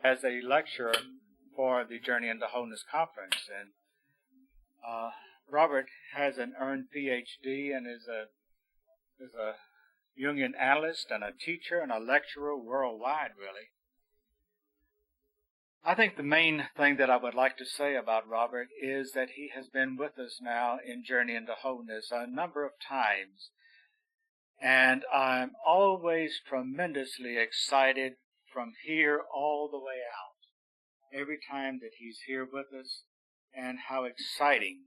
as a lecturer for the Journey into Wholeness conference. And Robert has an earned PhD and is a Jungian analyst and a teacher and a lecturer worldwide, really. I think the main thing that I would like to say about Robert is that he has been with us now in Journey into Wholeness a number of times. And I'm always tremendously excited from here all the way out, every time that he's here with us, and how exciting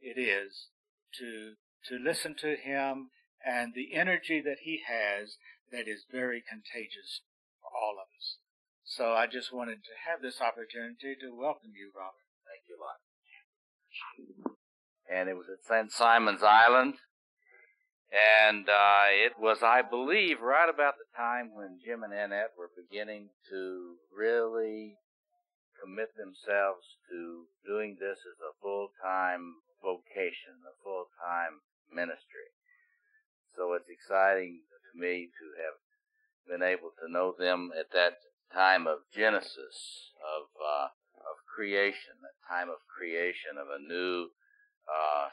it is to listen to him and the energy that he has that is very contagious for all of us. So I just wanted to have this opportunity to welcome you, Robert. Thank you a lot. And it was at St. Simon's Island, and it was, I believe, right about the time when Jim and Annette were beginning to really commit themselves to doing this as a full-time vocation, a full-time ministry. So it's exciting to me to have been able to know them at that time of genesis, of creation, that time of creation of a new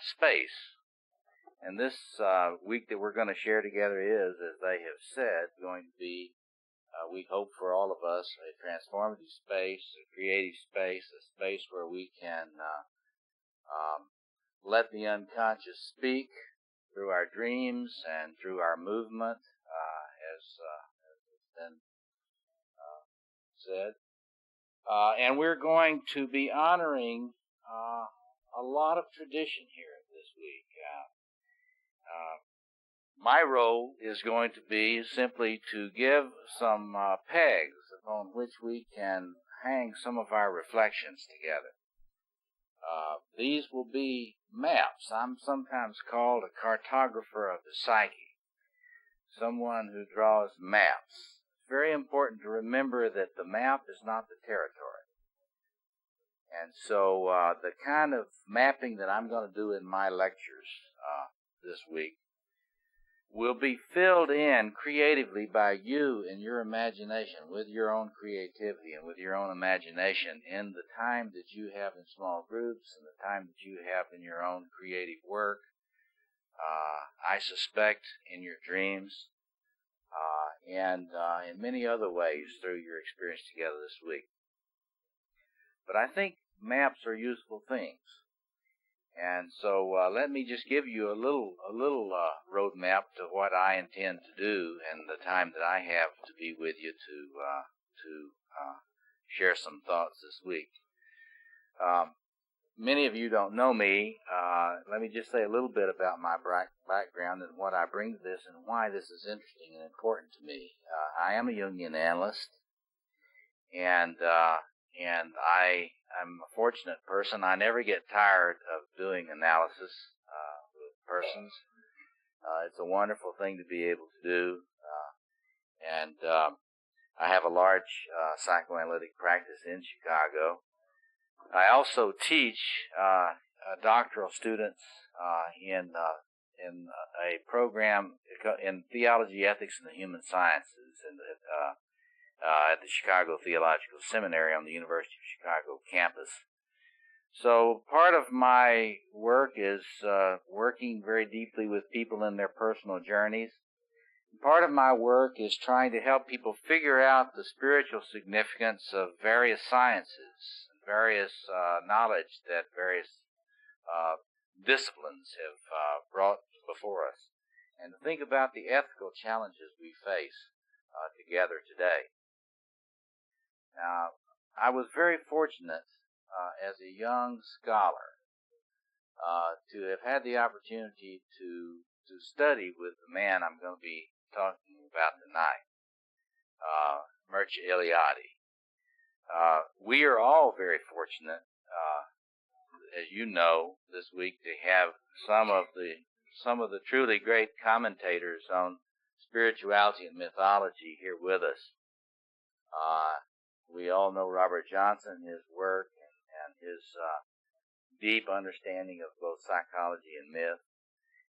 space. And this week that we're going to share together is, as they have said, going to be, we hope for all of us, a transformative space, a creative space, a space where we can let the unconscious speak through our dreams and through our movement, as has been said. And we're going to be honoring a lot of tradition here this week. My role is going to be simply to give some pegs upon which we can hang some of our reflections together. These will be maps. I'm sometimes called a cartographer of the psyche, someone who draws maps. It's very important to remember that the map is not the territory. And so the kind of mapping that I'm going to do in my lectures this week will be filled in creatively by you in your imagination, with your own creativity and with your own imagination in the time that you have in small groups and the time that you have in your own creative work. I suspect in your dreams and in many other ways through your experience together this week. But I think maps are useful things. And so let me just give you a little roadmap to what I intend to do and the time that I have to be with you to share some thoughts this week. Many of you don't know me. Let me just say a little bit about my background and what I bring to this and why this is interesting and important to me. I am a Jungian analyst, and I'm a fortunate person. I never get tired of doing analysis with persons. It's a wonderful thing to be able to do. And I have a large psychoanalytic practice in Chicago. I also teach doctoral students in a program in theology, ethics, and the human sciences at the Chicago Theological Seminary on the University of Chicago campus. So part of my work is working very deeply with people in their personal journeys. Part of my work is trying to help people figure out the spiritual significance of various sciences, various knowledge that various disciplines have brought before us, and to think about the ethical challenges we face together today. Now, I was very fortunate as a young scholar to have had the opportunity to study with the man I'm going to be talking about tonight, Eliade. We are all very fortunate, as you know, this week to have some of the truly great commentators on spirituality and mythology here with us. We all know Robert Johnson, his work, and his deep understanding of both psychology and myth.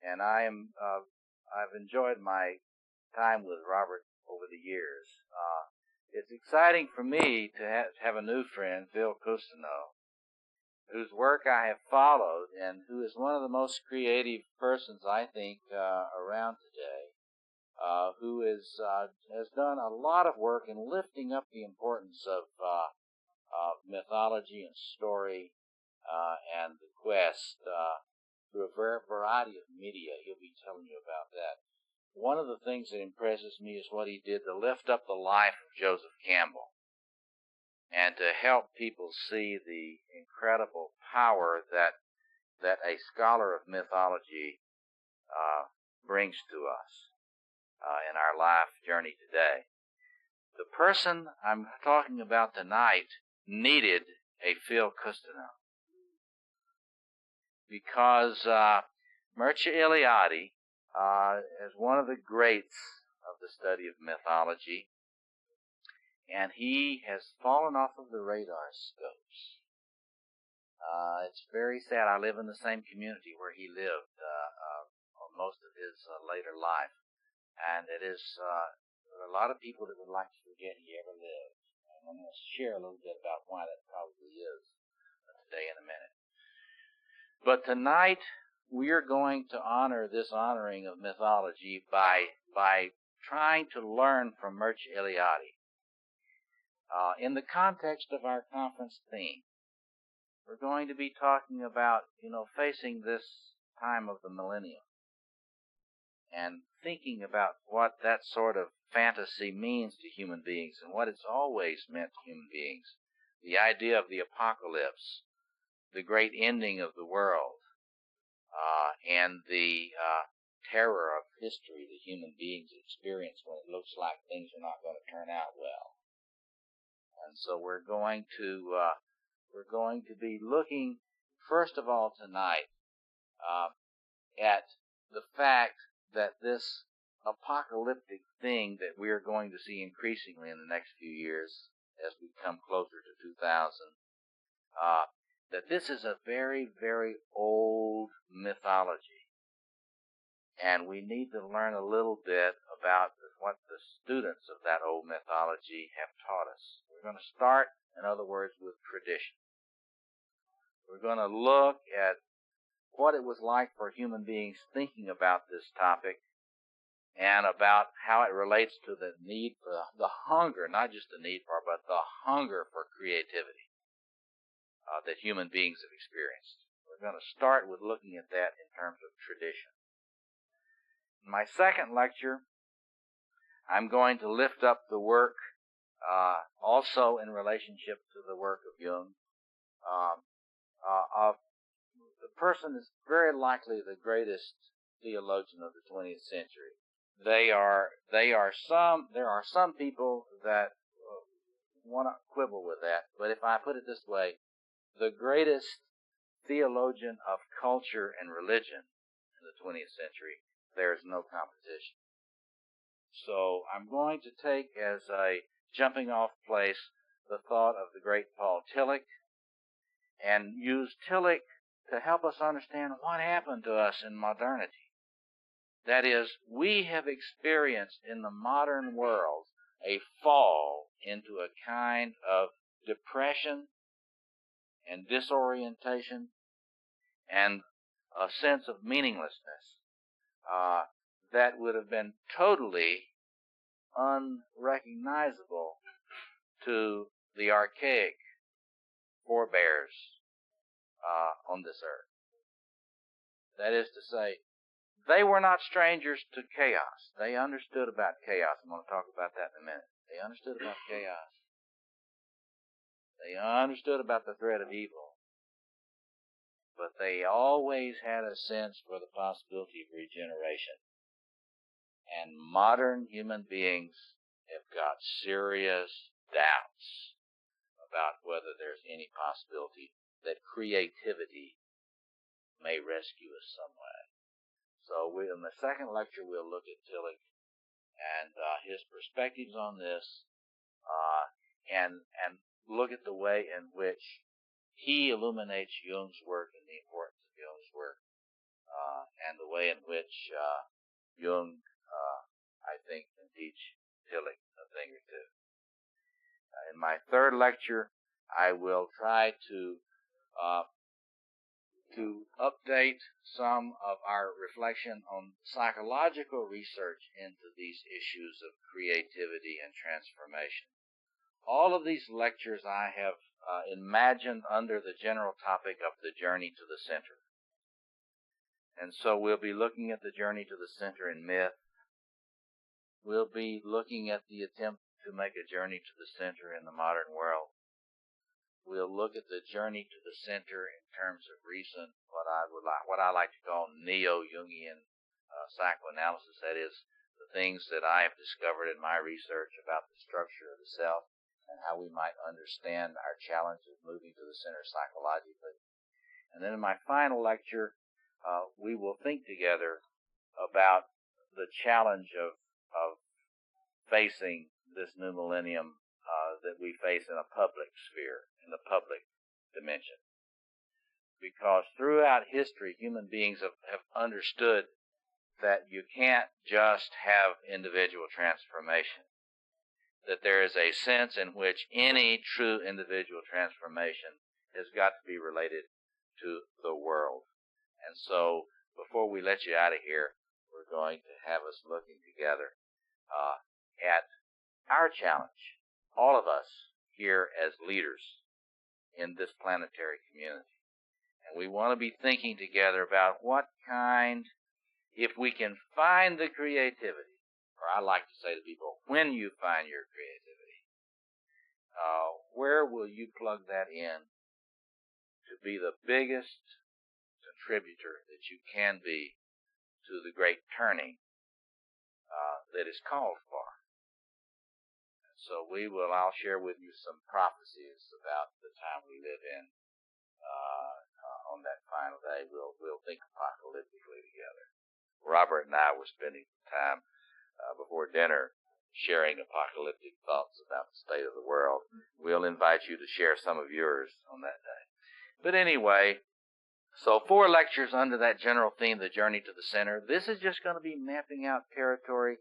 And I've enjoyed my time with Robert over the years. it's exciting for me to have a new friend, Phil Cousineau, whose work I have followed and who is one of the most creative persons, I think, around today, who has done a lot of work in lifting up the importance of mythology and story and the quest through a variety of media. He'll be telling you about that. One of the things that impresses me is what he did to lift up the life of Joseph Campbell and to help people see the incredible power that a scholar of mythology brings to us in our life journey today. The person I'm talking about tonight needed a Phil Cousineau because Mircea Eliade is one of the greats of the study of mythology, and he has fallen off of the radar scopes. It's very sad. I live in the same community where he lived most of his later life, and it is there are a lot of people that would like to forget he ever lived. And I'm going to share a little bit about why that probably is today in a minute. But tonight we are going to honor this honoring of mythology by trying to learn from Mircea Eliade. In the context of our conference theme, we're going to be talking about, facing this time of the millennium and thinking about what that sort of fantasy means to human beings and what it's always meant to human beings. The idea of the apocalypse, the great ending of the world, and the terror of history that human beings experience when it looks like things are not going to turn out well. And so we're going to be looking, first of all, tonight at the fact that this apocalyptic thing that we are going to see increasingly in the next few years as we come closer to 2000, that this is a very, very old mythology. And we need to learn a little bit about what the students of that old mythology have taught us. We're going to start, in other words, with tradition. We're going to look at what it was like for human beings thinking about this topic and about how it relates to the need for the hunger, not just the need for, but the hunger for creativity that human beings have experienced. We're going to start with looking at that in terms of tradition. In my second lecture, I'm going to lift up the work, also in relationship to the work of Jung, of the person is very likely the greatest theologian of the 20th century. There are some people that want to quibble with that, but if I put it this way, the greatest theologian of culture and religion in the 20th century, there is no competition. So I'm going to take as a jumping off place the thought of the great Paul Tillich and use Tillich to help us understand what happened to us in modernity. That is, we have experienced in the modern world a fall into a kind of depression and disorientation and a sense of meaninglessness that would have been totally unrecognizable to the archaic forebears on this earth. That is to say, they were not strangers to chaos. They understood about chaos. I'm going to talk about that in a minute. They understood about chaos. They understood about the threat of evil. But they always had a sense for the possibility of regeneration. And modern human beings have got serious doubts about whether there's any possibility that creativity may rescue us some way. So in the second lecture, we'll look at Tillich and his perspectives on this, and look at the way in which he illuminates Jung's work and the importance of Jung's work, and the way in which Jung, I think, can teach Tillich a thing or two. In my third lecture, I will try to update some of our reflection on psychological research into these issues of creativity and transformation. All of these lectures I have imagined under the general topic of the journey to the center. And so we'll be looking at the journey to the center in myth. We'll be looking at the attempt to make a journey to the center in the modern world. We'll look at the journey to the center in terms of reason, what I like to call Neo-Jungian psychoanalysis. That is, the things that I have discovered in my research about the structure of the self and how we might understand our challenge of moving to the center psychologically. And then in my final lecture, we will think together about the challenge of facing this new millennium that we face in a public sphere, in the public dimension. Because throughout history, human beings have understood that you can't just have individual transformation, that there is a sense in which any true individual transformation has got to be related to the world. And so, before we let you out of here, we're going to have us looking together at our challenge, all of us here as leaders in this planetary community. And we want to be thinking together about what kind, if we can find the creativity, or I like to say to people, when you find your creativity, where will you plug that in to be the biggest contributor that you can be to the great turning that is called for? So I'll share with you some prophecies about the time we live in. On that final day, we'll think apocalyptically together. Robert and I were spending time before dinner sharing apocalyptic thoughts about the state of the world. We'll invite you to share some of yours on that day. But anyway, so 4 lectures under that general theme, the journey to the center. This is just going to be mapping out territory.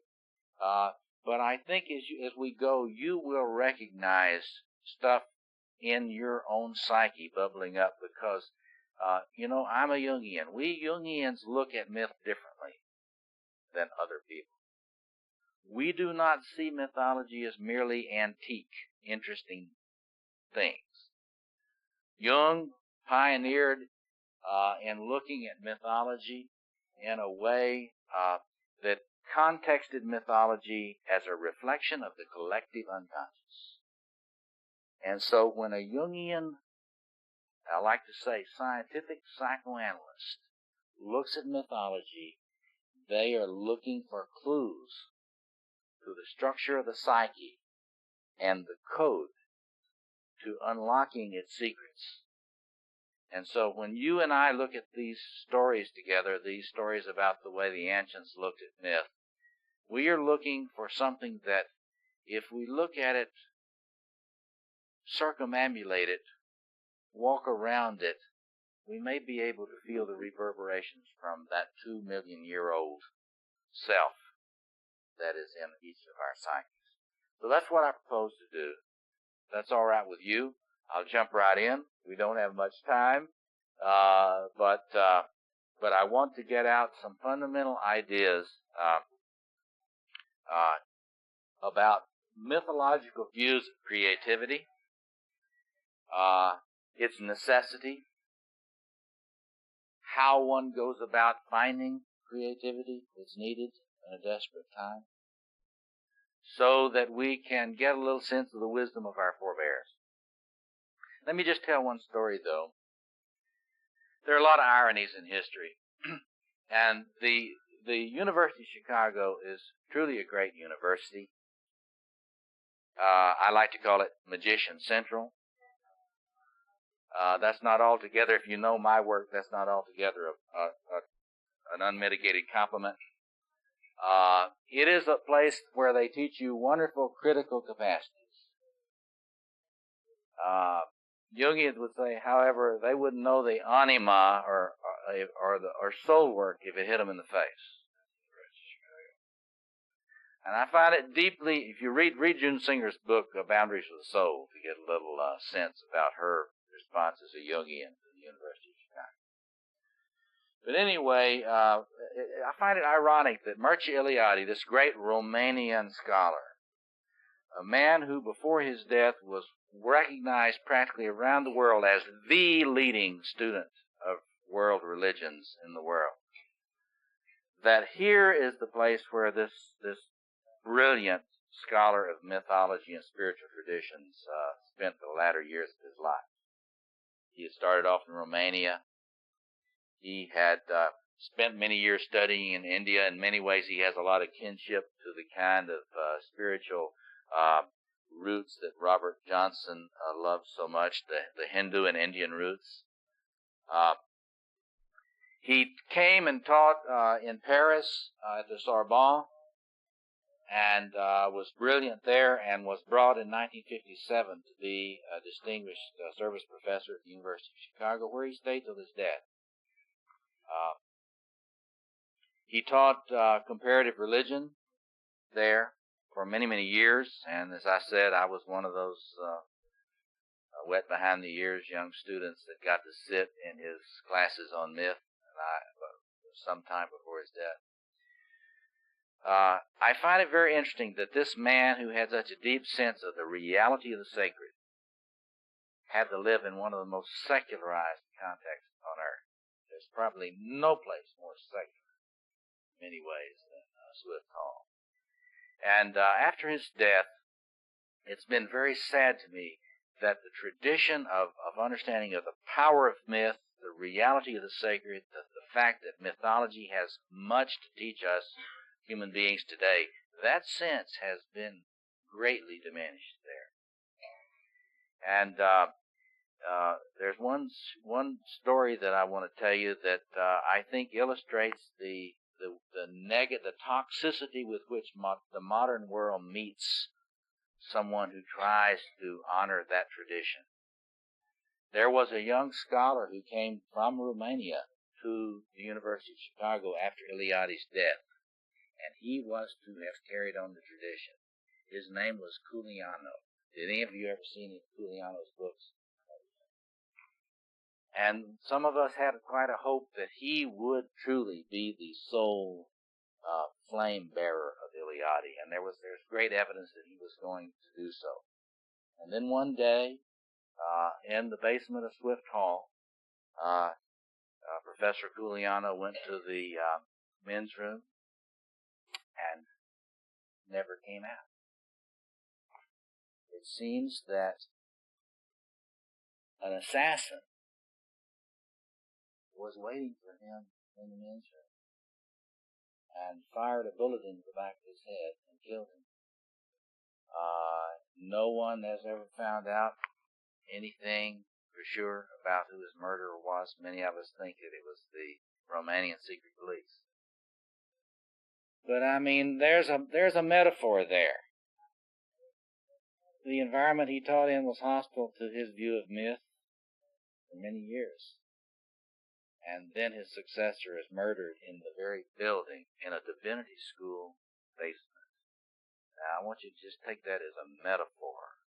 But I think as we go, you will recognize stuff in your own psyche bubbling up because, I'm a Jungian. We Jungians look at myth differently than other people. We do not see mythology as merely antique, interesting things. Jung pioneered in looking at mythology in a way that contexted mythology as a reflection of the collective unconscious. And so when a Jungian, I like to say scientific psychoanalyst, looks at mythology, they are looking for clues to the structure of the psyche and the code to unlocking its secrets. And so when you and I look at these stories together, these stories about the way the ancients looked at myth, we are looking for something that, if we look at it, circumambulate it, walk around it, we may be able to feel the reverberations from that 2-million-year-old self that is in each of our psyches. So that's what I propose to do. If that's all right with you, I'll jump right in. We don't have much time, but I want to get out some fundamental ideas about mythological views of creativity, its necessity, how one goes about finding creativity that's needed in a desperate time, so that we can get a little sense of the wisdom of our forebears. Let me just tell one story, though. There are a lot of ironies in history, and the University of Chicago is truly a great university. I like to call it Magician Central. That's not altogether, if you know my work, that's not altogether an unmitigated compliment. It is a place where they teach you wonderful critical capacities. Jungians would say, however, they wouldn't know the anima or soul work if it hit them in the face. And I find it deeply, if you read June Singer's book, Boundaries of the Soul, to get a little sense about her response as a Jungian to the University of Chicago. But anyway, I find it ironic that Mircea Eliade, this great Romanian scholar, a man who before his death was recognized practically around the world as the leading student of world religions in the world, that here is the place where this brilliant scholar of mythology and spiritual traditions spent the latter years of his life. He had started off in Romania. He had spent many years studying in India. In many ways, he has a lot of kinship to the kind of spiritual roots that Robert Johnson loved so much, the Hindu and Indian roots. He came and taught in Paris at the Sorbonne, and was brilliant there, and was brought in 1957 to be a distinguished service professor at the University of Chicago, where he stayed till his death. He taught comparative religion there for many, many years, and as I said, I was one of those wet behind the ears young students that got to sit in his classes on myth, some time before his death. I find it very interesting that this man who had such a deep sense of the reality of the sacred had to live in one of the most secularized contexts on earth. There's probably no place more secular in many ways than Swift Hall. And after his death, it's been very sad to me that the tradition of understanding of the power of myth, the reality of the sacred, the fact that mythology has much to teach us human beings today, that sense has been greatly diminished there. And there's one story that I want to tell you that I think illustrates the toxicity with which the modern world meets someone who tries to honor that tradition. There was a young scholar who came from Romania to the University of Chicago after Eliade's death, and he was to have carried on the tradition. His name was Culiano. Did any of you ever see any of Culiano's books? And some of us had quite a hope that he would truly be the sole flame bearer of Eliade, and there's great evidence that he was going to do so. And then one day, in the basement of Swift Hall, Professor Culiano went to the men's room and never came out. It seems that an assassin was waiting for him in the men's room and fired a bullet into the back of his head and killed him. No one has ever found out anything for sure about who his murderer was. Many of us think that it was the Romanian secret police. But I mean, there's a metaphor there. The environment he taught in was hostile to his view of myth for many years. And then his successor is murdered in the very building in a divinity school basement. Now, I want you to just take that as a metaphor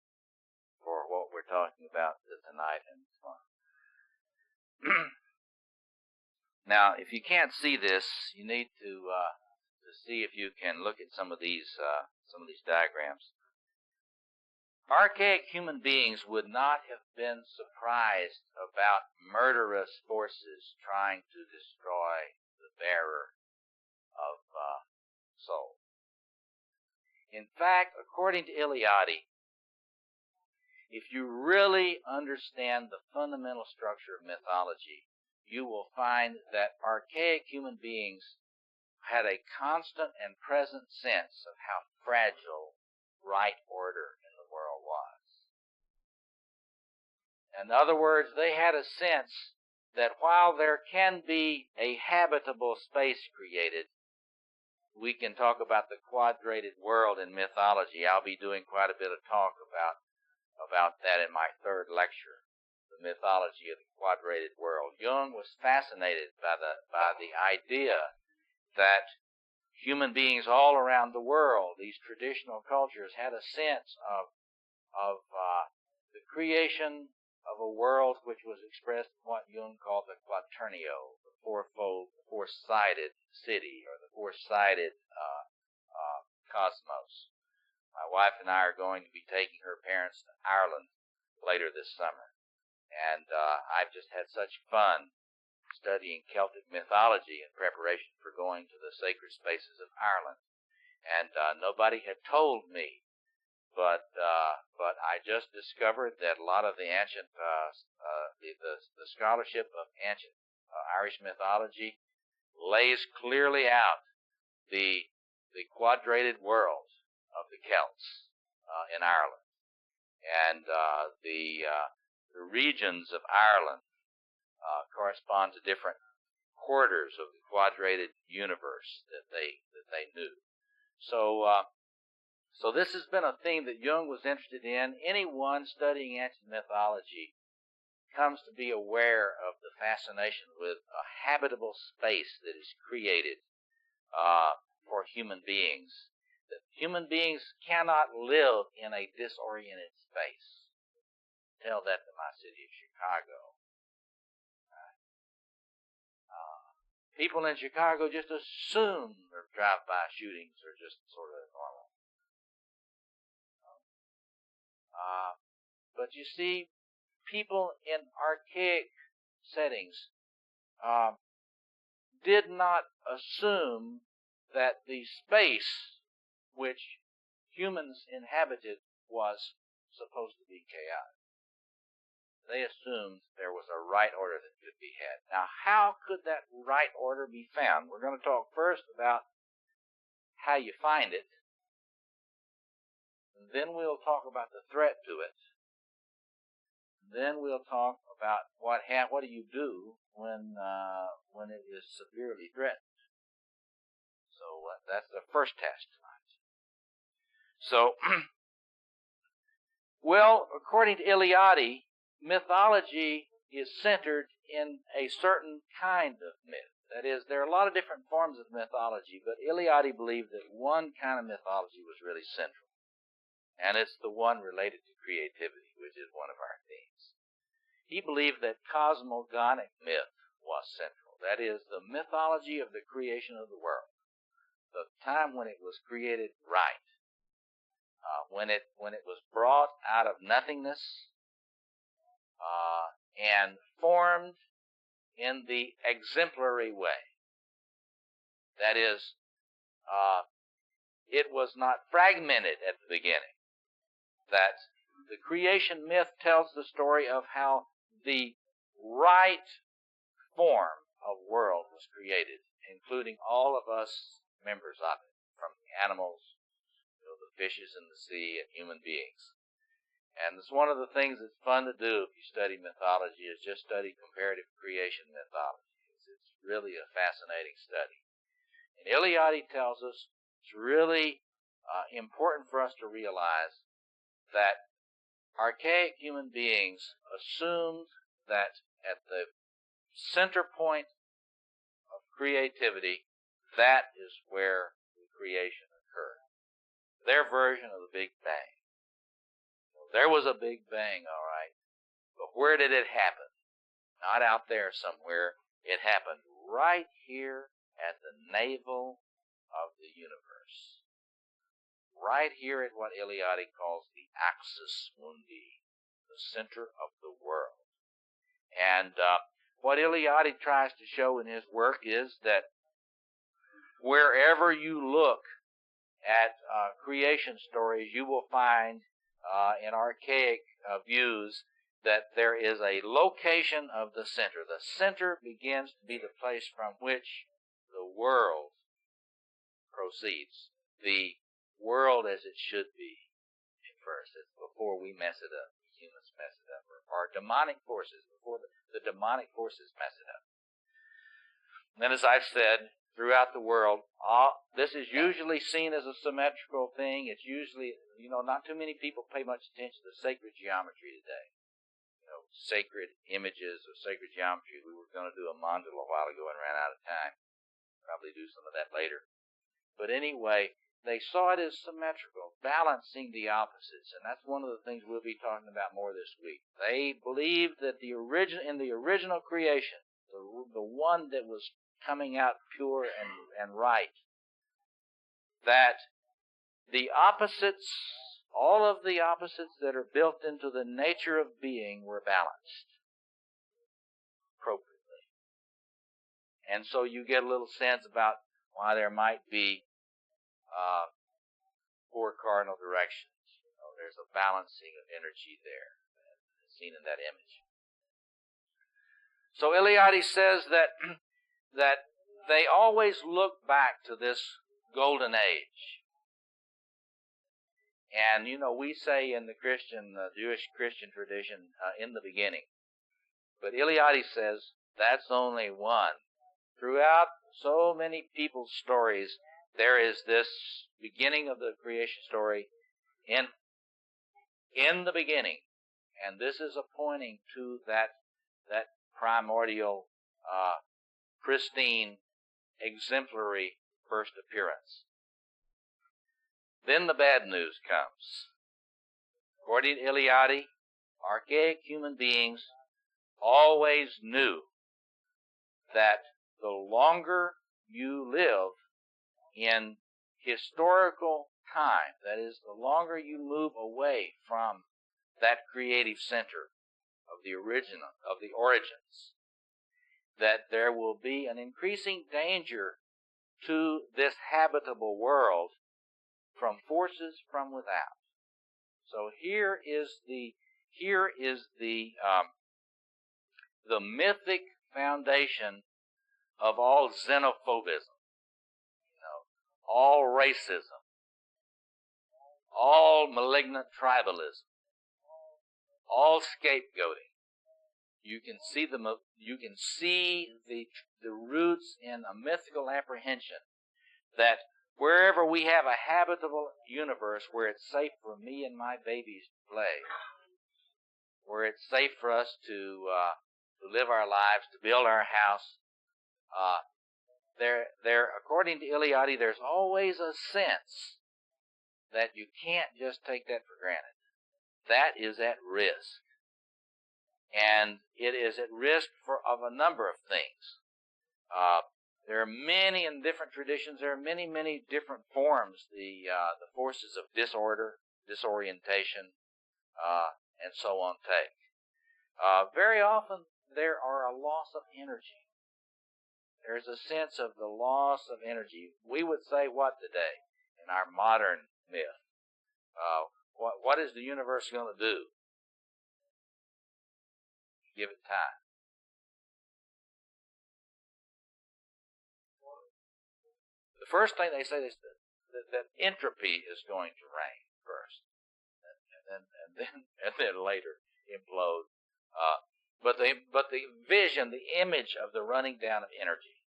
for what we're talking about tonight and tomorrow. Now, if you can't see this, you need to see if you can look at some of these diagrams. Archaic human beings would not have been surprised about murderous forces trying to destroy the bearer of soul. In fact, according to Eliade, if you really understand the fundamental structure of mythology, you will find that archaic human beings had a constant and present sense of how fragile right order in the world was. In other words, they had a sense that while there can be a habitable space created, we can talk about the quadrated world in mythology. I'll be doing quite a bit of talk about that in my third lecture, the mythology of the quadrated world. Jung was fascinated by the idea that human beings all around the world, these traditional cultures, had a sense of the creation of a world which was expressed in what Jung called the quaternio, the fourfold, the four-sided city, or the four-sided cosmos. My wife and I are going to be taking her parents to Ireland later this summer, and I've just had such fun studying Celtic mythology in preparation for going to the sacred spaces of Ireland. And nobody had told me, but I just discovered that a lot of the ancient, the scholarship of ancient Irish mythology lays clearly out the quadrated world of the Celts in Ireland, and the regions of Ireland correspond to different quarters of the quadrated universe that they knew. So this has been a theme that Jung was interested in. Anyone studying ancient mythology comes to be aware of the fascination with a habitable space that is created for human beings. That human beings cannot live in a disoriented space. Tell that to my city of Chicago. People in Chicago just assume their drive-by shootings are just sort of normal. But you see, people in archaic settings did not assume that the space which humans inhabited was supposed to be chaotic. They assumed there was a right order that could be had. Now, how could that right order be found? We're going to talk first about how you find it, and then we'll talk about the threat to it. Then we'll talk about what do you do when it is severely threatened. So that's the first test tonight. So, well, according to Eliade, mythology is centered in a certain kind of myth. That is, there are a lot of different forms of mythology, but Eliade believed that one kind of mythology was really central. And it's the one related to creativity, which is one of our themes. He believed that cosmogonic myth was central. That is, the mythology of the creation of the world, the time when it was created right, when it was brought out of nothingness and formed in the exemplary way. That is, it was not fragmented at the beginning. That the creation myth tells the story of how the right form of world was created, including all of us members of it, from the animals, the fishes in the sea, and human beings. And it's one of the things that's fun to do if you study mythology, is just study comparative creation mythology. It's really a fascinating study. And Eliade tells us it's really important for us to realize that archaic human beings assumed that at the center point of creativity, that is where the creation occurred. Their version of the Big Bang. There was a Big Bang, all right, but where did it happen? Not out there somewhere. It happened right here at the navel of the universe. Right here at what Eliade calls the axis mundi, the center of the world. And what Eliade tries to show in his work is that wherever you look at creation stories, you will find in archaic views that there is a location of the center. The center begins to be the place from which the world proceeds. The world as it should be at first. It's before we mess it up. Humans mess it up. Or demonic forces, before the demonic forces mess it up. And then, as I've said, throughout the world, this is usually seen as a symmetrical thing. It's usually, not too many people pay much attention to sacred geometry today. Sacred images or sacred geometry. We were going to do a mandala a while ago and ran out of time. Probably do some of that later. But anyway, they saw it as symmetrical, balancing the opposites, and that's one of the things we'll be talking about more this week. They believed that in the original creation, the one that was coming out pure and right, that the opposites, all of the opposites that are built into the nature of being were balanced appropriately. And so you get a little sense about why there might be 4 cardinal directions. There's a balancing of energy there, seen in that image. So Eliade says that they always look back to this golden age. And, we say in the Jewish Christian tradition, in the beginning. But Eliade says that's only one. Throughout so many people's stories, there is this beginning of the creation story in the beginning. And this is pointing to that primordial, pristine, exemplary first appearance. Then the bad news comes. According to Eliade, archaic human beings always knew that the longer you live in historical time, that is, the longer you move away from that creative center of the origins, that there will be an increasing danger to this habitable world from forces from without. So here is the mythic foundation of all xenophobism, all racism, all malignant tribalism, all scapegoating. You can see the roots in a mythical apprehension that wherever we have a habitable universe where it's safe for me and my babies to play, where it's safe for us to live our lives, to build our house, according to Eliade, there's always a sense that you can't just take that for granted. That is at risk. And it is at risk of a number of things. There are many in different traditions. There are many, many different forms the forces of disorder, disorientation, and so on take. Very often there are a loss of energy. There's a sense of the loss of energy. We would say what today in our modern myth? What is the universe going to do? Give it time. The first thing they say is that entropy is going to reign first, and then later implode. But the vision, the image of the running down of energy,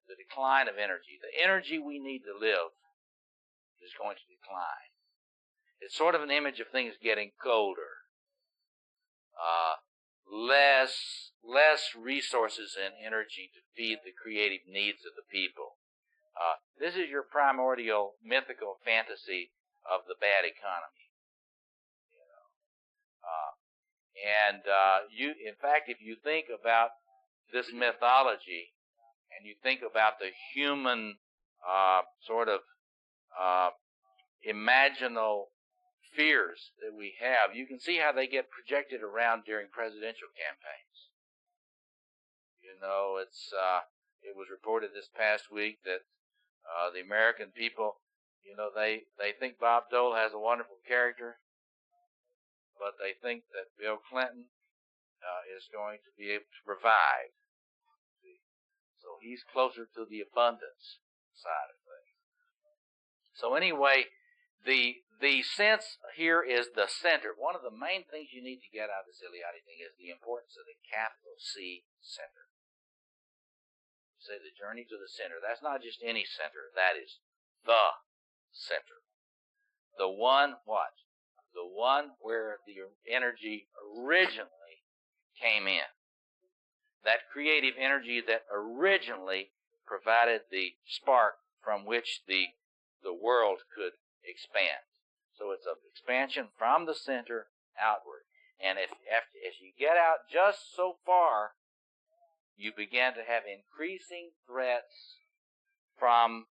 the decline of energy, the energy we need to live is going to decline. It's sort of an image of things getting colder, less resources and energy to feed the creative needs of the people. This is your primordial mythical fantasy of the bad economy. In fact, if you think about this mythology and you think about the human sort of imaginal fears that we have, you can see how they get projected around during presidential campaigns. It was reported this past week that the American people, they think Bob Dole has a wonderful character, but they think that Bill Clinton is going to be able to provide. So he's closer to the abundance side of things. So anyway, the sense here is the center. One of the main things you need to get out of this Eliade thing is the importance of the capital C center. Say the journey to the center. That's not just any center. That is the center. The one what? The one where the energy originally came in. That creative energy that originally provided the spark from which the the world could expand. So it's an expansion from the center outward. And as you get out just so far, you begin to have increasing threats from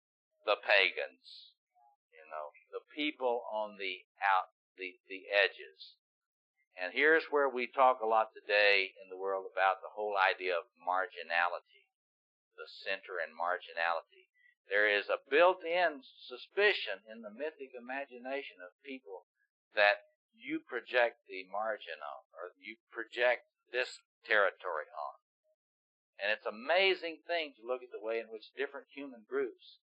the pagans, the people on the edges. And here's where we talk a lot today in the world about the whole idea of marginality, the center and marginality. There is a built-in suspicion in the mythic imagination of people that you project the margin on, or you project this territory on. And it's an amazing thing to look at the way in which different human groups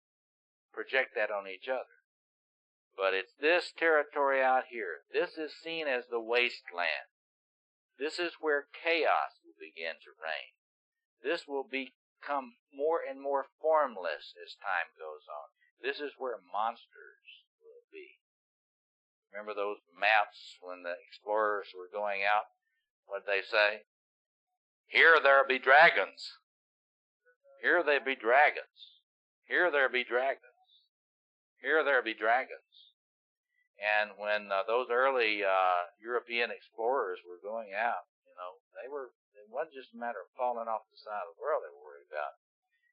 project that on each other. But it's this territory out here. This is seen as the wasteland. This is where chaos will begin to reign. This will become more and more formless as time goes on. This is where monsters will be. Remember those maps when the explorers were going out? What did they say? Here there be dragons. Here there be dragons. Here there be dragons. Here there be dragons. And when those early European explorers were going out, it wasn't just a matter of falling off the side of the world they were worried about.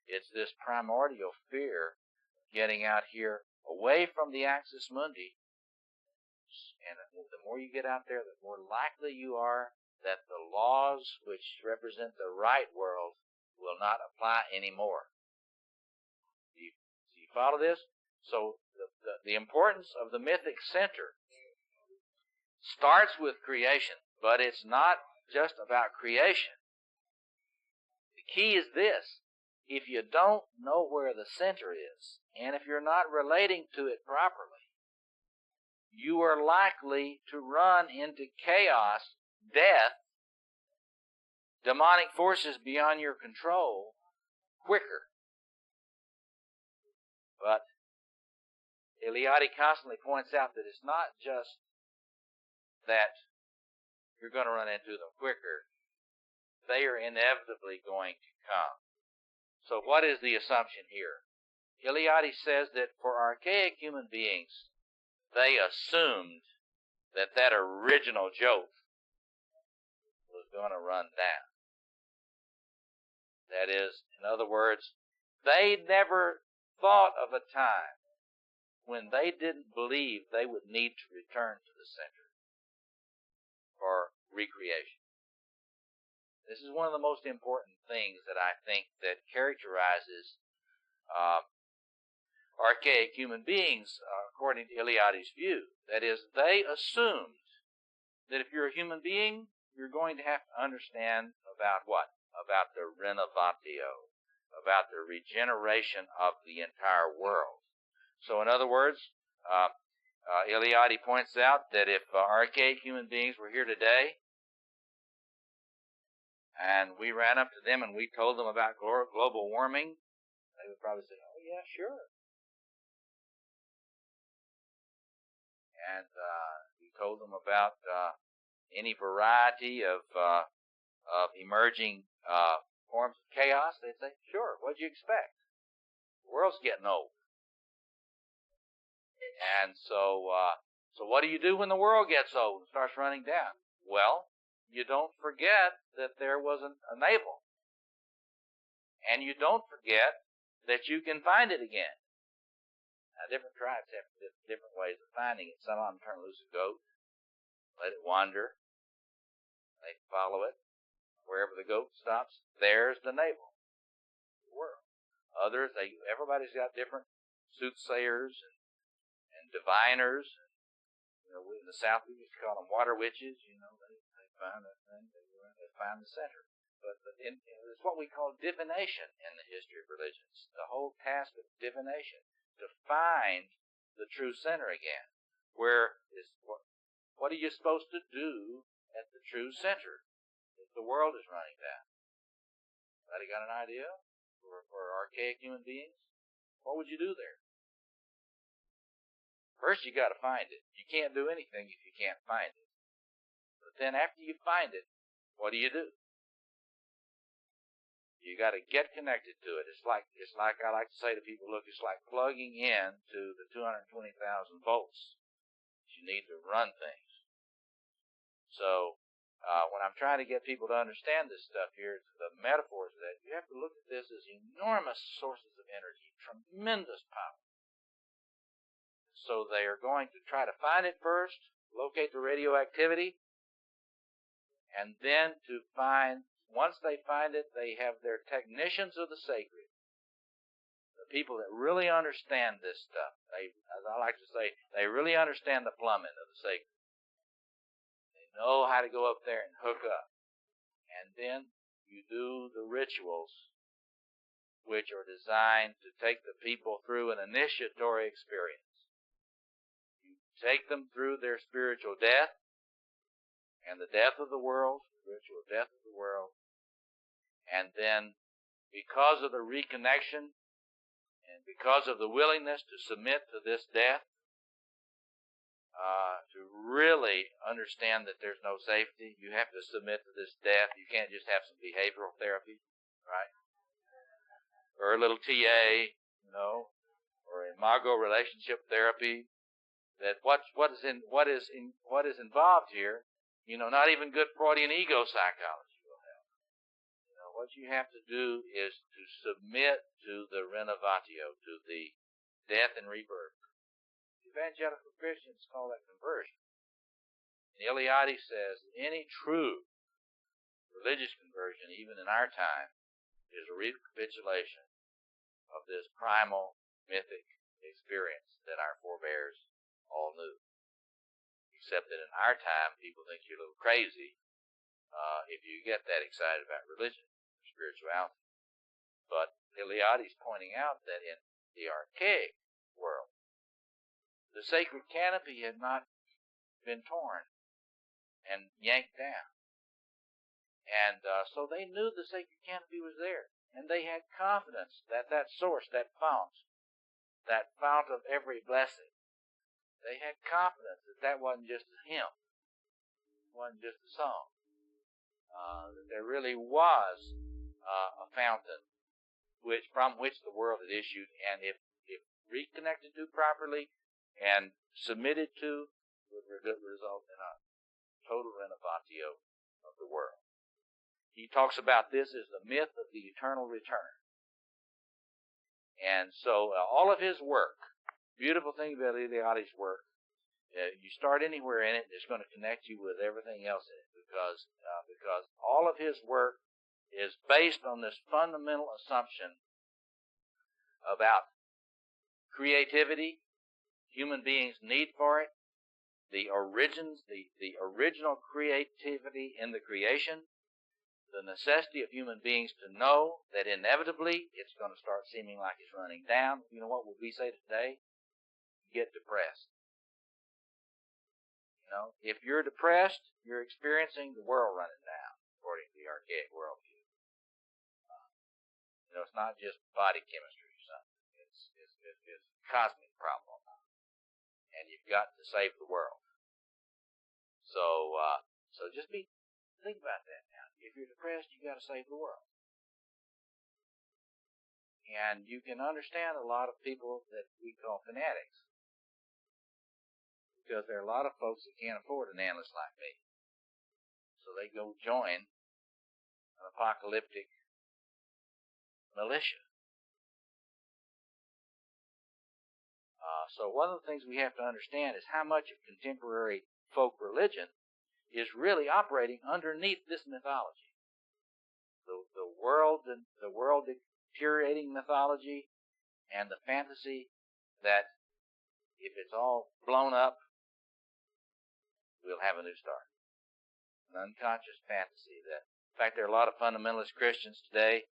It's this primordial fear of getting out here away from the axis mundi. And the more you get out there, the more likely you are that the laws which represent the right world will not apply anymore. Do you follow this? So the importance of the mythic center starts with creation, but it's not just about creation. The key is this. If you don't know where the center is, and if you're not relating to it properly, you are likely to run into chaos, death, demonic forces beyond your control quicker. But Eliade constantly points out that it's not just that you're going to run into them quicker. They are inevitably going to come. So what is the assumption here? Eliade says that for archaic human beings, they assumed that original joke was going to run down. That is, in other words, they never thought of a time when they didn't believe they would need to return to the center for recreation. This is one of the most important things that I think that characterizes archaic human beings, according to Eliade's view. That is, they assumed that if you're a human being, you're going to have to understand about what? About the renovatio, about the regeneration of the entire world. So in other words, Eliade points out that if archaic human beings were here today, and we ran up to them and we told them about global warming, they would probably say, oh yeah, sure. And we told them about any variety of emerging forms of chaos, they'd say, sure, what'd you expect? The world's getting old. And so what do you do when the world gets old and starts running down? Well, you don't forget that there was a navel. And you don't forget that you can find it again. Now, different tribes have different ways of finding it. Some of them turn loose a goat, let it wander. They follow it. Wherever the goat stops, there's the navel. The world. Others, everybody's got different soothsayers and diviners. In the South, we used to call them water witches. They find that thing. They find the center. But it's what we call divination in the history of religions. The whole task of divination, to find the true center again. What are you supposed to do at the true center if the world is running down? Anybody got an idea for archaic human beings? What would you do there? First, you got to find it. You can't do anything if you can't find it. But then after you find it, what do? You got to get connected to it. It's like I like to say to people, look, it's like plugging in to the 220,000 volts. You need to run things. So when I'm trying to get people to understand this stuff here, the metaphors of that, you have to look at this as enormous sources of energy, tremendous power. So they are going to try to find it first, locate the radioactivity, and then to find, once they find it, they have their technicians of the sacred, the people that really understand this stuff. They, as I like to say, they really understand the plumbing of the sacred. They know how to go up there and hook up. And then you do the rituals which are designed to take the people through an initiatory experience. You take them through their spiritual death and the death of the world, spiritual death of the world, and then because of the reconnection and because of the willingness to submit to this death, to really understand that there's no safety, you have to submit to this death. You can't just have some behavioral therapy, right? Or a little TA, or imago relationship therapy. That what is involved here, not even good Freudian ego psychology will help. What you have to do is to submit to the renovatio, to the death and rebirth. Evangelical Christians call that conversion. And Eliade says any true religious conversion, even in our time, is a recapitulation of this primal mythic experience that our forebears all knew. Except that in our time, people think you're a little crazy if you get that excited about religion or spirituality. But Eliade's pointing out that in the archaic world, the sacred canopy had not been torn and yanked down. And so they knew the sacred canopy was there. And they had confidence that that source, that fount of every blessing, they had confidence that that wasn't just a hymn, wasn't just a song. That there really was a fountain from which the world had issued, and if reconnected to properly and submitted to, would result in a total renovatio of the world. He talks about this as the myth of the eternal return. And so all of his work, beautiful thing about Eliade's work, you start anywhere in it, it's going to connect you with everything else in it, because all of his work is based on this fundamental assumption about creativity, human beings' need for it, the original creativity in the creation, the necessity of human beings to know that inevitably it's going to start seeming like it's running down. You know what would we say today? You get depressed. If you're depressed, you're experiencing the world running down, according to the archaic worldview. It's not just body chemistry or something. It's a cosmic problem. And you've got to save the world. So just think about that now. If you're depressed, you've got to save the world. And you can understand a lot of people that we call fanatics, because there are a lot of folks that can't afford an analyst like me. So they go join an apocalyptic militia. So one of the things we have to understand is how much of contemporary folk religion is really operating underneath this mythology. The world deteriorating mythology, and the fantasy that if it's all blown up, we'll have a new start. An unconscious fantasy that, in fact, there are a lot of fundamentalist Christians today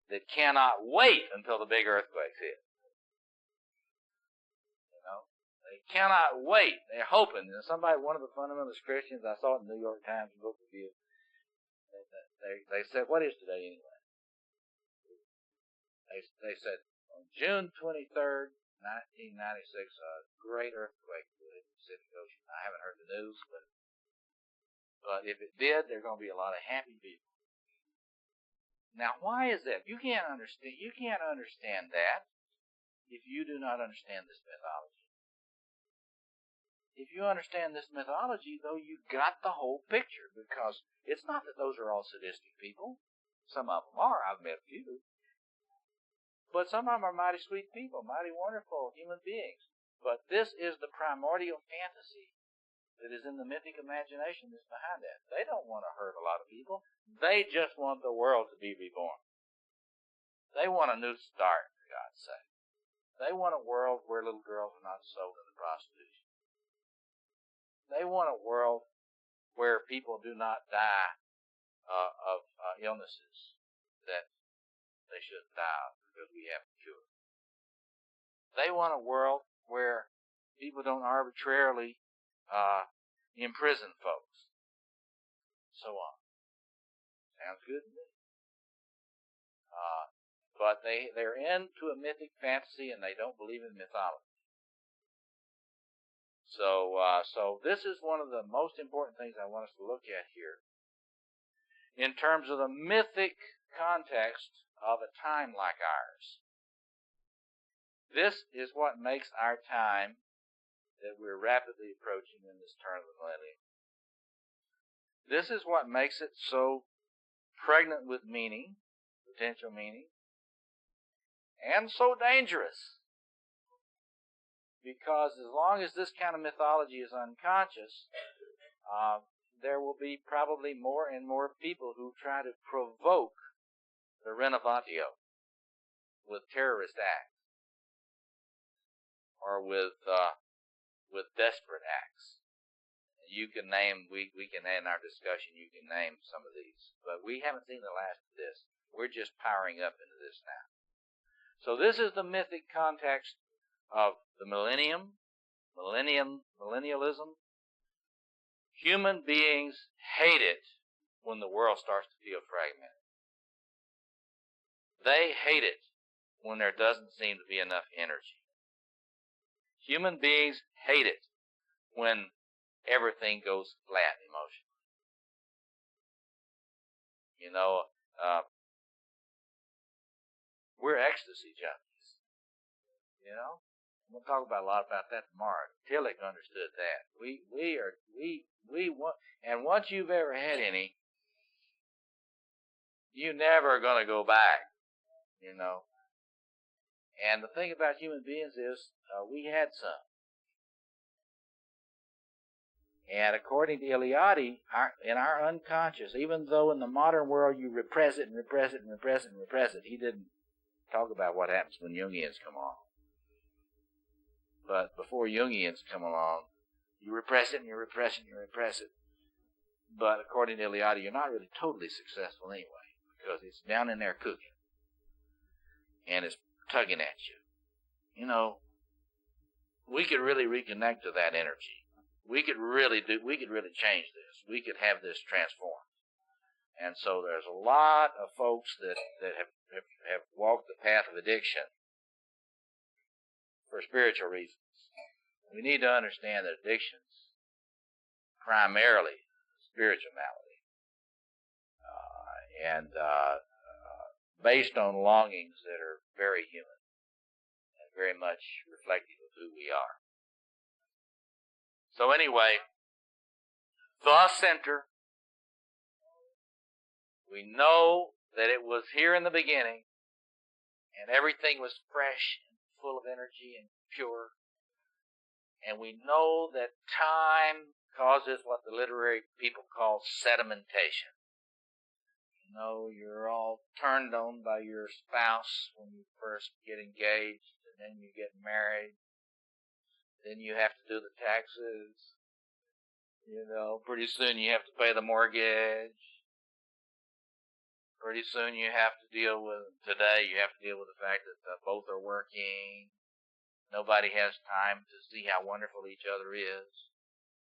that cannot wait until the big earthquakes hit. They cannot wait. They're hoping. One of the fundamentalist Christians, I saw it in the New York Times book review, they said, what is today anyway? They said, on June 23rd, 1996, a great earthquake hit the Pacific Ocean. I haven't heard the news, but if it did, there are going to be a lot of happy people. Now, why is that? You can't understand that if you do not understand this mythology. If you understand this mythology, though, you got the whole picture, because it's not that those are all sadistic people. Some of them are. I've met a few. But some of them are mighty sweet people, mighty wonderful human beings. But this is the primordial fantasy that is in the mythic imagination that's behind that. They don't want to hurt a lot of people. They just want the world to be reborn. They want a new start, for God's sake. They want a world where little girls are not sold into prostitution. They want a world where people do not die of illnesses that they shouldn't die of because we have a cure. They want a world where people don't arbitrarily imprison folks. So on. Sounds good to me. But they're into a mythic fantasy, and they don't believe in mythology. So this is one of the most important things I want us to look at here in terms of the mythic context of a time like ours. This is what makes our time that we're rapidly approaching in this turn of the millennium. This is what makes it so pregnant with meaning, potential meaning, and so dangerous. Because as long as this kind of mythology is unconscious, there will be probably more and more people who try to provoke the renovatio with terrorist acts or with desperate acts. You can name, we can in our discussion, you can name some of these, but we haven't seen the last of this. We're just powering up into this now. So this is the mythic context of the millennialism. Human beings hate it when the world starts to feel fragmented. They hate it when there doesn't seem to be enough energy. Human beings hate it when everything goes flat emotionally. You know, we're ecstasy junkies. You know? We'll talk about a lot about that tomorrow. Tillich understood that. We want, and once you've ever had any, you're never going to go back, you know. And the thing about human beings is, we had some. And according to Eliade, in our unconscious, even though in the modern world you repress it and repress it and repress it and repress it, he didn't talk about what happens when Jungians come along. But before Jungians come along, you repress it and you repress it and you repress it. But according to Eliade, you're not really totally successful anyway, because it's down in there cooking. And it's tugging at you. You know, we could really reconnect to that energy. We could really change this. We could have this transformed. And so there's a lot of folks that have walked the path of addiction for spiritual reasons. We need to understand that addiction's primarily spiritual malady, and based on longings that are very human and very much reflective of who we are. So anyway, the center, we know that it was here in the beginning, and everything was fresh and full of energy and pure. And we know that time causes what the literary people call sedimentation. You know, you're all turned on by your spouse when you first get engaged, and then you get married. Then you have to do the taxes. You know, pretty soon you have to pay the mortgage. Pretty soon you have to deal with the fact that both are working. Nobody has time to see how wonderful each other is.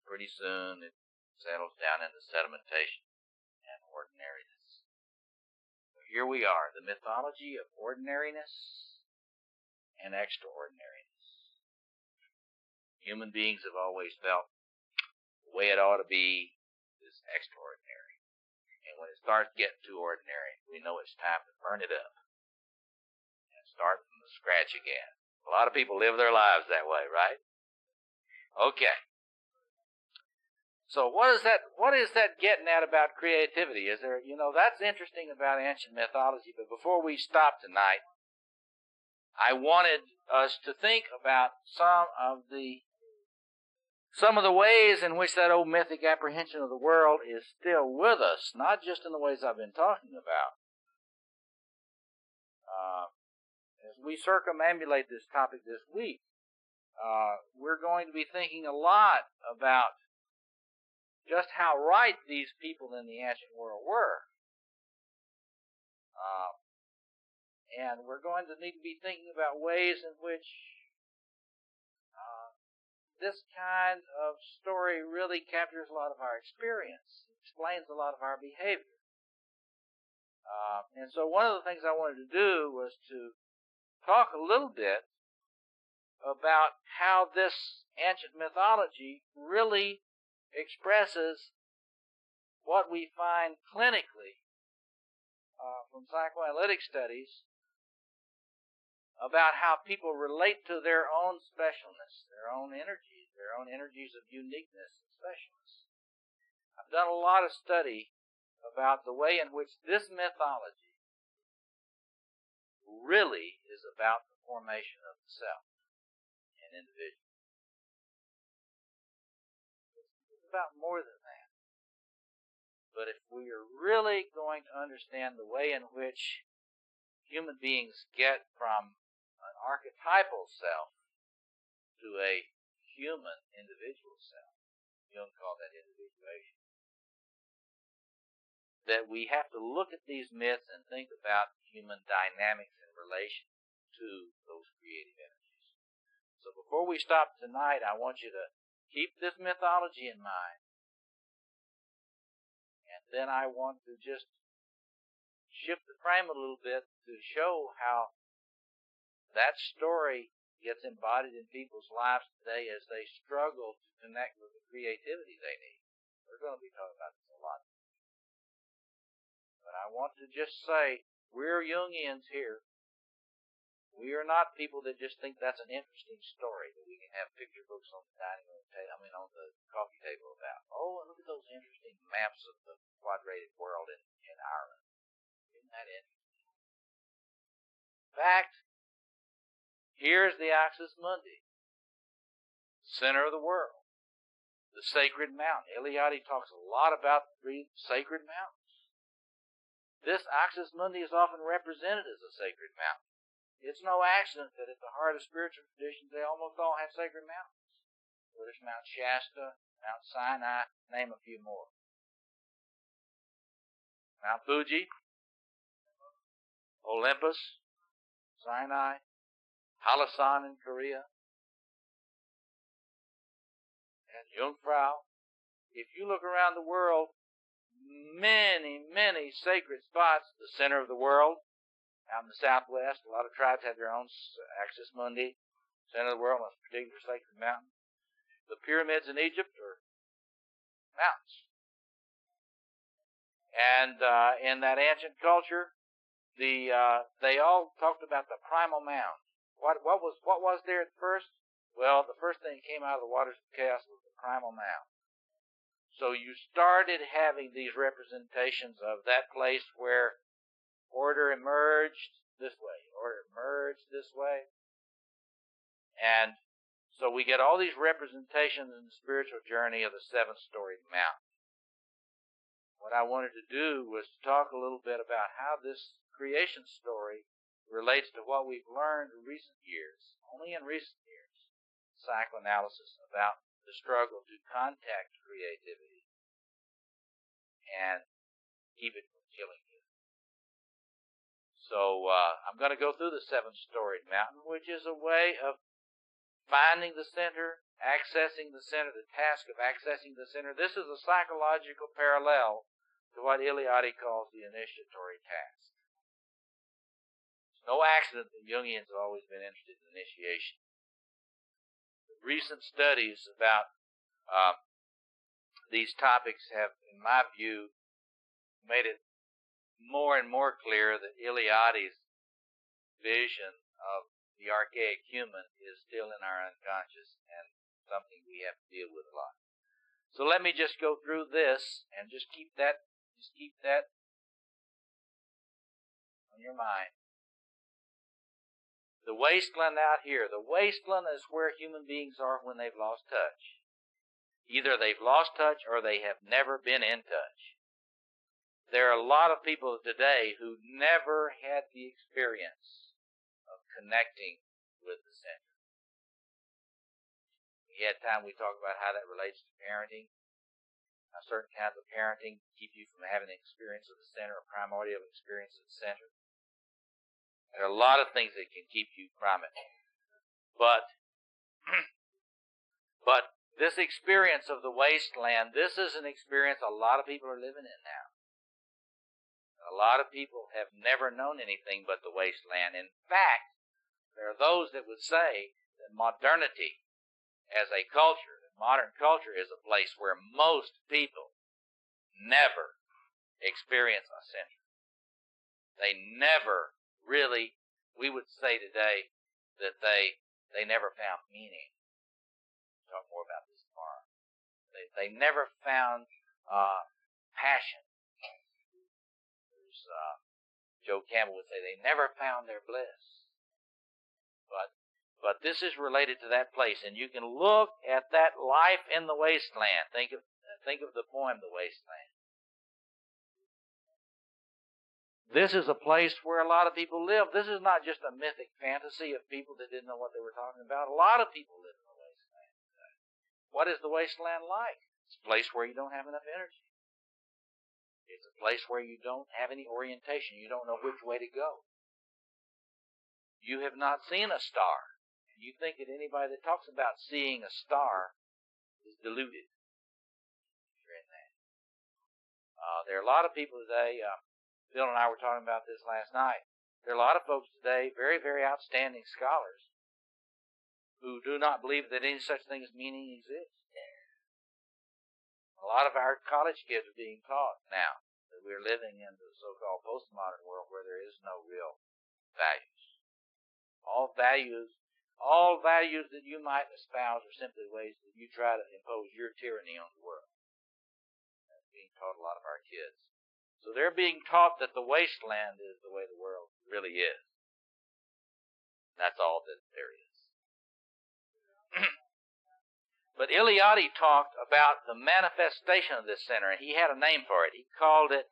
Pretty soon it settles down into sedimentation and ordinariness. So here we are, the mythology of ordinariness and extraordinariness. Human beings have always felt the way it ought to be is extraordinary. And when it starts getting too ordinary, we know it's time to burn it up and start from the scratch again. A lot of people live their lives that way, right? Okay. So what is that getting at about creativity? Is there, that's interesting about ancient mythology, but before we stop tonight, I wanted us to think about some of the ways in which that old mythic apprehension of the world is still with us, not just in the ways I've been talking about. As we circumambulate this topic this week, we're going to be thinking a lot about just how right these people in the ancient world were. And we're going to need to be thinking about ways in which this kind of story really captures a lot of our experience, explains a lot of our behavior. And so one of the things I wanted to do was to talk a little bit about how this ancient mythology really expresses what we find clinically from psychoanalytic studies about how people relate to their own specialness, their own energies of uniqueness and specialness. I've done a lot of study about the way in which this mythology really is about the formation of the self and individual. It's about more than that. But if we are really going to understand the way in which human beings get from an archetypal self to a human individual self, Jung called that individuation, that we have to look at these myths and think about human dynamics in relation to those creative energies. So before we stop tonight, I want you to keep this mythology in mind. And then I want to just shift the frame a little bit to show how that story gets embodied in people's lives today as they struggle to connect with the creativity they need. We're going to be talking about this a lot. But I want to just say, we're Jungians here. We are not people that just think that's an interesting story that we can have picture books on the dining room table, on the coffee table about. Oh, and look at those interesting maps of the quadratic world in Ireland. Isn't that interesting? In fact, here's the Axis Mundi, center of the world, the sacred mountain. Eliade talks a lot about the sacred mountains. This Axis Mundi is often represented as a sacred mountain. It's no accident that at the heart of spiritual traditions, they almost all have sacred mountains. So there's Mount Shasta, Mount Sinai, name a few more. Mount Fuji, Olympus, Sinai, Halasan in Korea, and Jungfrau. If you look around the world, many, many sacred spots. The center of the world, out in the southwest, a lot of tribes have their own Axis Mundi. Center of the world, a particular sacred mountain. The pyramids in Egypt are mountains. And in that ancient culture, they all talked about the primal mound. What was there at first? Well, the first thing that came out of the waters of chaos was the primal mound. So you started having these representations of that place where order emerged this way, order emerged this way. And so we get all these representations in the spiritual journey of the seven-storied mountain. What I wanted to do was to talk a little bit about how this creation story relates to what we've learned in recent years, only in recent years, psychoanalysis, about the struggle to contact creativity and keep it from killing you. So I'm going to go through the seven-storied mountain, which is a way of finding the center, accessing the center, the task of accessing the center. This is a psychological parallel to what Eliade calls the initiatory task. It's no accident that Jungians have always been interested in initiation. Recent studies about these topics have, in my view, made it more and more clear that Eliade's vision of the archaic human is still in our unconscious and something we have to deal with a lot. So let me just go through this and just keep that on your mind. The wasteland out here. The wasteland is where human beings are when they've lost touch. Either they've lost touch or they have never been in touch. There are a lot of people today who never had the experience of connecting with the center. We had time we talked about how that relates to parenting. How certain kinds of parenting keep you from having an experience of the center, a primordial experience of the center. There are a lot of things that can keep you from it. But this experience of the wasteland, this is an experience a lot of people are living in now. A lot of people have never known anything but the wasteland. In fact, there are those that would say that modernity as a culture, that modern culture is a place where most people never experience a center. They never really, we would say today, that they never found meaning. We'll talk more about this tomorrow. They never found passion. Joe Campbell would say they never found their bliss. But this is related to that place, and you can look at that life in the wasteland. Think of the poem The Wasteland. This is a place where a lot of people live. This is not just a mythic fantasy of people that didn't know what they were talking about. A lot of people live in the wasteland today. What is the wasteland like? It's a place where you don't have enough energy. It's a place where you don't have any orientation. You don't know which way to go. You have not seen a star. You think that anybody that talks about seeing a star is deluded. You're in that. There are a lot of people today, Bill and I were talking about this last night. There are a lot of folks today, very, very outstanding scholars, who do not believe that any such thing as meaning exists. A lot of our college kids are being taught now that we're living in the so-called postmodern world where there is no real values. All values that you might espouse are simply ways that you try to impose your tyranny on the world. That's being taught a lot of our kids. So they're being taught that the wasteland is the way the world really is. That's all that there is. But Eliade talked about the manifestation of this center, and he had a name for it. He called it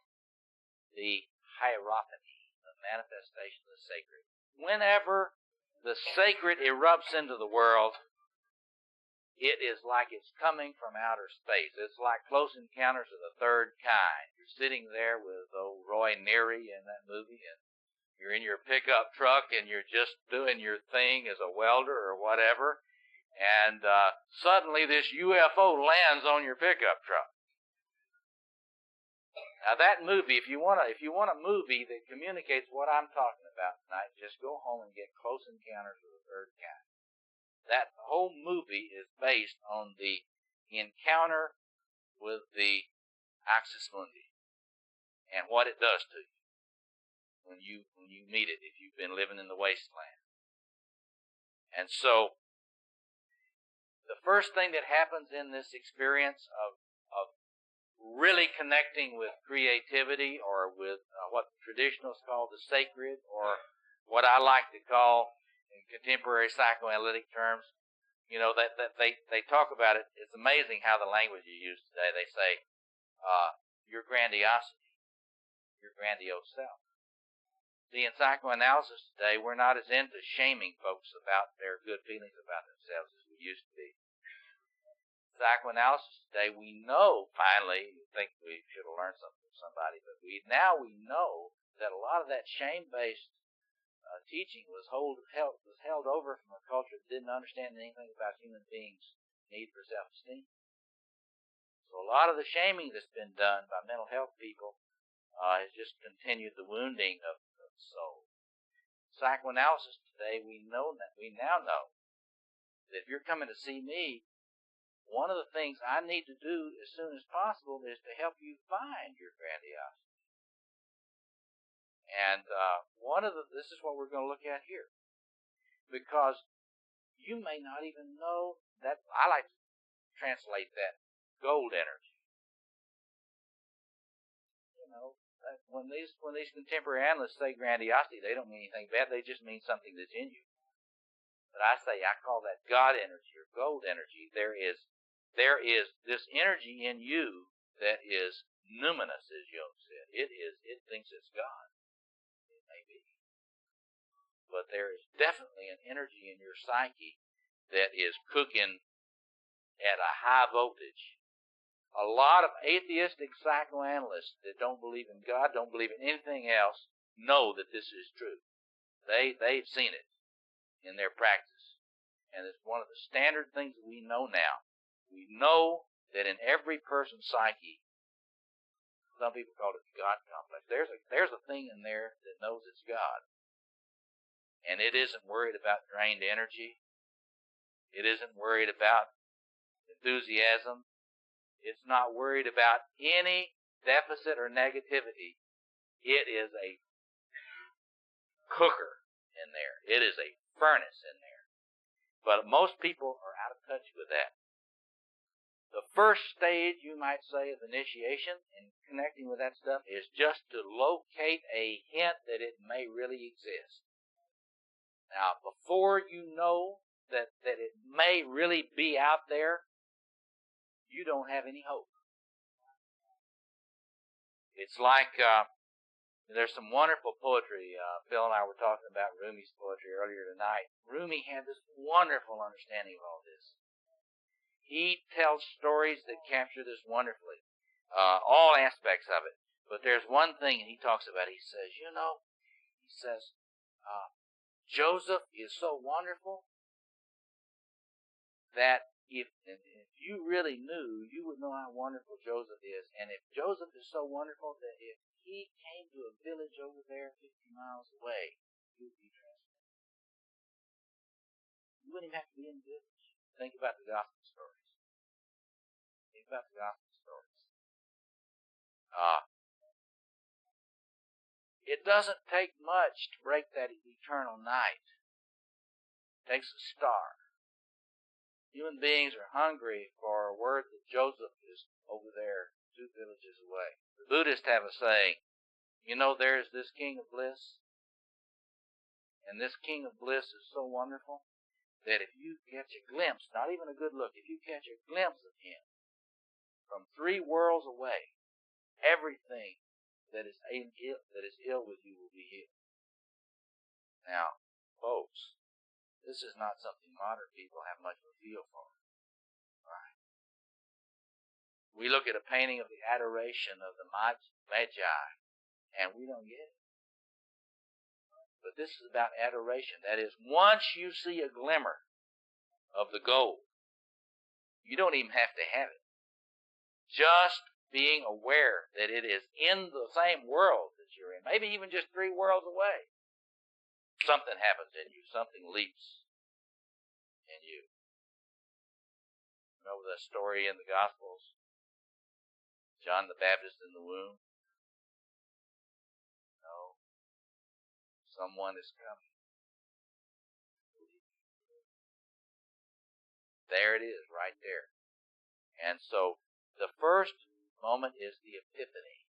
the hierophany, the manifestation of the sacred. Whenever the sacred erupts into the world, it is like it's coming from outer space. It's like Close Encounters of the Third Kind. You're sitting there with old Roy Neary in that movie, and you're in your pickup truck, and you're just doing your thing as a welder or whatever, and suddenly this UFO lands on your pickup truck. Now that movie, if you want a movie that communicates what I'm talking about tonight, just go home and get Close Encounters of the Third Kind. That whole movie is based on the encounter with the Axis Mundi and what it does to you when you meet it if you've been living in the wasteland. And so the first thing that happens in this experience of really connecting with creativity or with what the traditionalists call the sacred, or what I like to call in contemporary psychoanalytic terms, that they talk about it. It's amazing how the language is used today. They say, your grandiosity, your grandiose self. See, in psychoanalysis today, we're not as into shaming folks about their good feelings about themselves as we used to be. Psychoanalysis today, we know, finally, you think we should have learned something from somebody, but we know that a lot of that shame-based teaching was held over from a culture that didn't understand anything about human beings' need for self-esteem. So a lot of the shaming that's been done by mental health people has just continued the wounding of the soul. Psychoanalysis today, we now know that if you're coming to see me, one of the things I need to do as soon as possible is to help you find your grandiosity. And this is what we're going to look at here. Because you may not even know that, I like to translate that gold energy. You know, when these contemporary analysts say grandiosity, they don't mean anything bad. They just mean something that's in you. But I call that God energy or gold energy. There is this energy in you that is numinous, as Jung said. It thinks it's God. It may be. But there is definitely an energy in your psyche that is cooking at a high voltage. A lot of atheistic psychoanalysts that don't believe in God, don't believe in anything else, know that this is true. They've seen it in their practice. And it's one of the standard things that we know now. We know that in every person's psyche, some people call it the God complex, there's a thing in there that knows it's God. And it isn't worried about drained energy. It isn't worried about enthusiasm. It's not worried about any deficit or negativity. It is a cooker in there. It is a furnace in there. But most people are out of touch with that. The first stage, you might say, of initiation and connecting with that stuff is just to locate a hint that it may really exist. Now, before you know that it may really be out there, you don't have any hope. It's like, there's some wonderful poetry. Phil and I were talking about Rumi's poetry earlier tonight. Rumi had this wonderful understanding of all this. He tells stories that capture this wonderfully, all aspects of it. But there's one thing he talks about. He says, Joseph is so wonderful that if you really knew, you would know how wonderful Joseph is. And if Joseph is so wonderful that if he came to a village over there 50 miles away, he would be transformed. You wouldn't even have to be in the village. Think about the gospel stories. Think about the gospel stories. It doesn't take much to break that eternal night. It takes a star. Human beings are hungry for a word that Joseph is over there 2 villages away. The Buddhists have a saying, there's this king of bliss, and this king of bliss is so wonderful that if you catch a glimpse, not even a good look, if you catch a glimpse of him from 3 worlds away, everything that is ill with you will be healed. Now, folks, this is not something modern people have much of a feel for. Right? We look at a painting of the adoration of the Magi, and we don't get it. But this is about adoration. That is, once you see a glimmer of the gold, you don't even have to have it. Just being aware that it is in the same world that you're in, maybe even just 3 worlds away, something happens in you. Something leaps in you. Remember that story in the Gospels? John the Baptist in the womb? No. Someone is coming. There it is, right there. And so, the first moment is the epiphany.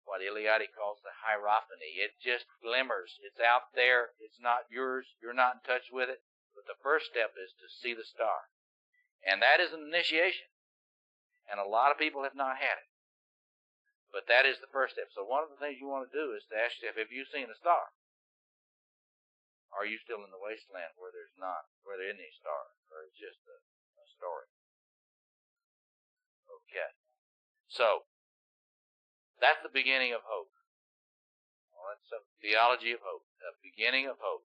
What Eliade calls the hierophany. It just glimmers. It's out there. It's not yours. You're not in touch with it. But the first step is to see the star. And that is an initiation. And a lot of people have not had it. But that is the first step. So one of the things you want to do is to ask yourself, have you seen a star? Are you still in the wasteland where there isn't any star? Or it's just a story? Okay. So, that's the beginning of hope. Well, that's the theology of hope. The beginning of hope.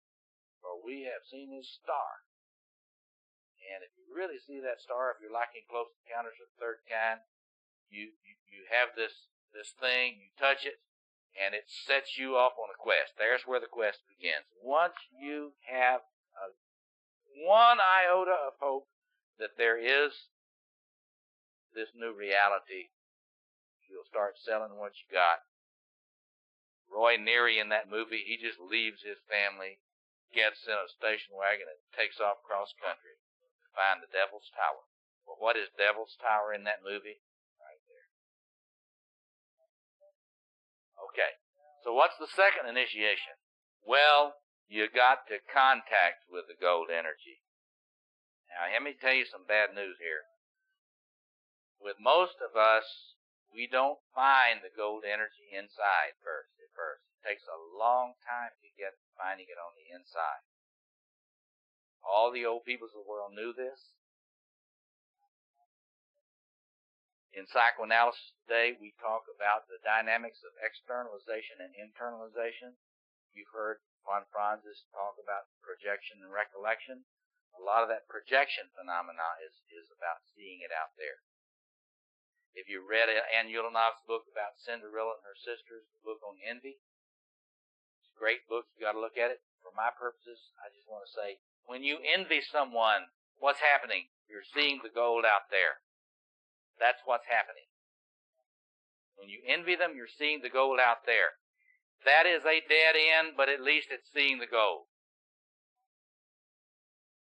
For we have seen his star. And if you really see that star, if you're liking Close Encounters of the Third Kind, you have this thing, you touch it, and it sets you off on a quest. There's where the quest begins. Once you have one iota of hope that there is this new reality, you'll start selling what you got, Roy Neary in that movie, he just leaves his family, gets in a station wagon, and takes off cross country to find the Devil's Tower. Well, what is Devil's Tower in that movie? Right there. Okay, so what's the second initiation? Well, you got to contact with the gold energy. Now, let me tell you some bad news here. With most of us, we don't find the gold energy inside first. It takes a long time to get finding it on the inside. All the old peoples of the world knew this. In psychoanalysis today, we talk about the dynamics of externalization and internalization. You've heard von Franz's talk about projection and recollection. A lot of that projection phenomena is about seeing it out there. If you read Anne Ulenov's book about Cinderella and her sisters, the book on envy, it's a great book. You got to look at it. For my purposes, I just want to say, when you envy someone, what's happening? You're seeing the gold out there. That's what's happening. When you envy them, you're seeing the gold out there. That is a dead end, but at least it's seeing the gold.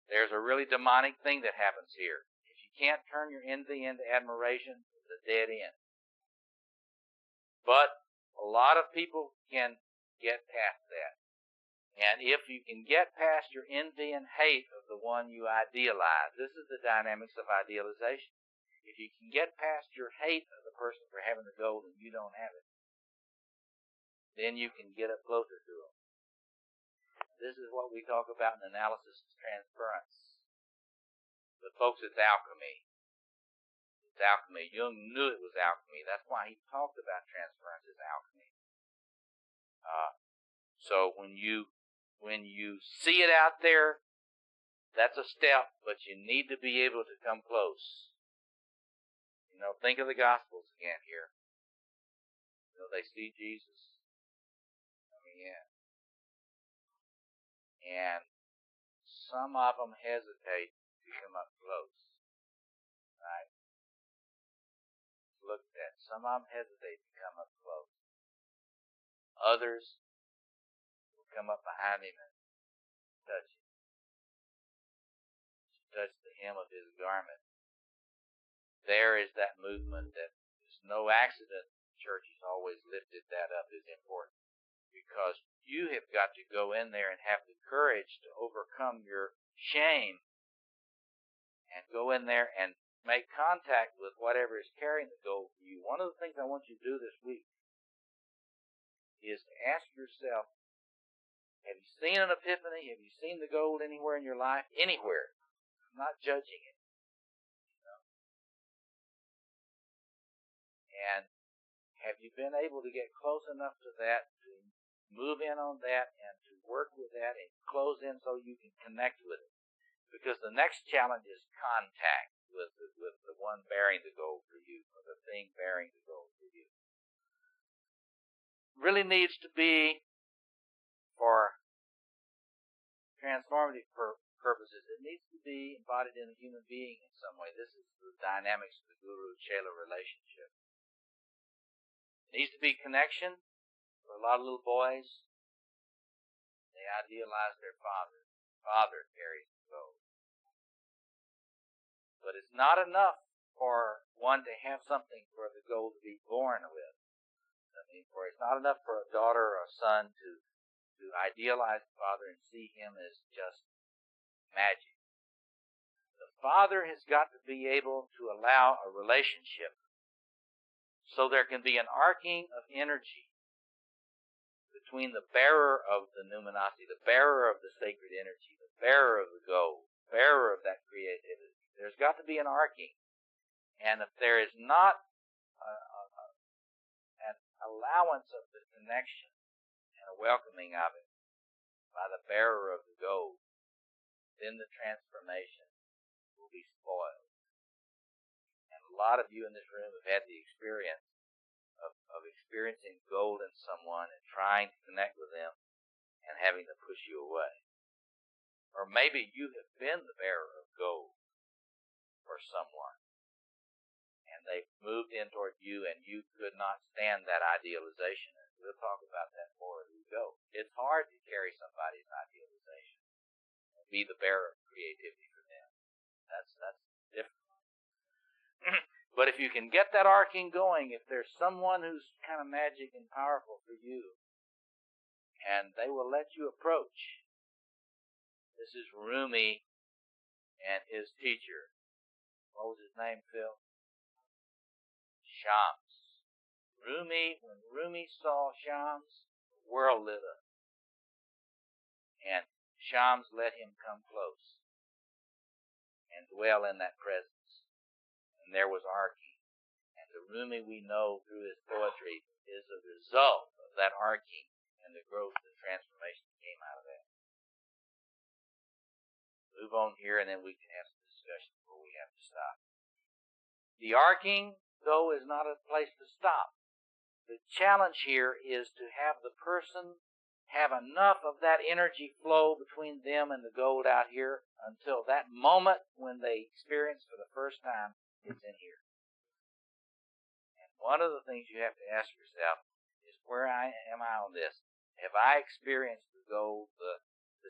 There's a really demonic thing that happens here. If you can't turn your envy into admiration, it's a dead end. But a lot of people can get past that. And if you can get past your envy and hate of the one you idealize, this is the dynamics of idealization. If you can get past your hate of the person for having the gold and you don't have it, then you can get up closer to them. This is what we talk about in analysis as transference. But folks, it's alchemy. It's alchemy. Jung knew it was alchemy. That's why he talked about transference as alchemy. So when you see it out there, that's a step, but you need to be able to come close. You know, think of the Gospels again here. You know, they see Jesus coming in. And some of them hesitate to come up close. Right? Look at that. Some of them hesitate to come up close. Others will come up behind him and touch him. Touch the hem of his garment. There is that movement that is no accident. The church has always lifted that up as important. Because you have got to go in there and have the courage to overcome your shame and go in there and make contact with whatever is carrying the gold for you. One of the things I want you to do this week is to ask yourself, have you seen an epiphany? Have you seen the gold anywhere in your life? Anywhere. I'm not judging it. You know? And have you been able to get close enough to that to move in on that and to work with that and close in so you can connect with it? Because the next challenge is contact with the one bearing the gold for you, or the thing bearing the gold for you. Really needs to be, for transformative purposes, it needs to be embodied in a human being in some way. This is the dynamics of the guru-chela relationship. It needs to be connection. For a lot of little boys, they idealize their father. Father carries the gold. But it's not enough for one to have something for the gold to be born with. It's not enough for a daughter or a son to idealize the father and see him as just magic. The father has got to be able to allow a relationship so there can be an arcing of energy between the bearer of the numinosity, the bearer of the sacred energy, the bearer of the gold, bearer of that creativity. There's got to be an arcing. And if there is not an allowance of the connection and a welcoming of it by the bearer of the gold, then the transformation will be spoiled. And a lot of you in this room have had the experience of experiencing gold in someone and trying to connect with them and having them push you away. Or maybe you have been the bearer of gold for someone and they've moved in toward you and you could not stand that idealization. And we'll talk about that more. It's hard to carry somebody's idealization, be the bearer of creativity for them. That's different. But if you can get that arcing going, if there's someone who's kind of magic and powerful for you, and they will let you approach. This is Rumi and his teacher. What was his name, Phil? Shams. When Rumi saw Shams, the world lit up. And Shams let him come close and dwell in that presence. And there was arcing. And the Rumi we know through his poetry is a result of that arcing and the growth and transformation that came out of that. Move on here, and then we can have some discussion before we have to stop. The arcing, though, is not a place to stop. The challenge here is to have the person have enough of that energy flow between them and the gold out here until that moment when they experience for the first time it's in here. And one of the things you have to ask yourself is, where am I on this? Have I experienced the gold, the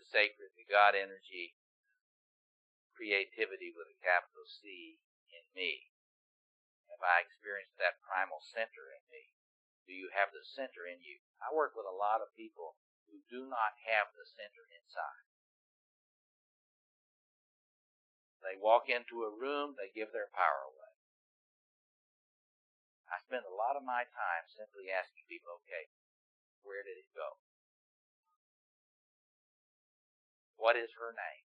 sacred, the God energy, creativity with a capital C in me? Have I experienced that primal center in me? Do you have the center in you? I work with a lot of people who do not have the center inside. They walk into a room, they give their power away. I spend a lot of my time simply asking people, okay, where did it go? What is her name?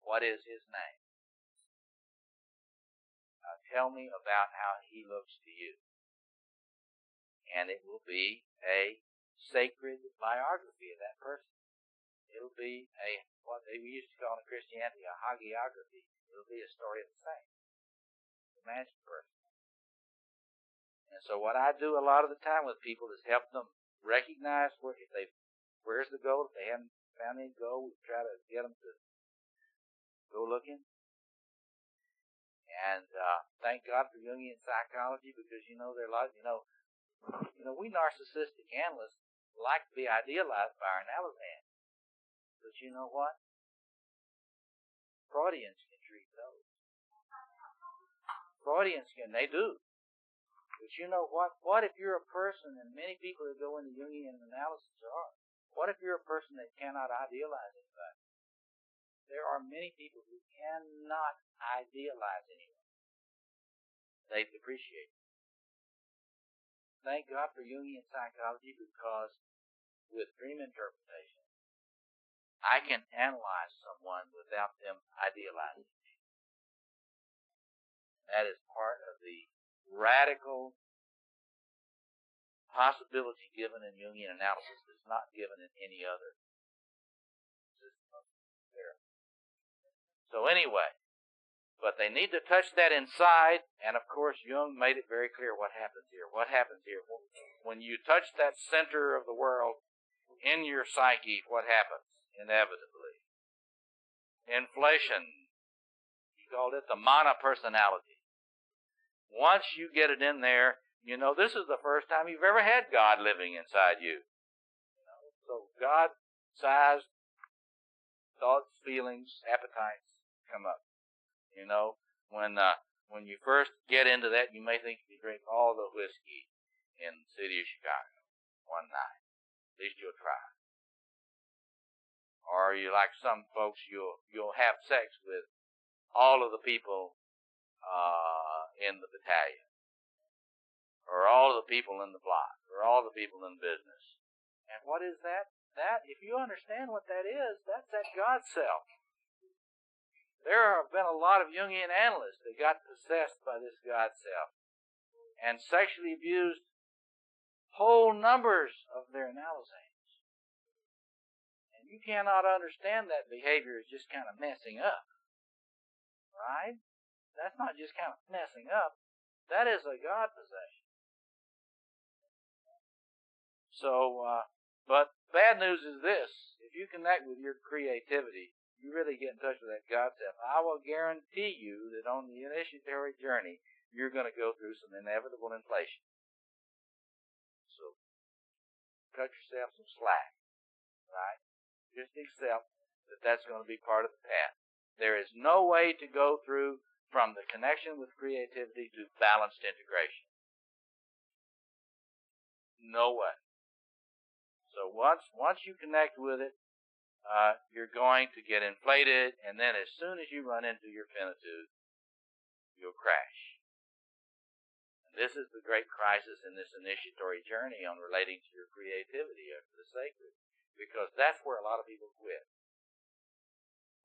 What is his name? Tell me about how he looks to you. And it will be a sacred biography of that person. It'll be what they used to call in Christianity a hagiography. It'll be a story of the saint, the magic person. And so what I do a lot of the time with people is help them recognize where's the gold. If they haven't found any gold, we try to get them to go looking. And thank God for Jungian psychology, because there are a lot. We narcissistic analysts like to be idealized by our analysis. But you know what? Freudians can treat those. They do. But you know what? What if you're a person, and many people that go into Jungian analysis are, what if you're a person that cannot idealize anybody? There are many people who cannot idealize anyone. They depreciate. Thank God for Jungian psychology, because with dream interpretation, I can analyze someone without them idealizing me. That is part of the radical possibility given in Jungian analysis that's not given in any other system of therapy. So anyway, but they need to touch that inside, and of course Jung made it very clear what happens here. What happens here? When you touch that center of the world in your psyche, what happens? Inevitably. Inflation. He called it the mana personality. Once you get it in there, this is the first time you've ever had God living inside you. So God-sized thoughts, feelings, appetites come up. When you first get into that, you may think you can drink all the whiskey in the city of Chicago one night. At least you'll try. Or you, like some folks, you'll have sex with all of the people in the battalion, or all of the people in the block, or all the people in business. And what is that? That, if you understand what that is, that's that God self. There have been a lot of Jungian analysts that got possessed by this God self and sexually abused whole numbers of their analyses. And you cannot understand that behavior is just kind of messing up. Right? That's not just kind of messing up. That is a God possession. So, but bad news is this. If you connect with your creativity, you really get in touch with that God self, I will guarantee you that on the initiatory journey, you're going to go through some inevitable inflation. So, cut yourself some slack, right? Just accept that that's going to be part of the path. There is no way to go through from the connection with creativity to balanced integration. No way. So once you connect with it, you're going to get inflated, and then as soon as you run into your finitude, you'll crash. And this is the great crisis in this initiatory journey on relating to your creativity or to the sacred, because that's where a lot of people quit.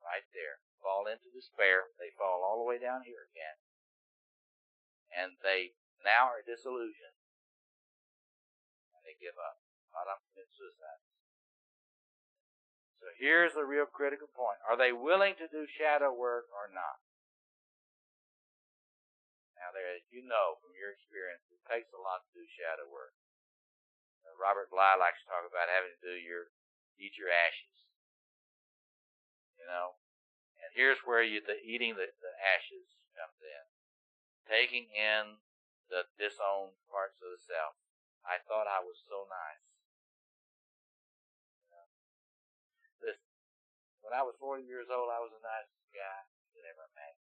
Right there. Fall into despair. They fall all the way down here again. And they now are disillusioned. And they give up. A lot of them commit suicide. So here's the real critical point. Are they willing to do shadow work or not? Now, as you know from your experience, it takes a lot to do shadow work. Robert Bly likes to talk about having to eat your ashes. You know, and here's where the eating the ashes comes in. Taking in the disowned parts of the self. I thought I was so nice. You know, listen, when I was 40 years old, I was the nicest guy that ever met.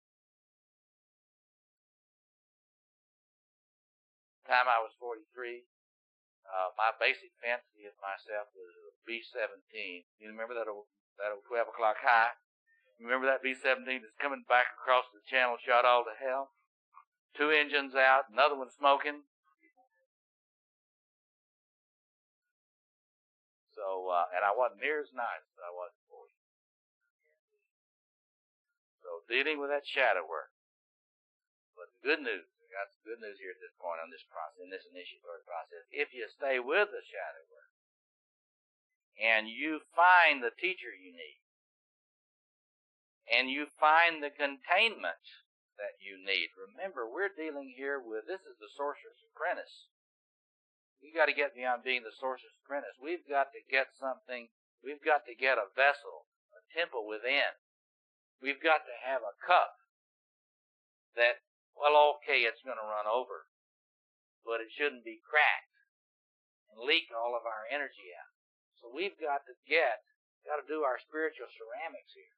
The time I was 43, my basic fantasy of myself was a B-17. You remember that old 12 o'clock high? Remember that B-17 that's coming back across the channel, shot all to hell? 2 engines out, another one smoking. So, and I wasn't near as nice as I was before. So, dealing with that shadow work. But the good news, I got some good news here at this point on this process, in this initiatory process. If you stay with the shadow work, and you find the teacher you need, and you find the containment that you need. Remember, we're dealing here with, this is the sorcerer's apprentice. We've got to get beyond being the sorcerer's apprentice. We've got to get something, we've got to get a vessel, a temple within. We've got to have a cup that, well, okay, it's going to run over, but it shouldn't be cracked and leak all of our energy out. So we've got to do our spiritual ceramics here.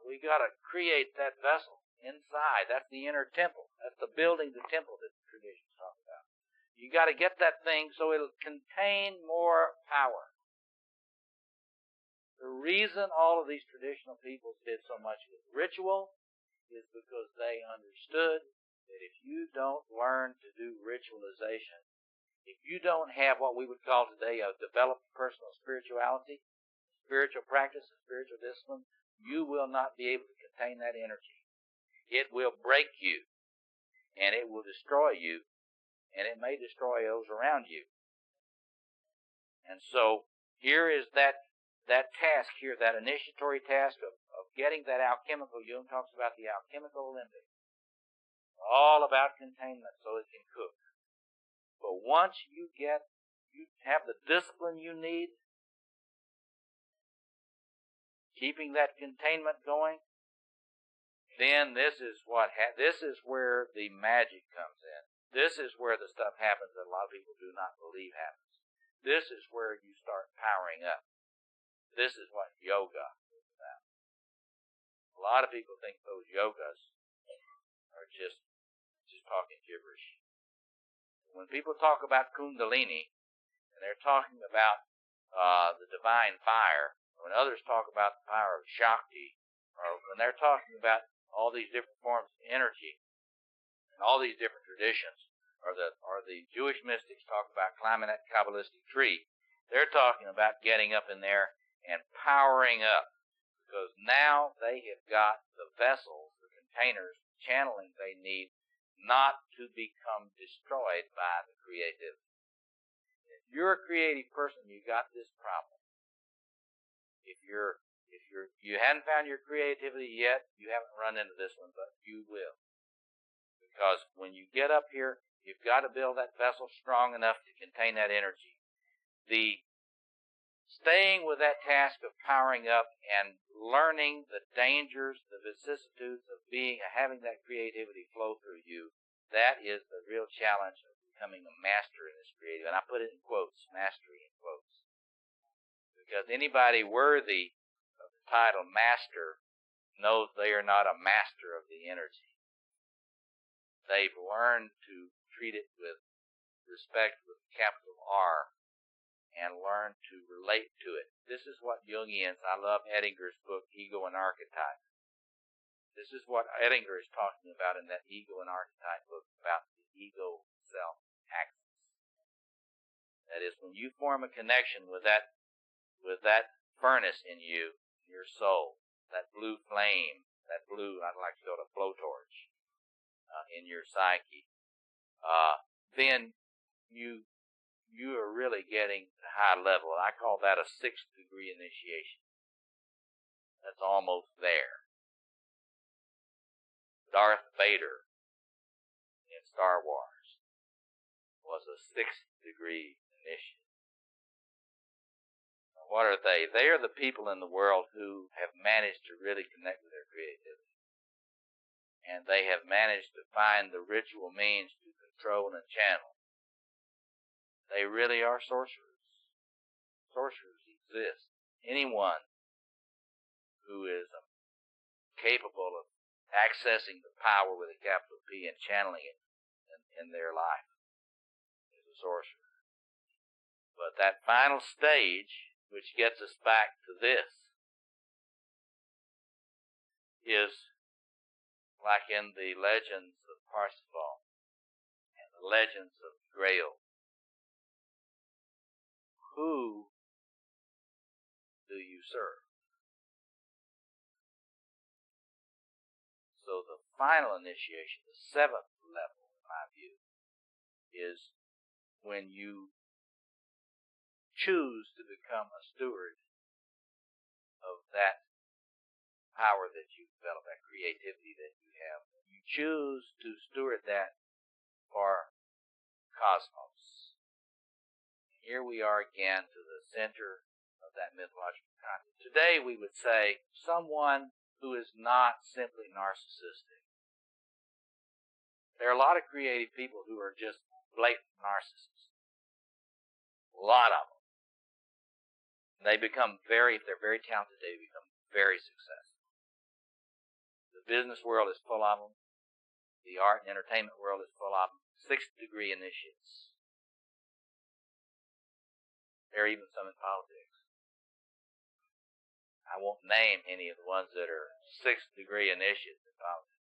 We got to create that vessel inside. That's the inner temple. That's the building the temple that the traditions talk about. You got to get that thing so it'll contain more power. The reason all of these traditional peoples did so much with ritual is because they understood that if you don't learn to do ritualization, if you don't have what we would call today a developed personal spirituality, spiritual practice, and spiritual discipline, you will not be able to contain that energy. It will break you, and it will destroy you, and it may destroy those around you. And so here is that task here, that initiatory task of getting that alchemical. Jung talks about the alchemical Olympic. All about containment so it can cook. But once you have the discipline you need, keeping that containment going, then this is where the magic comes in. This is where the stuff happens that a lot of people do not believe happens. This is where you start powering up. This is what yoga is about. A lot of people think those yogas are just talking gibberish. When people talk about Kundalini, and they're talking about the divine fire, when others talk about the power of Shakti, or when they're talking about all these different forms of energy, and all these different traditions, or the Jewish mystics talk about climbing that Kabbalistic tree, they're talking about getting up in there and powering up, because now they have got the vessels, the containers, channeling they need not to become destroyed by the creativity. If you're a creative person, you got this problem. If you hadn't found your creativity yet, you haven't run into this one, but you will. Because when you get up here, you've got to build that vessel strong enough to contain that energy. The staying with that task of powering up and learning the dangers, the vicissitudes of having that creativity flow through you, that is the real challenge of becoming a master in this creative. And I put it in quotes, mastery in quotes. Because anybody worthy of the title master knows they are not a master of the energy. They've learned to treat it with respect with capital R and learn to relate to it. This is what Jungians, I love Edinger's book, Ego and Archetype. This is what Edinger is talking about in that Ego and Archetype book, about the ego-self axis. That is, when you form a connection with that furnace in you, your soul, that blue flame, that blue, I'd like to go to blowtorch in your psyche, then you are really getting to high level. I call that a 6th degree initiation. That's almost there. Darth Vader in Star Wars was a 6th degree initiate. What are they? They are the people in the world who have managed to really connect with their creativity. And they have managed to find the ritual means to control and channel. They really are sorcerers. Sorcerers exist. Anyone who is capable of accessing the power with a capital P and channeling it in their life is a sorcerer. But that final stage, which gets us back to this, is like in the legends of Parsifal and the legends of Grail. Who do you serve? So the final initiation, the 7th level, in my view, is when you choose to become a steward of that power that you develop, that creativity that you have. You choose to steward that for cosmos. Here we are again to the center of that mythological concept. Today we would say someone who is not simply narcissistic. There are a lot of creative people who are just blatant narcissists. A lot of them. They become if they're very talented, they become very successful. The business world is full of them. The art and entertainment world is full of them. 6th degree initiates. There are even some in politics. I won't name any of the ones that are 6th degree initiates in politics.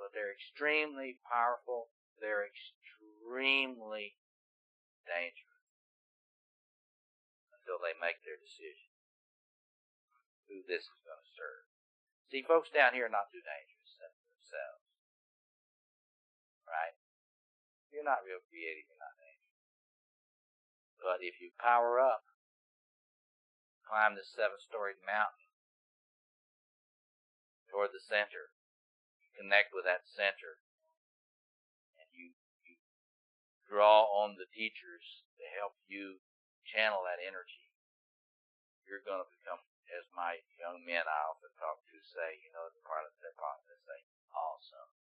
But they're extremely powerful. They're extremely dangerous until they make their decision who this is going to serve. See, folks down here are not too dangerous themselves. Right? You're not real creative, you're not dangerous. But if you power up, climb this 7-storied mountain toward the center, connect with that center, and you draw on the teachers to help you channel that energy, you're going to become, as my young men I often talk to say, they're part of they say, awesome.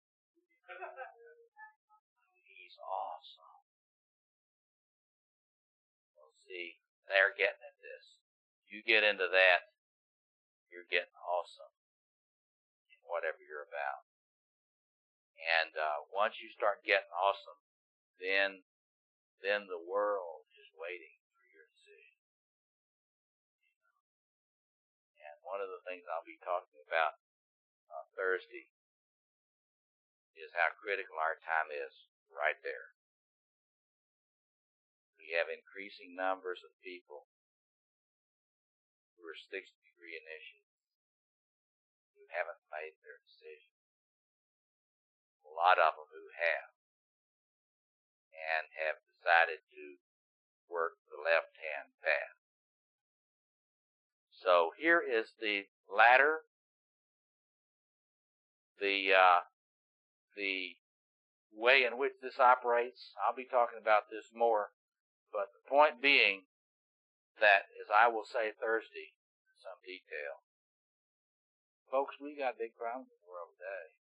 He's awesome. Well, see, they're getting at this. You get into that, you're getting awesome in whatever you're about. And once you start getting awesome, then the world is waiting for your decision. And one of the things I'll be talking about on Thursday is how critical our time is right there. We have increasing numbers of people who are 6th degree initiates who haven't made their decision. A lot of them who have, and have decided to work the left-hand path. So here is the ladder, the way in which this operates. I'll be talking about this more, but the point being that, as I will say Thursday in some detail, folks, we got big problems in the world today.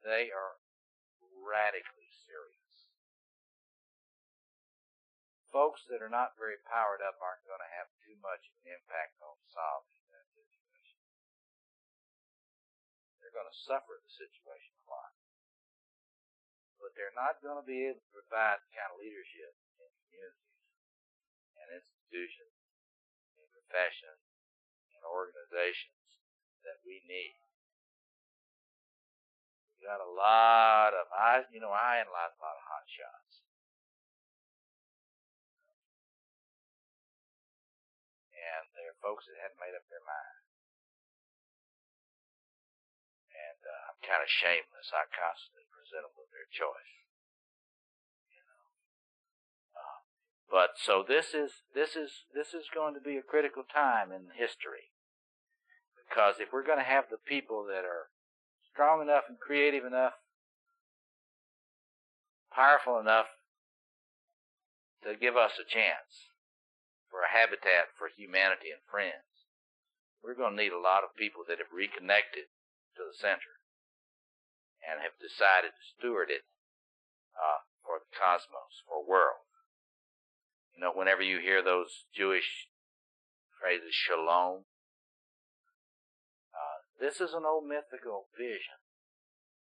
They are radically serious. Folks that are not very powered up aren't going to have too much of an impact on solving that situation. They're going to suffer the situation a lot. But they're not going to be able to provide the kind of leadership in communities and institutions and professions and organizations that we need. We got a lot of, I analyze a lot of hot shots. And they're folks that hadn't made up their mind. And I'm kind of shameless. I constantly present them with their choice. But so this is going to be a critical time in history, because if we're going to have the people that are strong enough and creative enough, powerful enough to give us a chance for a habitat for humanity and friends, we're going to need a lot of people that have reconnected to the center and have decided to steward it for the cosmos, for world. You know, whenever you hear those Jewish phrases, shalom, this is an old mythical vision,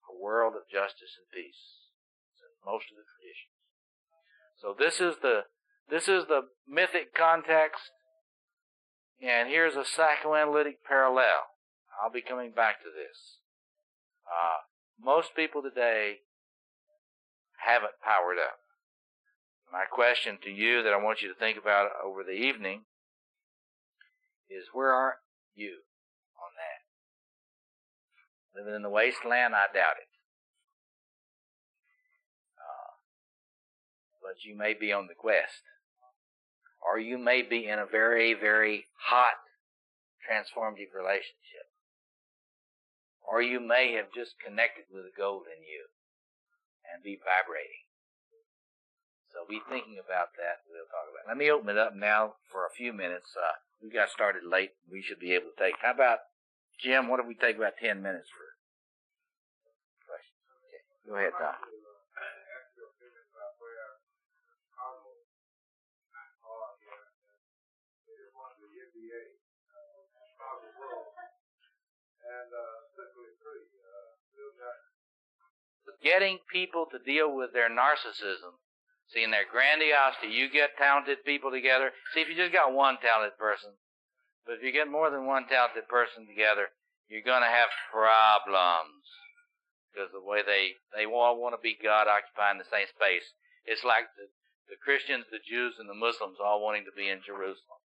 a world of justice and peace. It's in most of the traditions. So this is the mythic context, and here's a psychoanalytic parallel. I'll be coming back to this. Most people today haven't powered up. My question to you that I want you to think about over the evening is, where are you on that? Living in the wasteland? I doubt it. But you may be on the quest. Or you may be in a very, very hot, transformative relationship. Or you may have just connected with the gold in you and be vibrating. So be thinking about that. We'll talk about it. Let me open it up now for a few minutes. We got started late. We should be able to take, how about, Jim, what if we take about 10 minutes for questions? Okay. Go ahead, Don. Getting people to deal with their narcissism, seeing their grandiosity. You get talented people together. See, if you just got one talented person, but if you get more than one talented person together, you're going to have problems, because the way they all want to be God occupying the same space. It's like the Christians, the Jews, and the Muslims all wanting to be in Jerusalem.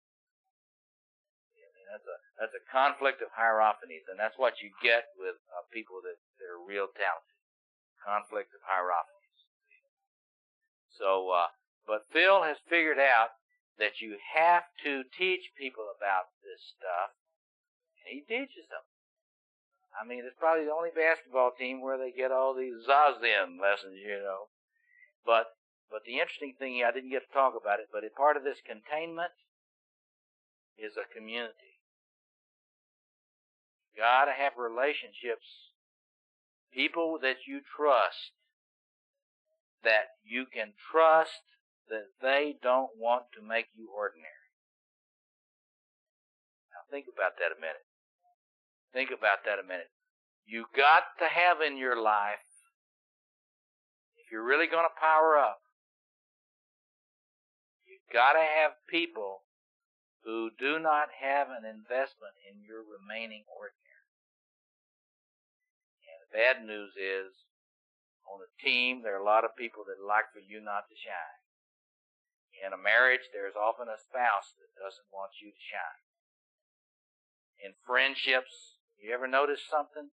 That's a conflict of hierarchies, and that's what you get with people that are real talented. Conflict of hierarchies. So, but Phil has figured out that you have to teach people about this stuff, and he teaches them. I mean, it's probably the only basketball team where they get all these zazen lessons, you know. But the interesting thing, I didn't get to talk about it, but a part of this containment is a community. You got to have relationships. People that you trust, that you can trust that they don't want to make you ordinary. Now think about that a minute. Think about that a minute. You got to have in your life, if you're really going to power up, you've got to have people who do not have an investment in your remaining ordinary. Bad news is, on a team, there are a lot of people that like for you not to shine. In a marriage, there's often a spouse that doesn't want you to shine. In friendships, you ever notice something?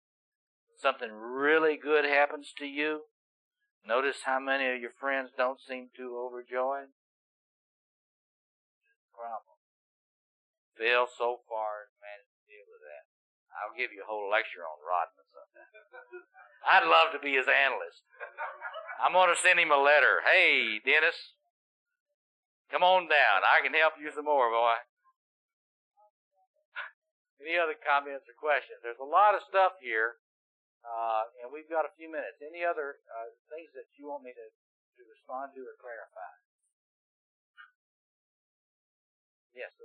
Something really good happens to you. Notice how many of your friends don't seem too overjoyed? Problem. Phil, so far, has managed to deal with that. I'll give you a whole lecture on Rodman sometime. I'd love to be his analyst. I'm going to send him a letter. Hey, Dennis, come on down. I can help you some more, boy. Any other comments or questions? There's a lot of stuff here And we've got a few minutes. Any other things that you want me to respond to or clarify? Yes, sir.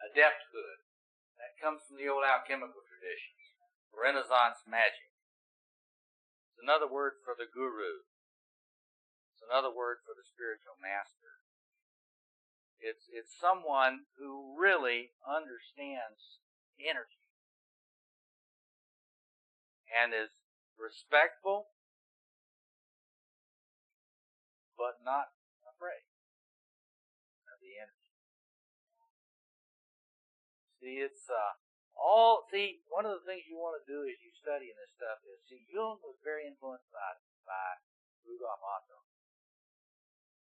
Adepthood. That comes from the old alchemical traditions. Renaissance magic. It's another word for the guru. It's another word for the spiritual master. It's someone who really understands energy and is respectful but not afraid of the energy. One of the things you want to do as you study in this stuff is, Jung was very influenced by Rudolf Otto,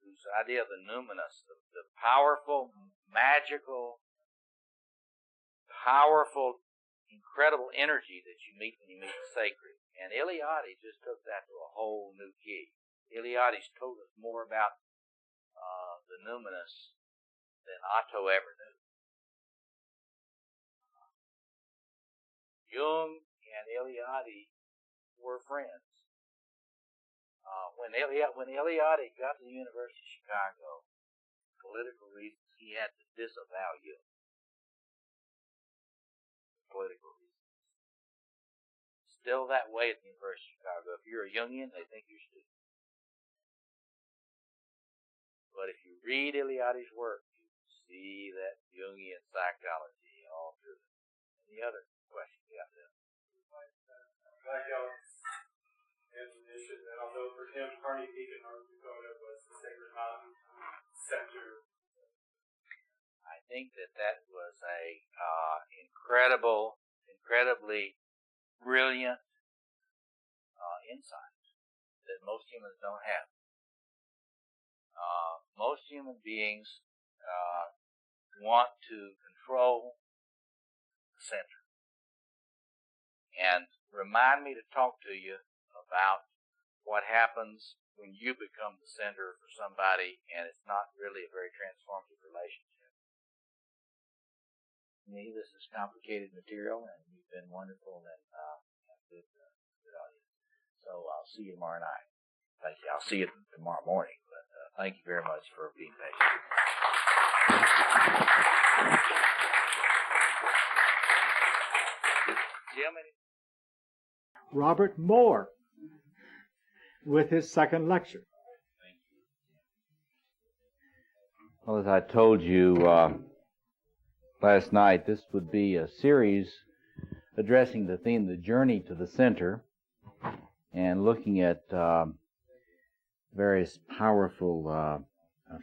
whose idea of the numinous, the powerful, magical, incredible energy that you meet when you meet the sacred. And Eliade just took that to a whole new key. Eliade's told us more about the numinous than Otto ever knew. Jung and Eliade were friends. When Eliade got to the University of Chicago, for political reasons, he had to disavow Jung. Political reasons. Still that way at the University of Chicago. If you're a Jungian, they think you're stupid. But if you read Eliade's work, you see that Jungian psychology all through it. Any other questions you got there? Definition that although for him, Hardy Peak in North Dakota was the Sacred Mountain center. I think that was a incredibly brilliant insight that most humans don't have. Most human beings want to control the center. And remind me to talk to you about what happens when you become the center for somebody and it's not really a very transformative relationship. To me, this is complicated material, and you've been wonderful and good audience. So I'll see you tomorrow night. Thank you. I'll see you tomorrow morning, but thank you very much for being patient. Jim, Robert Moore with his second lecture. Well, as I told you last night, this would be a series addressing the theme, the journey to the center, and looking at various powerful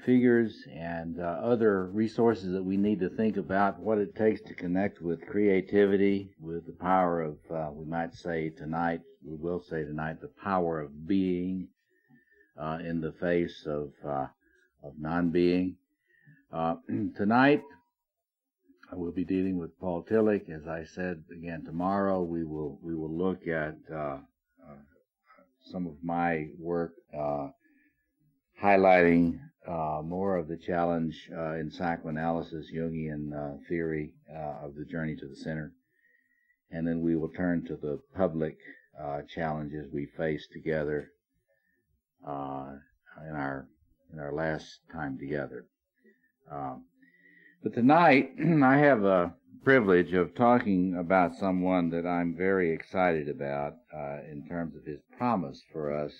figures and other resources that we need to think about what it takes to connect with creativity, with the power of, we will say tonight, the power of being in the face of non-being. Tonight, we'll be dealing with Paul Tillich. As I said, again, tomorrow we will look at some of my work highlighting more of the challenge in psychoanalysis, Jungian theory of the journey to the center. And then we will turn to the public challenges we face together in our last time together. But tonight, I have a privilege of talking about someone that I'm very excited about in terms of his promise for us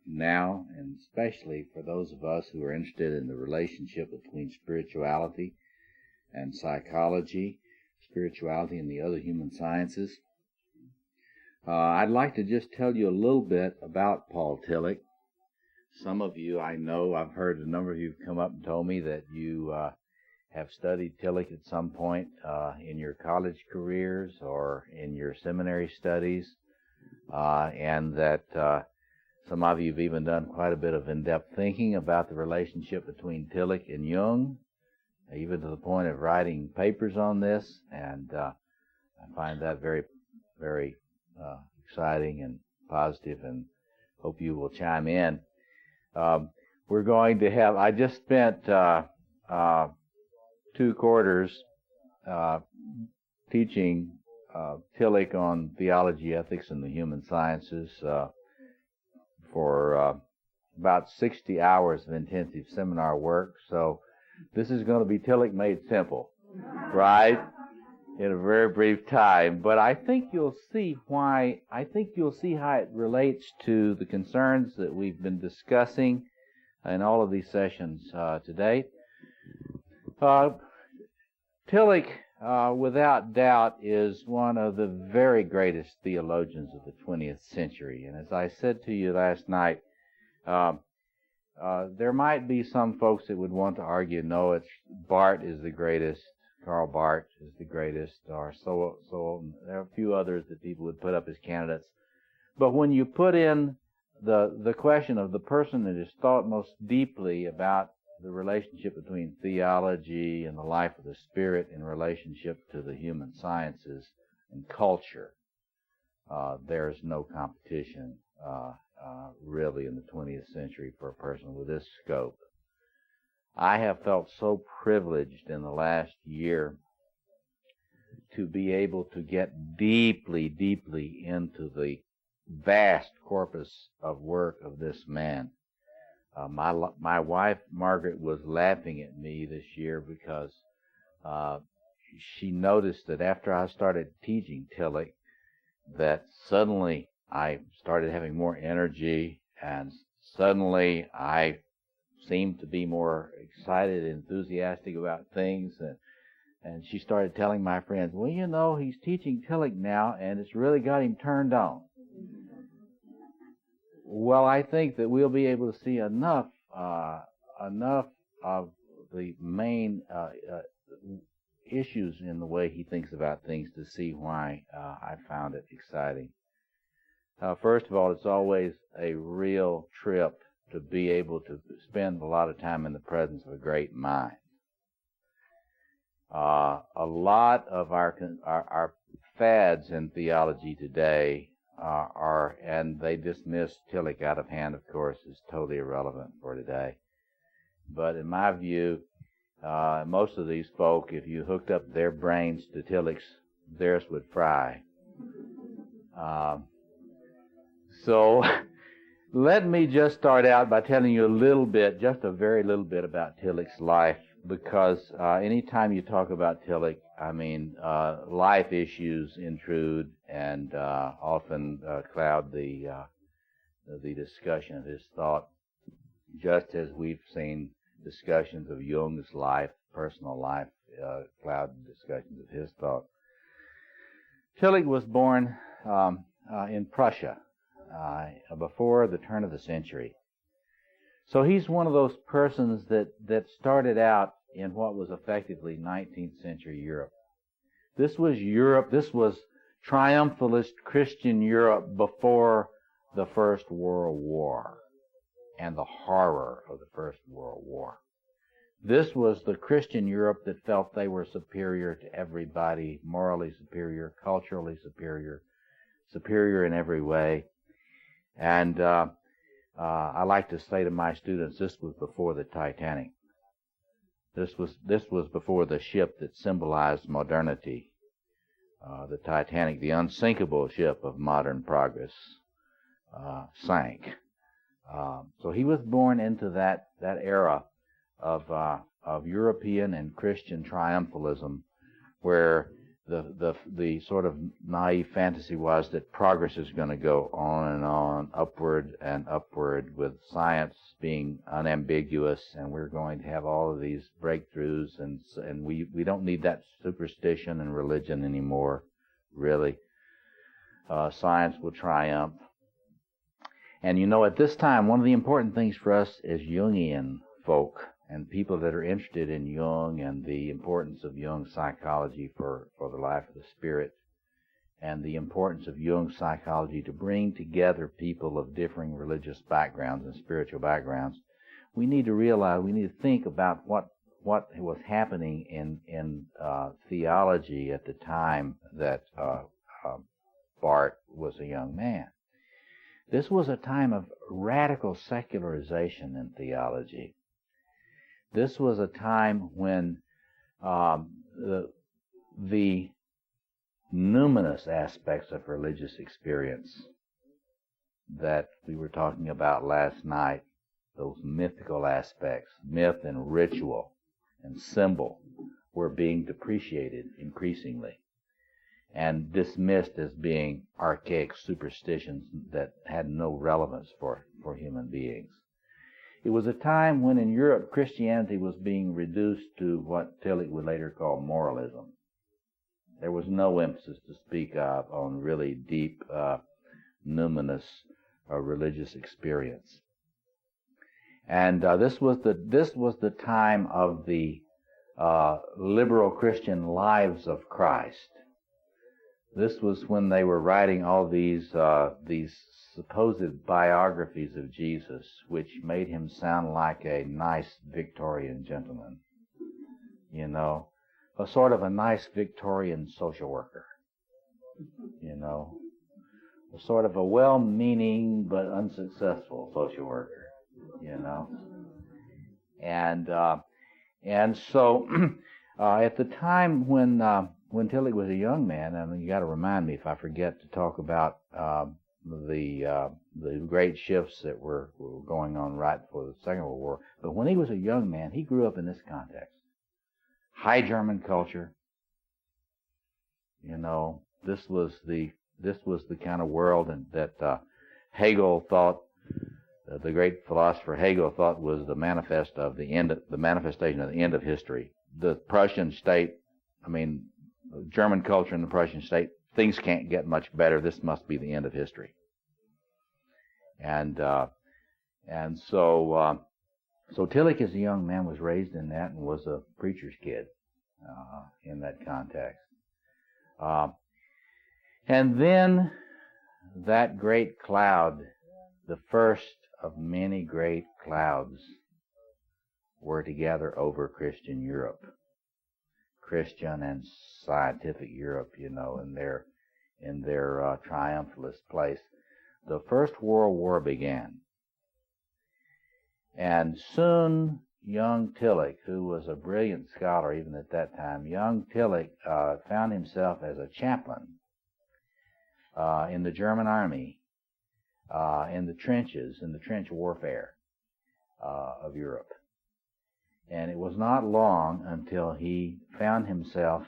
now, and especially for those of us who are interested in the relationship between spirituality and psychology, spirituality and the other human sciences. I'd like to just tell you a little bit about Paul Tillich. Some of you, I know, I've heard a number of you come up and told me that you have studied Tillich at some point in your college careers or in your seminary studies, and that some of you have even done quite a bit of in-depth thinking about the relationship between Tillich and Jung, even to the point of writing papers on this, and I find that very, very exciting and positive, and hope you will chime in. We're going to have, I just spent 2 quarters teaching Tillich on theology, ethics, and the human sciences for about 60 hours of intensive seminar work. So this is going to be Tillich made simple, right? In a very brief time. But I think you'll see why. I think you'll see how it relates to the concerns that we've been discussing in all of these sessions today. Tillich, without doubt, is one of the very greatest theologians of the 20th century. And as I said to you last night, there might be some folks that would want to argue, no, it's Barth is the greatest, Karl Barth is the greatest, or so. There are a few others that people would put up as candidates. But when you put in the question of the person that has thought most deeply about the relationship between theology and the life of the spirit in relationship to the human sciences and culture, there's no competition really in the 20th century for a person with this scope. I have felt so privileged in the last year to be able to get deeply, deeply into the vast corpus of work of this man. My wife, Margaret, was laughing at me this year because she noticed that after I started teaching Tillich, that suddenly I started having more energy, and suddenly I seemed to be more excited and enthusiastic about things. And she started telling my friends, well, you know, he's teaching Tillich now, and it's really got him turned on. Well, I think that we'll be able to see enough of the main issues in the way he thinks about things to see why I found it exciting. First of all, it's always a real trip to be able to spend a lot of time in the presence of a great mind. A lot of our fads in theology today and they dismiss Tillich out of hand, of course, is totally irrelevant for today. But in my view, most of these folk, if you hooked up their brains to Tillich's, theirs would fry. So let me just start out by telling you a little bit, just a very little bit about Tillich's life, because anytime you talk about Tillich, I mean, life issues intrude and often cloud the discussion of his thought, just as we've seen discussions of Jung's life, personal life, cloud discussions of his thought. Tillich was born in Prussia before the turn of the century. So he's one of those persons that started out in what was effectively 19th century Europe. This was Europe, this was triumphalist Christian Europe before the First World War and the horror of the First World War. This was the Christian Europe that felt they were superior to everybody, morally superior, culturally superior, superior in every way. And I like to say to my students, this was before the Titanic. This was before the ship that symbolized modernity. The Titanic, the unsinkable ship of modern progress, sank. So he was born into that era of European and Christian triumphalism, where the sort of naive fantasy was that progress is going to go on and on, upward and upward, with science being unambiguous, and we're going to have all of these breakthroughs, and we don't need that superstition and religion anymore, really. Science will triumph. And you know, at this time, one of the important things for us as Jungian folk and people that are interested in Jung and the importance of Jung's psychology for the life of the spirit, and the importance of Jung's psychology to bring together people of differing religious backgrounds and spiritual backgrounds, we need to realize, we need to think about what was happening in theology at the time that Barth was a young man. This was a time of radical secularization in theology. This was a time when the numinous aspects of religious experience that we were talking about last night, those mythical aspects, myth and ritual and symbol, were being depreciated increasingly and dismissed as being archaic superstitions that had no relevance for human beings. It was a time when in Europe Christianity was being reduced to what Tillich would later call moralism. There was no emphasis to speak of on really deep, numinous religious experience. And this was the time of the liberal Christian lives of Christ. This was when they were writing all these supposed biographies of Jesus, which made him sound like a nice Victorian gentleman, you know, a sort of a nice Victorian social worker, you know, a sort of a well-meaning but unsuccessful social worker, you know. And so at the time when Tillich was a young man, I mean, you got to remind me if I forget to talk about the great shifts that were going on right before the Second World War. But when he was a young man, he grew up in this context: High German culture. You know, this was the kind of world that Hegel thought, the great philosopher Hegel thought, was the manifestation of the end of history. The Prussian state, I mean, German culture and the Prussian state, things can't get much better. This must be the end of history. And so Tillich, as a young man, was raised in that and was a preacher's kid in that context. And then that great cloud, the first of many great clouds, were to gather over Christian Europe. Christian and scientific Europe, you know, in their triumphalist place. The First World War began. And soon young Tillich, who was a brilliant scholar even at that time, young Tillich found himself as a chaplain in the German army, in the trenches, in the trench warfare of Europe. And it was not long until he found himself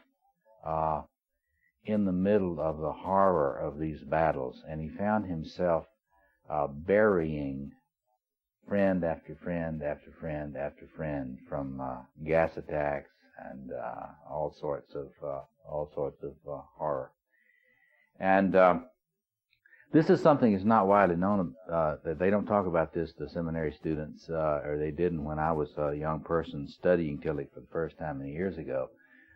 in the middle of the horror of these battles, and he found himself burying friend after friend after friend after friend from gas attacks and all sorts of horror. And this is something that's not widely known. That they don't talk about this to seminary students, or they didn't when I was a young person studying Tillich for the first time many years ago.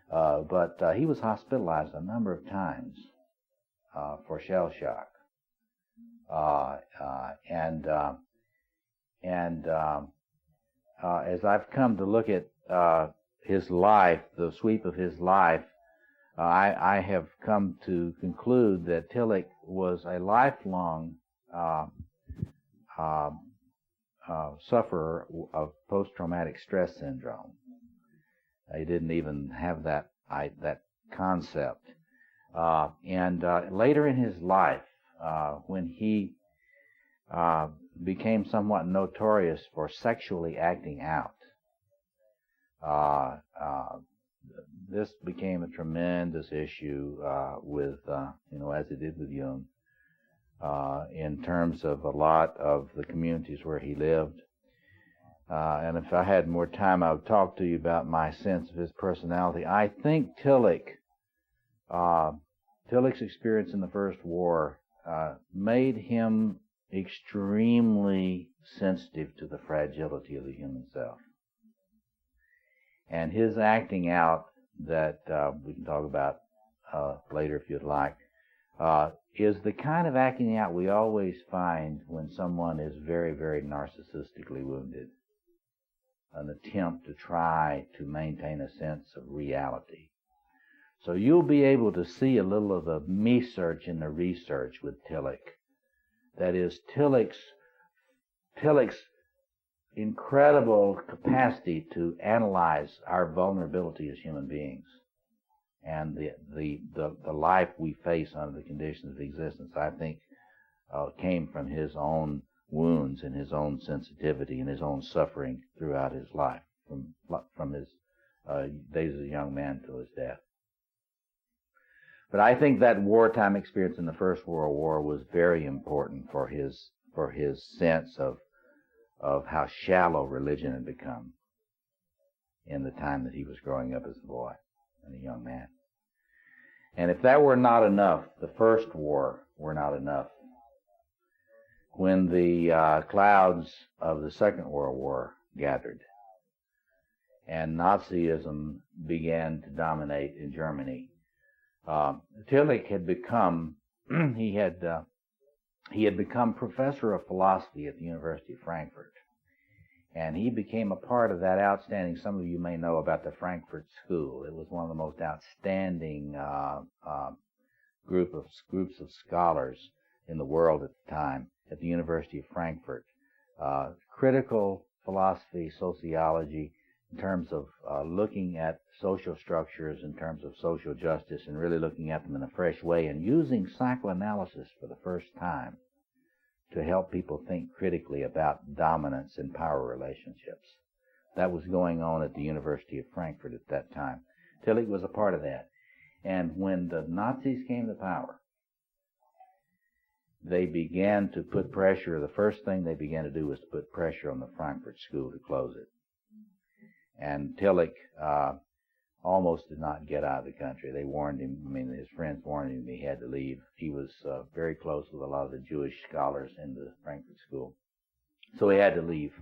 But he was hospitalized a number of times for shell shock, as I've come to look at his life, the sweep of his life, I have come to conclude that Tillich was a lifelong sufferer of post-traumatic stress syndrome. He didn't even have that concept. And later in his life, when he became somewhat notorious for sexually acting out, this became a tremendous issue with, as it did with Jung, in terms of a lot of the communities where he lived. And if I had more time, I would talk to you about my sense of his personality. I think Tillich's experience in the First War made him extremely sensitive to the fragility of the human self. And his acting out, that we can talk about later if you'd like, is the kind of acting out we always find when someone is very, very narcissistically wounded. An attempt to try to maintain a sense of reality. So you'll be able to see a little of the me-search in the research with Tillich. That is, Tillich's incredible capacity to analyze our vulnerability as human beings and the life we face under the conditions of existence, I think, came from his own wounds and his own sensitivity and his own suffering throughout his life, from his days as a young man to his death. But I think that wartime experience in the First World War was very important for his sense of how shallow religion had become in the time that he was growing up as a boy and a young man. And if that were not enough, the First War were not enough, when the clouds of the Second World War gathered and Nazism began to dominate in Germany, Tillich had become he had become professor of philosophy at the University of Frankfurt, and he became a part of that outstanding. Some of you may know about the Frankfurt School. It was one of the most outstanding groups of scholars in the world at the time at the University of Frankfurt. Critical philosophy, sociology, in terms of looking at social structures, in terms of social justice, and really looking at them in a fresh way, and using psychoanalysis for the first time to help people think critically about dominance and power relationships. That was going on at the University of Frankfurt at that time. Tillich was a part of that. And when the Nazis came to power, they began to put pressure. The first thing they began to do was to put pressure on the Frankfurt School to close it. And Tillich almost did not get out of the country. They warned him, his friends warned him he had to leave. He was very close with a lot of the Jewish scholars in the Frankfurt School. So he had to leave.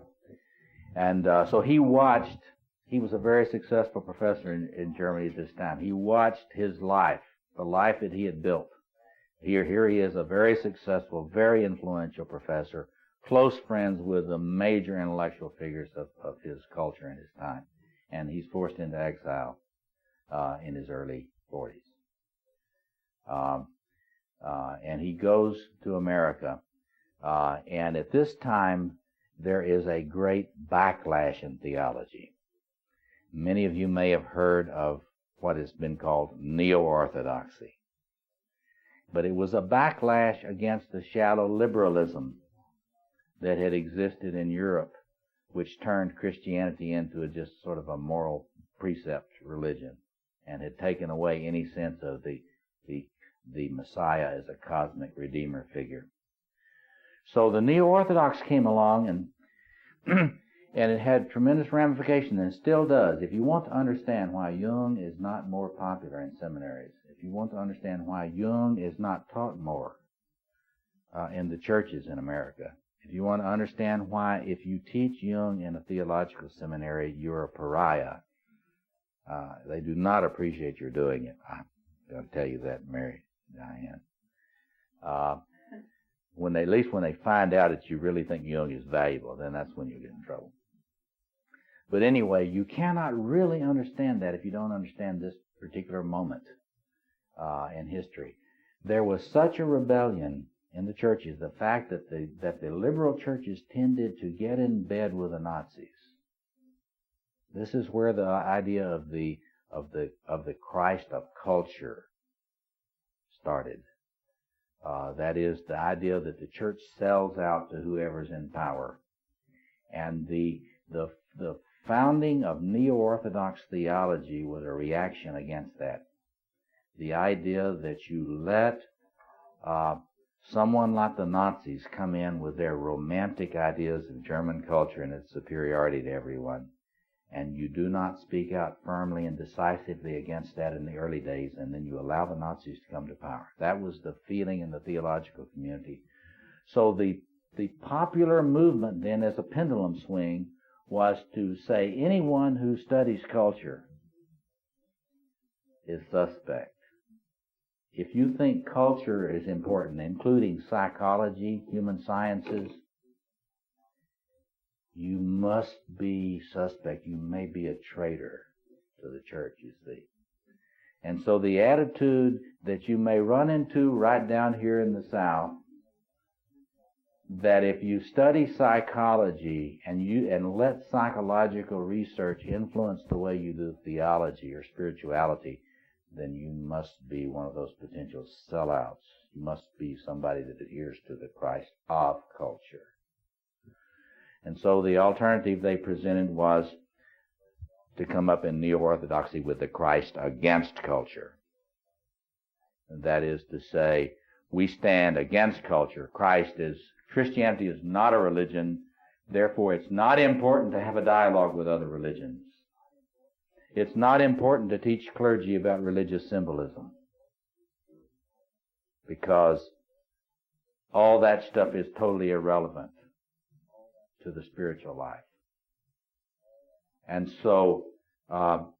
And so he was a very successful professor in Germany at this time. He watched his life, the life that he had built. Here he is, a very successful, very influential professor, close friends with the major intellectual figures of his culture and his time. And he's forced into exile in his early 40s. And he goes to America. And at this time, there is a great backlash in theology. Many of you may have heard of what has been called Neo-Orthodoxy. But it was a backlash against the shallow liberalism that had existed in Europe, which turned Christianity into just sort of a moral precept religion and had taken away any sense of the Messiah as a cosmic redeemer figure. So the Neo-Orthodox came along, and it had tremendous ramifications, and still does. If you want to understand why Jung is not more popular in seminaries, if you want to understand why Jung is not taught more in the churches in America, if you want to understand why, if you teach Jung in a theological seminary, you're a pariah, they do not appreciate your doing it. I'm going to tell you that, Mary Diane. At least when they find out that you really think Jung is valuable, then that's when you get in trouble. But anyway, you cannot really understand that if you don't understand this particular moment in history. There was such a rebellion in the churches, the fact that the liberal churches tended to get in bed with the Nazis. This is where the idea of the Christ of culture started. That is, the idea that the church sells out to whoever's in power. And the founding of Neo-Orthodox theology was a reaction against that. The idea that you let someone like the Nazis come in with their romantic ideas of German culture and its superiority to everyone, and you do not speak out firmly and decisively against that in the early days, and then you allow the Nazis to come to power. That was the feeling in the theological community. So the popular movement then, as a pendulum swing, was to say anyone who studies culture is suspect. If you think culture is important, including psychology, human sciences, you must be suspect. You may be a traitor to the church, you see. And so the attitude that you may run into right down here in the South, that if you study psychology and let psychological research influence the way you do theology or spirituality, then you must be one of those potential sellouts. You must be somebody that adheres to the Christ of culture. And so the alternative they presented was to come up in neo-orthodoxy with the Christ against culture. And that is to say, we stand against culture. Christianity is not a religion, therefore it's not important to have a dialogue with other religions. It's not important to teach clergy about religious symbolism, because all that stuff is totally irrelevant to the spiritual life. And so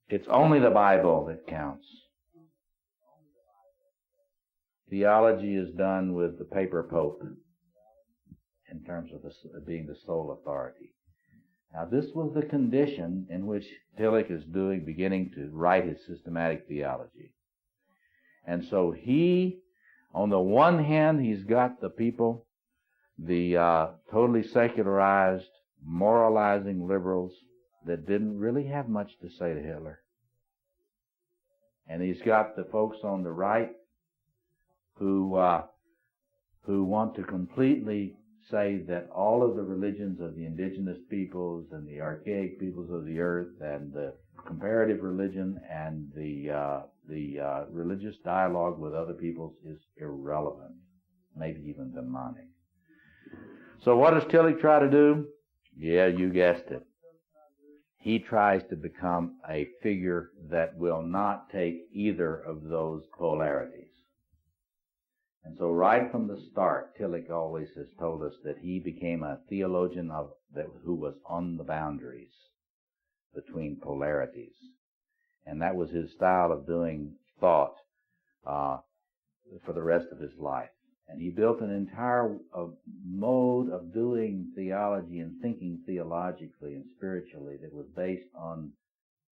it's only the Bible that counts. Theology is done with the paper pope in terms of being the sole authority. Now, this was the condition in which Tillich is beginning to write his systematic theology. And so he, on the one hand, he's got the people, the totally secularized, moralizing liberals that didn't really have much to say to Hitler. And he's got the folks on the right who want to completely say that all of the religions of the indigenous peoples and the archaic peoples of the earth and the comparative religion and the religious dialogue with other peoples is irrelevant, maybe even demonic. So what does Tillich try to do? Yeah, you guessed it. He tries to become a figure that will not take either of those polarities. And so right from the start, Tillich always has told us that he became a theologian who was on the boundaries between polarities. And that was his style of doing thought for the rest of his life. And he built an entire mode of doing theology and thinking theologically and spiritually that was based on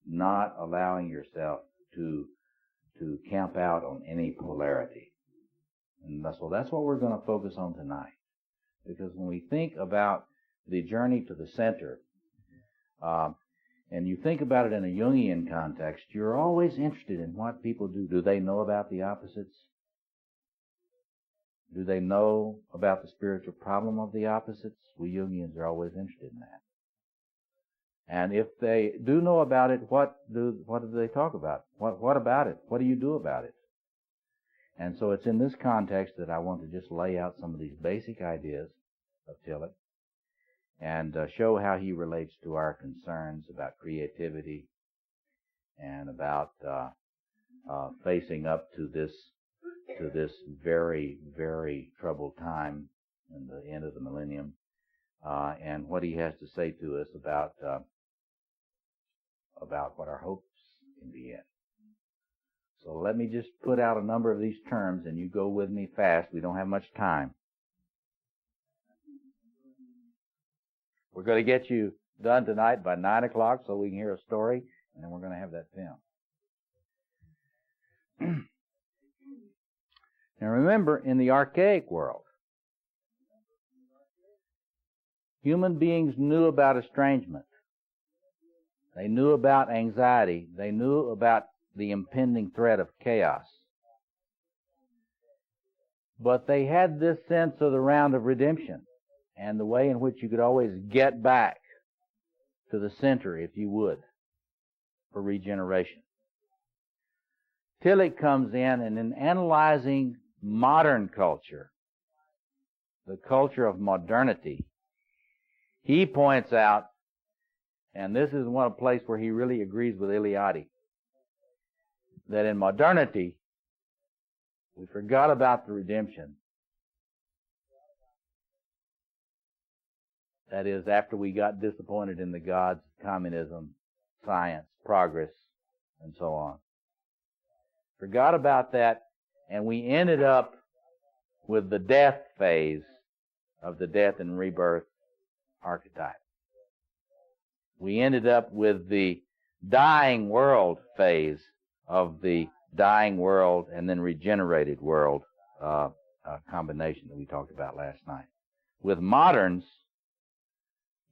not allowing yourself to camp out on any polarity. And so that's what we're going to focus on tonight. Because when we think about the journey to the center, and you think about it in a Jungian context, you're always interested in what people do. Do they know about the opposites? Do they know about the spiritual problem of the opposites? We Jungians are always interested in that. And if they do know about it, what do they talk about? What about it? What do you do about it? And so it's in this context that I want to just lay out some of these basic ideas of Tillich and show how he relates to our concerns about creativity and about facing up to this very, very troubled time in the end of the millennium, and what he has to say to us about what our hopes can be in. So let me just put out a number of these terms, and you go with me fast. We don't have much time. We're going to get you done tonight by 9 o'clock so we can hear a story, and then we're going to have that film. Now remember, in the archaic world, human beings knew about estrangement. They knew about anxiety. They knew about the impending threat of chaos. But they had this sense of the round of redemption and the way in which you could always get back to the center, if you would, for regeneration. Tillich comes in, and in analyzing modern culture, the culture of modernity, he points out, and this is one place where he really agrees with Eliade, that in modernity, we forgot about the redemption. That is, after we got disappointed in the gods of communism, science, progress, and so on. Forgot about that, and we ended up with the death phase of the death and rebirth archetype. We ended up with the dying world phase of the dying world and then regenerated world combination that we talked about last night. With moderns,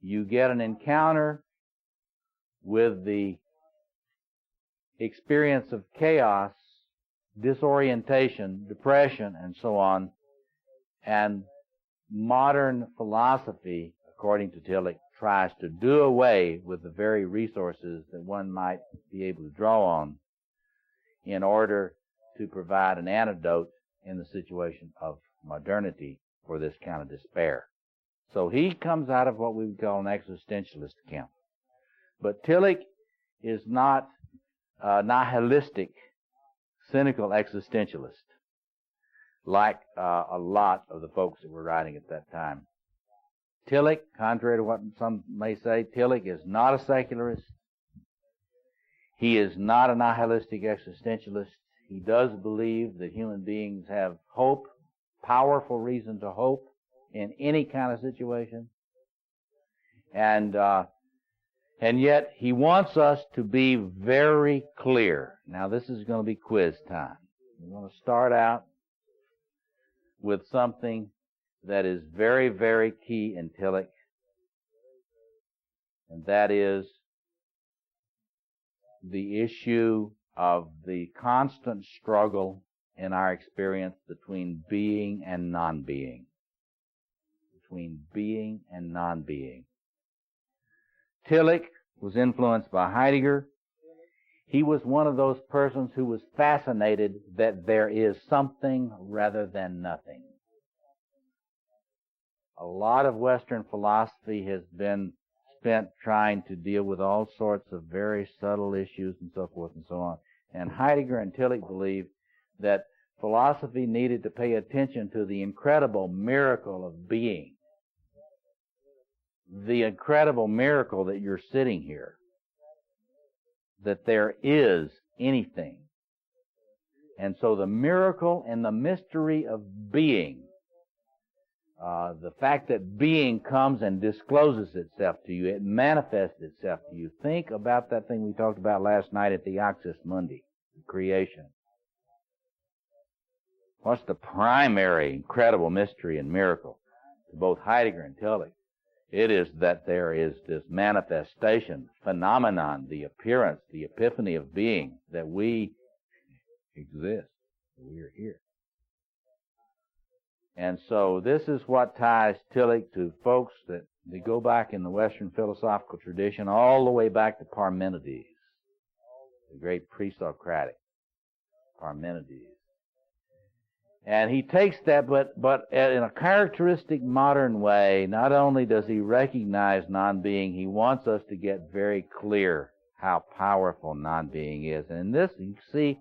you get an encounter with the experience of chaos disorientation, depression, and so on. And modern philosophy, according to Tillich, tries to do away with the very resources that one might be able to draw on in order to provide an antidote in the situation of modernity for this kind of despair. So he comes out of what we would call an existentialist camp. But Tillich is not a nihilistic, cynical existentialist like a lot of the folks that were writing at that time. Tillich, contrary to what some may say, Tillich is not a secularist. He is not a nihilistic existentialist. He does believe that human beings have hope, powerful reason to hope in any kind of situation. And yet he wants us to be very clear. Now this is going to be quiz time. We're going to start out with something that is very, very key in Tillich, and that is the issue of the constant struggle in our experience between being and non-being. Between being and non-being. Tillich was influenced by Heidegger. He was one of those persons who was fascinated that there is something rather than nothing. A lot of Western philosophy has been spent trying to deal with all sorts of very subtle issues and so forth and so on. And Heidegger and Tillich believed that philosophy needed to pay attention to the incredible miracle of being. The incredible miracle that you're sitting here. That there is anything. And so the miracle and the mystery of being, the fact that being comes and discloses itself to you, it manifests itself to you. Think about that thing we talked about last night at the Oxus Mundi, creation. What's the primary incredible mystery and miracle to both Heidegger and Tillich? It is that there is this manifestation, phenomenon, the appearance, the epiphany of being, that we exist, we are here. And so this is what ties Tillich to folks that they go back in the Western philosophical tradition all the way back to Parmenides, the great pre-Socratic Parmenides. And he takes that, but in a characteristic modern way. Not only does he recognize non-being, he wants us to get very clear how powerful non-being is. And in this, you see,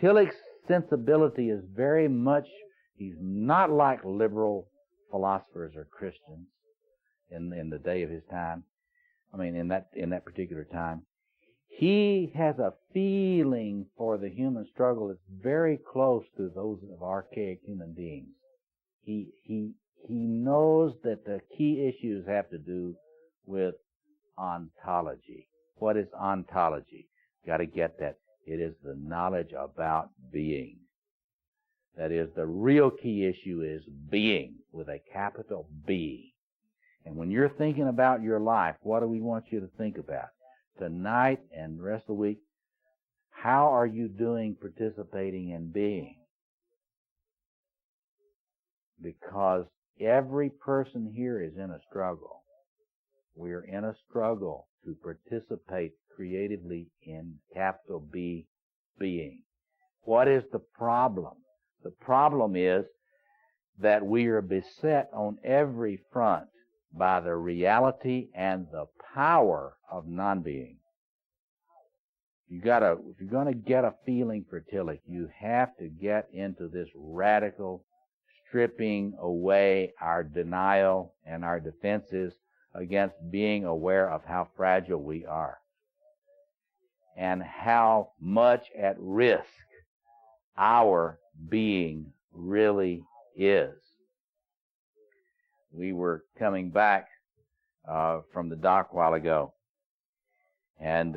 Tillich's sensibility is very much, he's not like liberal philosophers or Christians in the day of his time. I mean, in that particular time. He has a feeling for the human struggle that's very close to those of archaic human beings. He knows that the key issues have to do with ontology. What is ontology? Got to get that. It is the knowledge about being. That is, the real key issue is being with a capital B. And when you're thinking about your life, what do we want you to think about? Tonight and the rest of the week, how are you doing participating in being? Because every person here is in a struggle. We're in a struggle to participate creatively in capital B, being. What is the problem? The problem is that we are beset on every front by the reality and the power of non-being. If you're going to get a feeling for Tillich, you have to get into this radical stripping away our denial and our defenses against being aware of how fragile we are and how much at risk our being really is. We were coming back from the dock a while ago, and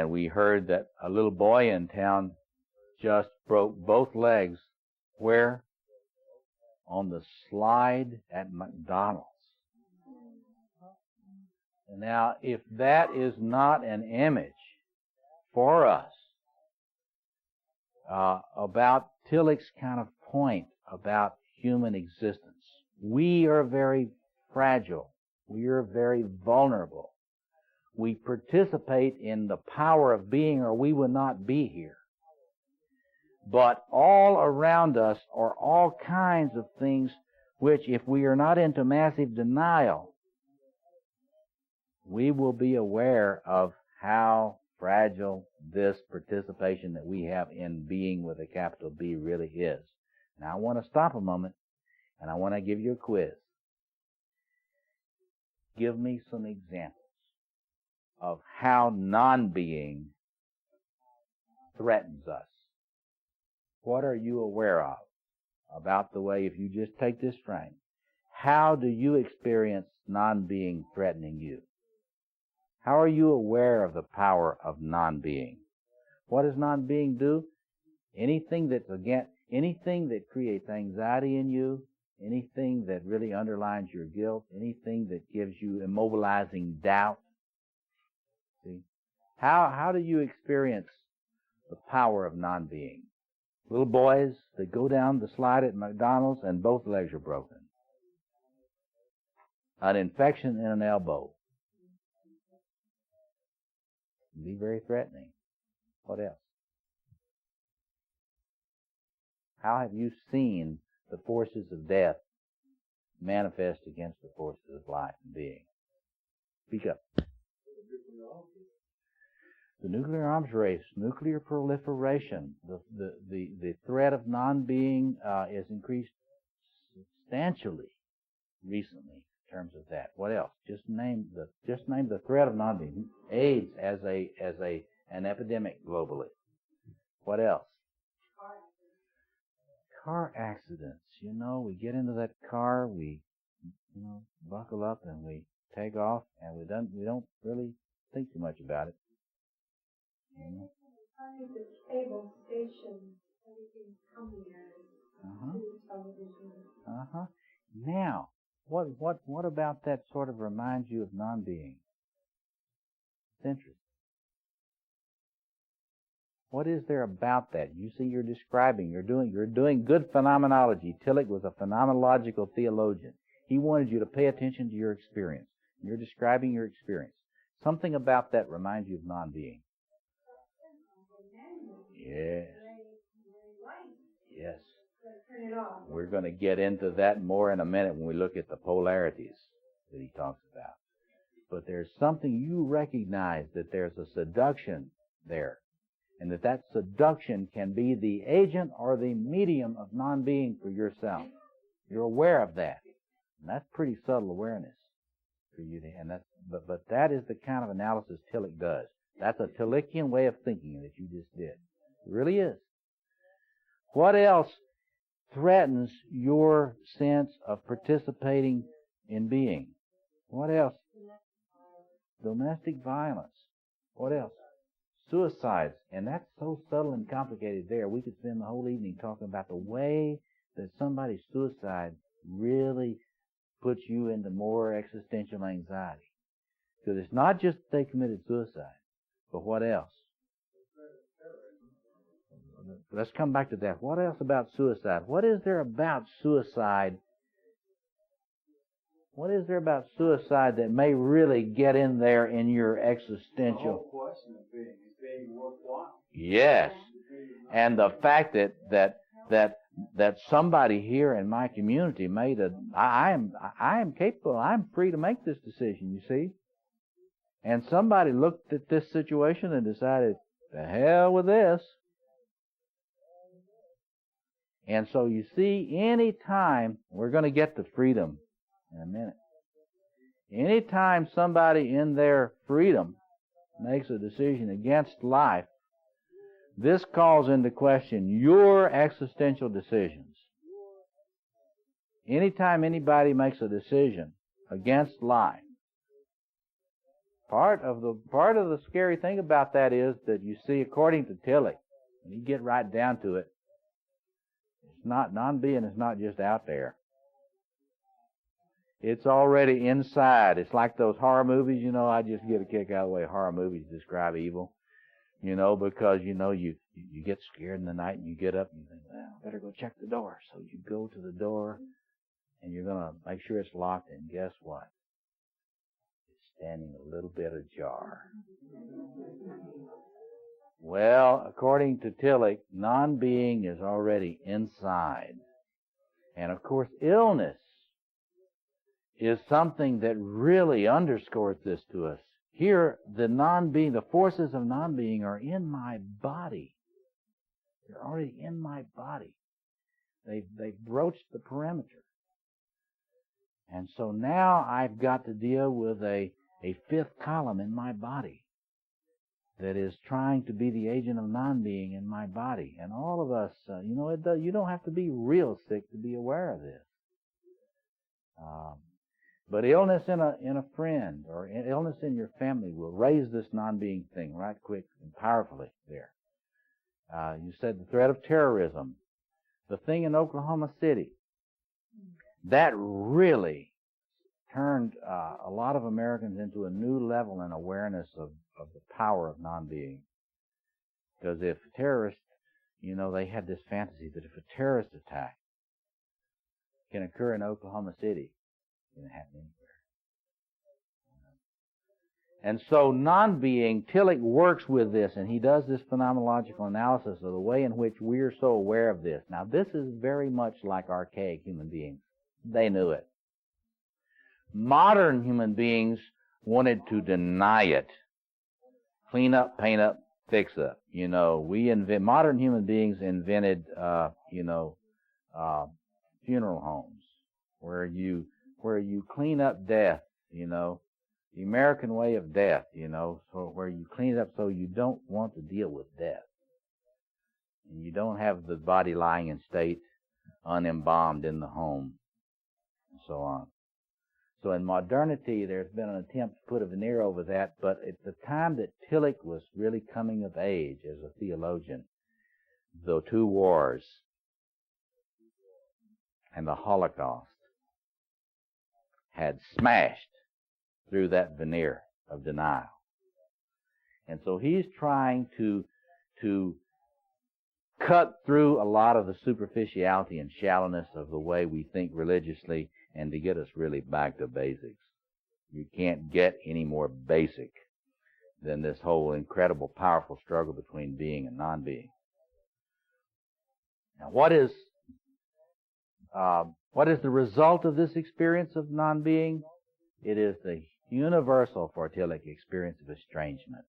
we heard that a little boy in town just broke both legs. Where? On the slide at McDonald's. Now, if that is not an image for us about Tillich's kind of point about human existence. We are very fragile. We are very vulnerable. We participate in the power of being, or we would not be here. But all around us are all kinds of things which, if we are not into massive denial, we will be aware of how fragile this participation that we have in being with a capital B really is. Now I want to stop a moment and I want to give you a quiz. Give me some examples of how non-being threatens us. What are you aware of about the way, if you just take this frame, how do you experience non-being threatening you? How are you aware of the power of non-being? What does non-being do? Anything that creates anxiety in you, anything that really underlines your guilt, anything that gives you immobilizing doubt. See? How do you experience the power of non-being? Little boys that go down the slide at McDonald's and both legs are broken. An infection in an elbow. Can be very threatening. What else? How have you seen the forces of death manifest against the forces of life and being? Speak up. The nuclear arms race, nuclear proliferation, the threat of non-being is increased substantially recently in terms of that. What else? Just name the threat of non-being. AIDS as an epidemic globally. What else? Car accidents. You know, we get into that car, we buckle up and we take off, and we don't really think too much about it. The cable station, everything's coming at us. Television. Now, what about that sort of reminds you of non-being? It's interesting. What is there about that? You see, you're doing good phenomenology. Tillich was a phenomenological theologian. He wanted you to pay attention to your experience. You're describing your experience. Something about that reminds you of non-being. Yes. Yes. We're going to get into that more in a minute when we look at the polarities that he talks about. But there's something you recognize, that there's a seduction there, and that seduction can be the agent or the medium of non-being for yourself. You're aware of that. And that's pretty subtle awareness for you to, and but that is the kind of analysis Tillich does. That's a Tillichian way of thinking that you just did. It really is. What else threatens your sense of participating in being? What else? Domestic violence. What else? Suicides. And that's so subtle and complicated there. We could spend the whole evening talking about the way that somebody's suicide really puts you into more existential anxiety. Because it's not just that they committed suicide, but what else? Let's come back to that. What else about suicide? What is there about suicide? What is there about suicide that may really get in there in your existential? The whole question of being, is being worthwhile? Yes. And the fact that somebody here in my community made I am capable, I'm free to make this decision, you see. And somebody looked at this situation and decided, the hell with this. And so you see, any time, we're going to get to freedom in a minute. Any time somebody in their freedom makes a decision against life, this calls into question your existential decisions. Anytime anybody makes a decision against life, part of the scary thing about that is that you see, according to Tillich, when you get right down to it, it's not, non-being is not just out there. It's already inside. It's like those horror movies, I just get a kick out of the way horror movies describe evil. because, you get scared in the night and you get up and you think, well, I better go check the door. So you go to the door and you're going to make sure it's locked, and guess what? It's standing a little bit ajar. Well, according to Tillich, non-being is already inside. And of course, illness is something that really underscores this to us. Here, the forces of non-being are in my body. They're already in my body. They've broached the perimeter. And so now I've got to deal with a fifth column in my body that is trying to be the agent of non-being in my body. And all of us, you don't have to be real sick to be aware of this. But illness in a friend or illness in your family will raise this non-being thing right quick and powerfully there. You said the threat of terrorism. The thing in Oklahoma City, that really turned a lot of Americans into a new level in awareness of the power of non-being. Because if terrorists, they had this fantasy that if a terrorist attack can occur in Oklahoma City, it can happen anywhere. And so non-being, Tillich works with this, and he does this phenomenological analysis of the way in which we're so aware of this. Now, this is very much like archaic human beings. They knew it. Modern human beings wanted to deny it. Clean up, paint up, fix up. Modern human beings invented, funeral homes where you clean up death, the American way of death, so where you clean it up so you don't want to deal with death. And you don't have the body lying in state, unembalmed in the home, and so on. So in modernity, there's been an attempt to put a veneer over that, but at the time that Tillich was really coming of age as a theologian, the two wars and the Holocaust had smashed through that veneer of denial. And so he's trying to cut through a lot of the superficiality and shallowness of the way we think religiously and to get us really back to basics. You can't get any more basic than this whole incredible, powerful struggle between being and non-being. Now, what is the result of this experience of non-being? It is the universal, for Tillich, experience of estrangement.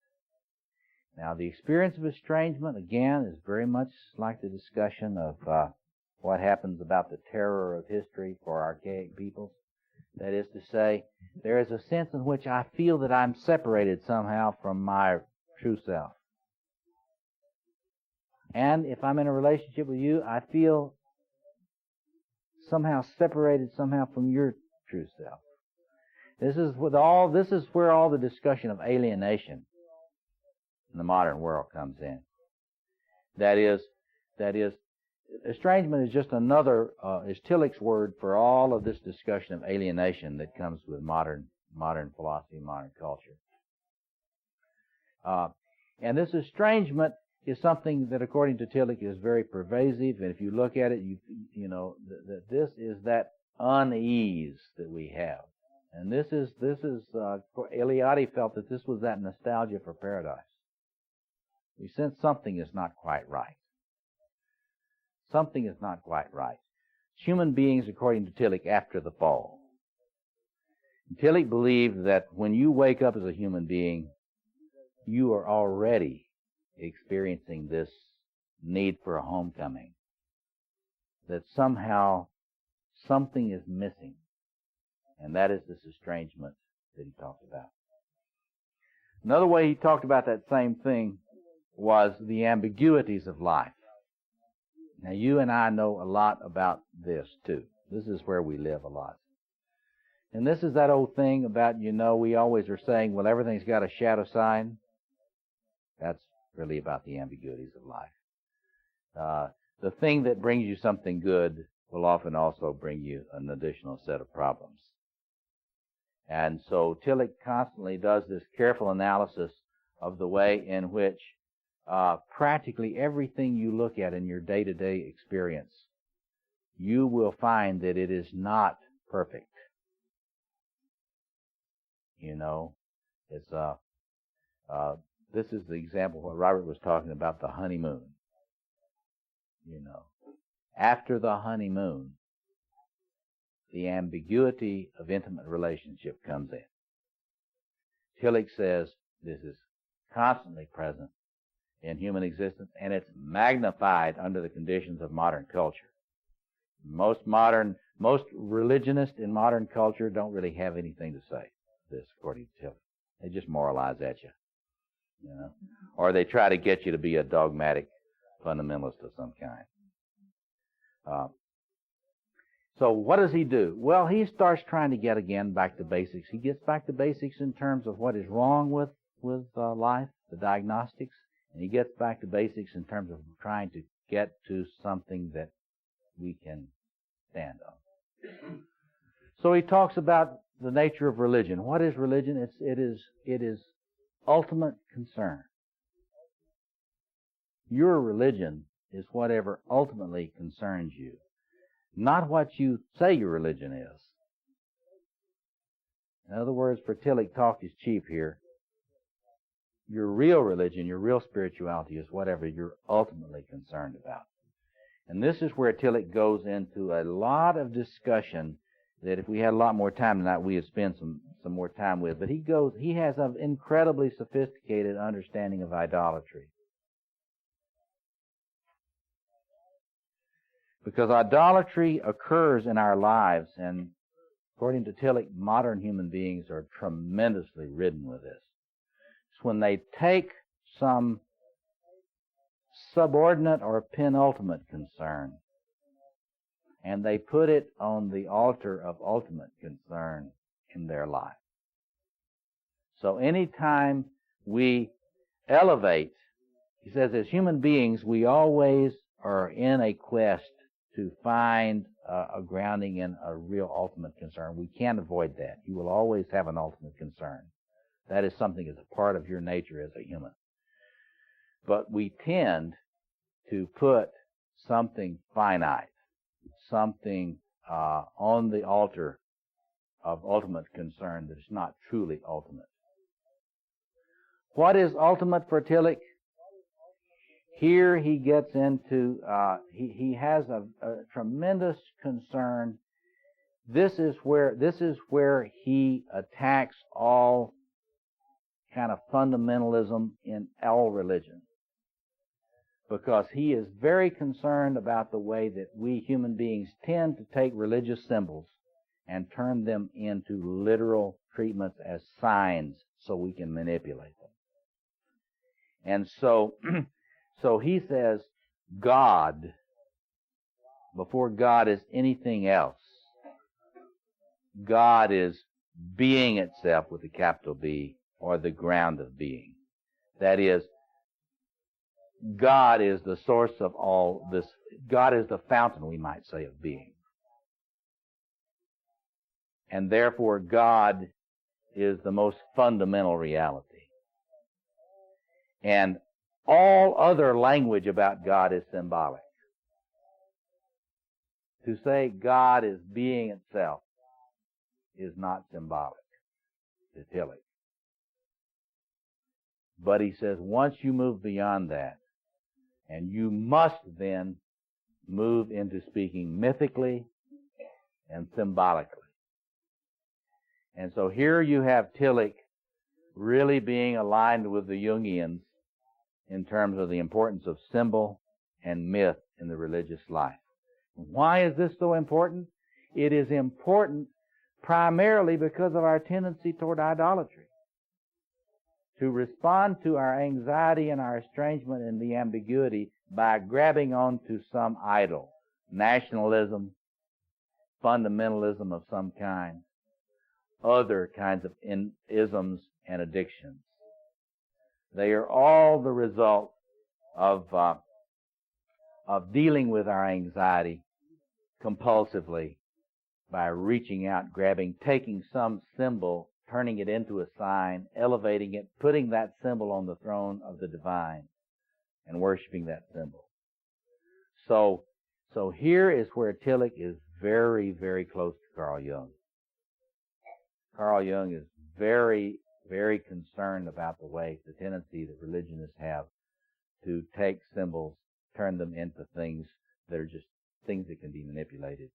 Now, the experience of estrangement, again, is very much like the discussion of what happens about the terror of history for archaic peoples. That is to say, there is a sense in which I feel that I'm separated somehow from my true self. And if I'm in a relationship with you, I feel somehow separated somehow from your true self. This is where all the discussion of alienation in the modern world comes in. That is, estrangement is just another, is Tillich's word for all of this discussion of alienation that comes with modern philosophy, modern culture. And this estrangement is something that, according to Tillich, is very pervasive. And if you look at it, that this is that unease that we have. And this is Eliade felt that this was that nostalgia for paradise. We sense something is not quite right. Something is not quite right. Human beings, according to Tillich, after the fall. Tillich believed that when you wake up as a human being, you are already experiencing this need for a homecoming. That somehow something is missing. And that is this estrangement that he talked about. Another way he talked about that same thing was the ambiguities of life. Now, you and I know a lot about this, too. This is where we live a lot. And this is that old thing about, we always are saying, well, everything's got a shadow side. That's really about the ambiguities of life. The thing that brings you something good will often also bring you an additional set of problems. And so Tillich constantly does this careful analysis of the way in which practically everything you look at in your day-to-day experience, you will find that it is not perfect. You know, it's this is the example of what Robert was talking about, the honeymoon. You know, after the honeymoon, the ambiguity of intimate relationship comes in. Tillich says this is constantly present in human existence, and it's magnified under the conditions of modern culture. Most religionists in modern culture don't really have anything to say this, according to Tillich. They just moralize at you, you know, or they try to get you to be a dogmatic fundamentalist of some kind. So what does he do? Well, he starts trying to get again back to basics. He gets back to basics in terms of what is wrong with life, the diagnostics, and he gets back to basics in terms of trying to get to something that we can stand on. So he talks about the nature of religion. What is religion? It is ultimate concern. Your religion is whatever ultimately concerns you, not what you say your religion is. In other words, for Tillich, talk is cheap here. Your real religion, your real spirituality is whatever you're ultimately concerned about. And this is where Tillich goes into a lot of discussion that if we had a lot more time tonight, we would spend some more time with. But he has an incredibly sophisticated understanding of idolatry. Because idolatry occurs in our lives, and according to Tillich, modern human beings are tremendously ridden with this. It's when they take some subordinate or penultimate concern and they put it on the altar of ultimate concern in their life. So anytime we elevate, he says, as human beings, we always are in a quest to find a grounding in a real ultimate concern. We can't avoid that. You will always have an ultimate concern. That is something that's a part of your nature as a human. But we tend to put something finite, something on the altar of ultimate concern that is not truly ultimate. What is ultimate for Tillich? Here he gets into, he has a tremendous concern. This is where he attacks all kind of fundamentalism in all religion. Because he is very concerned about the way that we human beings tend to take religious symbols and turn them into literal treatments as signs so we can manipulate them. And so he says God, before God is anything else, God is being itself with a capital B, or the ground of being. That is, God is the source of all this. God is the fountain, we might say, of being. And therefore, God is the most fundamental reality. And all other language about God is symbolic. To say God is being itself is not symbolic to Tillich. But he says once you move beyond that, and you must then move into speaking mythically and symbolically. And so here you have Tillich really being aligned with the Jungians in terms of the importance of symbol and myth in the religious life. Why is this so important? It is important primarily because of our tendency toward idolatry. To respond to our anxiety and our estrangement and the ambiguity by grabbing onto some idol, nationalism, fundamentalism of some kind, other kinds of isms and addictions. They are all the result of dealing with our anxiety compulsively by reaching out, grabbing, taking some symbol, turning it into a sign, elevating it, putting that symbol on the throne of the divine, and worshiping that symbol. So here is where Tillich is very, very close to Carl Jung. Carl Jung is very, very concerned about the tendency that religionists have to take symbols, turn them into things that are just things that can be manipulated,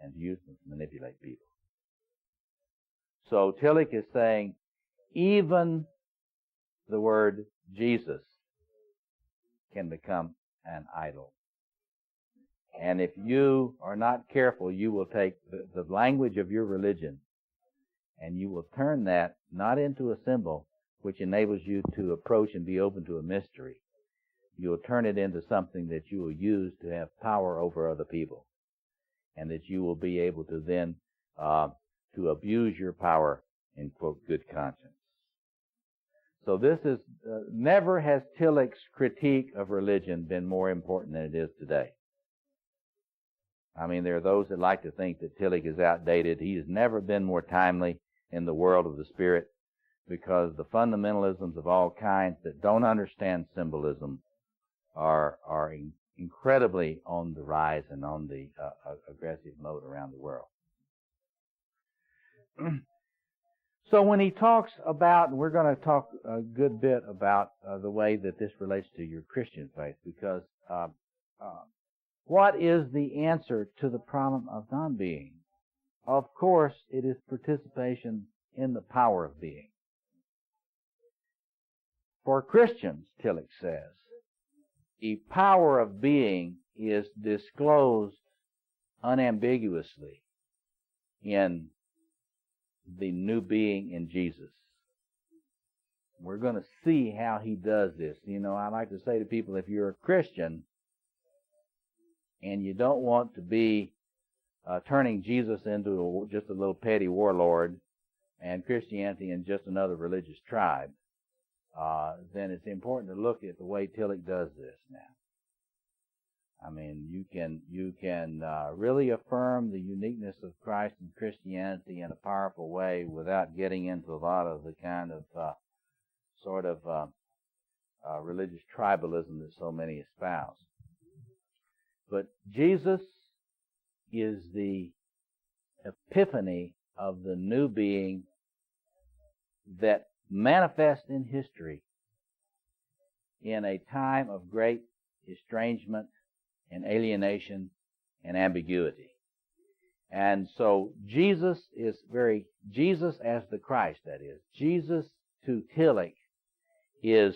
and to use them to manipulate people. So Tillich is saying even the word Jesus can become an idol. And if you are not careful, you will take the language of your religion and you will turn that not into a symbol which enables you to approach and be open to a mystery. You will turn it into something that you will use to have power over other people, and that you will be able to then to abuse your power in, quote, good conscience. So this is, never has Tillich's critique of religion been more important than it is today. I mean, there are those that like to think that Tillich is outdated. He has never been more timely in the world of the spirit, because the fundamentalisms of all kinds that don't understand symbolism are incredibly on the rise and on the aggressive mode around the world. So when he talks about, and we're going to talk a good bit about the way that this relates to your Christian faith, because what is the answer to the problem of non-being? Of course, it is participation in the power of being. For Christians, Tillich says, the power of being is disclosed unambiguously in the new being in Jesus. We're going to see how he does this. You know, I like to say to people, if you're a Christian and you don't want to be turning Jesus into just a little petty warlord and Christianity in just another religious tribe, then it's important to look at the way Tillich does this now. I mean, you can really affirm the uniqueness of Christ and Christianity in a powerful way without getting into a lot of the kind of religious tribalism that so many espouse. But Jesus is the epiphany of the new being that manifests in history in a time of great estrangement and alienation and ambiguity. And so Jesus as the Christ, that is. Jesus to Tillich is,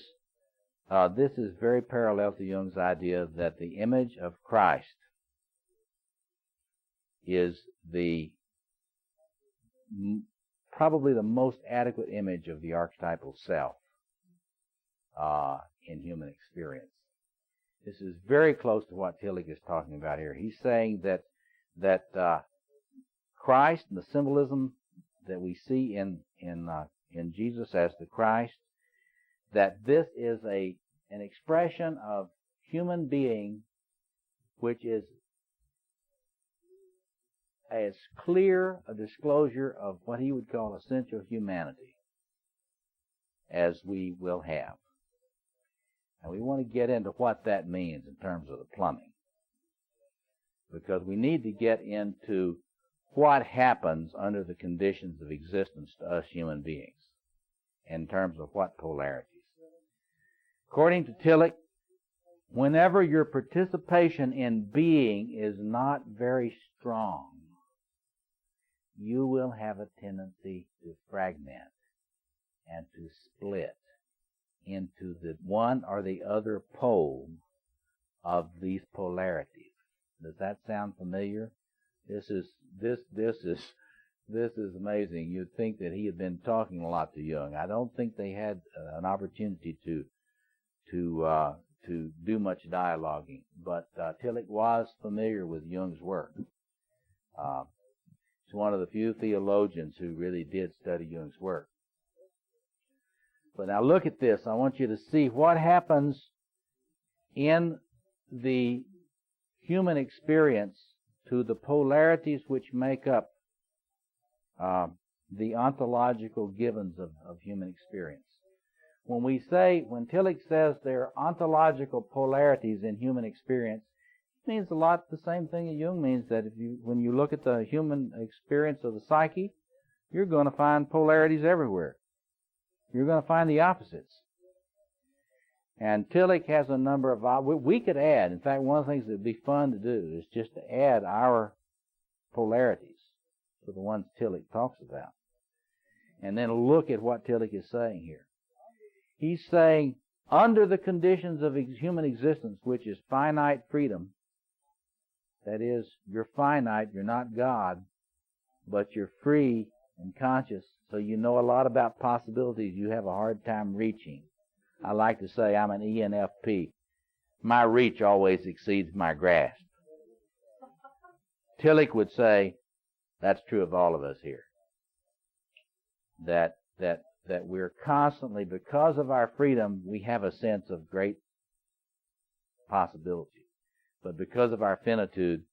this is very parallel to Jung's idea that the image of Christ is probably the most adequate image of the archetypal self in human experience. This is very close to what Tillich is talking about here. He's saying that Christ and the symbolism that we see in Jesus as the Christ, that this is an expression of human being which is as clear a disclosure of what he would call essential humanity as we will have. And we want to get into what that means in terms of the plumbing, because we need to get into what happens under the conditions of existence to us human beings in terms of what polarities. According to Tillich, whenever your participation in being is not very strong, you will have a tendency to fragment and to split into the one or the other pole of these polarities. Does that sound familiar? This is amazing. You'd think that he had been talking a lot to Jung. I don't think they had an opportunity to do much dialoguing, but Tillich was familiar with Jung's work. He's one of the few theologians who really did study Jung's work. But now look at this. I want you to see what happens in the human experience to the polarities which make up the ontological givens of human experience. when Tillich says there are ontological polarities in human experience, it means a lot the same thing that Jung means, that when you look at the human experience of the psyche, you're going to find polarities everywhere. You're going to find the opposites. And Tillich has a number of, we could add, in fact, one of the things that would be fun to do is just to add our polarities to the ones Tillich talks about. And then look at what Tillich is saying here. He's saying, under the conditions of human existence, which is finite freedom, that is, you're finite, you're not God, but you're free and conscious, so you know a lot about possibilities you have a hard time reaching. I like to say I'm an ENFP. My reach always exceeds my grasp. Tillich would say that's true of all of us here. That we're constantly, because of our freedom, we have a sense of great possibility. But because of our finitude,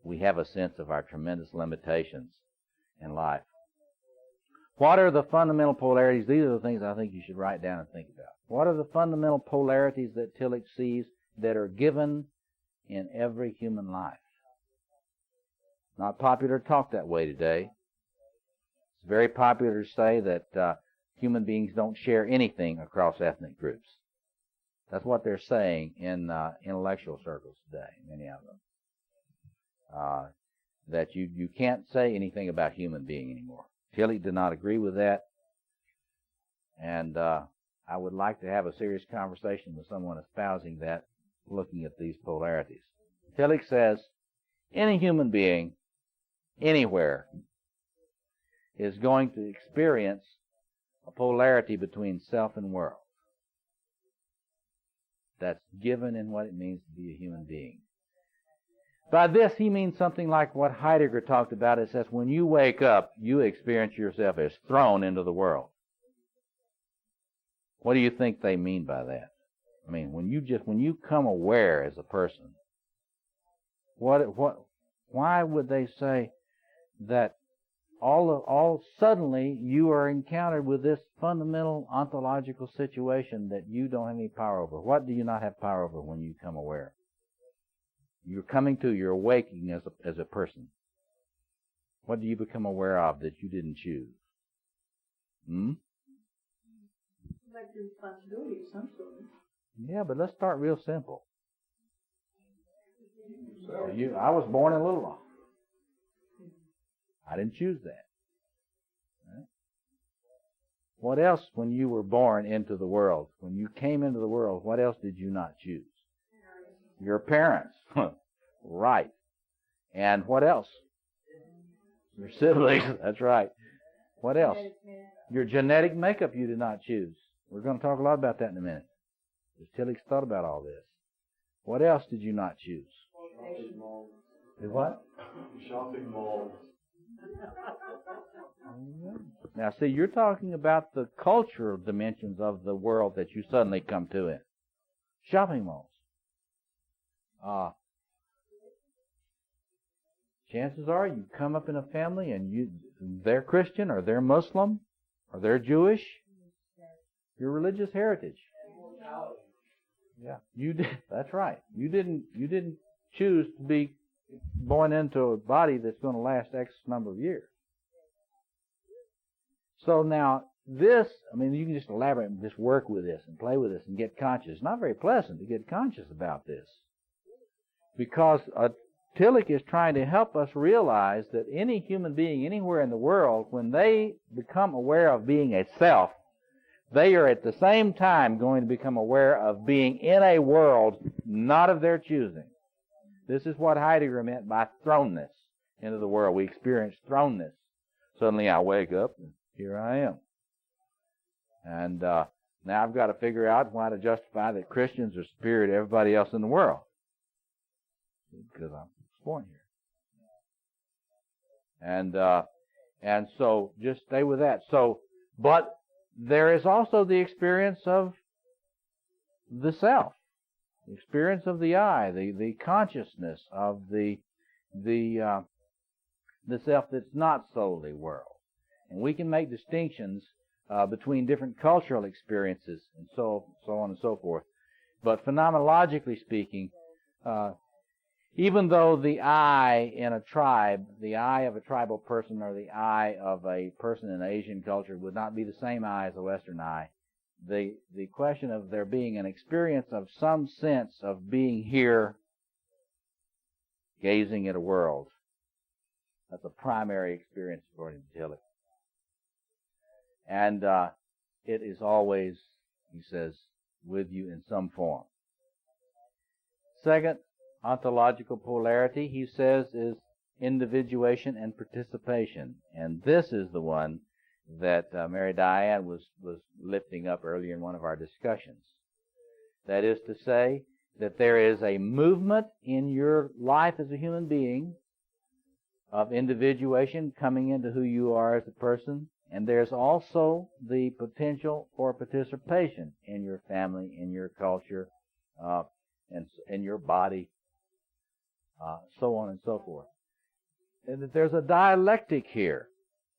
we have a sense of our tremendous limitations in life. What are the fundamental polarities? These are the things I think you should write down and think about. What are the fundamental polarities that Tillich sees that are given in every human life? Not popular to talk that way today. It's very popular to say that human beings don't share anything across ethnic groups. That's what they're saying in intellectual circles today, many of them. That you can't say anything about human being anymore. Tillich did not agree with that. And I would like to have a serious conversation with someone espousing that, looking at these polarities. Tillich says, any human being, anywhere, is going to experience a polarity between self and world. That's given in what it means to be a human being. By this, he means something like what Heidegger talked about. It says, when you wake up, you experience yourself as thrown into the world. What do you think they mean by that? I mean, when you come aware as a person, why would they say that all suddenly you are encountered with this fundamental ontological situation that you don't have any power over? What do you not have power over when you come aware? You're awakening as a person. What do you become aware of that you didn't choose? Like the responsibility of some sort. Yeah, but let's start real simple. I was born in Little Rock. I didn't choose that. Right? What else, when you were born into the world, when you came into the world, what else did you not choose? Your parents. Right. And what else? Your siblings. That's right. What else? Your genetic makeup you did not choose. We're going to talk a lot about that in a minute. Tillich thought about all this. What else did you not choose? Shopping malls. Did what? Shopping malls. Now, see, you're talking about the cultural dimensions of the world that you suddenly come to in. Shopping malls. Chances are you come up in a family and they're Christian or they're Muslim or they're Jewish. Your religious heritage. Yeah, you did. That's right. You didn't choose to be born into a body that's going to last X number of years. So now this, I mean, you can just elaborate and just work with this and play with this and get conscious. It's not very pleasant to get conscious about this, because Tillich is trying to help us realize that any human being anywhere in the world, when they become aware of being a self, they are at the same time going to become aware of being in a world not of their choosing. This is what Heidegger meant by thrownness into the world. We experience thrownness. Suddenly I wake up and here I am. And now I've got to figure out why to justify that Christians are superior to everybody else in the world. Because I'm born here. And so just stay with that. But there is also the experience of the self, the experience of the I, the consciousness of the self that's not solely world. And we can make distinctions between different cultural experiences, and so on and so forth. But phenomenologically speaking, even though the I in a tribe, the I of a tribal person or the I of a person in Asian culture would not be the same I as a Western I, the question of there being an experience of some sense of being here, gazing at a world, that's a primary experience according to Tillich. And it is always, he says, with you in some form. Second, ontological polarity, he says, is individuation and participation. And this is the one that Mary Diane was lifting up earlier in one of our discussions. That is to say that there is a movement in your life as a human being of individuation coming into who you are as a person, and there's also the potential for participation in your family, in your culture, and in your body, so on and so forth. And that there's a dialectic here.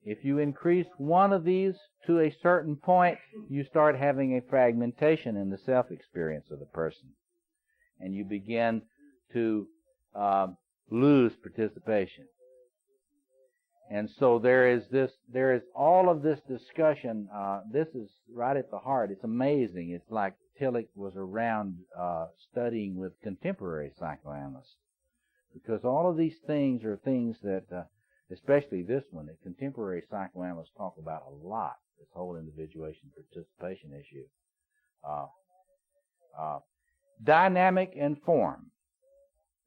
If you increase one of these to a certain point, you start having a fragmentation in the self-experience of the person, and you begin to lose participation. And so there is all of this discussion. This is right at the heart. It's amazing. It's like Tillich was around studying with contemporary psychoanalysts, because all of these things are things that, especially this one, that contemporary psychoanalysts talk about a lot. This whole individuation participation issue. Dynamic and form.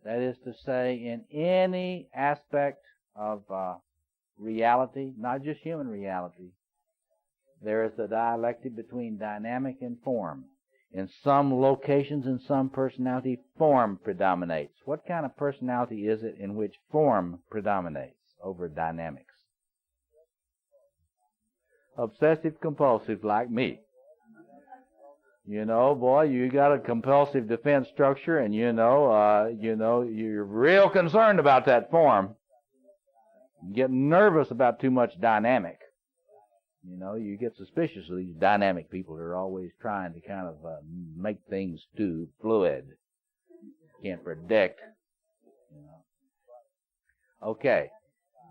That is to say, in any aspect of reality, not just human reality, there is the dialectic between dynamic and form. In some locations, in some personality, form predominates. What kind of personality is it in which form predominates over dynamics? Obsessive compulsive, like me. You know, boy, you got a compulsive defense structure, and you know, you're real concerned about that form. You get nervous about too much dynamic. You know, you get suspicious of these dynamic people who are always trying to kind of make things too fluid. Can't predict. You know. Okay,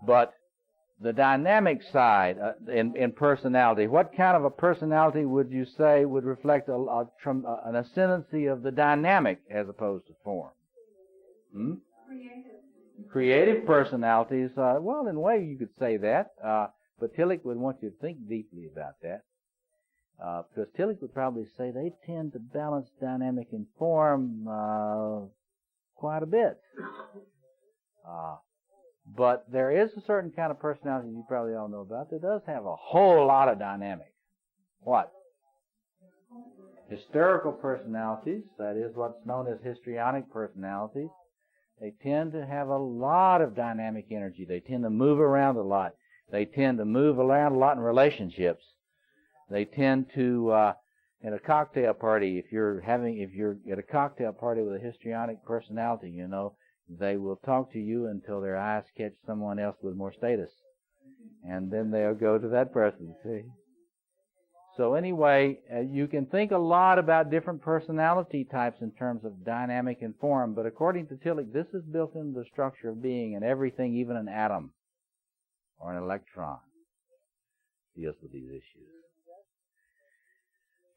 but the dynamic side in personality, what kind of a personality would you say would reflect an ascendancy of the dynamic as opposed to form? Creative personalities, well, in a way you could say that, but Tillich would want you to think deeply about that, because Tillich would probably say they tend to balance dynamic and form quite a bit. But there is a certain kind of personality you probably all know about that does have a whole lot of dynamic. What? Hysterical personalities, that is what's known as histrionic personalities. They tend to have a lot of dynamic energy. They tend to move around a lot. They tend to move around a lot in relationships. They tend to, at a cocktail party, if you're at a cocktail party with a histrionic personality, you know, they will talk to you until their eyes catch someone else with more status. And then they'll go to that person, see? So anyway, you can think a lot about different personality types in terms of dynamic and form, but according to Tillich, this is built into the structure of being, and everything, even an atom or an electron, deals with these issues.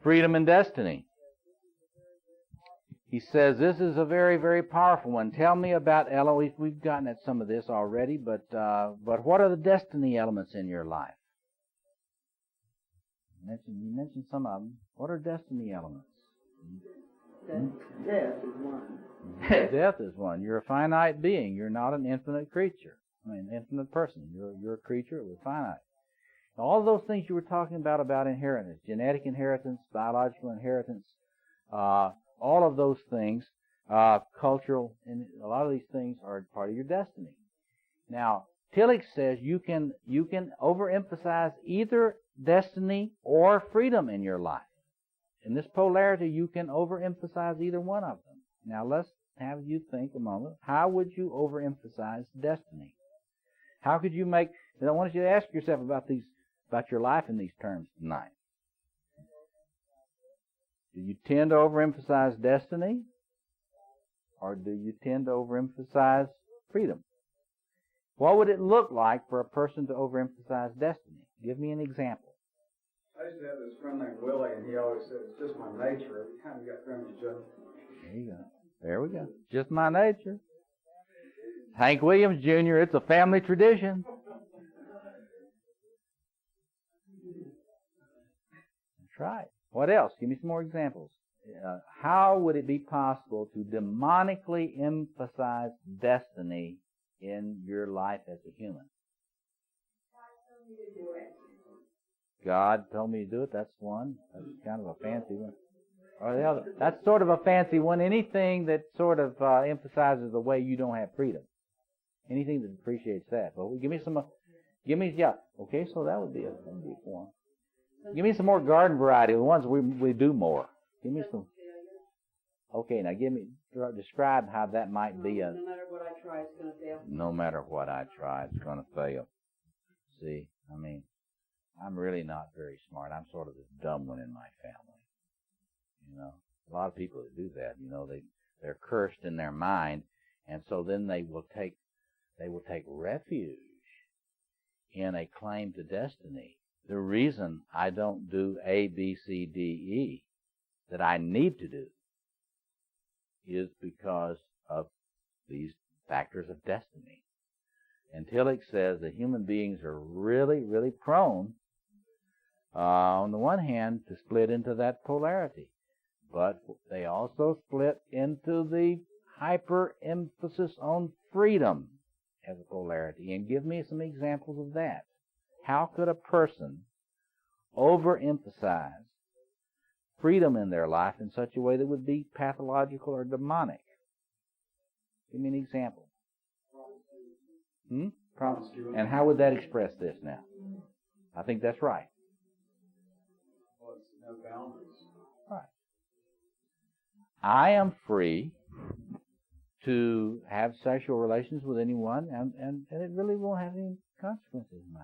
Freedom and destiny. He says this is a very, very powerful one. Tell me about, Ella, we've gotten at some of this already, but what are the destiny elements in your life? You mentioned some of them. What are destiny elements? Death is one. Death is one. You're a finite being. You're not an infinite creature. I mean, infinite person. You're a creature with finite. All of those things you were talking about inheritance, genetic inheritance, biological inheritance, all of those things, cultural, and a lot of these things are part of your destiny. Now, Tillich says you can overemphasize either destiny or freedom in your life. In this polarity, you can overemphasize either one of them. Now, let's have you think a moment. How would you overemphasize destiny? How could you make, and I want you to ask yourself about these about your life in these terms tonight. Do you tend to overemphasize destiny? Or do you tend to overemphasize freedom? What would it look like for a person to overemphasize destiny? Give me an example. I used to have this friend named Willie, and he always said, it's just my nature. Every time we got through with each other. There you go. There we go. Just my nature. Hank Williams Jr., it's a family tradition. That's right. What else? Give me some more examples. How would it be possible to demonically emphasize destiny in your life as a human? God told me to do it. That's one. That's kind of a fancy one. Or the other. That's sort of a fancy one. Anything that sort of emphasizes the way you don't have freedom. Anything that appreciates that. But give me some. Yeah. Okay, so that would be a one. Give me some more garden variety. The ones we do more. Give me some. Okay, now describe how that might be a. No matter what I try, it's going to fail. No matter what I try, it's going to fail. See, I mean, I'm really not very smart. I'm sort of the dumb one in my family. You know, a lot of people that do that, you know, they're cursed in their mind, and so then they will take refuge in a claim to destiny. The reason I don't do A, B, C, D, E that I need to do is because of these factors of destiny. And Tillich says that human beings are really, really prone, on the one hand, to split into that polarity. But they also split into the hyper-emphasis on freedom as a polarity. And give me some examples of that. How could a person overemphasize freedom in their life in such a way that would be pathological or demonic? Give me an example. And how would that express this now? I think that's right. Well, it's no boundaries. Right. I am free to have sexual relations with anyone, and it really won't have any consequences much.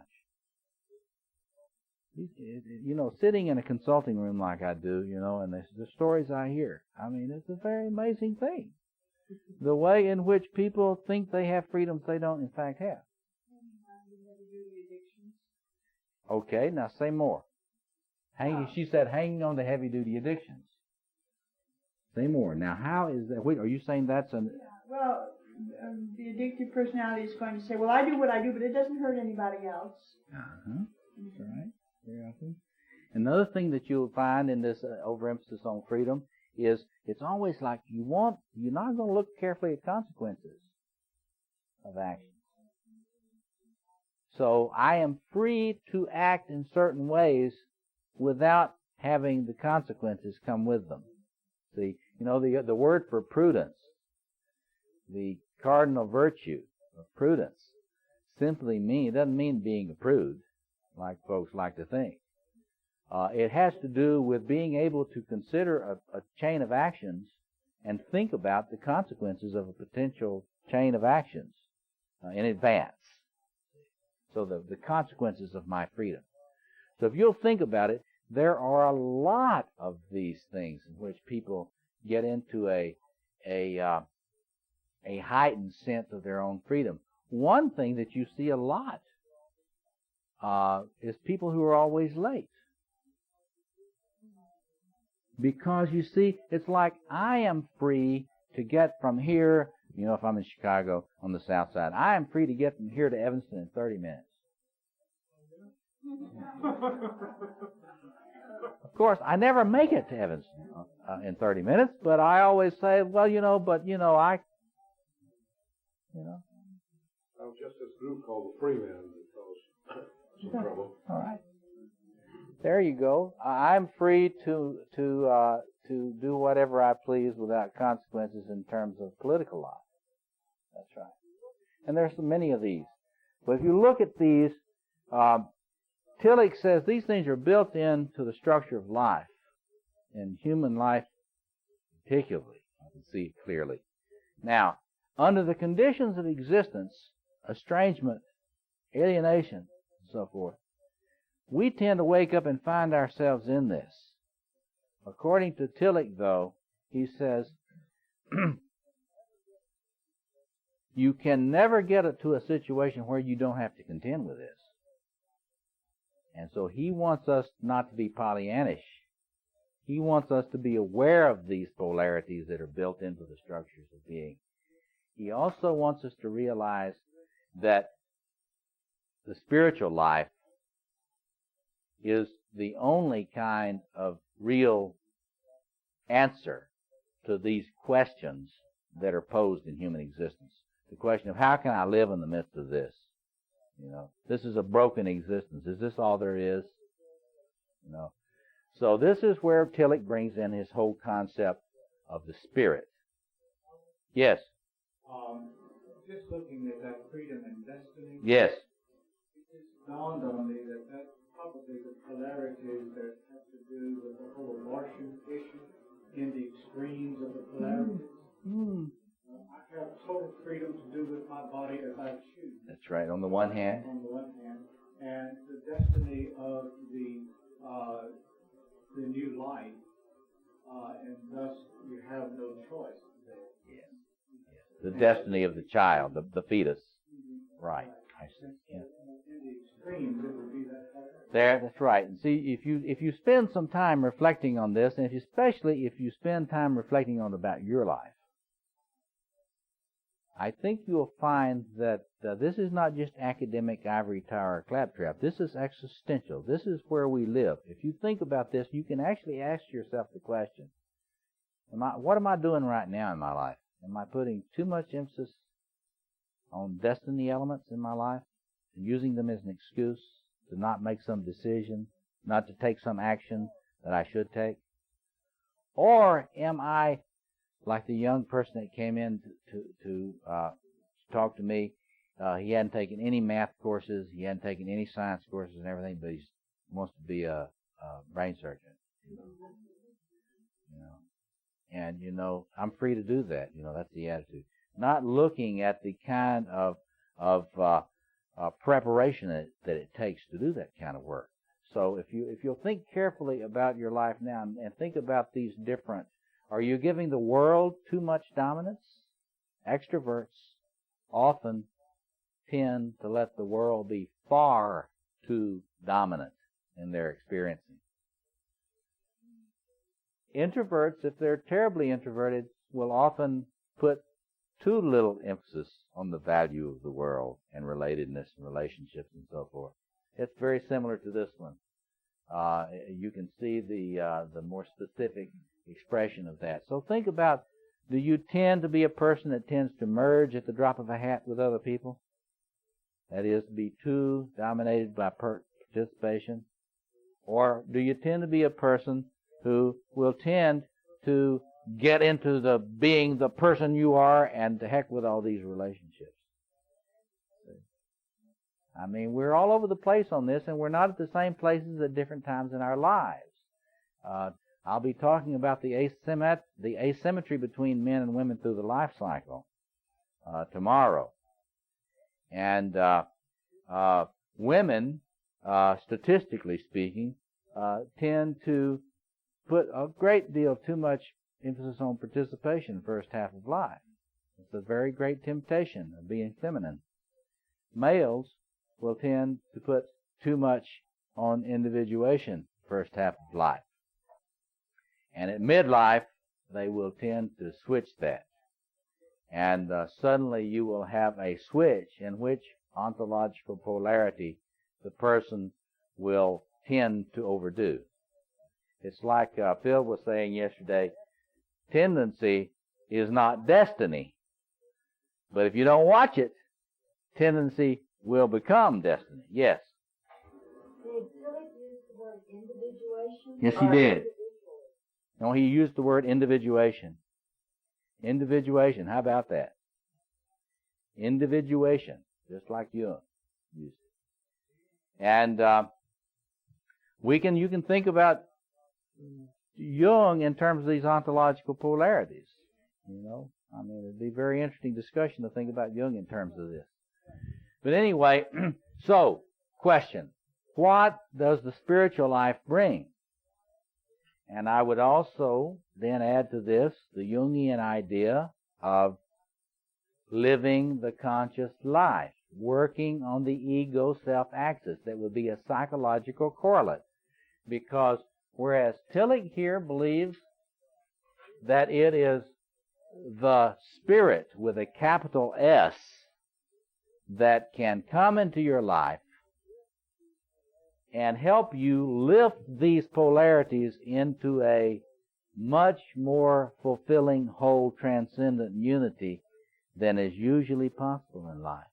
You know, sitting in a consulting room like I do, you know, and the stories I hear, I mean, it's a very amazing thing. The way in which people think they have freedoms they don't in fact have. Okay, now say more. She said hanging on to heavy-duty addictions. Say more. Now, how is that? Wait, are you saying that's an... Well, the addictive personality is going to say, well, I do what I do, but it doesn't hurt anybody else. Uh-huh. That's right. Very often. Another thing that you'll find in this overemphasis on freedom is it's always like you're not going to look carefully at consequences of action. So I am free to act in certain ways without having the consequences come with them. See, you know, the word for prudence, the cardinal virtue of prudence, it doesn't mean being a prude, like folks like to think. It has to do with being able to consider a chain of actions and think about the consequences of a potential chain of actions in advance. So the consequences of my freedom. So if you'll think about it, there are a lot of these things in which people get into a heightened sense of their own freedom. One thing that you see a lot is people who are always late. Because you see, it's like I am free to get from here, you know, if I'm in Chicago on the south side, I am free to get from here to Evanston in 30 minutes. Of course, I never make it to Evanston in 30 minutes, but I always say, well, I. Just this group called the Freemen that caused some trouble. All right. There you go. I'm free to do whatever I please without consequences in terms of political life. That's right. And there's so many of these. But if you look at these, Tillich says these things are built into the structure of life, and human life particularly. I can see it clearly. Now, under the conditions of existence, estrangement, alienation, and so forth, we tend to wake up and find ourselves in this. According to Tillich, though, he says, you can never get it to a situation where you don't have to contend with this. And so he wants us not to be Pollyannish. He wants us to be aware of these polarities that are built into the structures of being. He also wants us to realize that the spiritual life is the only kind of real answer to these questions that are posed in human existence. The question of how can I live in the midst of this? You know, this is a broken existence. Is this all there is? You know, so this is where Tillich brings in his whole concept of the spirit. Yes. Just looking at that freedom and destiny. Yes. It just dawned on me that that's probably the polarities that have to do with the whole abortion issue in the extremes of the polarities. I have total freedom to do with my body as I choose. That's right. On the one hand. On the one hand, and the destiny of the new life, and thus you have no choice. Yes. The destiny of the child, the fetus. Right. I see. Yeah. In the extremes, it would be that polarity. There, that's right. And see, if you spend some time reflecting on this, and especially if you spend time reflecting on about your life, I think you'll find that this is not just academic ivory tower claptrap. This is existential. This is where we live. If you think about this, you can actually ask yourself the question, what am I doing right now in my life? Am I putting too much emphasis on destiny elements in my life and using them as an excuse to not make some decision, not to take some action that I should take? Or am I like the young person that came in to talk to me? He hadn't taken any math courses, he hadn't taken any science courses and everything, but he wants to be a brain surgeon. You know. And, you know, I'm free to do that. You know, that's the attitude. Not looking at the kind of preparation that it takes to do that kind of work. So if you'll think carefully about your life now and think about these different, are you giving the world too much dominance? Extroverts often tend to let the world be far too dominant in their experiencing. Introverts, if they're terribly introverted, will often put too little emphasis on the value of the world and relatedness and relationships and so forth. It's very similar to this one. You can see the more specific expression of that. So think about, do you tend to be a person that tends to merge at the drop of a hat with other people? That is, to be too dominated by participation? Or do you tend to be a person who will tend to get into the being the person you are and to heck with all these relationships? I mean, we're all over the place on this, and we're not at the same places at different times in our lives. I'll be talking about the asymmetry between men and women through the life cycle tomorrow. And women, statistically speaking, tend to put a great deal too much emphasis on participation first half of life. It's a very great temptation of being feminine. Males will tend to put too much on individuation first half of life. And at midlife, they will tend to switch that. And suddenly you will have a switch in which ontological polarity the person will tend to overdo. It's like Phil was saying yesterday, tendency is not destiny. But if you don't watch it, tendency will become destiny. Yes? Did Tillich use the word individuation? Yes, he did. No, he used the word individuation. Individuation, how about that? Individuation, just like Jung used it. And you can think about Jung in terms of these ontological polarities. You know, I mean, it'd be a very interesting discussion to think about Jung in terms of this. But anyway, so, question. what does the spiritual life bring? And I would also then add to this the Jungian idea of living the conscious life, working on the ego-self axis. That would be a psychological correlate. Because whereas Tillich here believes that it is the spirit with a capital S that can come into your life and help you lift these polarities into a much more fulfilling, whole, transcendent unity than is usually possible in life.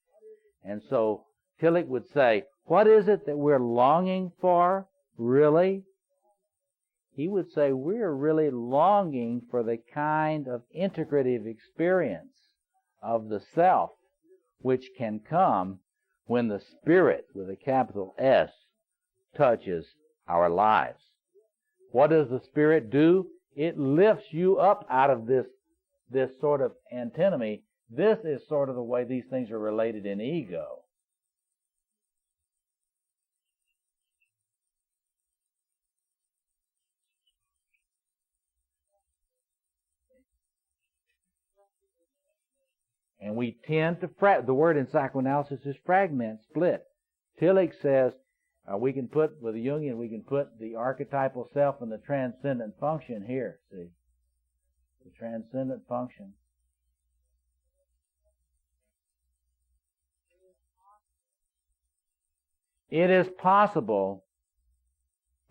And so Tillich would say, what is it that we're longing for, really? He would say we're really longing for the kind of integrative experience of the self which can come when the spirit, with a capital S, touches our lives. What does the spirit do? It lifts you up out of this sort of antinomy. This is sort of the way these things are related in ego. And we tend to the word in psychoanalysis is fragment, split. Tillich says we can put, with the Jungian, we can put the archetypal self and the transcendent function here, see? The transcendent function. It is possible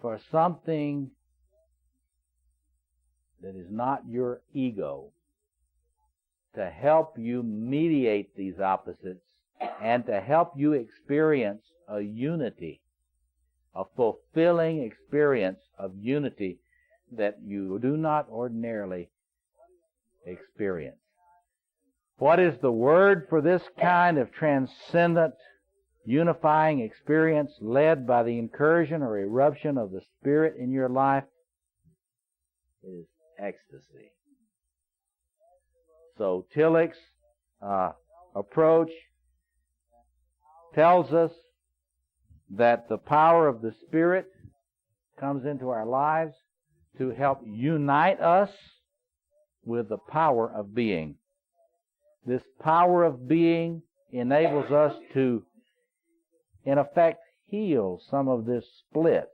for something that is not your ego to help you mediate these opposites and to help you experience a unity, a fulfilling experience of unity that you do not ordinarily experience. What is the word for this kind of transcendent, unifying experience led by the incursion or eruption of the Spirit in your life? It is ecstasy. So Tillich's approach tells us that the power of the Spirit comes into our lives to help unite us with the power of being. This power of being enables us to, in effect, heal some of this split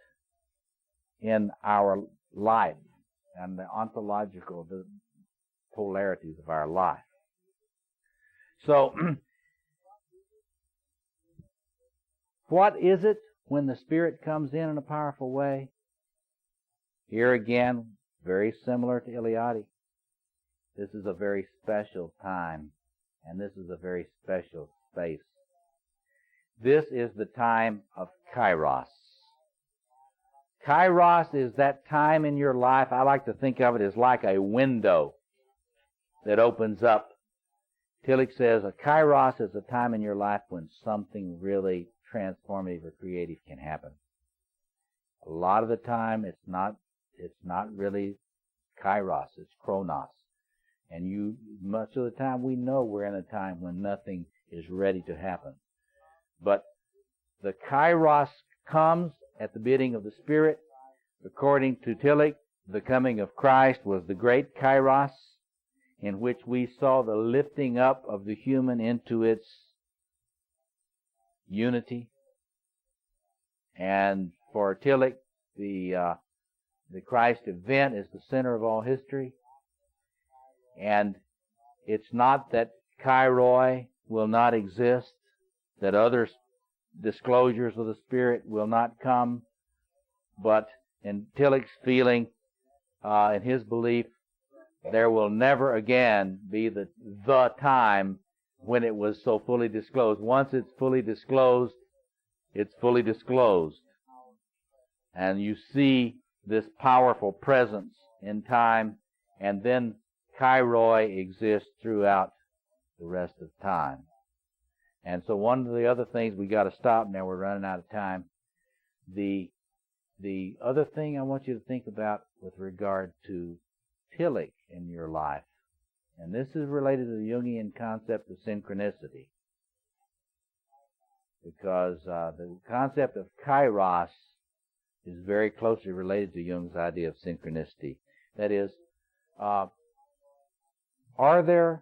in our life and the ontological polarities of our life. So, what is it when the Spirit comes in a powerful way? Here again, very similar to Eliade. This is a very special time, and this is a very special space. This is the time of Kairos. Kairos is that time in your life, I like to think of it as like a window that opens up. Tillich says a Kairos is a time in your life when something really transformative or creative can happen. A lot of the time it's not really Kairos, it's Chronos. And much of the time we know we're in a time when nothing is ready to happen. But the Kairos comes at the bidding of the Spirit. According to Tillich, the coming of Christ was the great Kairos, in which we saw the lifting up of the human into its unity. And for Tillich, the Christ event is the center of all history. And it's not that Kairoi will not exist, that other disclosures of the Spirit will not come, but in Tillich's feeling, in his belief, there will never again be the time when it was so fully disclosed. Once it's fully disclosed, it's fully disclosed. And you see this powerful presence in time, and then Kairoi exists throughout the rest of time. And so one of the other things, we got to stop now, we're running out of time. The other thing I want you to think about with regard to Tillich in your life, and this is related to the Jungian concept of synchronicity. because the concept of Kairos is very closely related to Jung's idea of synchronicity. That is, are there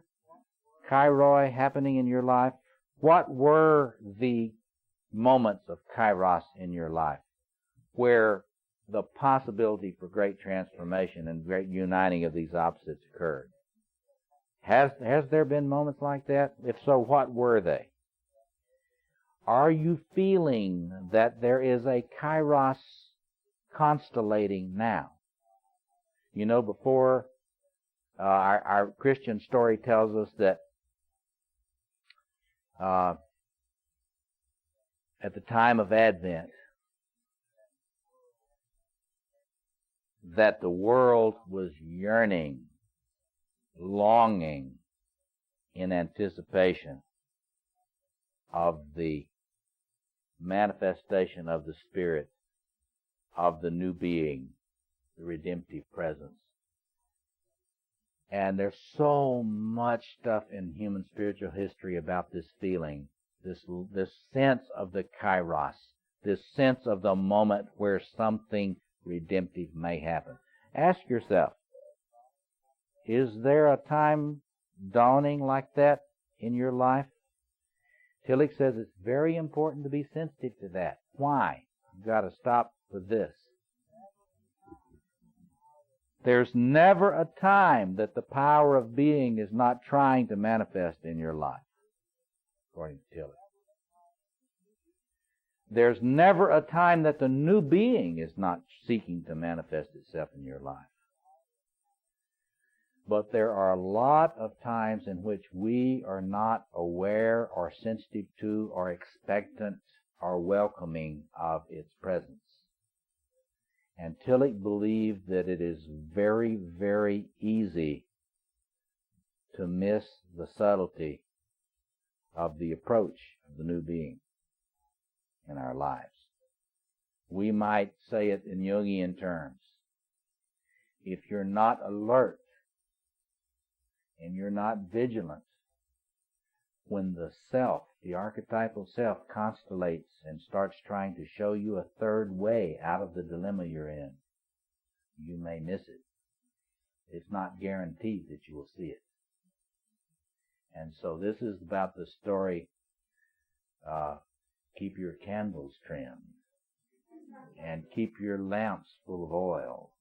Kairoi happening in your life? What were the moments of Kairos in your life where the possibility for great transformation and great uniting of these opposites occurred? Has there been moments like that? If so, what were they? Are you feeling that there is a Kairos constellating now? You know, before our Christian story tells us that at the time of Advent, that the world was yearning, longing in anticipation of the manifestation of the Spirit, of the new being, the redemptive presence. And there's so much stuff in human spiritual history about this feeling, this sense of the Kairos, this sense of the moment where something redemptive may happen. Ask yourself, is there a time dawning like that in your life? Tillich says it's very important to be sensitive to that. Why? You've got to stop for this. There's never a time that the power of being is not trying to manifest in your life, according to Tillich. There's never a time that the new being is not seeking to manifest itself in your life. But there are a lot of times in which we are not aware or sensitive to or expectant or welcoming of its presence. And Tillich believed that it is very, very easy to miss the subtlety of the approach of the new being in our lives. We might say it in Jungian terms. If you're not alert and you're not vigilant, when the self, the archetypal self, constellates and starts trying to show you a third way out of the dilemma you're in, you may miss it. It's not guaranteed that you will see it. And so this is about the story, keep your candles trimmed and keep your lamps full of oil,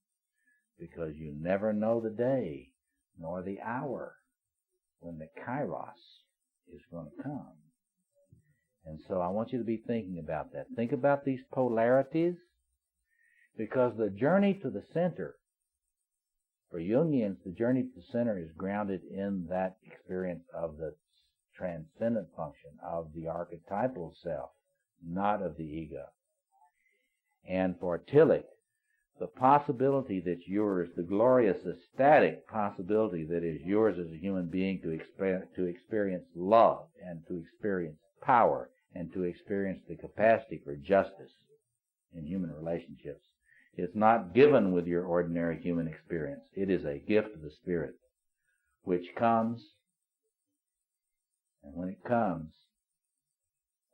because you never know the day nor the hour when the Kairos is going to come. And so I want you to be thinking about that. Think about these polarities, because the journey to the center, for Jungians, the journey to the center is grounded in that experience of the transcendent function of the archetypal self, not of the ego. And for Tillich, the possibility that's yours, the glorious, ecstatic possibility that is yours as a human being to experience love and to experience power and to experience the capacity for justice in human relationships, is not given with your ordinary human experience. It is a gift of the Spirit, which comes, and when it comes,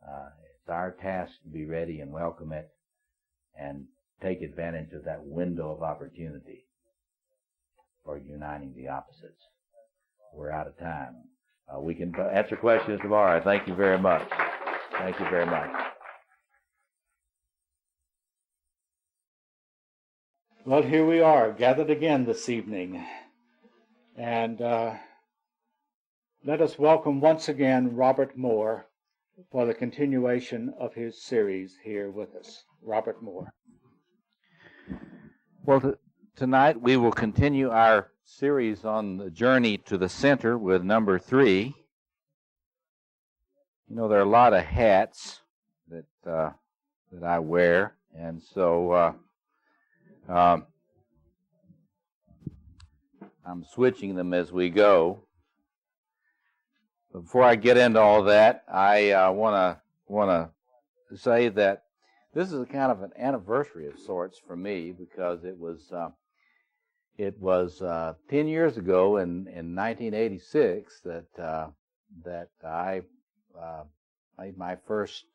it's our task to be ready and welcome it and take advantage of that window of opportunity for uniting the opposites. We're out of time. We can answer questions tomorrow. Thank you very much. Thank you very much. Well, here we are, gathered again this evening. And let us welcome once again Robert Moore for the continuation of his series here with us. Robert Moore. Well, tonight we will continue our series on the journey to the center with number 3. You know, there are a lot of hats that I wear, and so I'm switching them as we go. Before I get into all that, I want to say that this is a kind of an anniversary of sorts for me, because it was 10 years ago in 1986 that I made my first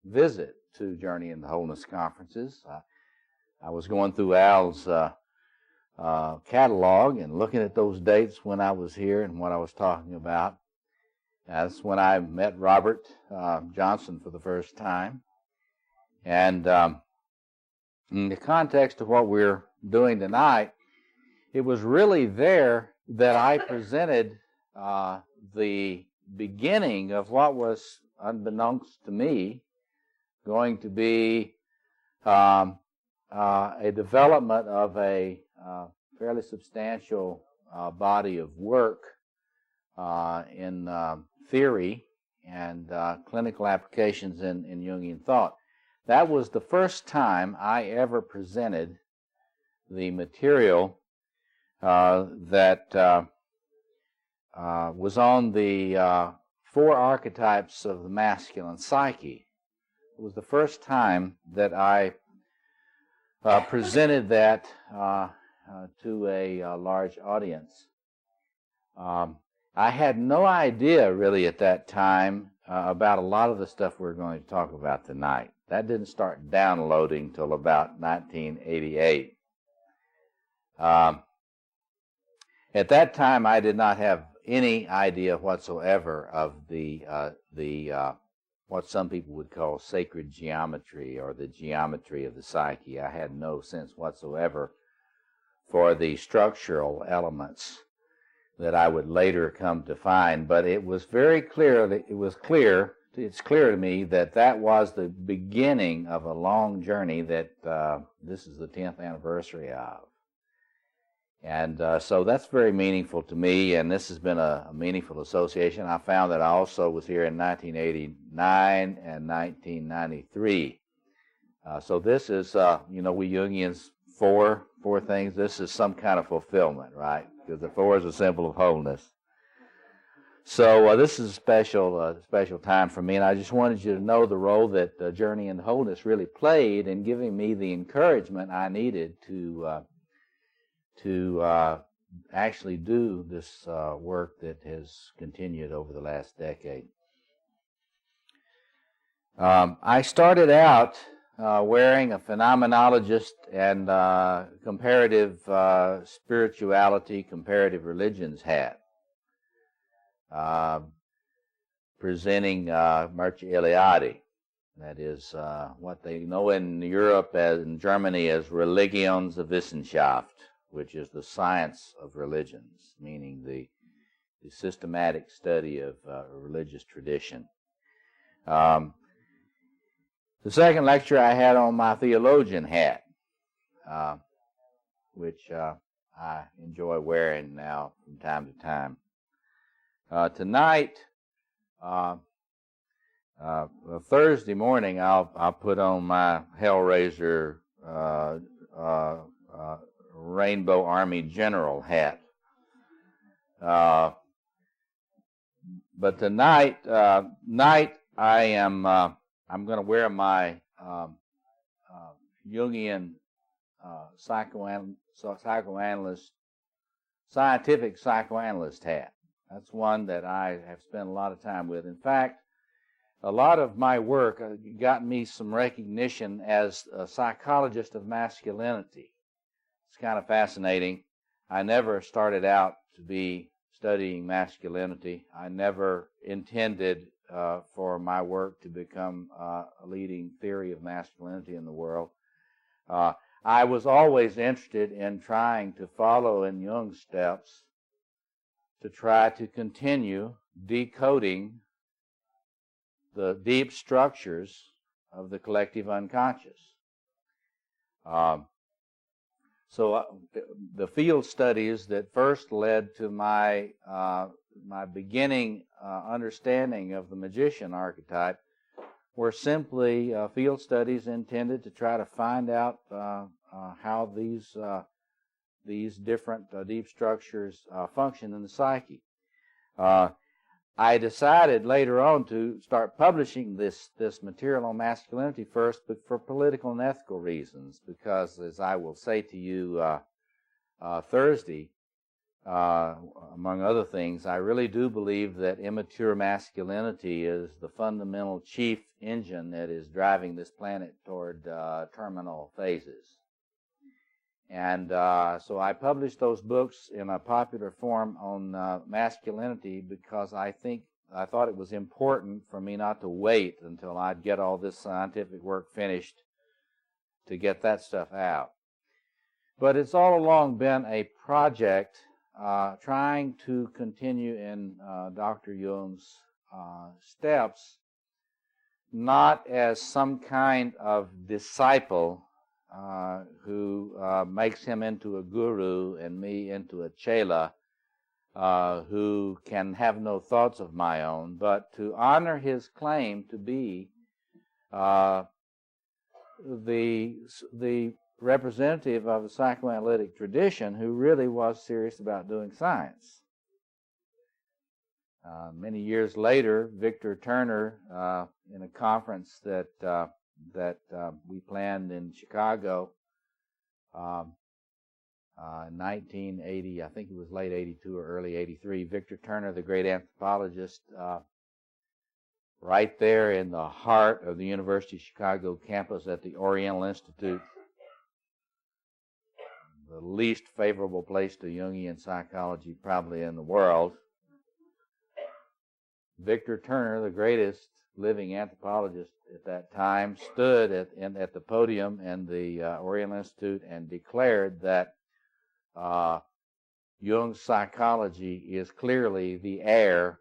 visit to Journey into Wholeness conferences. I was going through Al's catalog and looking at those dates when I was here and what I was talking about. That's when I met Robert Johnson for the first time. And in the context of what we're doing tonight, it was really there that I presented the beginning of what was, unbeknownst to me, going to be a development of a fairly substantial body of work in theory and clinical applications in Jungian thought. That was the first time I ever presented the material that was on the 4 archetypes of the masculine psyche. It was the first time that I presented that to a large audience. I had no idea really at that time about a lot of the stuff we're going to talk about tonight. That didn't start downloading till about 1988. At that time, I did not have any idea whatsoever of the what some people would call sacred geometry or the geometry of the psyche. I had no sense whatsoever for the structural elements that I would later come to find, but it was very clear that it's clear to me that that was the beginning of a long journey that this is the 10th anniversary of. And so that's very meaningful to me, and this has been a meaningful association. I found that I also was here in 1989 and 1993. So this is, we Jungians, four things. This is some kind of fulfillment, right? Because the 4 is a symbol of wholeness. So this is a special time for me, and I just wanted you to know the role that Journey into Wholeness really played in giving me the encouragement I needed to actually do this work that has continued over the last decade. I started out wearing a phenomenologist and comparative spirituality, comparative religions hat, presenting Eliade. That is what they know in Europe as in Germany as Religionswissenschaft, which is the science of religions, meaning the systematic study of religious tradition. The second lecture I had on my theologian hat, which I enjoy wearing now from time to time. Tonight, Thursday morning, I'll put on my Hellraiser Rainbow Army General hat. But tonight, I am I'm going to wear my Jungian scientific psychoanalyst hat. That's one that I have spent a lot of time with. In fact, a lot of my work got me some recognition as a psychologist of masculinity. It's kind of fascinating. I never started out to be studying masculinity. I never intended for my work to become a leading theory of masculinity in the world. I was always interested in trying to follow in Jung's steps to try to continue decoding the deep structures of the collective unconscious. So the field studies that first led to my beginning understanding of the magician archetype were simply field studies intended to try to find out how these different deep structures function in the psyche. I decided later on to start publishing this material on masculinity first, but for political and ethical reasons, because as I will say to you Thursday, among other things, I really do believe that immature masculinity is the fundamental chief engine that is driving this planet toward terminal phases. And so I published those books in a popular form on masculinity because I thought it was important for me not to wait until I'd get all this scientific work finished to get that stuff out. But it's all along been a project trying to continue in Dr. Jung's steps, not as some kind of disciple who makes him into a guru and me into a chela who can have no thoughts of my own, but to honor his claim to be the representative of the psychoanalytic tradition who really was serious about doing science. Many years later, Victor Turner, in a conference that we planned in Chicago in 1980, I think it was late 82 or early 83, Victor Turner, the great anthropologist, right there in the heart of the University of Chicago campus at the Oriental Institute, the least favorable place to Jungian psychology probably in the world. Victor Turner, the greatest living anthropologist at that time, stood at the podium in the Oriental Institute and declared that Jung's psychology is clearly the heir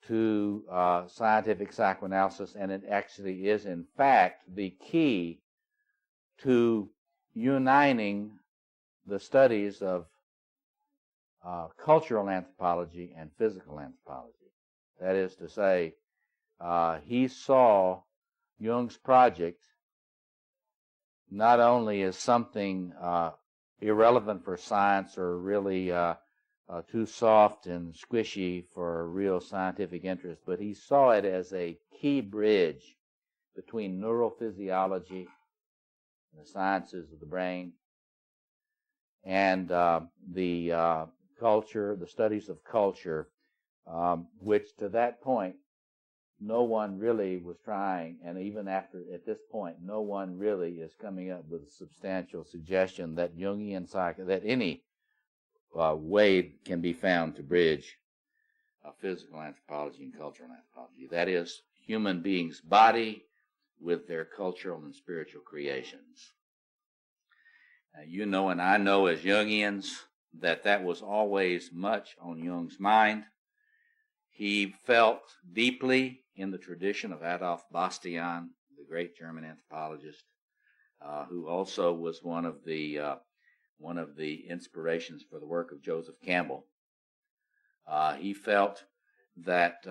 to scientific psychoanalysis, and it actually is, in fact, the key to uniting the studies of cultural anthropology and physical anthropology. That is to say, he saw Jung's project not only as something irrelevant for science or really too soft and squishy for real scientific interest, but he saw it as a key bridge between neurophysiology, the sciences of the brain, and the culture, the studies of culture, which to that point no one really was trying, and even at this point, no one really is coming up with a substantial suggestion that Jungian that any way can be found to bridge physical anthropology and cultural anthropology. That is, human beings' body with their cultural and spiritual creations. You know, and I know as Jungians that was always much on Jung's mind. He felt deeply in the tradition of Adolf Bastian, the great German anthropologist, who also was one of the inspirations for the work of Joseph Campbell. He felt that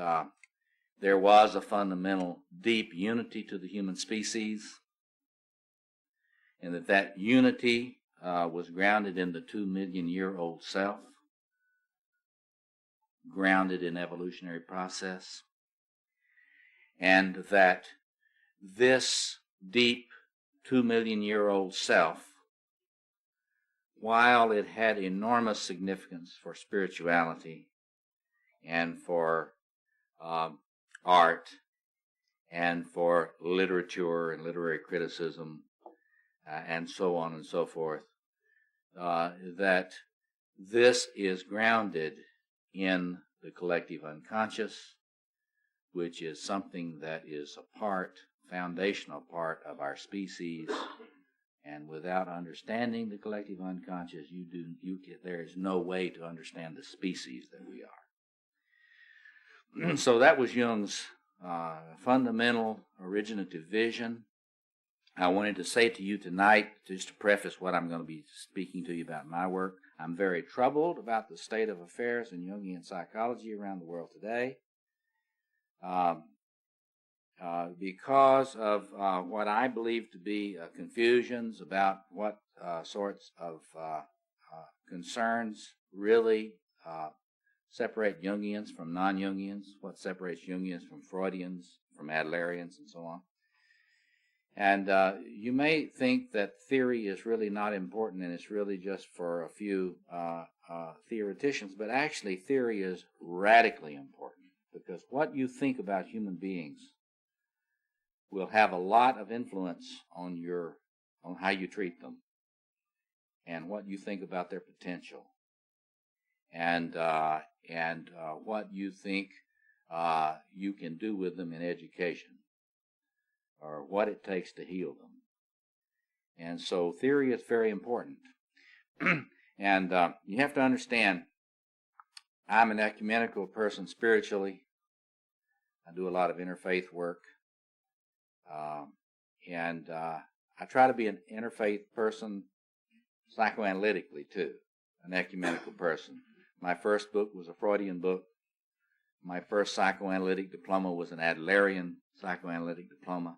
there was a fundamental deep unity to the human species, and that unity was grounded in the 2-million-year-old self, grounded in evolutionary process, and that this deep 2-million-year-old self, while it had enormous significance for spirituality and for art and for literature and literary criticism and so on and so forth, that this is grounded in the collective unconscious, which is something that is foundational part of our species. And without understanding the collective unconscious, there is no way to understand the species that we are. So that was Jung's fundamental originative vision. I wanted to say to you tonight, just to preface what I'm going to be speaking to you about in my work, I'm very troubled about the state of affairs in Jungian psychology around the world today because of what I believe to be confusions about what sorts of concerns really separate Jungians from non-Jungians, what separates Jungians from Freudians, from Adlerians, and so on. And you may think that theory is really not important and it's really just for a few theoreticians, but actually theory is radically important, because what you think about human beings will have a lot of influence on how you treat them and what you think about their potential, and what you think you can do with them in education, or what it takes to heal them. And so theory is very important. And you have to understand, I'm an ecumenical person spiritually. I do a lot of interfaith work. And I try to be an interfaith person psychoanalytically, too, an ecumenical person. My first book was a Freudian book. My first psychoanalytic diploma was an Adlerian psychoanalytic diploma.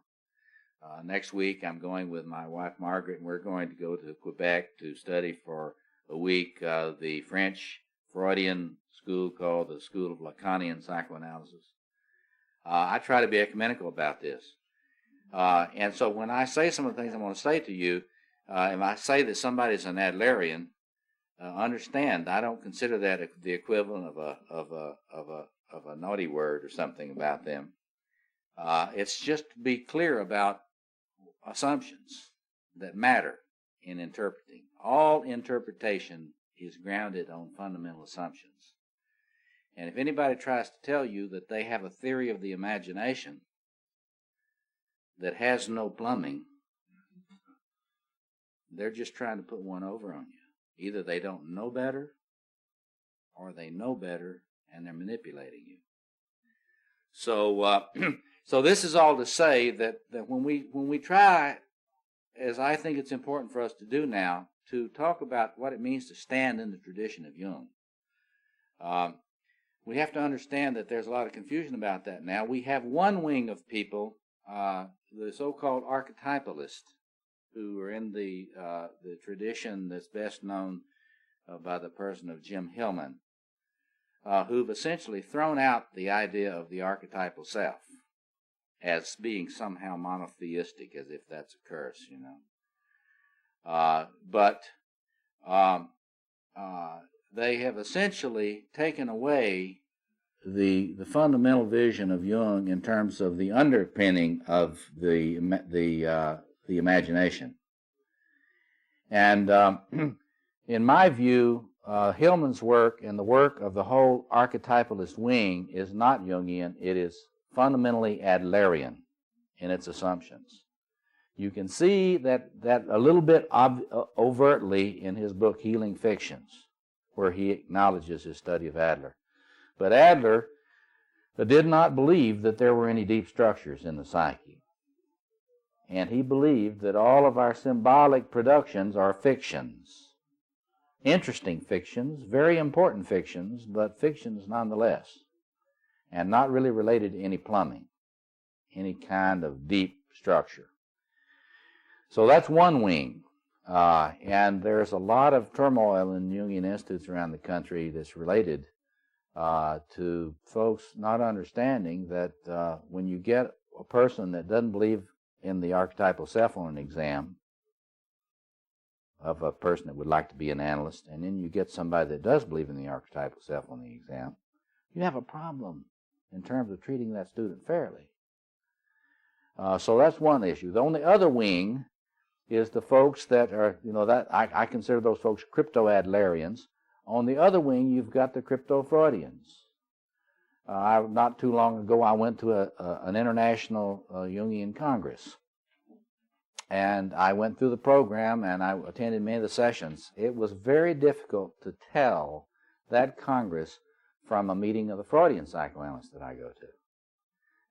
Next week, I'm going with my wife, Margaret, and we're going to go to Quebec to study for a week the French Freudian school called the School of Lacanian Psychoanalysis. I try to be ecumenical about this. And so when I say some of the things I want to say to you, if I say that somebody's an Adlerian, understand I don't consider that the equivalent of a naughty word or something about them. It's just to be clear about assumptions that matter in interpreting. All interpretation is grounded on fundamental assumptions. And if anybody tries to tell you that they have a theory of the imagination that has no plumbing, they're just trying to put one over on you. Either they don't know better, or they know better and they're manipulating you. So, so this is all to say that when we try, as I think it's important for us to do now, to talk about what it means to stand in the tradition of Jung, we have to understand that there's a lot of confusion about that now. We have one wing of people, the so-called archetypalists, who are in the tradition that's best known by the person of Jim Hillman, who've essentially thrown out the idea of the archetypal self as being somehow monotheistic, as if that's a curse, you know. But they have essentially taken away the fundamental vision of Jung in terms of the underpinning of the imagination. And in my view, Hillman's work and the work of the whole archetypalist wing is not Jungian. It is fundamentally Adlerian in its assumptions. You can see that a little bit overtly in his book Healing Fictions, where he acknowledges his study of Adler. But Adler did not believe that there were any deep structures in the psyche. And he believed that all of our symbolic productions are fictions. Interesting fictions, very important fictions, but fictions nonetheless. And not really related to any plumbing, any kind of deep structure. So that's one wing. And there's a lot of turmoil in Jungian institutes around the country that's related to folks not understanding that when you get a person that doesn't believe in the archetypal self on an exam of a person that would like to be an analyst, and then you get somebody that does believe in the archetypal self on the exam, you have a problem in terms of treating that student fairly. So that's one issue. The only other wing is the folks that are, that I consider those folks crypto-Adlerians. On the other wing, you've got the crypto-Freudians. Not too long ago, I went to an international Jungian Congress. And I went through the program, and I attended many of the sessions. It was very difficult to tell that Congress from a meeting of the Freudian psychoanalysts that I go to.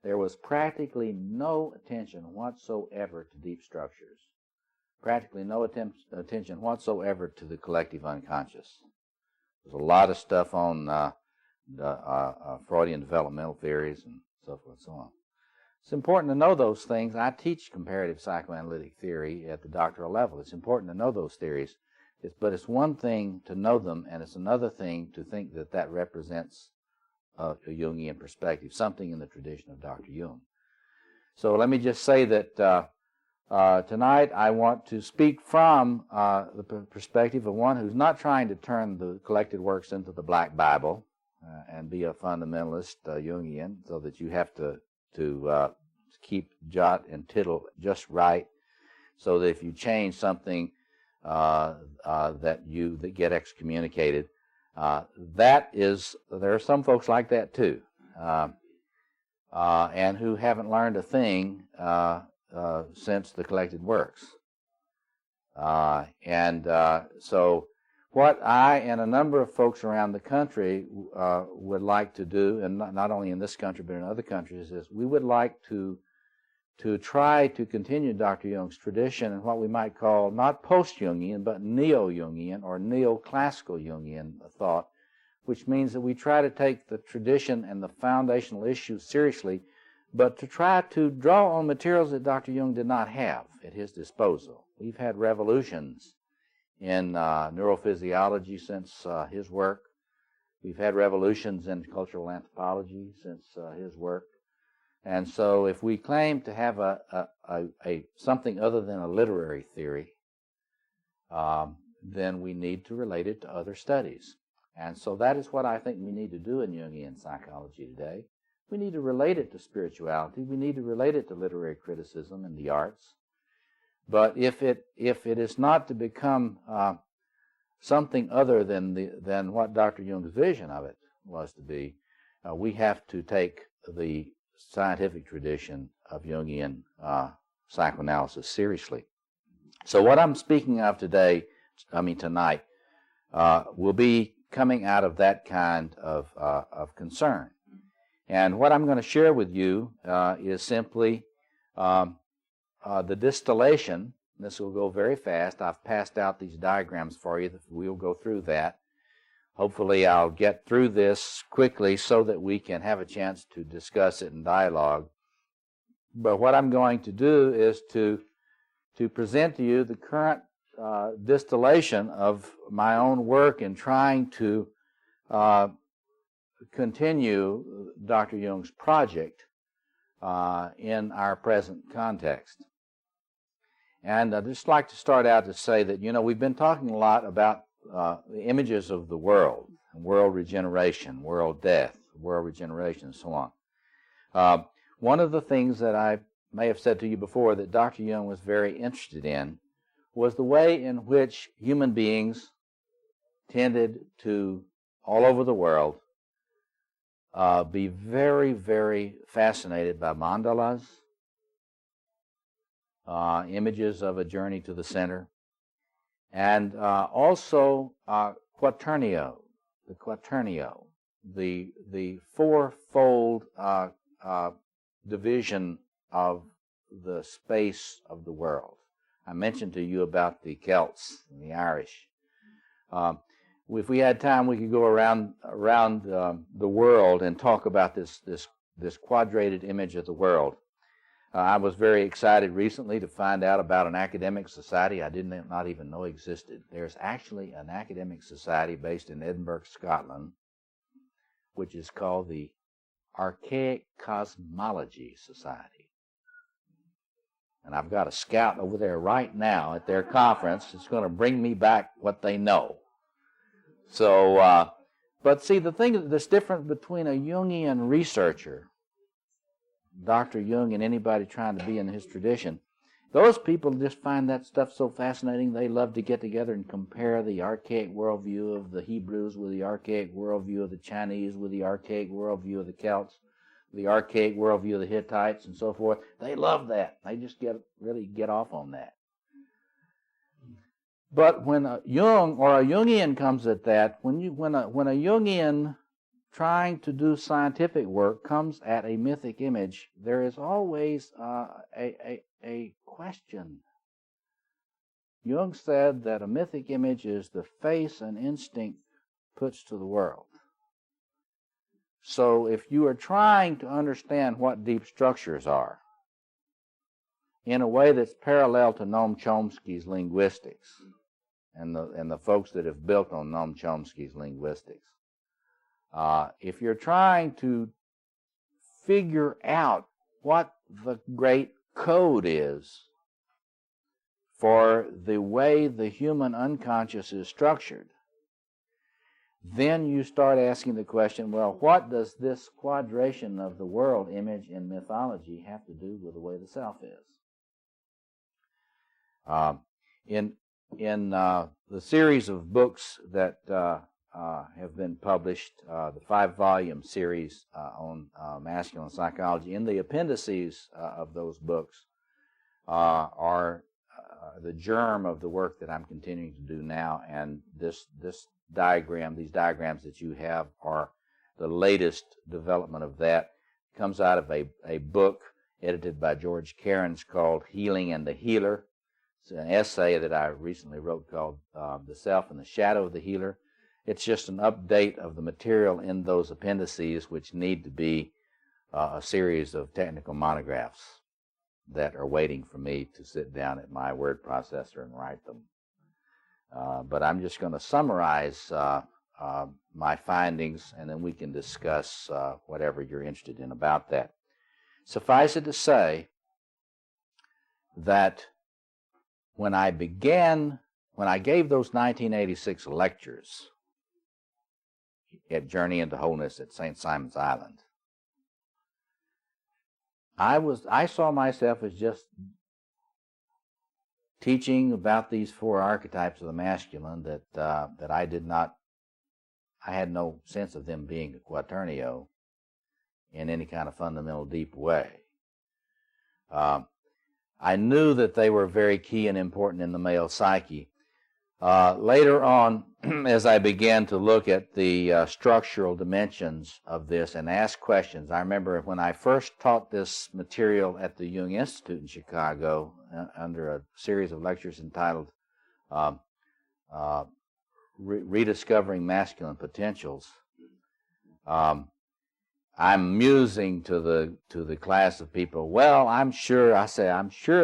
There was practically no attention whatsoever to deep structures. Practically no attention whatsoever to the collective unconscious. There's a lot of stuff on the Freudian developmental theories and so forth and so on. It's important to know those things. I teach comparative psychoanalytic theory at the doctoral level. It's important to know those theories. But it's one thing to know them, and it's another thing to think that that represents a Jungian perspective, something in the tradition of Dr. Jung. So let me just say that tonight I want to speak from the perspective of one who's not trying to turn the collected works into the Black Bible and be a fundamentalist Jungian, so that you have to keep jot and tittle just right, so that if you change something that get excommunicated. There are some folks like that too, and who haven't learned a thing since the collected works. So what I and a number of folks around the country would like to do, and not only in this country but in other countries, is we would like to try to continue Dr. Jung's tradition in what we might call not post-Jungian, but Neo-Jungian or Neoclassical Jungian thought, which means that we try to take the tradition and the foundational issues seriously, but to try to draw on materials that Dr. Jung did not have at his disposal. We've had revolutions in neurophysiology since his work. We've had revolutions in cultural anthropology since his work. And so if we claim to have a something other than a literary theory, then we need to relate it to other studies. And so that is what I think we need to do in Jungian psychology today. We need to relate it to spirituality. We need to relate it to literary criticism and the arts. But if it is not to become something other than what Dr. Jung's vision of it was to be, we have to take the scientific tradition of Jungian psychoanalysis seriously. So what I'm speaking of tonight, will be coming out of that kind of concern. And what I'm going to share with you is simply the distillation. This will go very fast. I've passed out these diagrams for you. We'll go through that. Hopefully I'll get through this quickly so that we can have a chance to discuss it in dialogue. But what I'm going to do is to present to you the current distillation of my own work in trying to continue Dr. Jung's project in our present context. And I'd just like to start out to say that, we've been talking a lot about the images of the world regeneration, world death, world regeneration, and so on. One of the things that I may have said to you before that Dr. Jung was very interested in was the way in which human beings tended to, all over the world, be very, very fascinated by mandalas, images of a journey to the center, and also quaternio, the fourfold division of the space of the world. I mentioned to you about the Celts and the Irish. If we had time, we could go around the world and talk about this quadrated image of the world. I was very excited recently to find out about an academic society I did not even know existed. There's actually an academic society based in Edinburgh, Scotland, which is called the Archaic Cosmology Society. And I've got a scout over there right now at their conference that's going to bring me back what they know. So, but see, the thing that's different between a Jungian researcher, Dr. Jung, and anybody trying to be in his tradition, those people just find that stuff so fascinating. They love to get together and compare the archaic worldview of the Hebrews with the archaic worldview of the Chinese, with the archaic worldview of the Celts, the archaic worldview of the Hittites, and so forth. They love that. They just really get off on that. But when a Jung or a Jungian comes at that, when a Jungian trying to do scientific work comes at a mythic image, there is always a question. Jung said that a mythic image is the face an instinct puts to the world. So if you are trying to understand what deep structures are in a way that's parallel to Noam Chomsky's linguistics and the folks that have built on Noam Chomsky's linguistics, if you're trying to figure out what the great code is for the way the human unconscious is structured, then you start asking the question, well, what does this quadration of the world image in mythology have to do with the way the self is? In the series of books that have been published, the 5-volume series on masculine psychology, in the appendices of those books are the germ of the work that I'm continuing to do now, and these diagrams that you have are the latest development of that. It comes out of a book edited by George Cairns called Healing and the Healer. It's an essay that I recently wrote called The Self and the Shadow of the Healer. It's just an update of the material in those appendices, which need to be a series of technical monographs that are waiting for me to sit down at my word processor and write them. But I'm just going to summarize my findings, and then we can discuss whatever you're interested in about that. Suffice it to say that when I gave those 1986 lectures at Journey into Wholeness at St. Simon's Island, I saw myself as just teaching about these 4 archetypes of the masculine that I had no sense of them being a quaternio in any kind of fundamental deep way. I knew that they were very key and important in the male psyche. Later on, as I began to look at the structural dimensions of this and ask questions, I remember when I first taught this material at the Jung Institute in Chicago under a series of lectures entitled Rediscovering Masculine Potentials. I'm musing to the class of people, well, I'm sure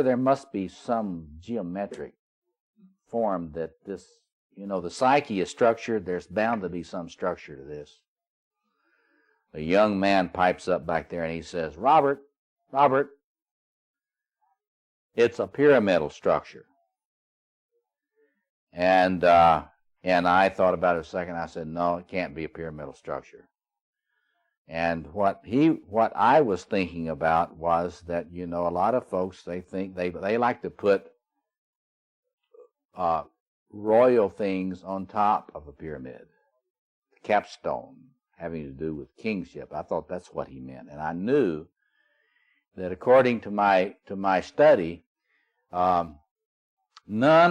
there must be some geometric form that this, the psyche is structured. There's bound to be some structure to this. A young man pipes up back there and he says, Robert, it's a pyramidal structure. And I thought about it a second. I said, no, it can't be a pyramidal structure. And what I was thinking about was that, a lot of folks, they think they like to put royal things on top of a pyramid, capstone, having to do with kingship. I thought that's what he meant, and I knew that according to my study, none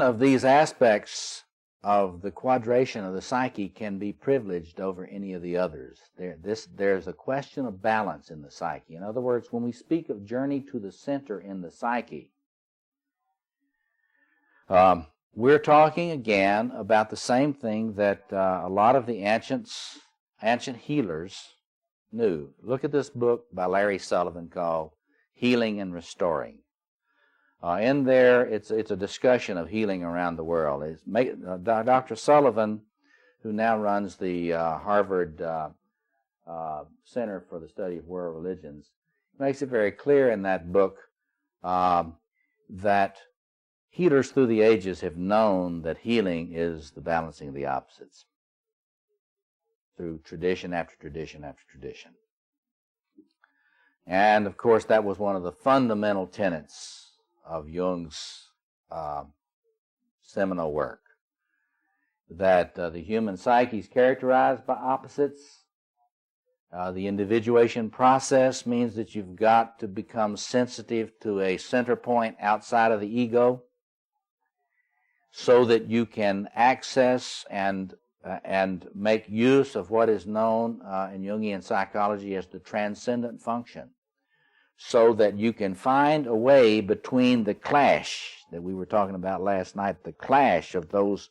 of these aspects of the quadration of the psyche can be privileged over any of the others. There's a question of balance in the psyche. In other words, when we speak of journey to the center in the psyche, we're talking again about the same thing that a lot of the ancient healers knew. Look at this book by Larry Sullivan called Healing and Restoring. In there, it's a discussion of healing around the world. Dr. Sullivan, who now runs the Harvard Center for the Study of World Religions, makes it very clear in that book that healers through the ages have known that healing is the balancing of the opposites through tradition after tradition after tradition. And, of course, that was one of the fundamental tenets of Jung's seminal work, that the human psyche is characterized by opposites. The individuation process means that you've got to become sensitive to a center point outside of the ego so that you can access and make use of what is known in Jungian psychology as the transcendent function, so that you can find a way between the clash that we were talking about last night, the clash of those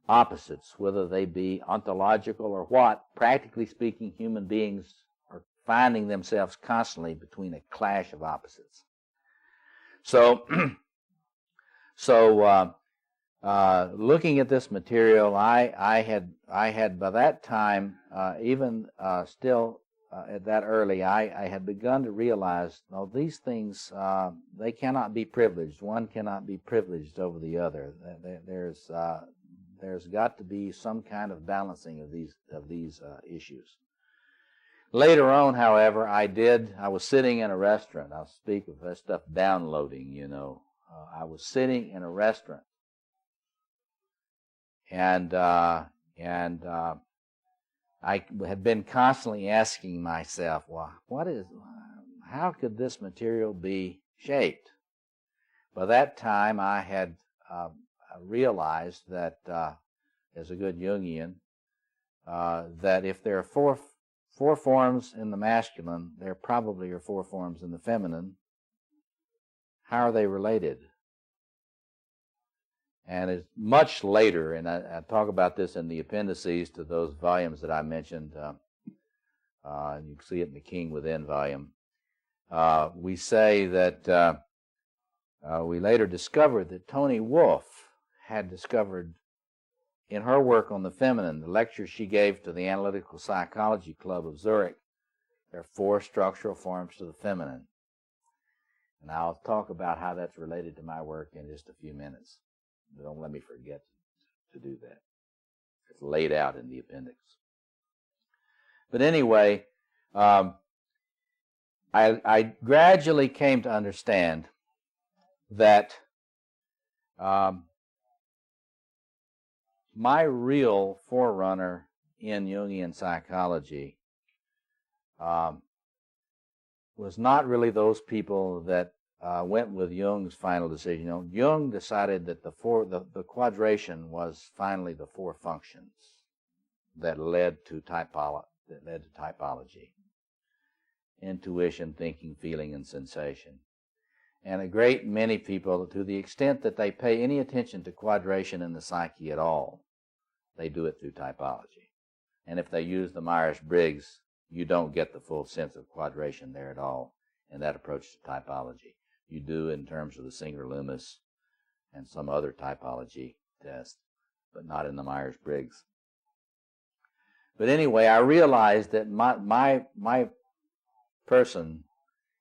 opposites, whether they be ontological or what. Practically speaking, human beings are finding themselves constantly between a clash of opposites. So looking at this material, I had by that time even still at that early, I had begun to realize, no, these things, they cannot be privileged. One cannot be privileged over the other. There's got to be some kind of balancing of these issues. Later on, however, I was sitting in a restaurant. I'll speak of that stuff downloading, you know. I was sitting in a restaurant, and I had been constantly asking myself, well, how could this material be shaped? By that time, I had realized that, as a good Jungian, that if there are four forms in the masculine, there probably are four forms in the feminine. How are they related? And it's much later, and I talk about this in the appendices to those volumes that I mentioned. And you can see it in the King Within volume. We say that we later discovered that Toni Wolff had discovered in her work on the feminine, the lecture she gave to the Analytical Psychology Club of Zurich, there are four structural forms to the feminine. And I'll talk about how that's related to my work in just a few minutes. Don't let me forget to do that. It's laid out in the appendix. But anyway, I gradually came to understand that my real forerunner in Jungian psychology was not really those people that went with Jung's final decision. You know, Jung decided that the quadration was finally the four functions that led to typology: intuition, thinking, feeling, and sensation. And a great many people, to the extent that they pay any attention to quadration in the psyche at all, they do it through typology. And if they use the Myers-Briggs, you don't get the full sense of quadration there at all in that approach to typology. You do in terms of the Singer-Loomis and some other typology test, but not in the Myers-Briggs. But anyway, I realized that my person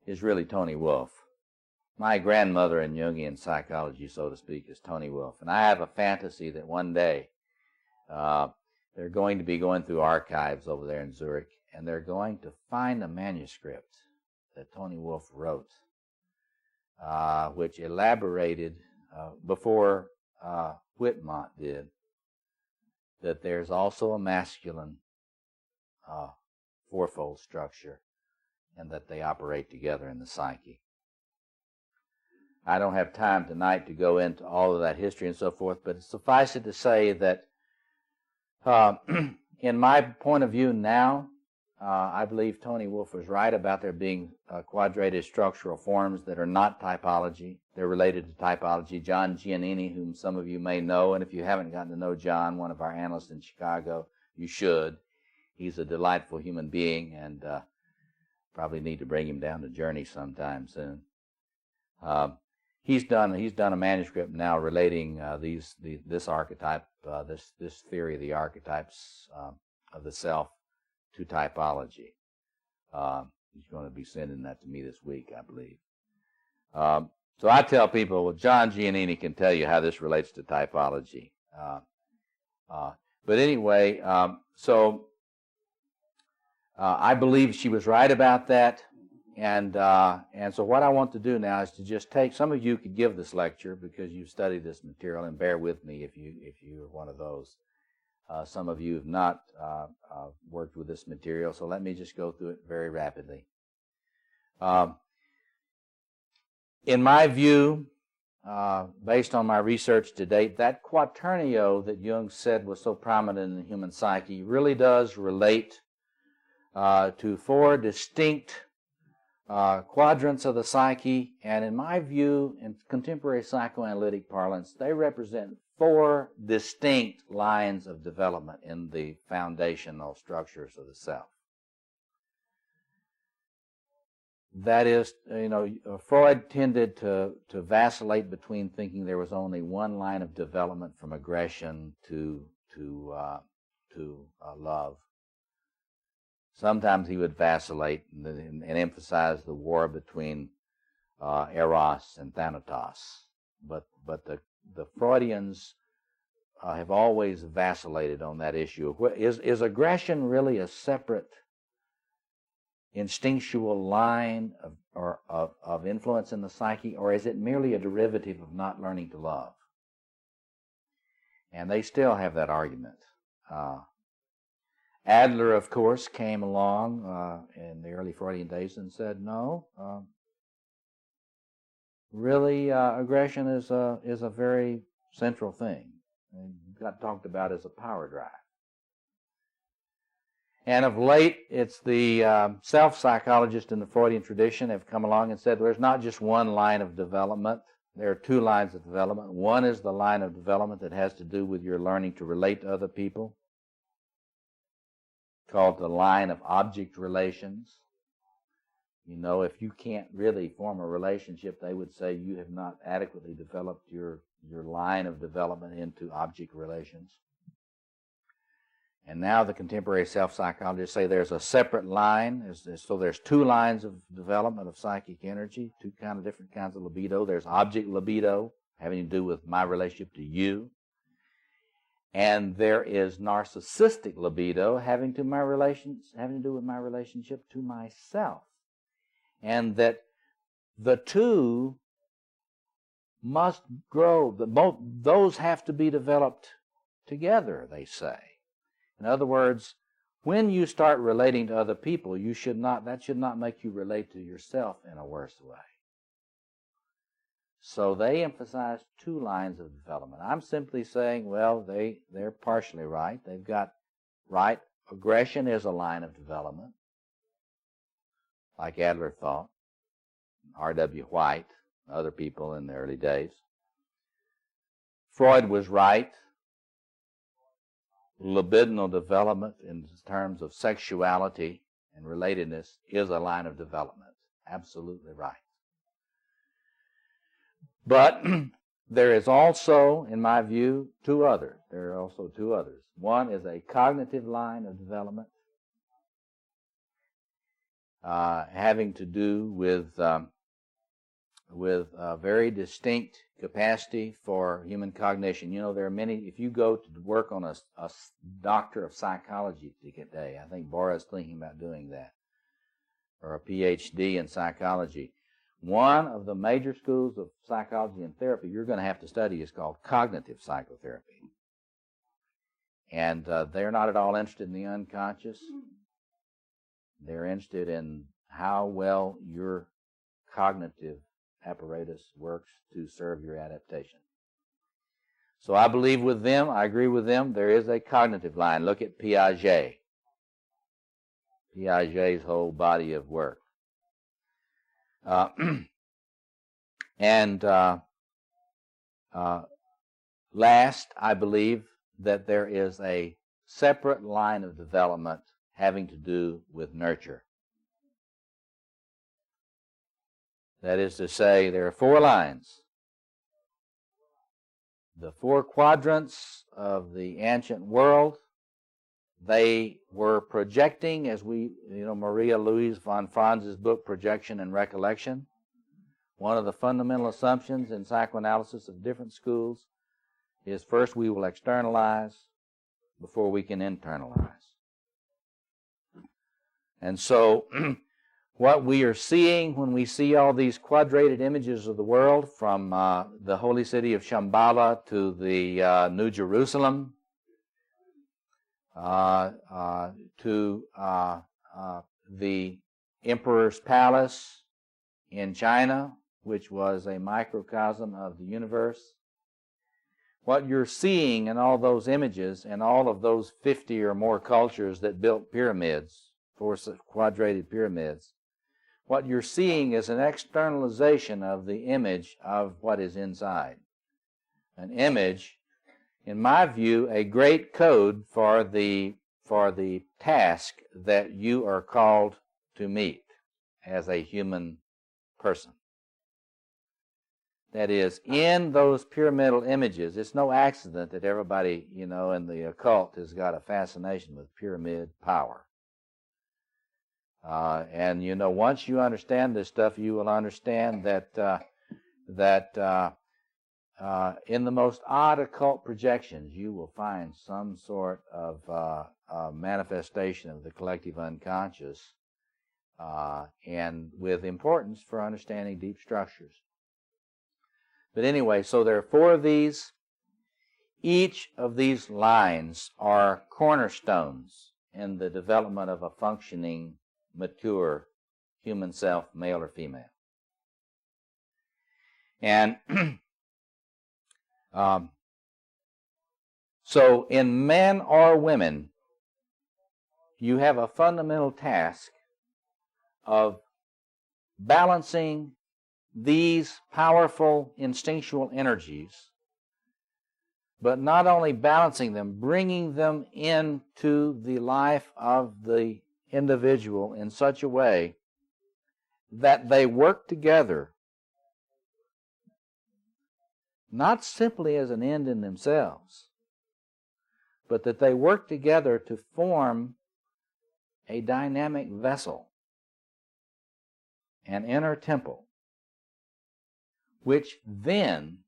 is really Toni Wolff. My grandmother in Jungian psychology, so to speak, is Toni Wolff. And I have a fantasy that one day they're going to be going through archives over there in Zurich, and they're going to find a manuscript that Toni Wolff wrote, which elaborated before Whitmont did, that there's also a masculine fourfold structure, and that they operate together in the psyche. I don't have time tonight to go into all of that history and so forth, but suffice it to say that in my point of view now, I believe Toni Wolff was right about there being quadrated structural forms that are not typology. They're related to typology. John Giannini, whom some of you may know, and if you haven't gotten to know John, one of our analysts in Chicago, you should. He's a delightful human being, and probably need to bring him down the journey sometime soon. He's done a manuscript now relating this archetype, this theory of the archetypes of the self to typology. He's going to be sending that to me this week, I believe. So I tell people, well, John Giannini can tell you how this relates to typology. But anyway, so I believe she was right about that. And so what I want to do now is to just take, some of you could give this lecture because you've studied this material, and bear with me if you're one of those. Some of you have not worked with this material, so let me just go through it very rapidly. In my view, based on my research to date, that quaternio that Jung said was so prominent in the human psyche really does relate to four distinct quadrants of the psyche, and in my view, in contemporary psychoanalytic parlance, they represent four distinct lines of development in the foundational structures of the self. That is, Freud tended to vacillate between thinking there was only one line of development from aggression to love. Sometimes he would vacillate and emphasize the war between Eros and Thanatos. But the Freudians have always vacillated on that issue. Is aggression really a separate instinctual line of influence in the psyche, or is it merely a derivative of not learning to love? And they still have that argument. Adler, of course, came along in the early Freudian days and said, no, really aggression is a very central thing. And got talked about as a power drive. And of late, it's the self-psychologists in the Freudian tradition have come along and said there's not just one line of development. There are two lines of development. One is the line of development that has to do with your learning to relate to other people, called the line of object relations. You know, if you can't really form a relationship, they would say you have not adequately developed your line of development into object relations. And now the contemporary self-psychologists say there's a separate line. So there's two lines of development of psychic energy, two different kinds of libido. There's object libido, having to do with my relationship to you. And there is narcissistic libido, having to do with my relationship to myself. And that the two must grow. Those have to be developed together, they say. In other words, when you start relating to other people, that should not make you relate to yourself in a worse way. So they emphasize two lines of development. I'm simply saying, well, they're partially right. They've got right. Aggression is a line of development, like Adler thought, R.W. White, other people in the early days. Freud was right. Libidinal development in terms of sexuality and relatedness is a line of development. Absolutely right. But there is also, in my view, two others. There are also two others. One is a cognitive line of development, having to do with a very distinct capacity for human cognition. You know, there are many, if you go to work on a doctor of psychology today, I think Bora's thinking about doing that, or a PhD in psychology. One of the major schools of psychology and therapy you're going to have to study is called cognitive psychotherapy. And they're not at all interested in the unconscious. They're interested in how well your cognitive apparatus works to serve your adaptation. So I believe with them, I agree with them, there is a cognitive line. Look at Piaget's whole body of work. Last, I believe that there is a separate line of development having to do with nurture. That is to say, there are four lines. The four quadrants of the ancient world, they were projecting, as Maria Louise von Franz's book, Projection and Recollection. One of the fundamental assumptions in psychoanalysis of different schools is first we will externalize before we can internalize. And so what we are seeing when we see all these quadrated images of the world, from the holy city of Shambhala to the New Jerusalem, to the Emperor's Palace in China, which was a microcosm of the universe. What you're seeing in all those images and all of those 50 or more cultures that built pyramids, 4 quadrated pyramids, what you're seeing is an externalization of the image of what is inside. An image, in my view, a great code for the task that you are called to meet as a human person. That is, in those pyramidal images, it's no accident that everybody, in the occult has got a fascination with pyramid power. And you know, once you understand this stuff, you will understand that in the most odd occult projections, you will find some sort of manifestation of the collective unconscious, and with importance for understanding deep structures. But anyway, so there are 4 of these. Each of these lines are cornerstones in the development of a functioning, mature human self, male or female. And so in men or women, you have a fundamental task of balancing these powerful instinctual energies, but not only balancing them, bringing them into the life of the individual in such a way that they work together, not simply as an end in themselves, but that they work together to form a dynamic vessel, an inner temple, which then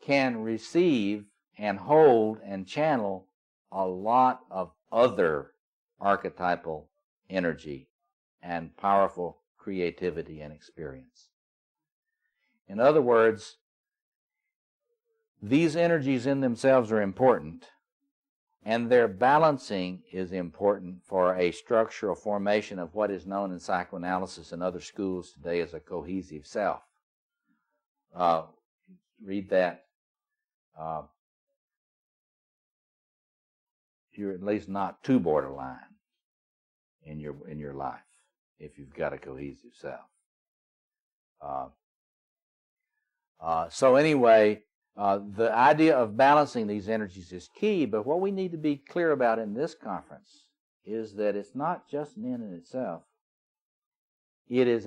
can receive and hold and channel a lot of other archetypal energy and powerful creativity and experience. In other words, these energies in themselves are important, and their balancing is important for a structural formation of what is known in psychoanalysis and other schools today as a cohesive self. Read that. You're at least not too borderline in your life if you've got a cohesive self. So anyway, the idea of balancing these energies is key, but what we need to be clear about in this conference is that it's not just an end in itself. It is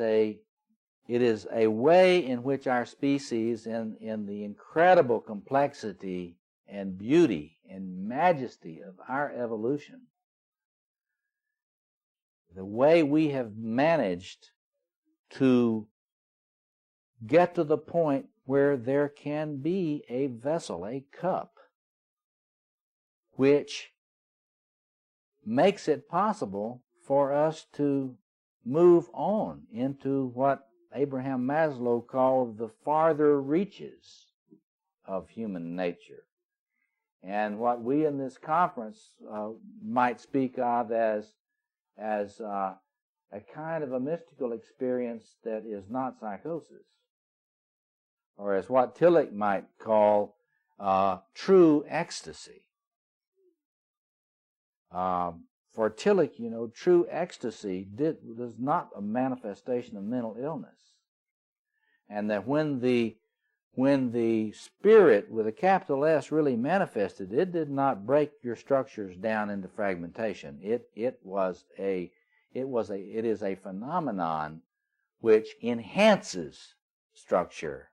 a way in which our species, in the incredible complexity and beauty and majesty of our evolution, the way we have managed to get to the point where there can be a vessel, a cup, which makes it possible for us to move on into what Abraham Maslow called the farther reaches of human nature, and what we in this conference might speak of as a kind of a mystical experience that is not psychosis, or as what Tillich might call true ecstasy. For Tillich, you know, true ecstasy was not a manifestation of mental illness, and that when the spirit with a capital S really manifested, it did not break your structures down into fragmentation. It is a phenomenon which enhances structure.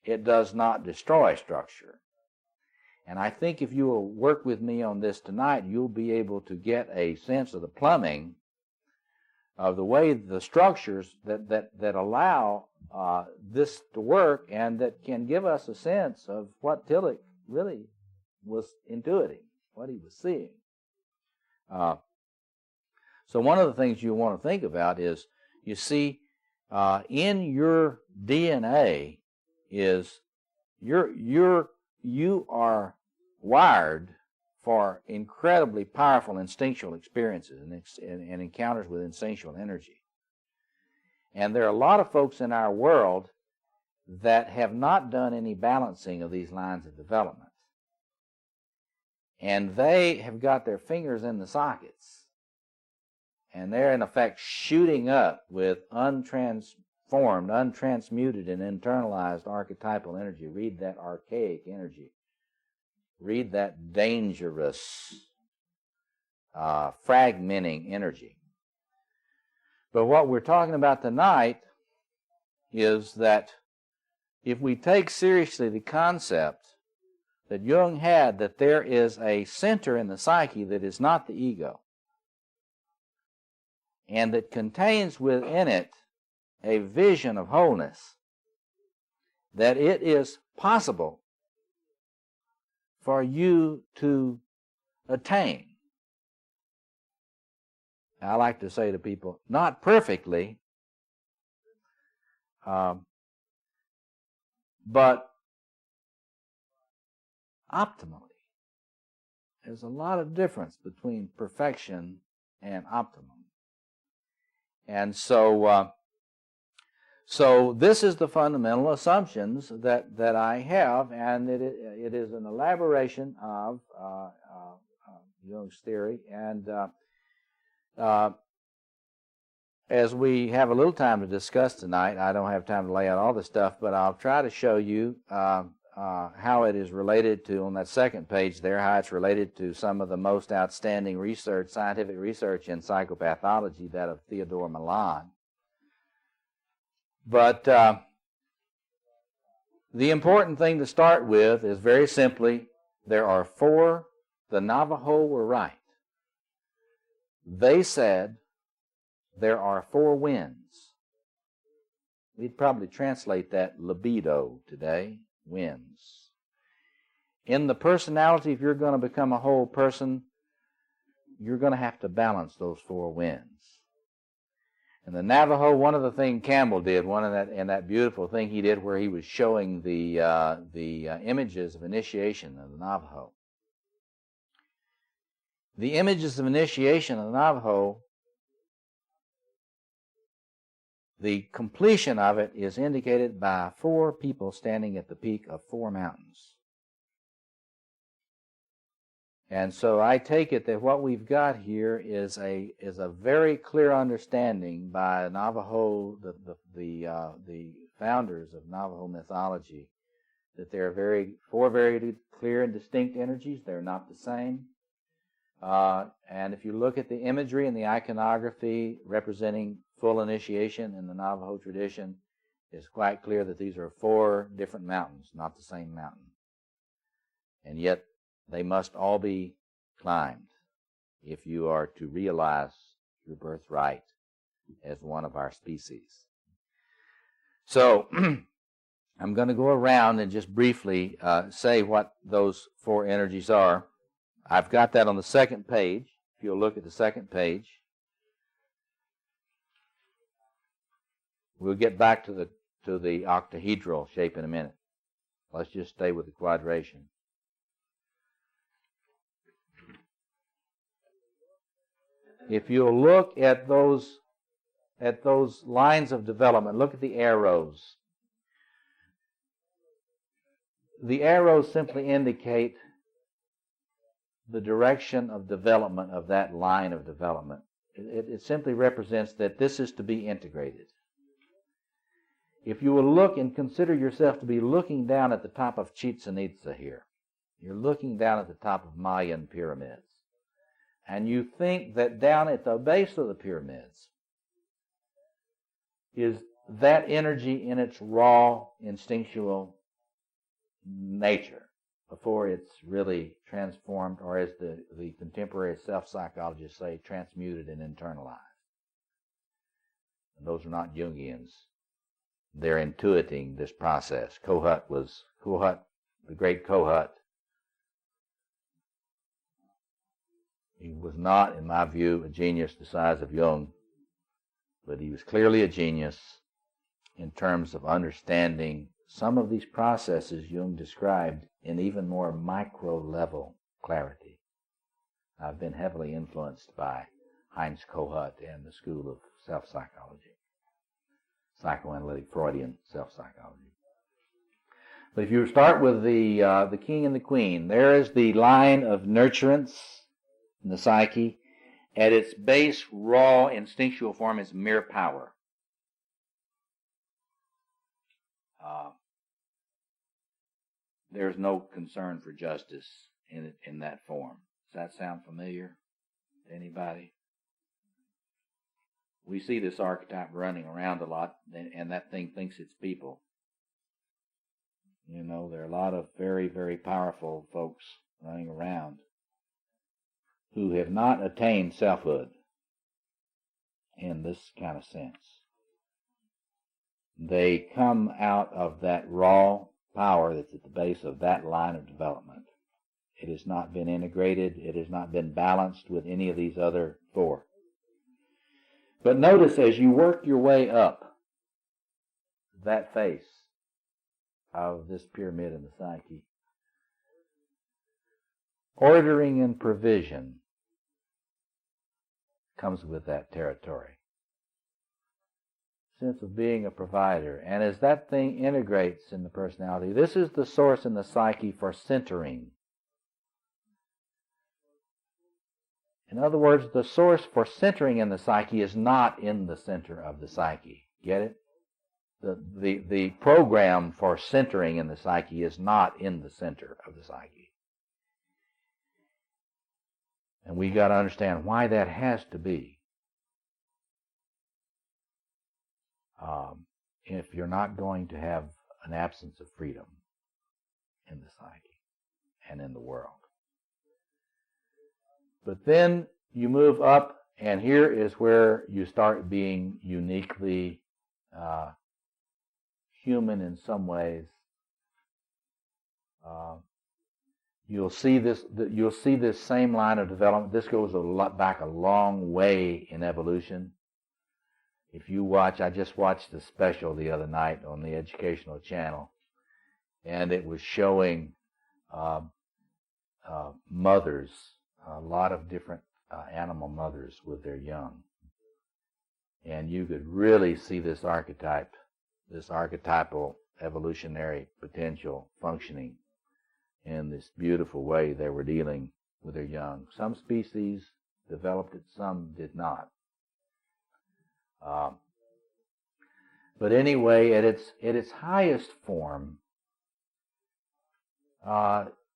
It does not destroy structure. And I think if you will work with me on this tonight, you'll be able to get a sense of the plumbing of the way the structures that allow this to work, and that can give us a sense of what Tillich really was intuiting, what he was seeing. So one of the things you want to think about is, you see, in your DNA is you are wired for incredibly powerful instinctual experiences and encounters with instinctual energy. And there are a lot of folks in our world that have not done any balancing of these lines of development. And they have got their fingers in the sockets. And they're in effect shooting up with untransformed, untransmuted, and internalized archetypal energy. Read that archaic energy. Read that dangerous, fragmenting energy. But what we're talking about tonight is that if we take seriously the concept that Jung had, that there is a center in the psyche that is not the ego, and that contains within it a vision of wholeness, that it is possible for you to attain. I like to say to people, not perfectly, but optimally. There's a lot of difference between perfection and optimum. And so this is the fundamental assumptions that I have, and it is an elaboration of Jung's theory. And as we have a little time to discuss tonight, I don't have time to lay out all the stuff, but I'll try to show you how it is related to, on that second page there, how it's related to some of the most outstanding research, scientific research in psychopathology, that of Theodore Milan. But the important thing to start with is very simply, there are four, the Navajo were right. They said there are four winds. We'd probably translate that libido today, winds. In the personality, if you're going to become a whole person, you're going to have to balance those four winds. And the Navajo, one of the things Campbell did, and that beautiful thing he did where he was showing the images of initiation of the Navajo. The images of initiation of the Navajo, the completion of it is indicated by four people standing at the peak of four mountains. And so I take it that what we've got here is a very clear understanding by Navajo, the founders of Navajo mythology, that there are four very clear and distinct energies. They're not the same. And if you look at the imagery and the iconography representing full initiation in the Navajo tradition, it's quite clear that these are four different mountains, not the same mountain. And yet they must all be climbed if you are to realize your birthright as one of our species. So I'm going to go around and just briefly say what those four energies are. I've got that on the second page. If you'll look at the second page, we'll get back to the octahedral shape in a minute. Let's just stay with the quadration. If you'll look at those lines of development, look at the arrows. The arrows simply indicate the direction of development of that line of development. It simply represents that this is to be integrated. If you will look and consider yourself to be looking down at the top of Chichen Itza here, you're looking down at the top of Mayan pyramids, and you think that down at the base of the pyramids is that energy in its raw, instinctual nature before it's really transformed, or as the contemporary self-psychologists say, transmuted and internalized. And those are not Jungians. They're intuiting this process. Kohut, the great Kohut, he was not, in my view, a genius the size of Jung, but he was clearly a genius in terms of understanding some of these processes Jung described in even more micro-level clarity. I've been heavily influenced by Heinz Kohut and the school of self-psychology, psychoanalytic Freudian self-psychology. But if you start with the king and the queen, there is the line of nurturance in the psyche. At its base, raw, instinctual form is mere power. There's no concern for justice in that form. Does that sound familiar to anybody? We see this archetype running around a lot, and that thing thinks it's people. You know, there are a lot of very, very powerful folks running around who have not attained selfhood. in this kind of sense. They come out of that raw power that's at the base of that line of development. It has not been integrated. It has not been balanced with any of these other four. But notice as you work your way up that face of this pyramid in the psyche, ordering and provision comes with that territory. Sense of being a provider. And as that thing integrates in the personality, this is the source in the psyche for centering. In other words, the source for centering in the psyche is not in the center of the psyche. Get it? The program for centering in the psyche is not in the center of the psyche. And we've got to understand why that has to be. If you're not going to have an absence of freedom in the psyche and in the world. But then you move up, and here is where you start being uniquely human in some ways. You'll see this same line of development. This goes back a long way in evolution. If you watch, I just watched a special the other night on the Educational Channel, and it was showing mothers, a lot of different animal mothers with their young. And you could really see this archetype, this archetypal evolutionary potential functioning in this beautiful way they were dealing with their young. Some species developed it, some did not. But anyway, at its highest form,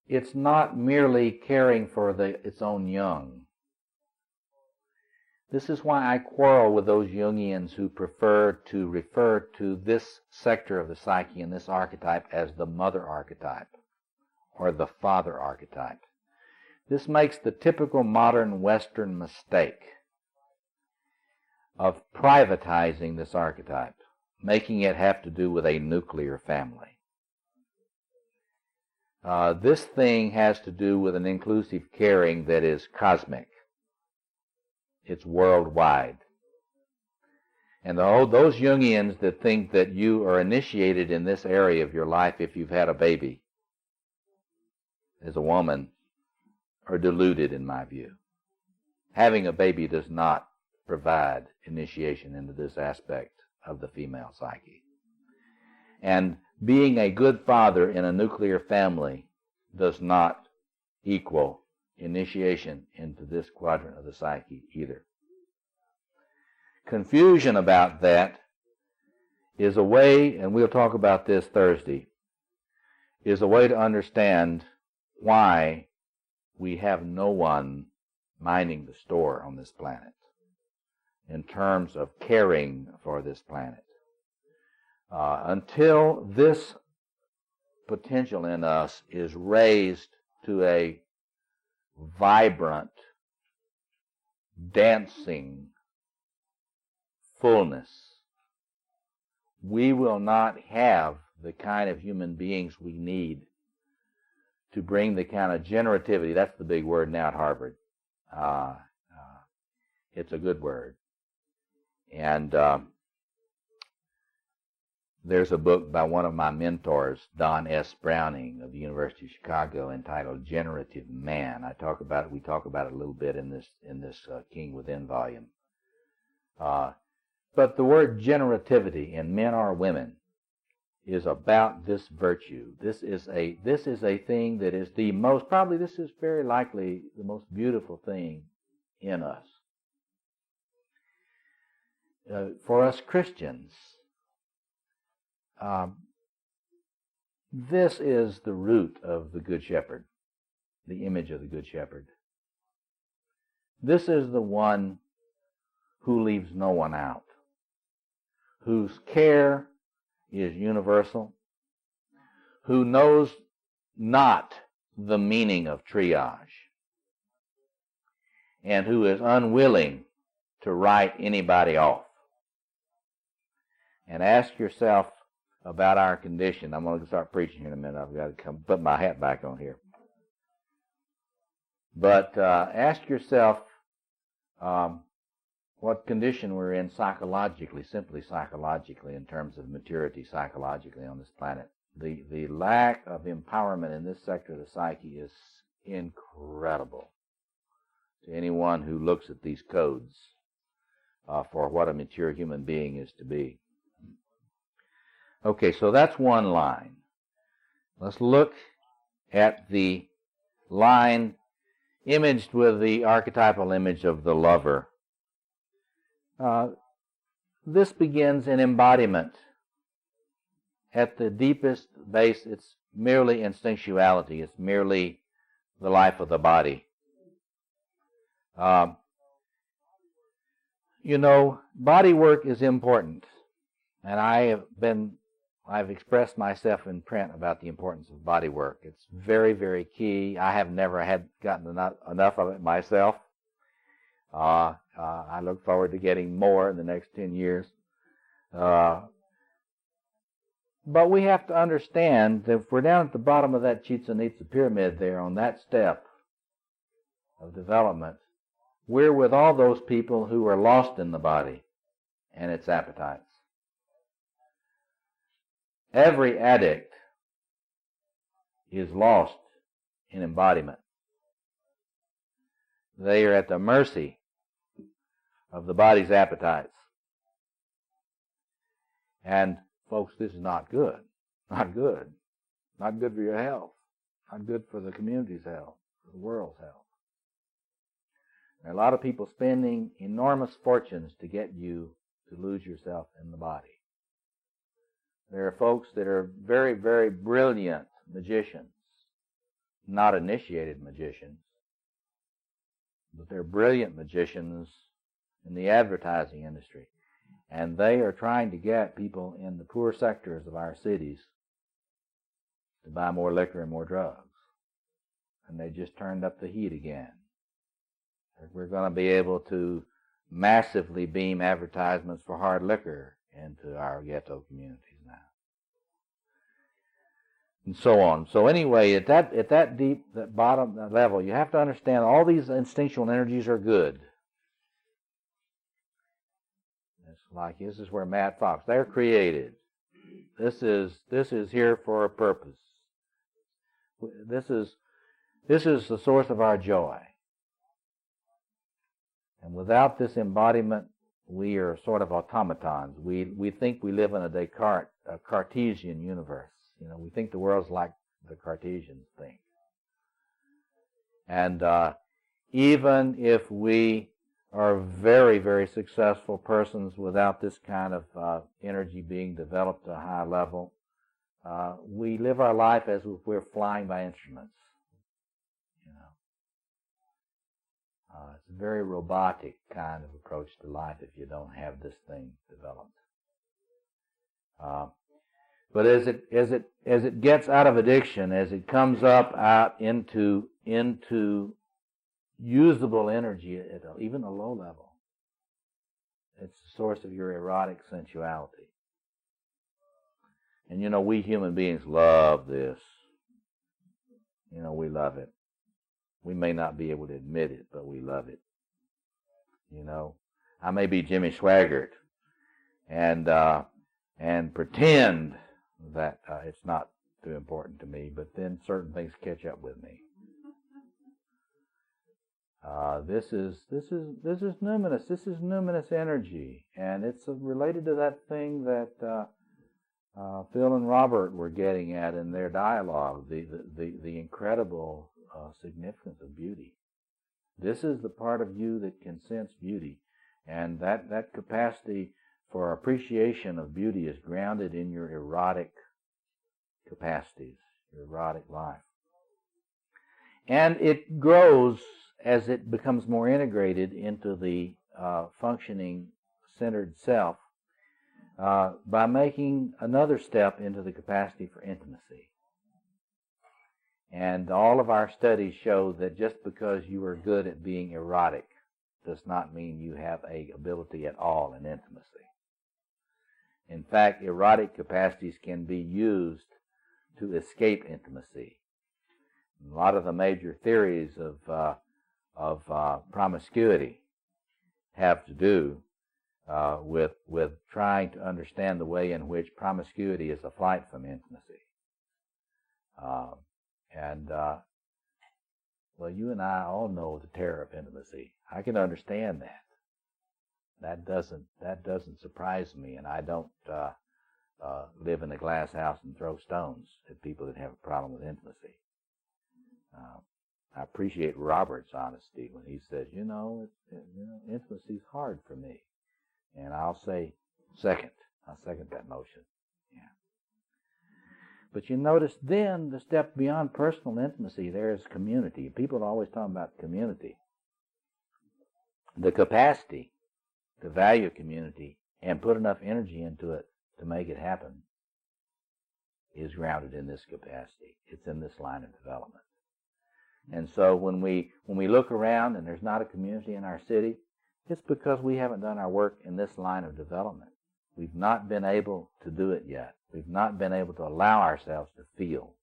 it's not merely caring for its own young. This is why I quarrel with those Jungians who prefer to refer to this sector of the psyche and this archetype as the mother archetype or the father archetype. This makes the typical modern Western mistake of privatizing this archetype, making it have to do with a nuclear family. This thing has to do with an inclusive caring that is cosmic. It's worldwide. And those Jungians that think that you are initiated in this area of your life if you've had a baby as a woman are deluded in my view. Having a baby does not provide initiation into this aspect of the female psyche. And being a good father in a nuclear family does not equal initiation into this quadrant of the psyche either. Confusion about that is a way, and we'll talk about this Thursday, is a way to understand why we have no one minding the store on this planet in terms of caring for this planet. Until this potential in us is raised to a vibrant, dancing fullness, we will not have the kind of human beings we need to bring the kind of generativity. That's the big word now at Harvard. It's a good word. And there's a book by one of my mentors, Don S. Browning of the University of Chicago, entitled Generative Man. We talk about it a little bit in this King Within volume. But the word generativity in men or women is about this virtue. This is a thing that is the most, probably this is very likely the most beautiful thing in us. For us Christians, this is the root of the Good Shepherd, the image of the Good Shepherd. This is the one who leaves no one out, whose care is universal, who knows not the meaning of triage, and who is unwilling to write anybody off. And ask yourself about our condition. I'm going to start preaching here in a minute. I've got to come put my hat back on here. But ask yourself what condition we're in psychologically, simply psychologically, in terms of maturity psychologically on this planet. The lack of empowerment in this sector of the psyche is incredible to anyone who looks at these codes for what a mature human being is to be. Okay, so that's one line. Let's look at the line imaged with the archetypal image of the lover. This begins in embodiment. At the deepest base, it's merely instinctuality. It's merely the life of the body. Body work is important, and I've expressed myself in print about the importance of body work. It's very, very key. I have never gotten enough of it myself. I look forward to getting more in the next 10 years. But we have to understand that if we're down at the bottom of that Chichen Itza pyramid there on that step of development, we're with all those people who are lost in the body and its appetites. Every addict is lost in embodiment. They are at the mercy of the body's appetites. And folks, this is not good. Not good. Not good for your health. Not good for the community's health, for the world's health. There are a lot of people spending enormous fortunes to get you to lose yourself in the body. There are folks that are very, very brilliant magicians, not initiated magicians, but they're brilliant magicians in the advertising industry. And they are trying to get people in the poor sectors of our cities to buy more liquor and more drugs. And they just turned up the heat again. We're going to be able to massively beam advertisements for hard liquor into our ghetto communities now. And so on. So anyway, at that deep, that bottom level, you have to understand all these instinctual energies are good. It's like, this is where Matt Fox, they're created. This is here for a purpose. This is the source of our joy. And without this embodiment, we are sort of automatons. We think we live in a Cartesian universe. We think the world's like the Cartesians think. And even if we are very, very successful persons without this kind of energy being developed at a high level, we live our life as if we're flying by instruments. It's a very robotic kind of approach to life if you don't have this thing developed. But as it gets out of addiction, as it comes up out into usable energy at even a low level, it's the source of your erotic sensuality. And we human beings love this. We love it. We may not be able to admit it, but we love it. I may be Jimmy Swaggart and pretend that it's not too important to me, but then certain things catch up with me. This is numinous. This is numinous energy, and it's related to that thing that Phil and Robert were getting at in their dialogue, the incredible significance of beauty. This is the part of you that can sense beauty, and that capacity for appreciation of beauty is grounded in your erotic capacities, your erotic life. And it grows as it becomes more integrated into the functioning centered self by making another step into the capacity for intimacy. And all of our studies show that just because you are good at being erotic does not mean you have a ability at all in intimacy. In fact, erotic capacities can be used to escape intimacy. A lot of the major theories of promiscuity have to do with trying to understand the way in which promiscuity is a flight from intimacy. Well, you and I all know the terror of intimacy. I can understand that. That doesn't surprise me, and I don't live in a glass house and throw stones at people that have a problem with intimacy. I appreciate Robert's honesty when he says, intimacy is hard for me, and I'll second that motion. Yeah. But you notice then the step beyond personal intimacy, there is community. People are always talking about community. The capacity to value community and put enough energy into it to make it happen is grounded in this capacity. It's in this line of development. And so when we look around and there's not a community in our city, it's because we haven't done our work in this line of development. We've not been able to do it yet. We've not been able to allow ourselves to feel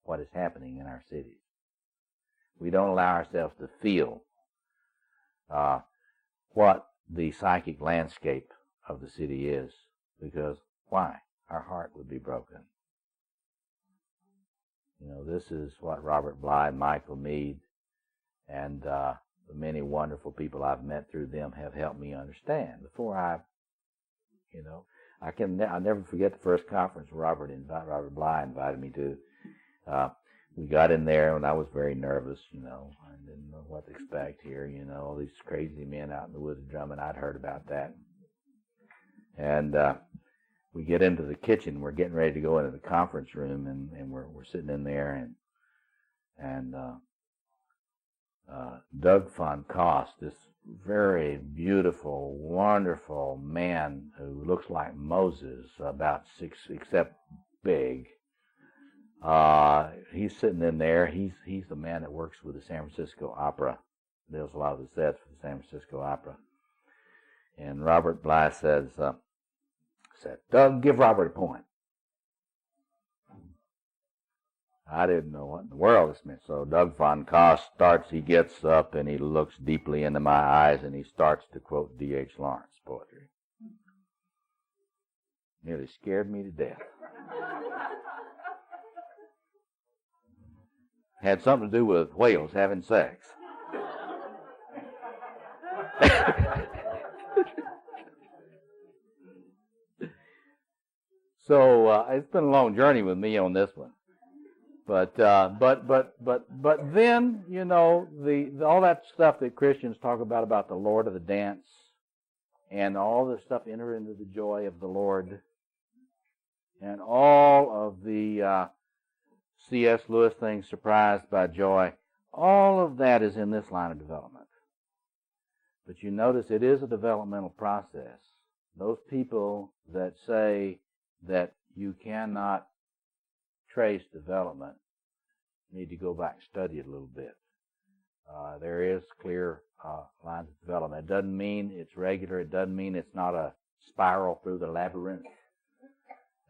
what is happening in our cities. We don't allow ourselves to feel what the psychic landscape of the city is, because why? Our heart would be broken. This is what Robert Bly, Michael Meade, and the many wonderful people I've met through them have helped me understand. Before I'll never forget the first conference Robert Bly invited me to. We got in there, and I was very nervous, I didn't know what to expect here, all these crazy men out in the woods drumming. I'd heard about that. And we get into the kitchen. We're getting ready to go into the conference room, and we're sitting in there, and Doug von Kost, this very beautiful, wonderful man who looks like Moses, about 6, except big. He's sitting in there. He's the man that works with the San Francisco Opera. Does a lot of the sets for the San Francisco Opera. And Robert Bly said, Doug, give Robert a point. I didn't know what in the world this meant. So Doug von Kost he gets up and he looks deeply into my eyes and he starts to quote D.H. Lawrence poetry. Nearly scared me to death. Had something to do with whales having sex. So it's been a long journey with me on this one, but then all that stuff that Christians talk about the Lord of the dance, and all the stuff enter into the joy of the Lord, and all of the C.S. Lewis things, surprised by joy, all of that is in this line of development. But you notice it is a developmental process. Those people that say that you cannot trace development need to go back and study it a little bit. There is clear lines of development. It doesn't mean it's regular. It doesn't mean it's not a spiral through the labyrinth,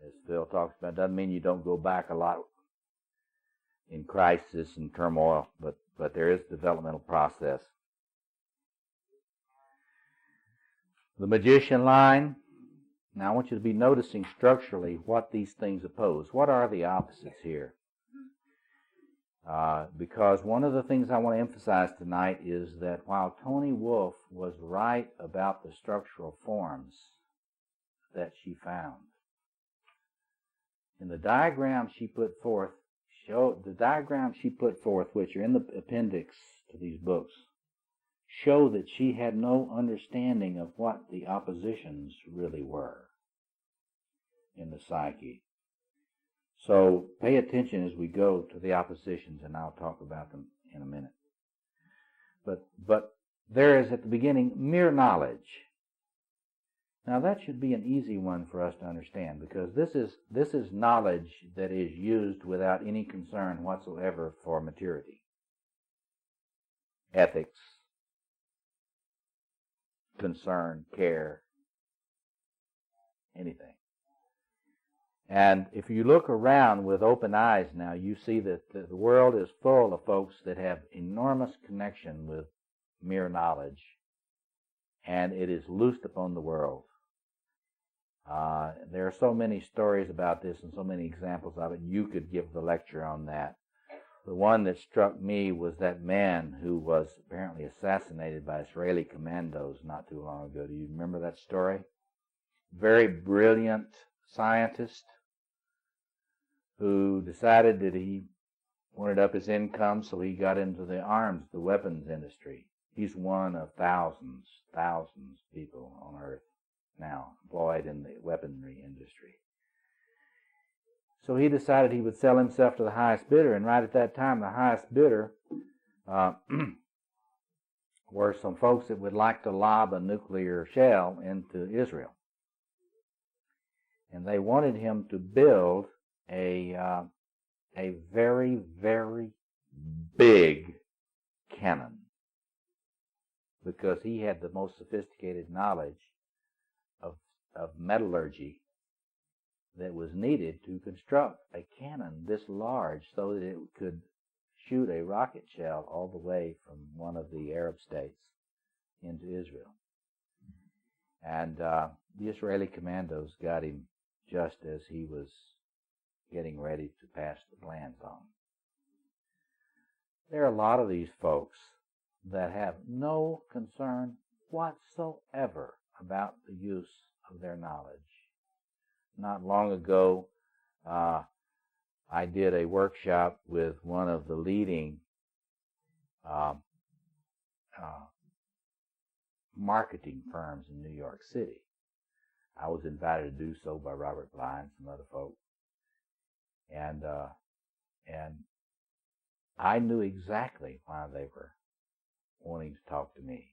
as Phil talks about. It doesn't mean you don't go back a lot in crisis and turmoil, but there is a developmental process. The magician line. Now I want you to be noticing structurally what these things oppose. What are the opposites here? Because one of the things I want to emphasize tonight is that while Toni Wolff was right about the structural forms that she found, in the diagram she put forth, which are in the appendix to these books, show that she had no understanding of what the oppositions really were in the psyche. So pay attention as we go to the oppositions, and I'll talk about them in a minute. But there is at the beginning mere knowledge. Now that should be an easy one for us to understand, because this is knowledge that is used without any concern whatsoever for maturity, ethics, concern, care, anything. And if you look around with open eyes now, you see that the world is full of folks that have enormous connection with mere knowledge, and it is loosed upon the world. There are so many stories about this and so many examples of it. You could give the lecture on that. The one that struck me was that man who was apparently assassinated by Israeli commandos not too long ago. Do you remember that story? Very brilliant scientist who decided that he wanted up his income, so he got into the weapons industry. He's one of thousands of people on Earth now employed in the weaponry industry. So he decided he would sell himself to the highest bidder, and right at that time, the highest bidder were some folks that would like to lob a nuclear shell into Israel. And they wanted him to build a very, very big cannon, because he had the most sophisticated knowledge of metallurgy that was needed to construct a cannon this large so that it could shoot a rocket shell all the way from one of the Arab states into Israel. And the Israeli commandos got him just as he was getting ready to pass the plans on. There are a lot of these folks that have no concern whatsoever about the use of their knowledge. Not long ago, I did a workshop with one of the leading marketing firms in New York City. I was invited to do so by Robert Bly and some other folks. And I knew exactly why they were wanting to talk to me.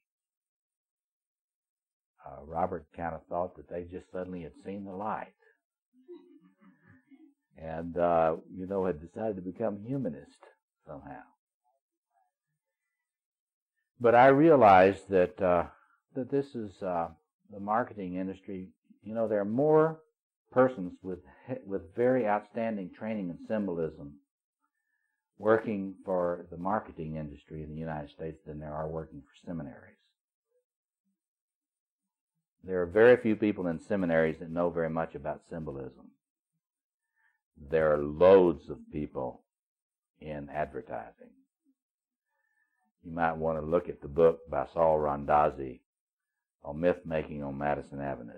Robert kind of thought that they just suddenly had seen the light. And, had decided to become humanist somehow. But I realized that this is the marketing industry. There are more persons with very outstanding training in symbolism working for the marketing industry in the United States than there are working for seminaries. There are very few people in seminaries that know very much about symbolism. There are loads of people in advertising. You might want to look at the book by Saul Randazzi on myth making on Madison Avenue.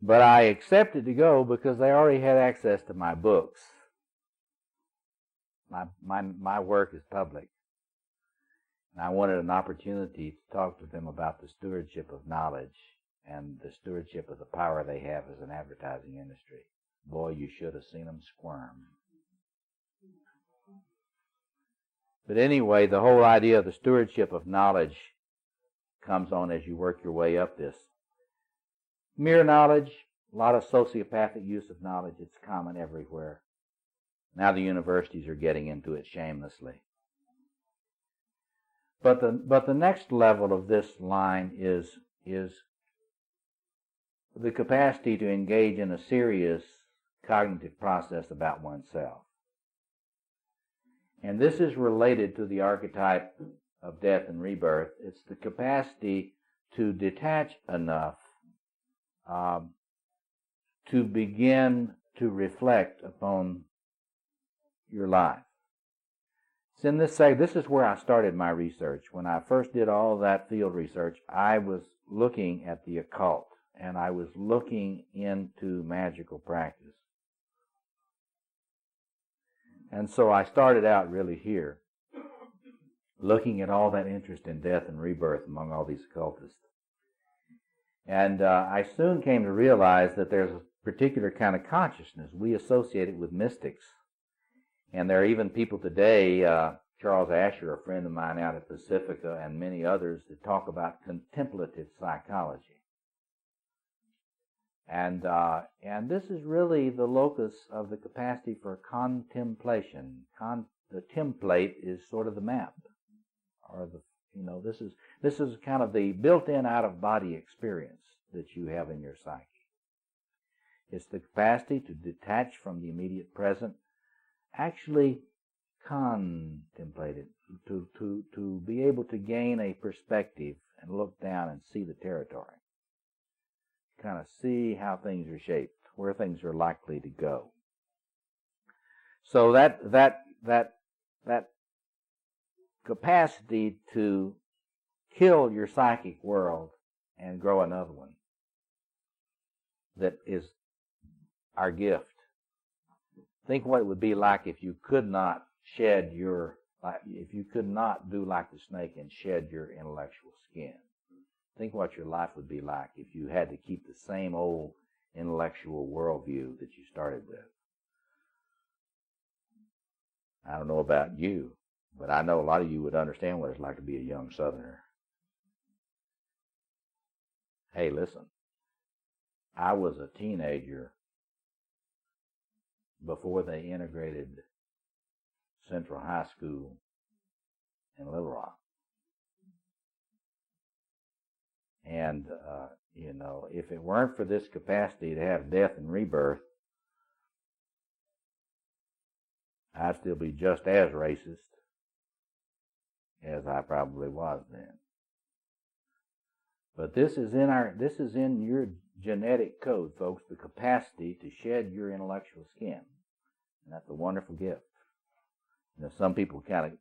But I accepted to go because they already had access to my books. My work is public. And I wanted an opportunity to talk to them about the stewardship of knowledge and the stewardship of the power they have as an advertising industry. Boy, you should have seen them squirm. But anyway, the whole idea of the stewardship of knowledge comes on as you work your way up this. Mere knowledge, a lot of sociopathic use of knowledge, it's common everywhere. Now the universities are getting into it shamelessly. But the next level of this line is the capacity to engage in a serious cognitive process about oneself. And this is related to the archetype of death and rebirth. It's the capacity to detach enough to begin to reflect upon your life. It's in this is where I started my research. When I first did all that field research, I was looking at the occult, and I was looking into magical practice. And so I started out really here, looking at all that interest in death and rebirth among all these occultists. And I soon came to realize that there's a particular kind of consciousness. We associate it with mystics. And there are even people today, Charles Asher, a friend of mine out at Pacifica, and many others that talk about contemplative psychology. And this is really the locus of the capacity for contemplation. The template is sort of the map, or You know, this is kind of the built-in out-of-body experience that you have in your psyche. It's the capacity to detach from the immediate present, actually contemplate it, to be able to gain a perspective and look down and see the territory. Kind of see how things are shaped, where things are likely to go. So that capacity to kill your psychic world and grow another one, that is our gift. Think what it would be like if you could not if you could not do like the snake and shed your intellectual skin. Think what your life would be like if you had to keep the same old intellectual worldview that you started with. I don't know about you, but I know a lot of you would understand what it's like to be a young Southerner. Hey, listen, I was a teenager before they integrated Central High School in Little Rock. And, you know, if it weren't for this capacity to have death and rebirth, I'd still be just as racist as I probably was then. But this is in your genetic code, folks, the capacity to shed your intellectual skin. And that's a wonderful gift. You know, some people kind of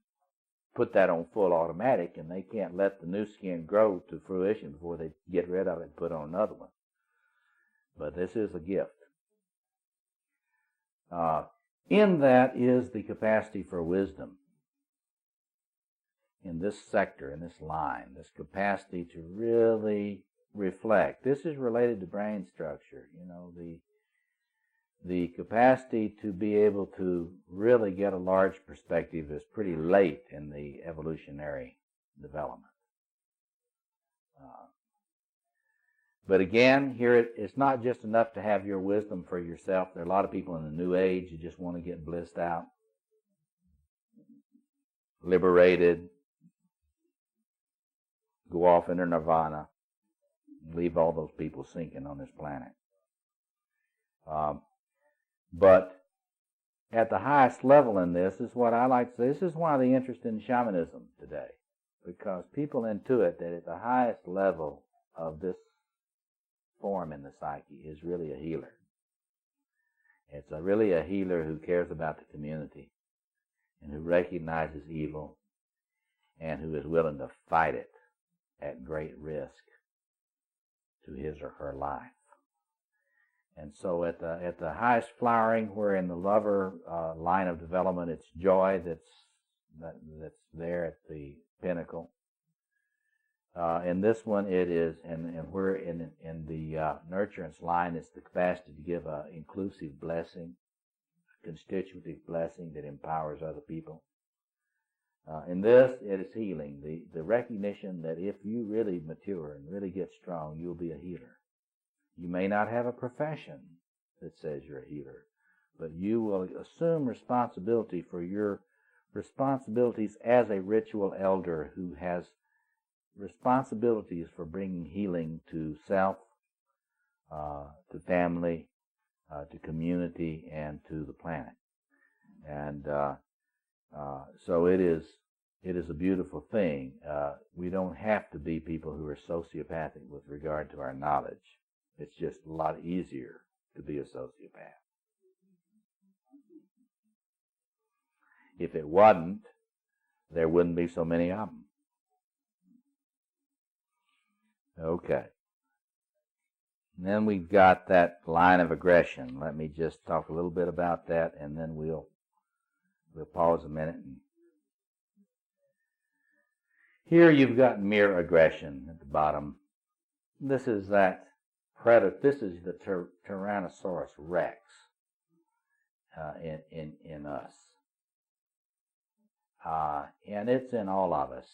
put that on full automatic, and they can't let the new skin grow to fruition before they get rid of it and put on another one. But this is a gift. In that is the capacity for wisdom. In this sector, in this line, this capacity to really reflect. This is related to brain structure, you know, the capacity to be able to really get a large perspective is pretty late in the evolutionary development. But again, here it's not just enough to have your wisdom for yourself. There are a lot of people in the New Age who just want to get blissed out, liberated, go off into nirvana, and leave all those people sinking on this planet. But at the highest level in this is what I like to say. This is why the interest in shamanism today, because people intuit that at the highest level of this form in the psyche is really a healer. It's really a healer who cares about the community and who recognizes evil and who is willing to fight it at great risk to his or her life. And so at the highest flowering, where in the lover line of development, it's joy that's there at the pinnacle. In this one, it is, and we're in the nurturance line, it's the capacity to give an inclusive blessing, a constitutive blessing that empowers other people. In this, it is healing, the recognition that if you really mature and really get strong, you'll be a healer. You may not have a profession that says you're a healer, but you will assume responsibility for your responsibilities as a ritual elder who has responsibilities for bringing healing to self, to family, to community, and to the planet. And so it is a beautiful thing. We don't have to be people who are sociopathic with regard to our knowledge. It's just a lot easier to be a sociopath. If it wasn't, there wouldn't be so many of them. Okay. And then we've got that line of aggression. Let me just talk a little bit about that, and then we'll pause a minute. Here you've got mere aggression at the bottom. This is that predator. This is the Tyrannosaurus Rex in us, and it's in all of us.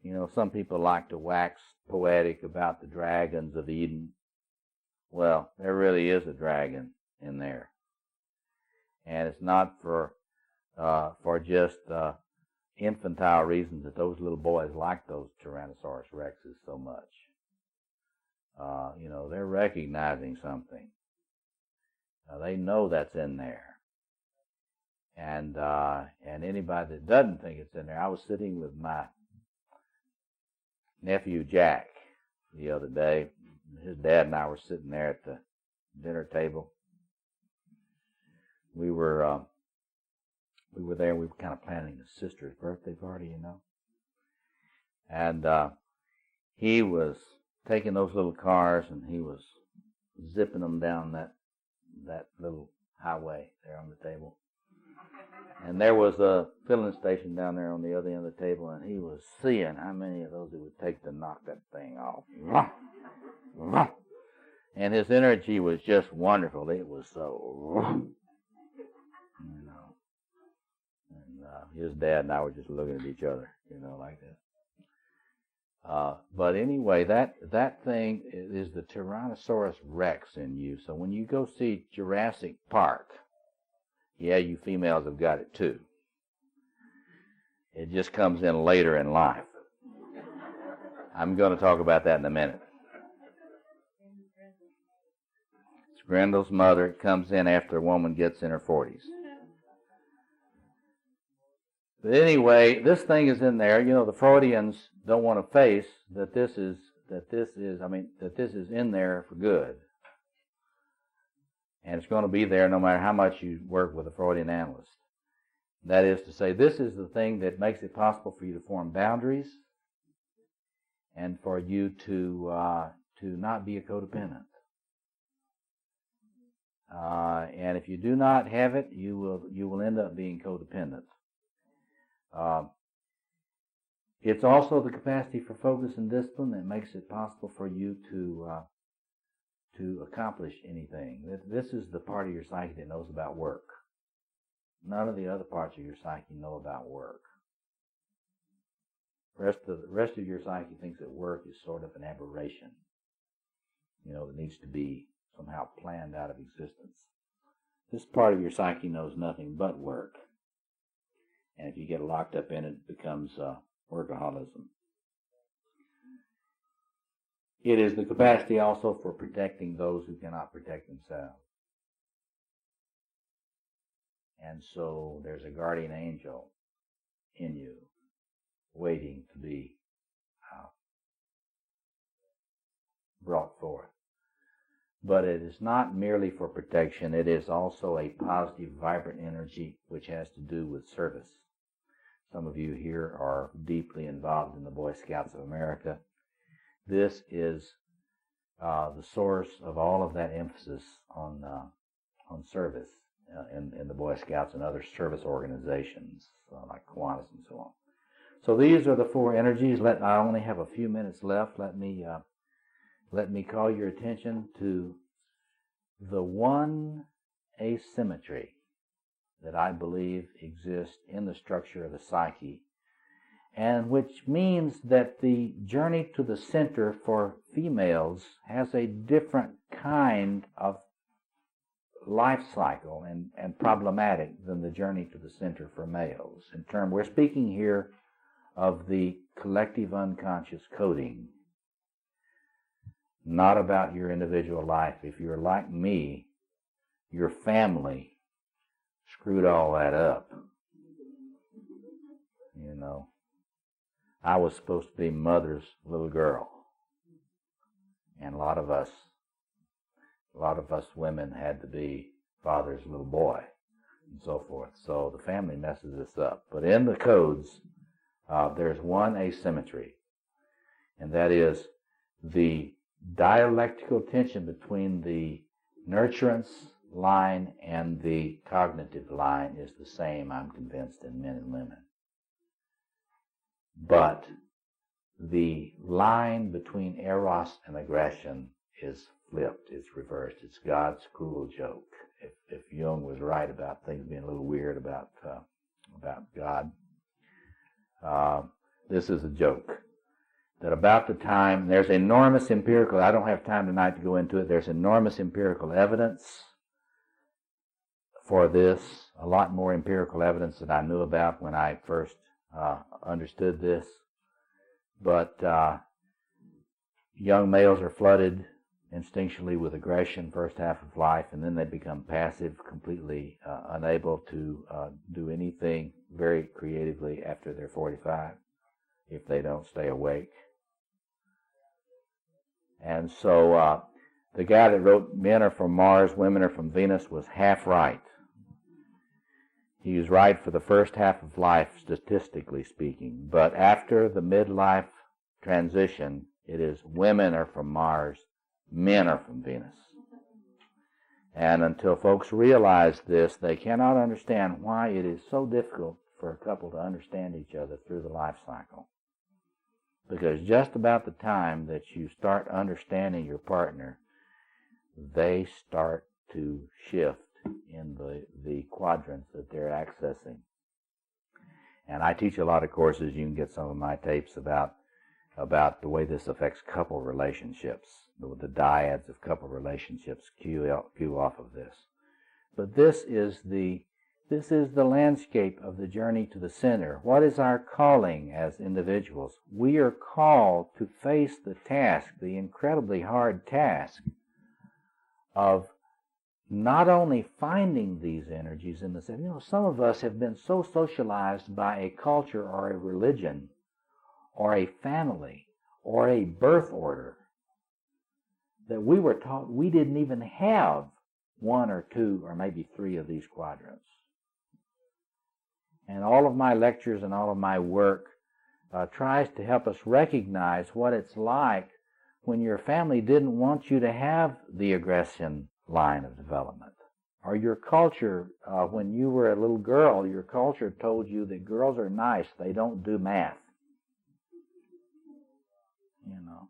You know, some people like to wax poetic about the dragons of Eden. Well, there really is a dragon in there, and it's not for just infantile reasons that those little boys like those Tyrannosaurus Rexes so much. They're recognizing something. They know that's in there. And anybody that doesn't think it's in there, I was sitting with my nephew Jack the other day. His dad and I were sitting there at the dinner table. We were there. We were kind of planning his sister's birthday party, And he was taking those little cars and he was zipping them down that little highway there on the table. And there was a filling station down there on the other end of the table, and he was seeing how many of those it would take to knock that thing off. And his energy was just wonderful. It was so, And his dad and I were just looking at each other, like that. But anyway, that thing is the Tyrannosaurus Rex in you. So when you go see Jurassic Park, yeah, you females have got it too. It just comes in later in life. I'm going to talk about that in a minute. It's Grendel's mother. It comes in after a woman gets in her 40s. But anyway, this thing is in there. The Freudians don't want to face that this is in there for good. And it's going to be there no matter how much you work with a Freudian analyst. That is to say, this is the thing that makes it possible for you to form boundaries and for you to not be a codependent. And if you do not have it, you will end up being codependent. It's also the capacity for focus and discipline that makes it possible for you to accomplish anything. This is the part of your psyche that knows about work. None of the other parts of your psyche know about work. The rest of your psyche thinks that work is sort of an aberration, that needs to be somehow planned out of existence. This part of your psyche knows nothing but work. And if you get locked up in it, it becomes workaholism. It is the capacity also for protecting those who cannot protect themselves. And so there's a guardian angel in you waiting to be brought forth. But it is not merely for protection. It is also a positive, vibrant energy which has to do with service. Some of you here are deeply involved in the Boy Scouts of America. This is the source of all of that emphasis on service in the Boy Scouts and other service organizations like Kiwanis and so on. So these are the four energies. I only have a few minutes left. Let me call your attention to the one asymmetry that I believe exists in the structure of the psyche, and which means that the journey to the center for females has a different kind of life cycle and problematic than the journey to the center for males. We're speaking here of the collective unconscious coding, not about your individual life. If you're like me, your family screwed all that up. I was supposed to be mother's little girl, and a lot of us women had to be father's little boy, and so forth. So the family messes this up. But in the codes, there's one asymmetry, and that is the dialectical tension between the nurturance line and the cognitive line is the same, I'm convinced, in men and women. But the line between eros and aggression is flipped, it's reversed. It's God's cruel joke. If Jung was right about things being a little weird about God, this is a joke. That about the time, there's enormous empirical, I don't have time tonight to go into it, there's enormous empirical evidence for this, a lot more empirical evidence than I knew about when I first understood this. But young males are flooded instinctually with aggression first half of life, and then they become passive, completely unable to do anything very creatively after they're 45 if they don't stay awake. And so the guy that wrote Men Are From Mars, Women Are From Venus was half right. He was right for the first half of life, statistically speaking, but after the midlife transition, it is women are from Mars, men are from Venus. And until folks realize this, they cannot understand why it is so difficult for a couple to understand each other through the life cycle. Because just about the time that you start understanding your partner, they start to shift in the quadrants that they're accessing. And I teach a lot of courses. You can get some of my tapes about the way this affects couple relationships, the dyads of couple relationships cue off of this. But this is the landscape of the journey to the center. What is our calling as individuals? We are called to face the task, the incredibly hard task of not only finding these energies in the center. You know, some of us have been so socialized by a culture or a religion or a family or a birth order that we were taught we didn't even have one or two or maybe three of these quadrants. And all of my lectures and all of my work tries to help us recognize what it's like when your family didn't want you to have the aggression line of development. Or your culture, when you were a little girl, your culture told you that girls are nice, they don't do math. You know.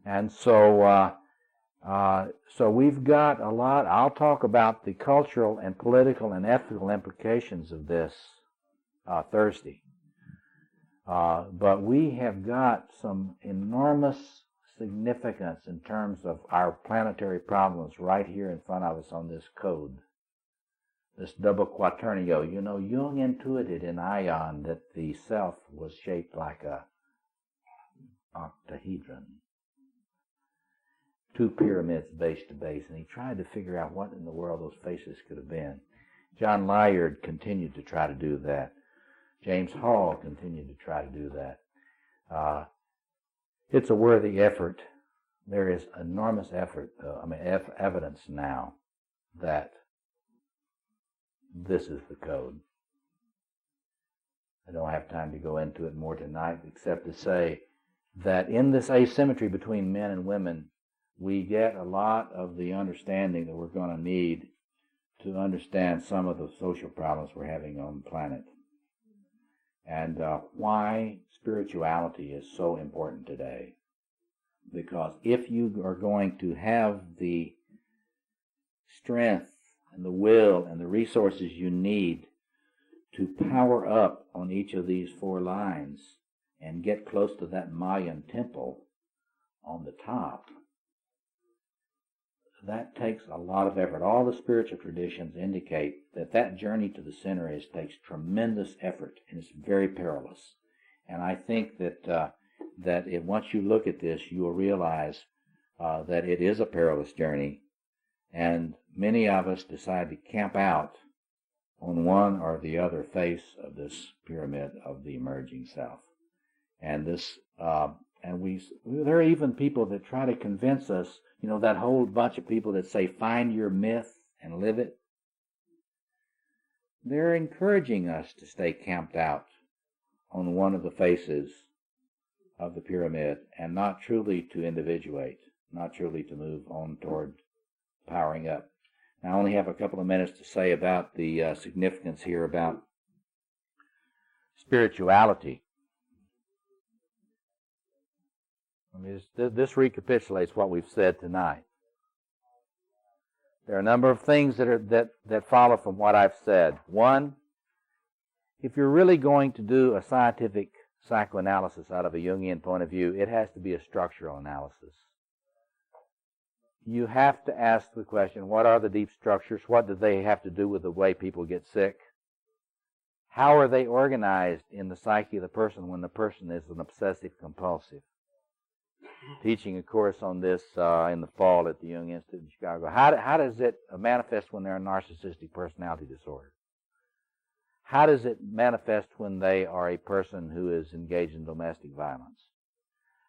And so we've got a lot. I'll talk about the cultural and political and ethical implications of this Thursday. But we have got some enormous significance in terms of our planetary problems right here in front of us on this code, this double quaternio. You know, Jung intuited in Ion that the self was shaped like a octahedron, two pyramids base to base, and he tried to figure out what in the world those faces could have been. John Layard continued to try to do that. James Hall continued to try to do that. It's a worthy effort. There is enormous effort, evidence now that this is the code. I don't have time to go into it more tonight, except to say that in this asymmetry between men and women, we get a lot of the understanding that we're going to need to understand some of the social problems we're having on the planet. And why spirituality is so important today. Because if you are going to have the strength and the will and the resources you need to power up on each of these four lines and get close to that Mayan temple on the top, that takes a lot of effort. All the spiritual traditions indicate that that journey to the center takes tremendous effort, and it's very perilous. And I think that once you look at this, you will realize that it is a perilous journey, and many of us decide to camp out on one or the other face of this pyramid of the emerging self. And there are even people that try to convince us, you know, that whole bunch of people that say, find your myth and live it. They're encouraging us to stay camped out on one of the faces of the pyramid and not truly to individuate, not truly to move on toward powering up. Now, I only have a couple of minutes to say about the significance here about spirituality. This recapitulates what we've said tonight. There are a number of things that follow from what I've said. One, if you're really going to do a scientific psychoanalysis out of a Jungian point of view, it has to be a structural analysis. You have to ask the question, what are the deep structures? What do they have to do with the way people get sick? How are they organized in the psyche of the person when the person is an obsessive compulsive? Teaching a course on this in the fall at the Jung Institute in Chicago. How does it manifest when they're a narcissistic personality disorder? How does it manifest when they are a person who is engaged in domestic violence?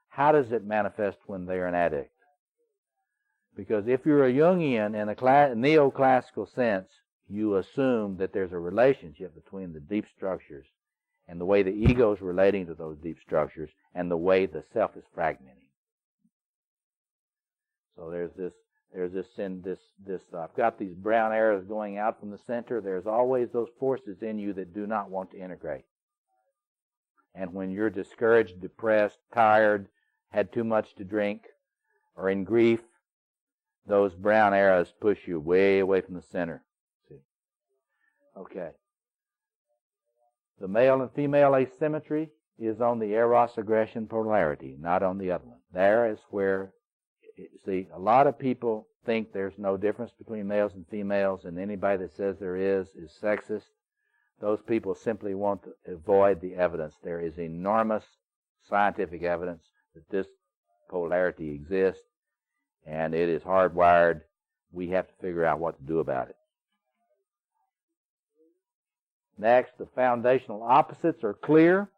How does it manifest when they are an addict? Because if you're a Jungian in a neoclassical sense, you assume that there's a relationship between the deep structures and the way the ego is relating to those deep structures and the way the self is fragmenting. So there's this I've got these brown arrows going out from the center. There's always those forces in you that do not want to integrate. And when you're discouraged, depressed, tired, had too much to drink, or in grief, those brown arrows push you way away from the center. See? Okay. The male and female asymmetry is on the eros aggression polarity, not on the other one. There is where, see, a lot of people think there's no difference between males and females, and anybody that says there is sexist. Those people simply want to avoid the evidence. There is enormous scientific evidence that this polarity exists, and it is hardwired. We have to figure out what to do about it. Next, the foundational opposites are clear.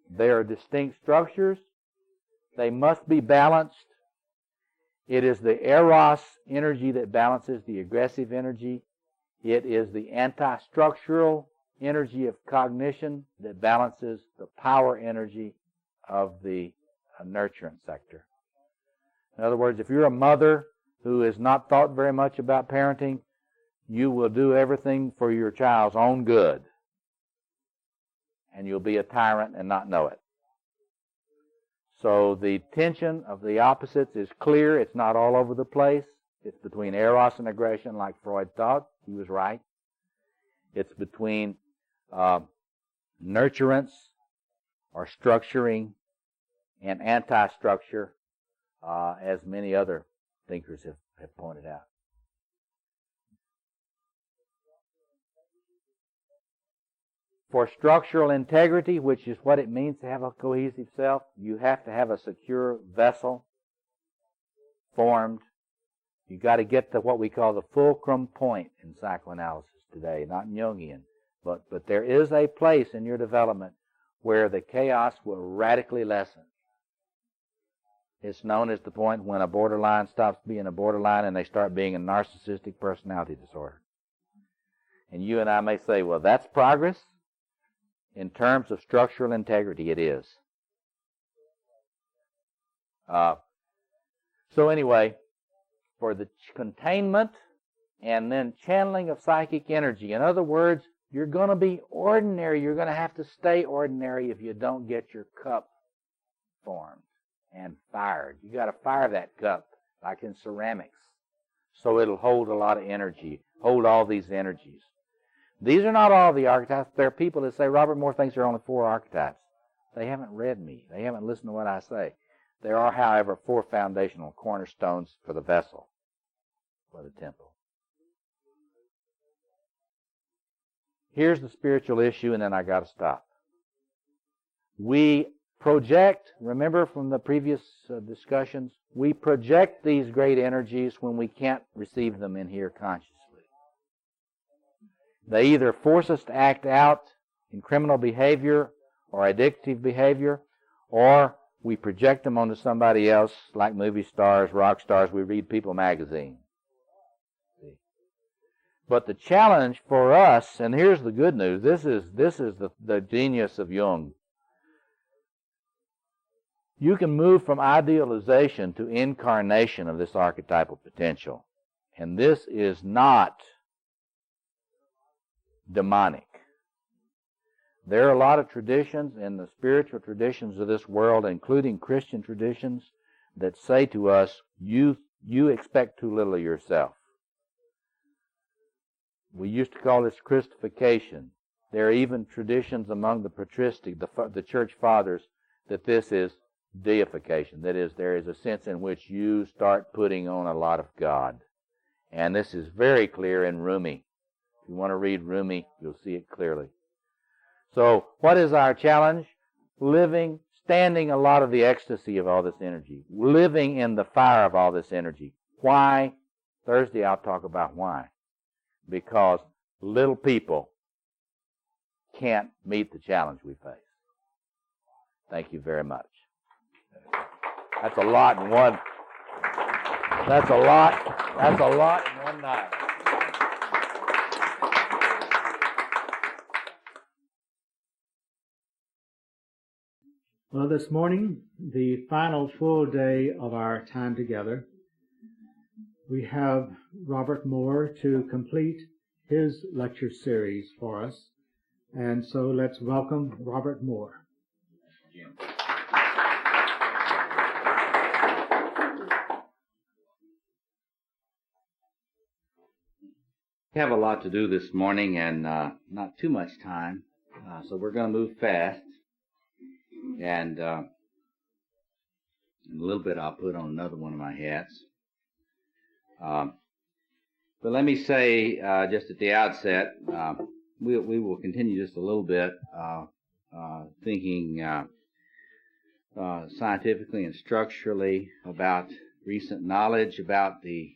They are distinct structures. They must be balanced. It is the eros energy that balances the aggressive energy. It is the anti-structural energy of cognition that balances the power energy of the nurturant sector. In other words, if you're a mother who has not thought very much about parenting, you will do everything for your child's own good. And you'll be a tyrant and not know it. So the tension of the opposites is clear. It's not all over the place. It's between eros and aggression, like Freud thought. He was right. It's between nurturance or structuring and anti-structure, as many other thinkers have pointed out. For structural integrity, which is what it means to have a cohesive self, you have to have a secure vessel formed. You've got to get to what we call the fulcrum point in psychoanalysis today, not in Jungian. But there is a place in your development where the chaos will radically lessen. It's known as the point when a borderline stops being a borderline and they start being a narcissistic personality disorder. And you and I may say, well, that's progress. In terms of structural integrity, it is. So anyway, for the containment and then channeling of psychic energy, in other words, you're going to be ordinary. You're going to have to stay ordinary if you don't get your cup formed and fired. You got to fire that cup like in ceramics so it'll hold a lot of energy, hold all these energies. These are not all the archetypes. There are people that say, Robert Moore thinks there are only 4 archetypes. They haven't read me. They haven't listened to what I say. There are, however, 4 foundational cornerstones for the vessel, for the temple. Here's the spiritual issue, and then I got to stop. We project, remember from the previous discussions, we project these great energies when we can't receive them in here consciously. They either force us to act out in criminal behavior or addictive behavior, or we project them onto somebody else, like movie stars, rock stars. We read People magazine. But the challenge for us, and here's the good news, this is the genius of Jung. You can move from idealization to incarnation of this archetypal potential. And this is not demonic. There are a lot of traditions in the spiritual traditions of this world, including Christian traditions, that say to us, you expect too little of yourself. We used to call this Christification. There are even traditions among the patristic, the church fathers, that this is deification. That is, there is a sense in which you start putting on a lot of God. And this is very clear in Rumi. If you want to read Rumi, you'll see it clearly. So what is our challenge? Standing a lot of the ecstasy of all this energy, living in the fire of all this energy. Why? Thursday I'll talk about why. Because little people can't meet the challenge we face. Thank you very much. That's a lot in one. That's a lot in one night. Well, this morning, the final full day of our time together, we have Robert Moore to complete his lecture series for us. And so let's welcome Robert Moore. We have a lot to do this morning and not too much time, so we're going to move fast. And in a little bit I'll put on another one of my hats. But let me say just at the outset, we will continue just a little bit thinking scientifically and structurally about recent knowledge about the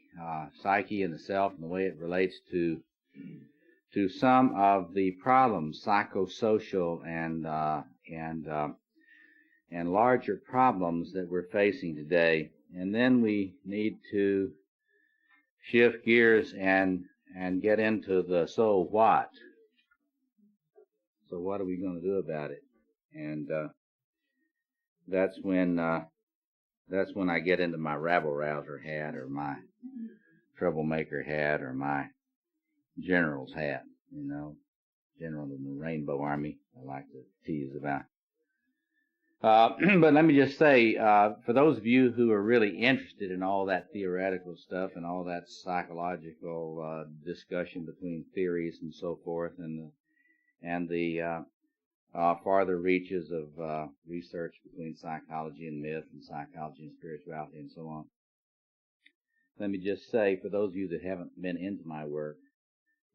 psyche and the self and the way it relates to some of the problems, psychosocial and larger problems that we're facing today. And then we need to shift gears and get into the so what. So what are we going to do about it? And that's when I get into my rabble-rouser hat or my troublemaker hat or my general's hat, general in the Rainbow Army, I like to tease about. But let me just say, for those of you who are really interested in all that theoretical stuff and all that psychological discussion between theories and so forth, and the farther reaches of research between psychology and myth and psychology and spirituality and so on, let me just say, for those of you that haven't been into my work,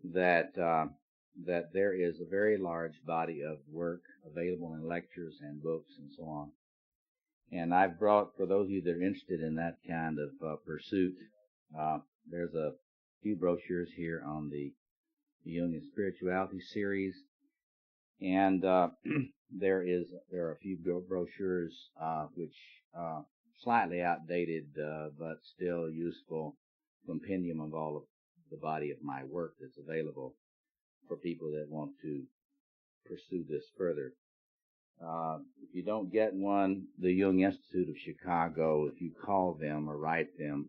that there is a very large body of work available in lectures and books and so on. And I've brought, for those of you that are interested in that kind of pursuit, there's a few brochures here on the Jungian Spirituality series. And there are a few brochures which slightly outdated but still useful compendium of all of the body of my work that's available for people that want to pursue this further. If you don't get one, the Jung Institute of Chicago, if you call them or write them,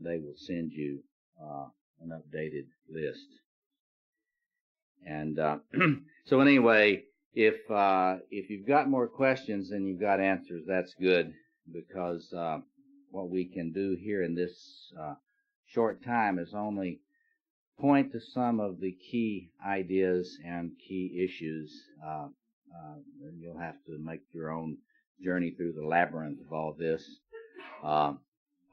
they will send you an updated list. And so anyway, if you've got more questions than you've got answers, that's good, because what we can do here in this short time is only point to some of the key ideas and key issues. You'll have to make your own journey through the labyrinth of all this on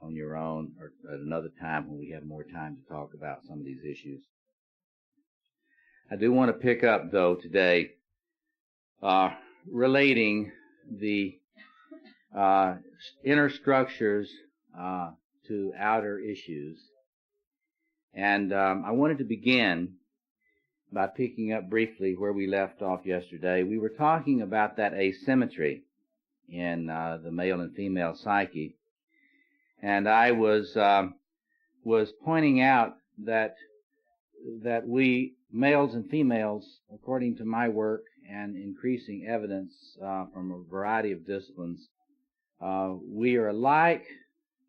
your own, or at another time when we have more time to talk about some of these issues. I do want to pick up, though, today relating the inner structures to outer issues. And I wanted to begin by picking up briefly where we left off yesterday. We were talking about that asymmetry in the male and female psyche, and I was pointing out that we males and females, according to my work and increasing evidence from a variety of disciplines, we are alike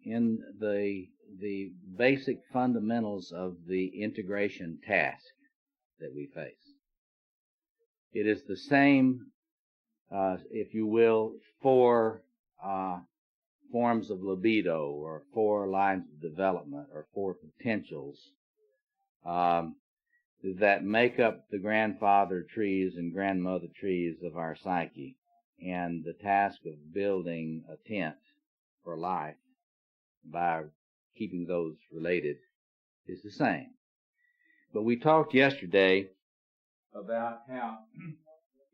in the basic fundamentals of the integration task that we face. It is the same, if you will, four forms of libido, or four lines of development, or four potentials that make up the grandfather trees and grandmother trees of our psyche. And the task of building a tent for life by keeping those related is the same. But we talked yesterday about how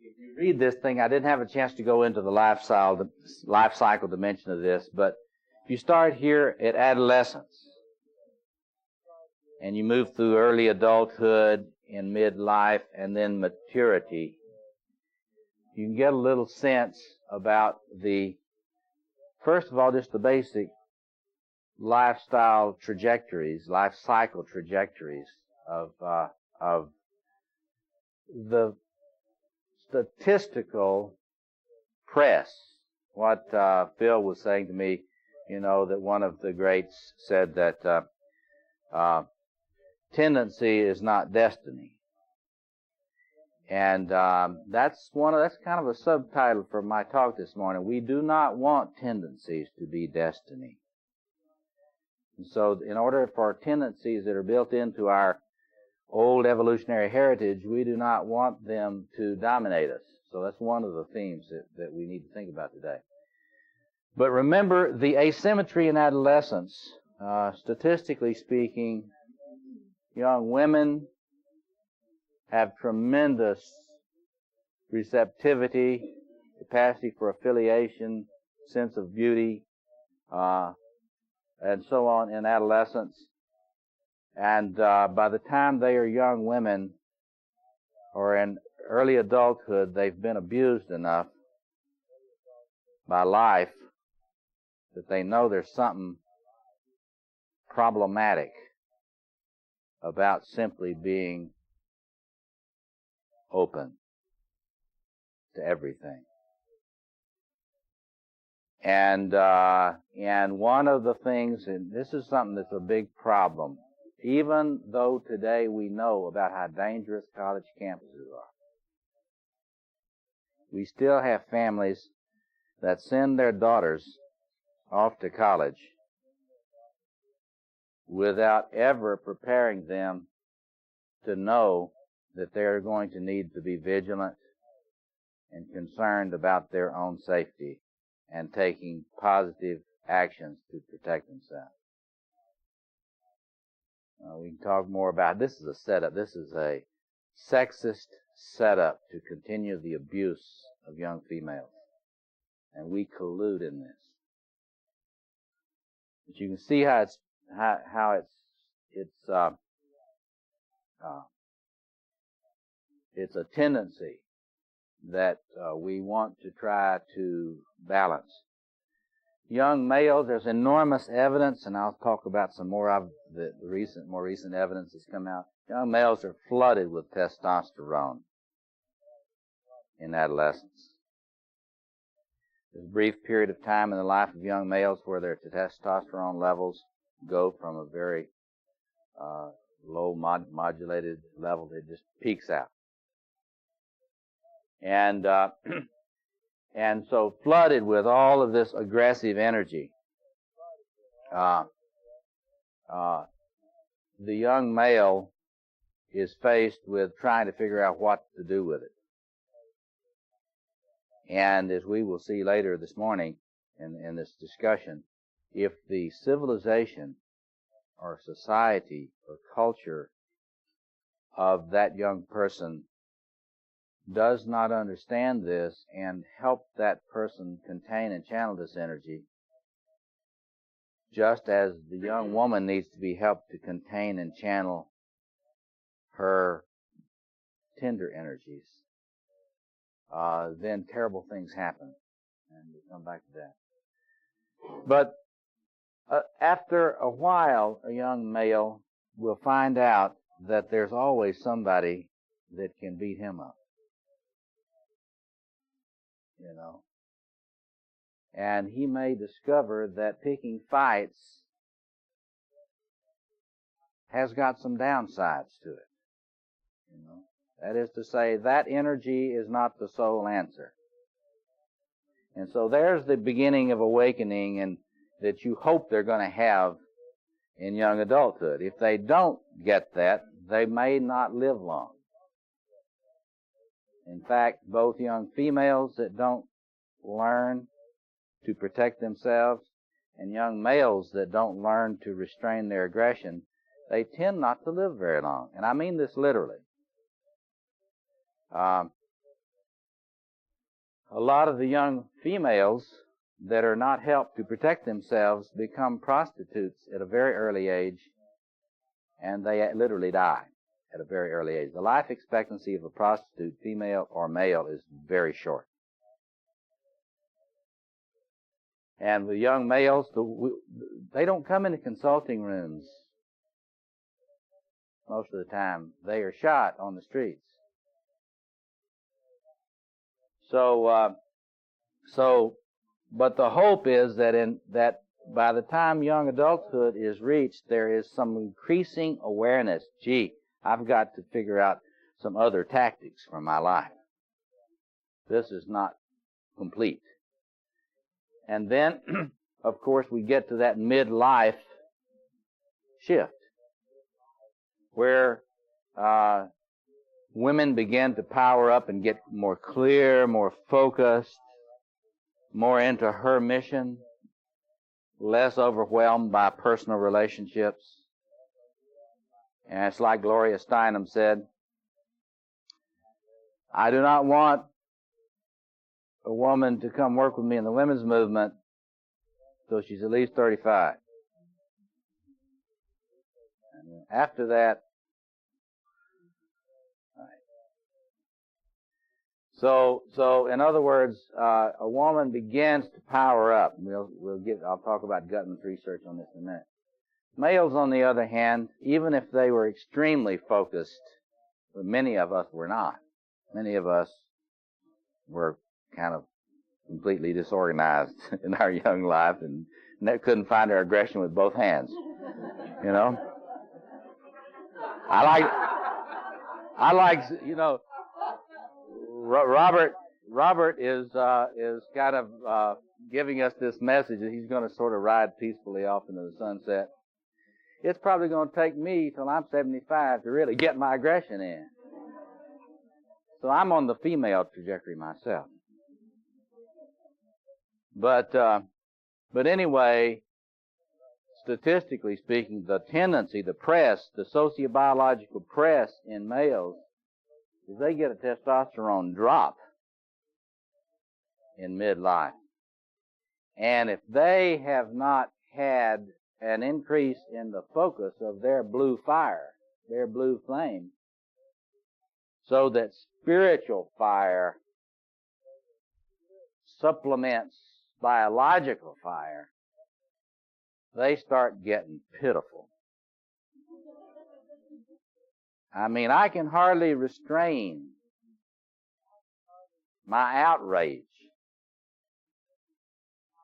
if you read this thing, I didn't have a chance to go into the life cycle dimension of this, but if you start here at adolescence and you move through early adulthood, in midlife, and then maturity, you can get a little sense about first of all, just the basic lifestyle trajectories, life cycle trajectories of the statistical press. What Phil was saying to me, that one of the greats said that tendency is not destiny. And that's kind of a subtitle for my talk this morning. We do not want tendencies to be destiny. And so in order for tendencies that are built into our old evolutionary heritage, we do not want them to dominate us. So that's one of the themes that we need to think about today. But remember, the asymmetry in adolescence, statistically speaking, young women have tremendous receptivity, capacity for affiliation, sense of beauty, and so on in adolescence. And by the time they are young women or in early adulthood, they've been abused enough by life that they know there's something problematic about simply being open to everything. And one of the things, and this is something that's a big problem, even though today we know about how dangerous college campuses are, we still have families that send their daughters off to college without ever preparing them to know that they're going to need to be vigilant and concerned about their own safety and taking positive actions to protect themselves. We can talk more about this. Is a setup. This is a sexist setup to continue the abuse of young females, and we collude in this. But you can see how it's a tendency that we want to try to balance. Young males, there's enormous evidence, and I'll talk about some more of the more recent evidence that's come out. Young males are flooded with testosterone in adolescence. There's a brief period of time in the life of young males where their testosterone levels go from a very low modulated level. It just peaks out. And so flooded with all of this aggressive energy, the young male is faced with trying to figure out what to do with it. And as we will see later this morning in this discussion, if the civilization or society or culture of that young person does not understand this and help that person contain and channel this energy, just as the young woman needs to be helped to contain and channel her tender energies, then terrible things happen. And we'll come back to that. But after a while, a young male will find out that there's always somebody that can beat him up. And he may discover that picking fights has got some downsides to it. That is to say, that energy is not the sole answer. And so there's the beginning of awakening and that you hope they're going to have in young adulthood. If they don't get that, they may not live long. In fact, both young females that don't learn to protect themselves and young males that don't learn to restrain their aggression, they tend not to live very long. And I mean this literally. a lot of the young females that are not helped to protect themselves become prostitutes at a very early age, and they literally die at a very early age. The life expectancy of a prostitute, female or male, is very short. And the young males, they don't come into consulting rooms most of the time. They are shot on the streets. But the hope is that by the time young adulthood is reached, there is some increasing awareness. Gee, I've got to figure out some other tactics for my life. This is not complete. And then, of course, we get to that midlife shift where women begin to power up and get more clear, more focused, more into her mission, less overwhelmed by personal relationships. And it's like Gloria Steinem said, I do not want a woman to come work with me in the women's movement till she's at least 35. And after that, So in other words, a woman begins to power up. I'll talk about Gutman's research on this in a minute. Males, on the other hand, even if they were extremely focused, but many of us were not. Many of us were kind of completely disorganized in our young life and couldn't find our aggression with both hands. You know? I like, you know, Robert is kind of giving us this message that he's going to sort of ride peacefully off into the sunset. It's probably going to take me till I'm 75 to really get my aggression in. So I'm on the female trajectory myself. But anyway, statistically speaking, the tendency, the press, the sociobiological press in males is they get a testosterone drop in midlife. And if they have not had an increase in the focus of their blue fire, their blue flame, so that spiritual fire supplements biological fire, they start getting pitiful. I mean, I can hardly restrain my outrage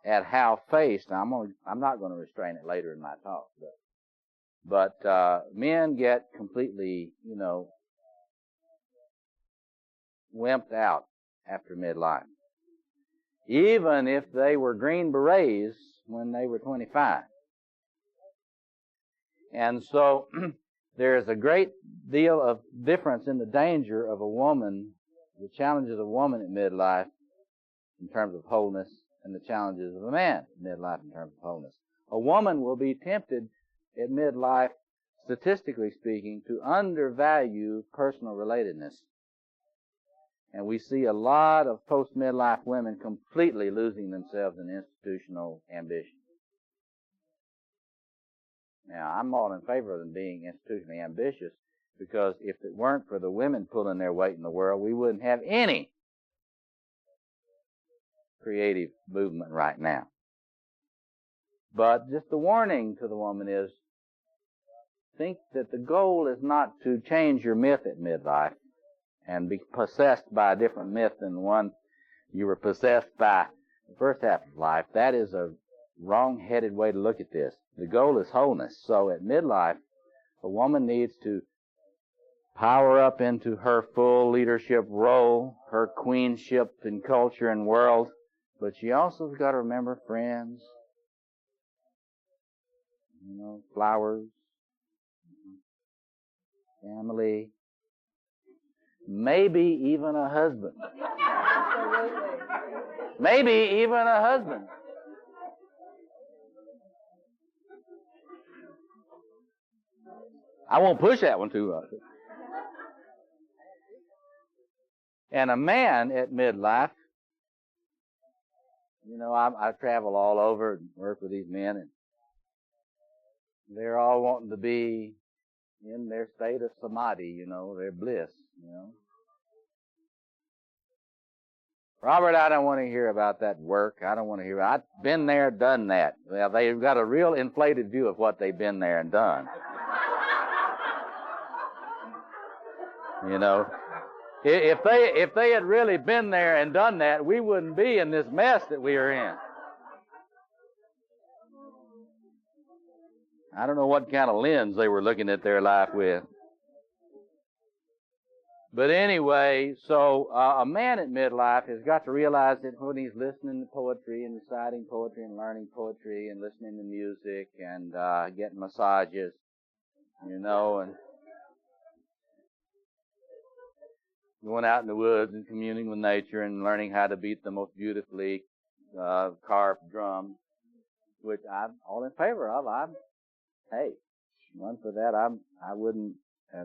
at how faced. I'm not going to restrain it later in my talk, but men get completely, you know, wimped out after midlife, even if they were Green Berets when they were 25. And so there's a great deal of difference in the danger of a woman, the challenges of a woman at midlife in terms of wholeness, and the challenges of a man at midlife in terms of wholeness. A woman will be tempted at midlife, statistically speaking, to undervalue personal relatedness. And we see a lot of post-midlife women completely losing themselves in institutional ambition. Now, I'm all in favor of them being institutionally ambitious, because if it weren't for the women pulling their weight in the world, we wouldn't have any creative movement right now. But just the warning to the woman is, think that the goal is not to change your myth at midlife and be possessed by a different myth than the one you were possessed by the first half of life. That is a wrong-headed way to look at this. The goal is wholeness. So at midlife, a woman needs to power up into her full leadership role, her queenship in culture and world, but she also has got to remember friends, you know, flowers, family, maybe even a husband. Maybe even a husband. I won't push that one too much. And a man at midlife I travel all over and work with these men, and they're all wanting to be in their state of samadhi, their bliss, Robert, I don't want to hear about that work. I don't want to hear. I've been there, done that. Well, they've got a real inflated view of what they've been there and done. If they had really been there and done that, we wouldn't be in this mess that we are in. I don't know what kind of lens they were looking at their life with. But anyway, so a man at midlife has got to realize that when he's listening to poetry and reciting poetry and learning poetry and listening to music and getting massages, and going out in the woods and communing with nature and learning how to beat the most beautifully carved drum, which I'm all in favor of. Hey, one for that, I wouldn't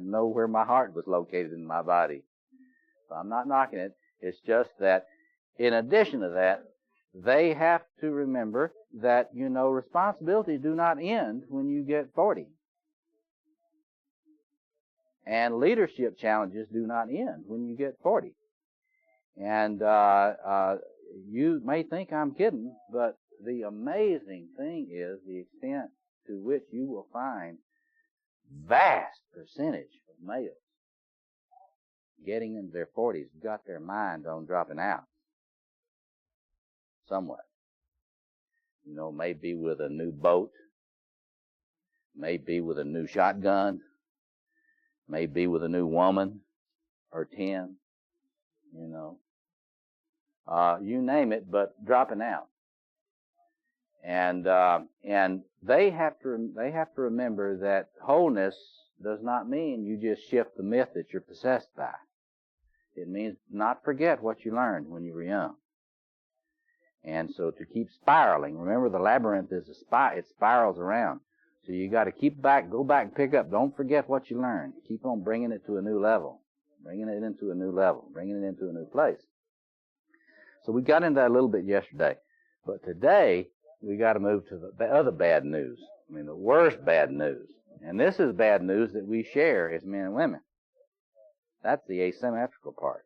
know where my heart was located in my body. So I'm not knocking it. It's just that in addition to that, they have to remember that, responsibilities do not end when you get 40. And leadership challenges do not end when you get 40. And you may think I'm kidding, but the amazing thing is the extent to which you will find vast percentage of males getting into their 40s got their mind on dropping out somewhat. Maybe with a new boat, maybe with a new shotgun, maybe with a new woman or 10, you name it, but dropping out. And they have to remember that wholeness does not mean you just shift the myth that you're possessed by. It means not forget what you learned when you were young. And so to keep spiraling, remember the labyrinth is it spirals around. So you got to go back and pick up. Don't forget what you learned. Keep on bringing it to a new level, bringing it into a new level, bringing it into a new place. So we got into that a little bit yesterday. But today, we got to move to the other bad news. The worst bad news. And this is bad news that we share as men and women. That's the asymmetrical part.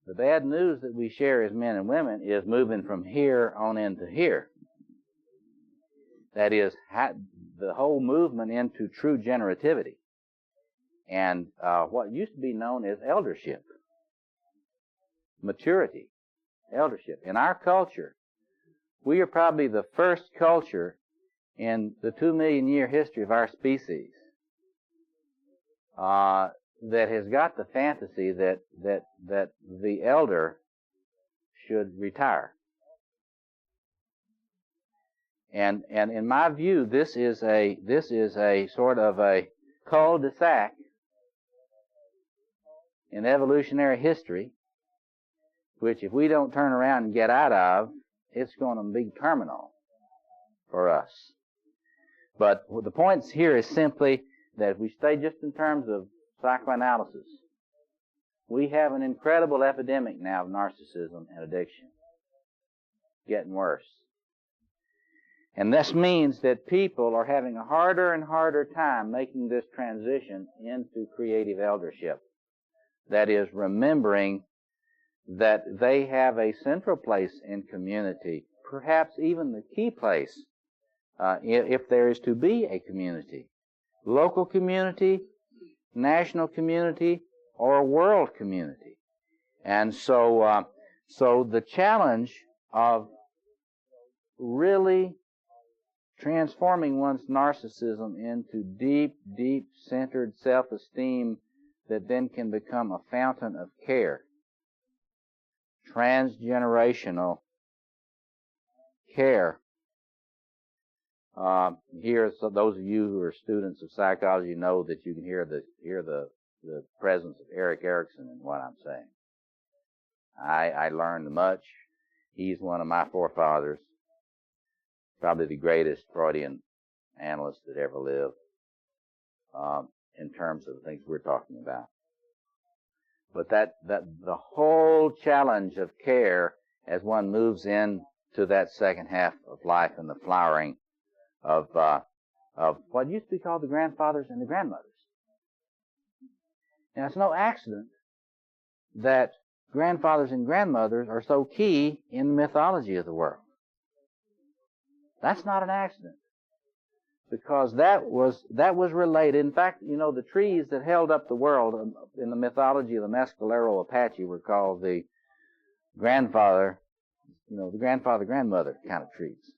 The bad news that we share as men and women is moving from here on into here. That is, the whole movement into true generativity. And what used to be known as eldership. Maturity. Eldership. In our culture, we are probably the first culture in the 2 million year history of our species that has got the fantasy that the elder should retire. And in my view, this is a sort of a cul-de-sac in evolutionary history, which if we don't turn around and get out of, it's going to be terminal for us. But the point here is simply that if we stay just in terms of psychoanalysis, we have an incredible epidemic now of narcissism and addiction. Getting worse. And this means that people are having a harder and harder time making this transition into creative eldership. That is, remembering that they have a central place in community, perhaps even the key place, if there is to be a community. Local community, national community, or world community. And so the challenge of really transforming one's narcissism into deep, deep-centered self-esteem that then can become a fountain of care. Transgenerational care. Here, so those of you who are students of psychology know that you can hear the presence of Erik Erikson in what I'm saying. I learned much. He's one of my forefathers. Probably the greatest Freudian analyst that ever lived, in terms of the things we're talking about. But that the whole challenge of care as one moves in to that second half of life and the flowering of what used to be called the grandfathers and the grandmothers. Now, it's no accident that grandfathers and grandmothers are so key in the mythology of the world. That's not an accident, because that was related. In fact, you know, the trees that held up the world in the mythology of the Mescalero Apache were called the grandfather, the grandfather-grandmother kind of trees.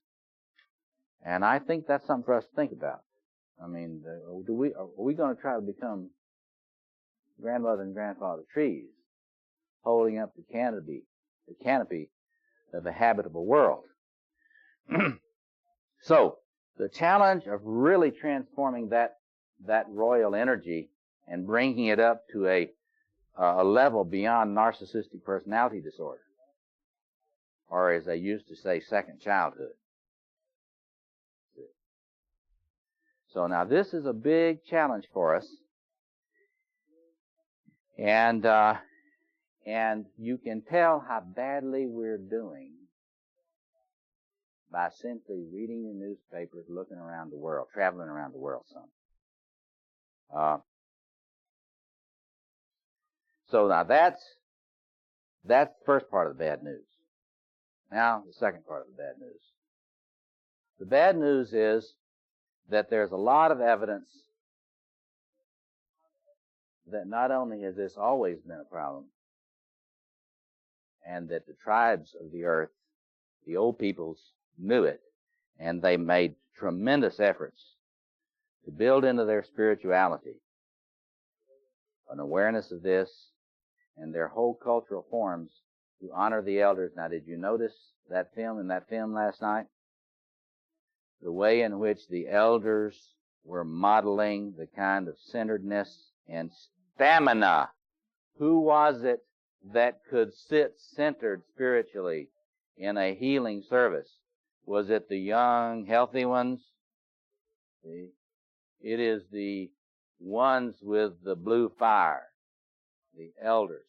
And I think that's something for us to think about. I mean, are we going to try to become grandmother and grandfather trees, holding up the canopy of a habitable world? So, the challenge of really transforming that royal energy and bringing it up to a level beyond narcissistic personality disorder, or as they used to say, second childhood. So now this is a big challenge for us, and you can tell how badly we're doing by simply reading the newspapers, looking around the world, traveling around the world some. So now that's the first part of the bad news. Now the second part of the bad news. The bad news is that there's a lot of evidence that not only has this always been a problem, and that the tribes of the earth, the old peoples, knew it, and they made tremendous efforts to build into their spirituality an awareness of this and their whole cultural forms to honor the elders. Now, did you notice that film last night? The way in which the elders were modeling the kind of centeredness and stamina. Who was it that could sit centered spiritually in a healing service? Was it the young, healthy ones? See? It is the ones with the blue fire, the elders,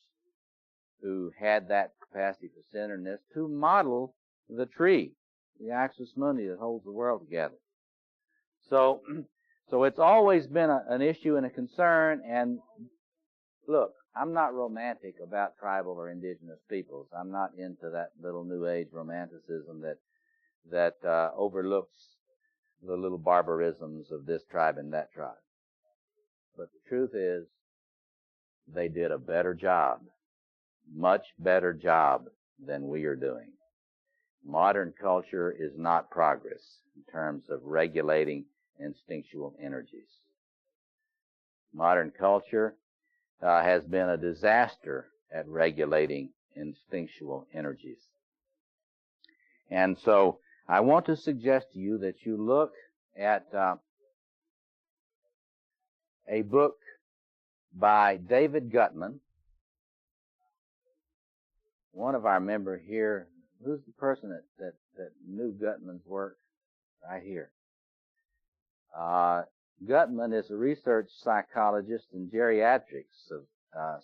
who had that capacity for centeredness to model the tree, the axis mundi that holds the world together. So it's always been an issue and a concern. And look, I'm not romantic about tribal or indigenous peoples. I'm not into that little New Age romanticism that overlooks the little barbarisms of this tribe and that tribe. But the truth is, they did a better job, much better job than we are doing. Modern culture is not progress in terms of regulating instinctual energies. Modern culture has been a disaster at regulating instinctual energies. And so I want to suggest to you that you look at a book by David Gutman, one of our members here. Who's the person that knew Gutman's work? Right here. Gutman is a research psychologist in geriatrics,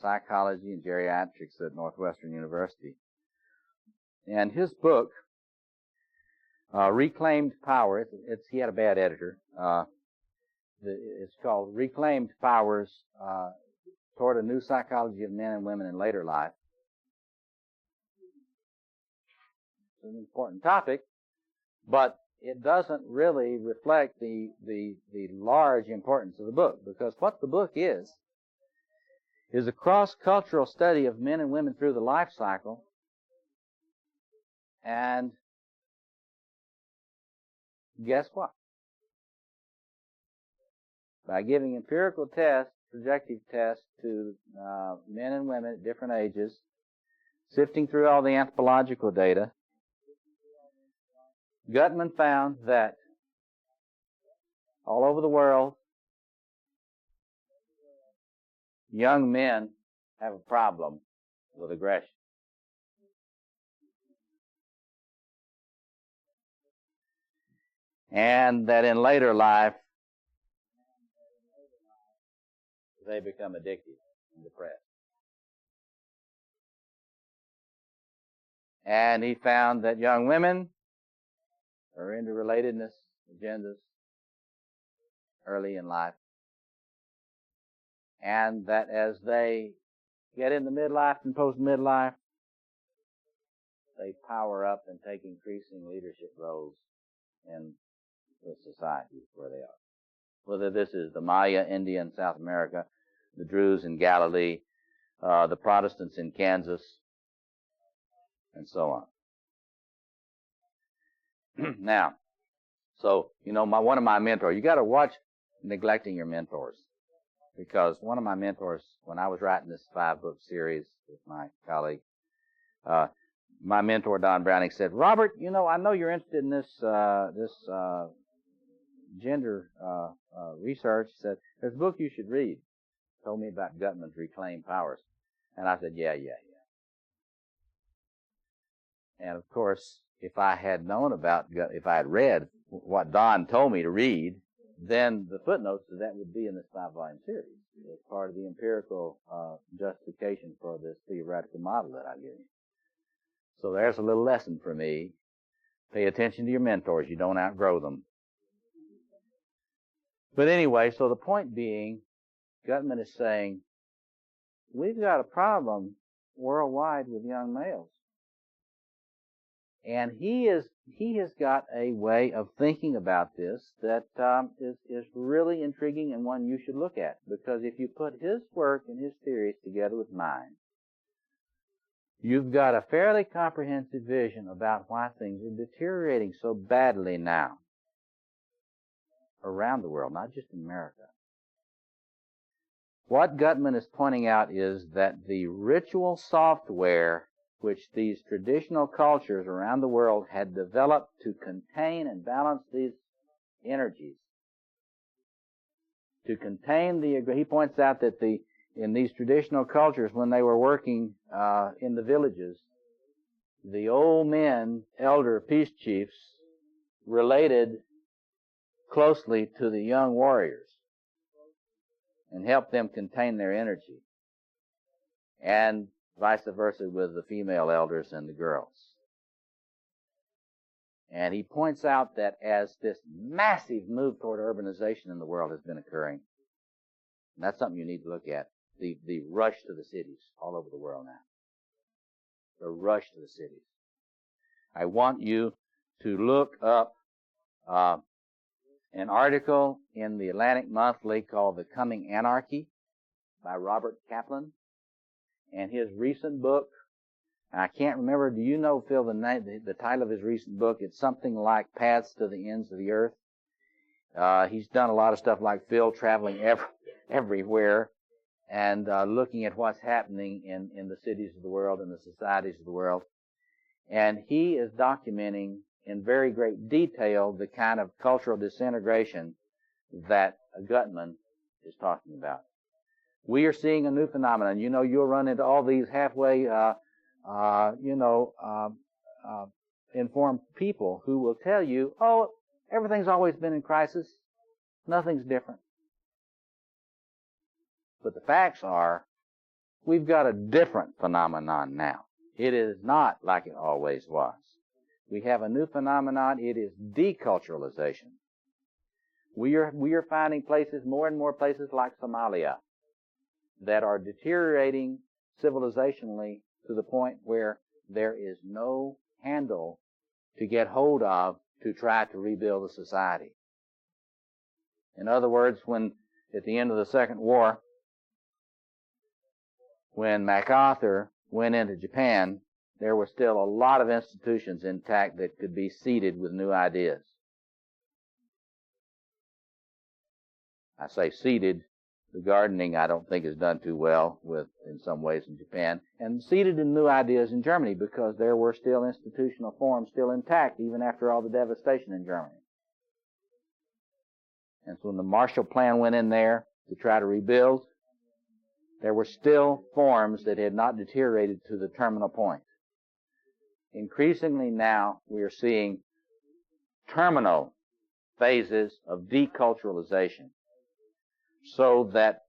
psychology and geriatrics at Northwestern University. And his book, Reclaimed Power, he had a bad editor. It's called Reclaimed Powers Toward a New Psychology of Men and Women in Later Life. It's an important topic, but it doesn't really reflect the large importance of the book, because what the book is a cross-cultural study of men and women through the life cycle, and guess what? By giving empirical tests, projective tests to men and women at different ages, sifting through all the anthropological data, Gutman found that all over the world, young men have a problem with aggression. And that in later life, they become addicted and depressed. And he found that young women are into relatedness agendas early in life. And that as they get into midlife and post-midlife, they power up and take increasing leadership roles in the societies where they are. Whether this is the Maya, India, and South America, the Druze in Galilee, the Protestants in Kansas, and so on. Now, so, one of my mentors, you got to watch neglecting your mentors. Because one of my mentors, when I was writing this 5-book series with my colleague, my mentor, Don Browning, said, Robert, I know you're interested in this gender research. He said, there's a book you should read. He told me about Gutman's Reclaimed Powers. And I said, yeah. And of course, if I had read what Don told me to read, then the footnotes to that would be in this 5-volume series as part of the empirical justification for this theoretical model that I give you. So there's a little lesson for me. Pay attention to your mentors. You don't outgrow them. But anyway, so the point being, Gutman is saying, we've got a problem worldwide with young males. And he has got a way of thinking about this that is really intriguing and one you should look at. Because if you put his work and his theories together with mine, you've got a fairly comprehensive vision about why things are deteriorating so badly now around the world, not just in America. What Gutman is pointing out is that the ritual software which these traditional cultures around the world had developed to contain and balance these energies. To contain he points out that in these traditional cultures, when they were working in the villages, the old men, elder peace chiefs, related closely to the young warriors and helped them contain their energy. And vice versa with the female elders and the girls. And he points out that as this massive move toward urbanization in the world has been occurring, and that's something you need to look at, the rush to the cities all over the world now. The rush to the cities. I want you to look up an article in the Atlantic Monthly called The Coming Anarchy by Robert Kaplan. And his recent book, I can't remember, do you know, Phil, the title of his recent book? It's something like Paths to the Ends of the Earth. He's done a lot of stuff like Phil, traveling everywhere and looking at what's happening in the cities of the world and the societies of the world. And he is documenting in very great detail the kind of cultural disintegration that Gutman is talking about. We are seeing a new phenomenon. You'll run into all these halfway, informed people who will tell you, oh, everything's always been in crisis. Nothing's different. But the facts are, we've got a different phenomenon now. It is not like it always was. We have a new phenomenon. It is deculturalization. We are finding places, more and more places like Somalia, that are deteriorating civilizationally to the point where there is no handle to get hold of to try to rebuild the society. In other words, when at the end of the Second War, when MacArthur went into Japan, there were still a lot of institutions intact that could be seeded with new ideas. I say seeded. The gardening, I don't think, is done too well in some ways in Japan, and seeded in new ideas in Germany because there were still institutional forms still intact even after all the devastation in Germany. And so when the Marshall Plan went in there to try to rebuild, there were still forms that had not deteriorated to the terminal point. Increasingly now, we are seeing terminal phases of deculturalization. So that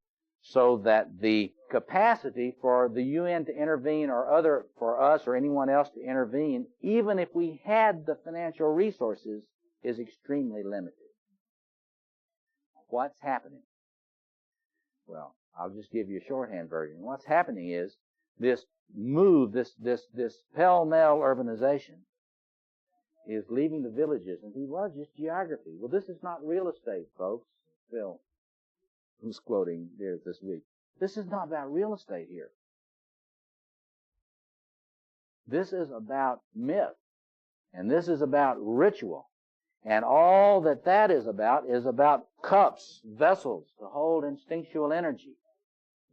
the capacity for the UN to intervene or for us or anyone else to intervene, even if we had the financial resources, is extremely limited. What's happening? Well, I'll just give you a shorthand version. What's happening is this move, this pell-mell urbanization is leaving the villages. And well, just geography. Well, this is not real estate, folks. Phil was quoting there this week. This is not about real estate here. This is about myth. And this is about ritual. And all that is about cups, vessels to hold instinctual energy.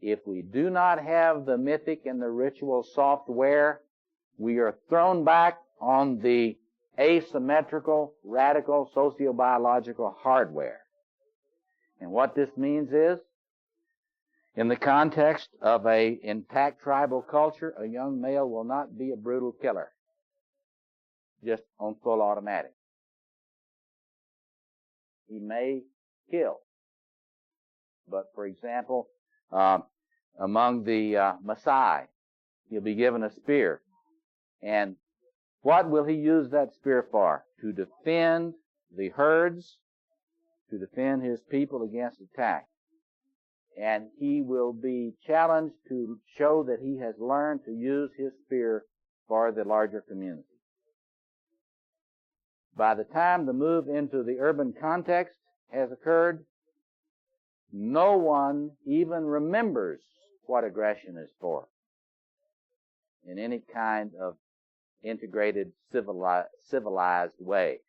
If we do not have the mythic and the ritual software, we are thrown back on the asymmetrical, radical, sociobiological hardware. And what this means is, in the context of an intact tribal culture, a young male will not be a brutal killer, just on full automatic. He may kill. But, for example, among the Maasai, he'll be given a spear. And what will he use that spear for? To defend the herds, to defend his people against attack. And he will be challenged to show that he has learned to use his spear for the larger community. By the time the move into the urban context has occurred, no one even remembers what aggression is for in any kind of integrated civilized way,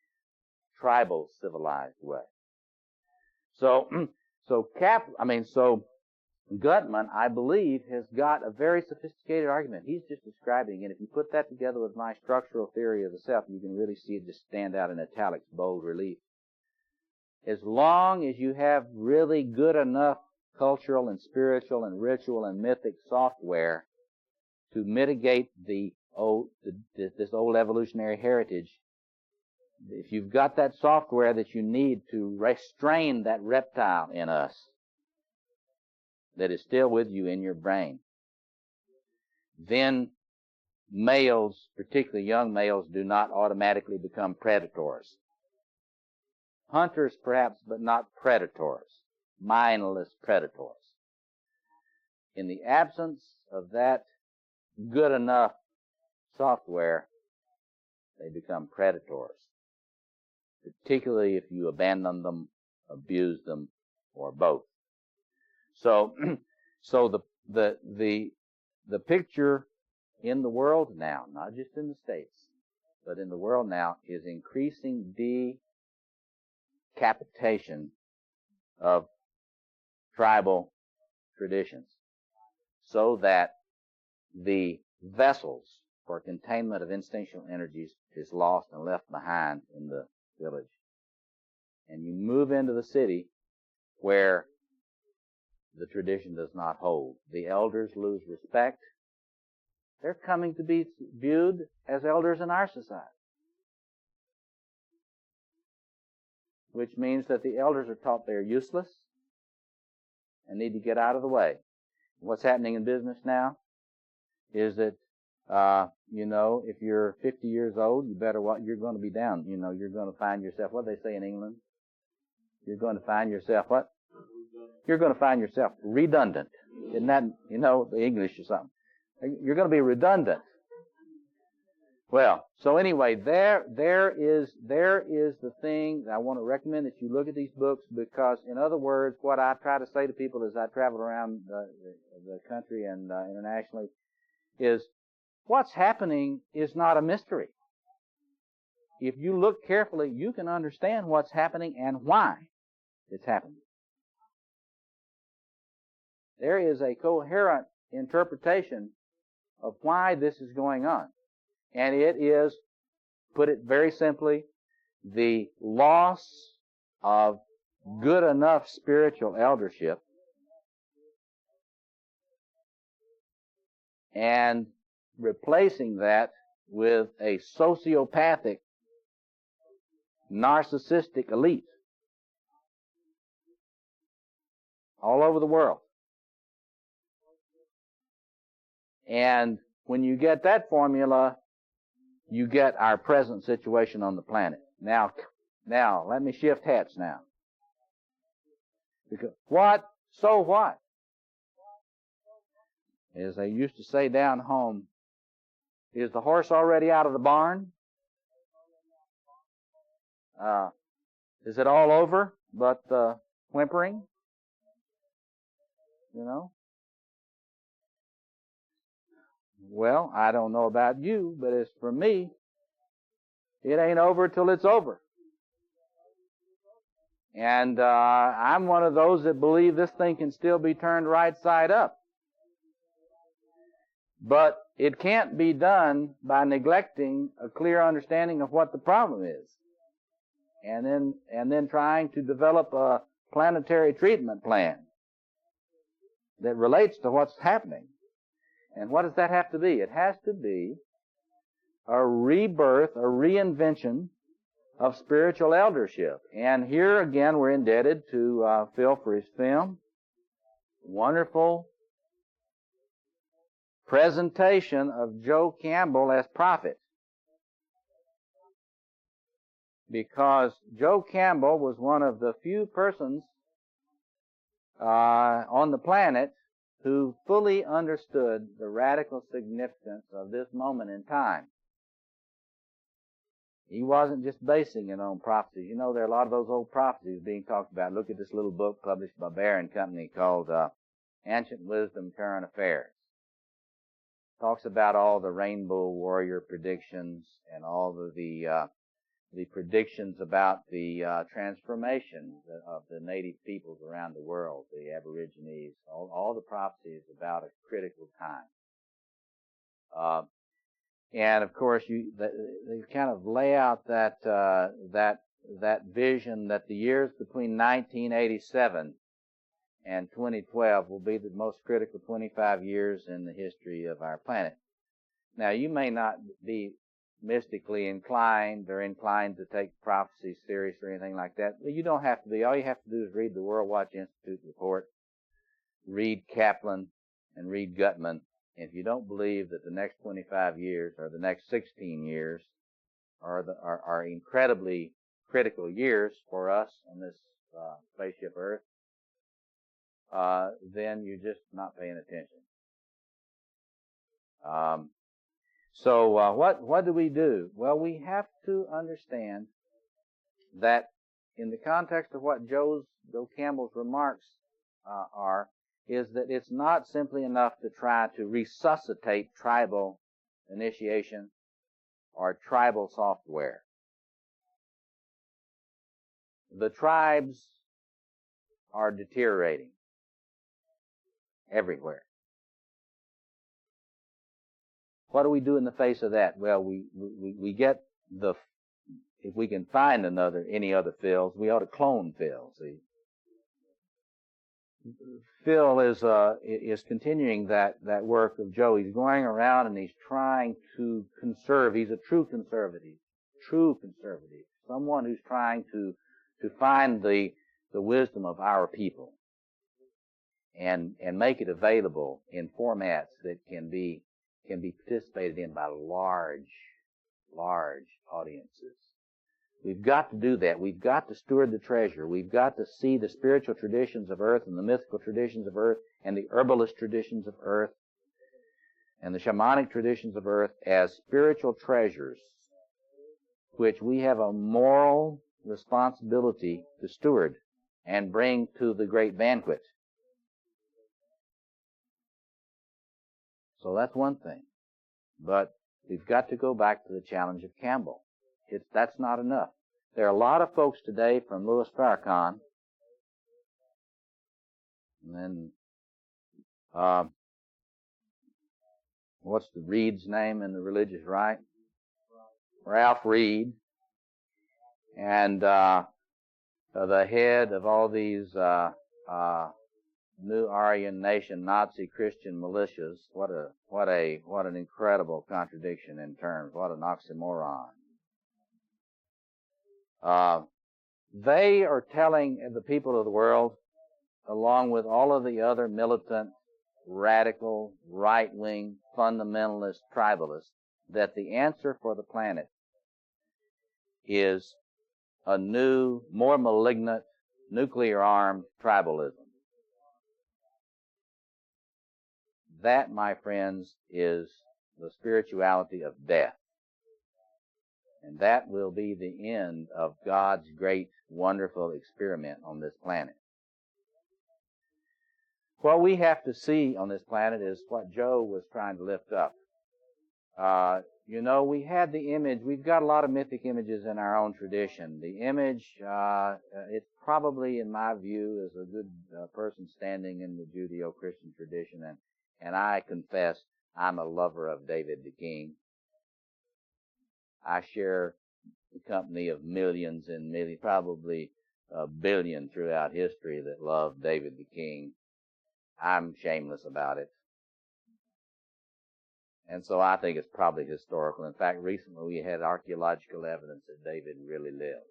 tribal civilized way. So Gutman, I believe, has got a very sophisticated argument. He's just describing it. If you put that together with my structural theory of the self, you can really see it just stand out in italics, bold relief. As long as you have really good enough cultural and spiritual and ritual and mythic software to mitigate this old evolutionary heritage, if you've got that software that you need to restrain that reptile in us that is still with you in your brain, then males, particularly young males, do not automatically become predators. Hunters, perhaps, but not predators. Mindless predators. In the absence of that good enough software, they become predators. Particularly if you abandon them, abuse them, or both. So the picture in the world now, not just in the States, but in the world now, is increasing decapitation of tribal traditions, so that the vessels for containment of instinctual energies is lost and left behind in the village. And you move into the city where the tradition does not hold. The elders lose respect. They're coming to be viewed as elders in our society, which means that the elders are taught they're useless and need to get out of the way. What's happening in business now is that, if you're 50 years old, you're going to be down. You're going to find yourself, what do they say in England? You're going to find yourself what? You're going to find yourself redundant. Isn't that, the English or something? You're going to be redundant. Well, so anyway, there is the thing that I want to recommend that you look at these books, because, in other words, what I try to say to people as I travel around the country and internationally is, what's happening is not a mystery. If you look carefully, you can understand what's happening and why it's happening. There is a coherent interpretation of why this is going on. And it is, put it very simply, the loss of good enough spiritual eldership and replacing that with a sociopathic, narcissistic elite all over the world. And when you get that formula, you get our present situation on the planet. Now, let me shift hats now. Because what? So what? As they used to say down home, is the horse already out of the barn? Is it all over but whimpering? You know? Well, I don't know about you, but as for me, it ain't over till it's over. And I'm one of those that believe this thing can still be turned right side up. But it can't be done by neglecting a clear understanding of what the problem is. And then trying to develop a planetary treatment plan that relates to what's happening. And what does that have to be? It has to be a rebirth, a reinvention of spiritual eldership. And here again we're indebted to Phil for his film. Wonderful presentation of Joe Campbell as prophet. Because Joe Campbell was one of the few persons on the planet who fully understood the radical significance of this moment in time. He wasn't just basing it on prophecies. You know, there are a lot of those old prophecies being talked about. Look at this little book published by Bear and Company called Ancient Wisdom Current Affairs. Talks about all the rainbow warrior predictions and all of the predictions about the transformation of the native peoples around the world, the Aborigines, all the prophecies about a critical time. And of course, they kind of lay out that vision that the years between 1987 and 2012 will be the most critical 25 years in the history of our planet. Now, you may not be mystically inclined or inclined to take prophecy serious or anything like that. But you don't have to be. All you have to do is read the World Watch Institute report, read Kaplan, and read Gutman. If you don't believe that the next 25 years or the next 16 years are incredibly critical years for us on this spaceship Earth, then you're just not paying attention. So what do we do? Well, we have to understand that in the context of what Joe Campbell's remarks is that it's not simply enough to try to resuscitate tribal initiation or tribal software. The tribes are deteriorating everywhere. What do we do in the face of that? Well, we get if we can find any other Phils, we ought to clone Phil. See, Phil is continuing that work of Joe. He's going around and he's trying to conserve. He's a true conservative, someone who's trying to find the wisdom of our people and make it available in formats that can be participated in by large audiences. We've got to do that. We've got to steward the treasure. We've got to see the spiritual traditions of Earth and the mythical traditions of Earth and the herbalist traditions of Earth and the shamanic traditions of Earth as spiritual treasures which we have a moral responsibility to steward and bring to the great banquet. So that's one thing. But we've got to go back to the challenge of Campbell. That's not enough. There are a lot of folks today from Louis Farrakhan, and then what's the Reed's name in the religious right? Ralph Reed, and the head of all these New Aryan Nation Nazi Christian militias. What an incredible contradiction in terms. What an oxymoron. They are telling the people of the world, along with all of the other militant radical, right-wing, fundamentalist tribalists that the answer for the planet is a new, more malignant, nuclear-armed tribalism. That, my friends, is the spirituality of death. And that will be the end of God's great, wonderful experiment on this planet. What we have to see on this planet is what Joe was trying to lift up. We had the image. We've got a lot of mythic images in our own tradition. The image, it's probably, in my view, is a good person standing in the Judeo-Christian tradition. And I confess I'm a lover of David the King. I share the company of millions and millions, probably a billion throughout history that love David the King. I'm shameless about it. And so I think it's probably historical. In fact, recently we had archaeological evidence that David really lived.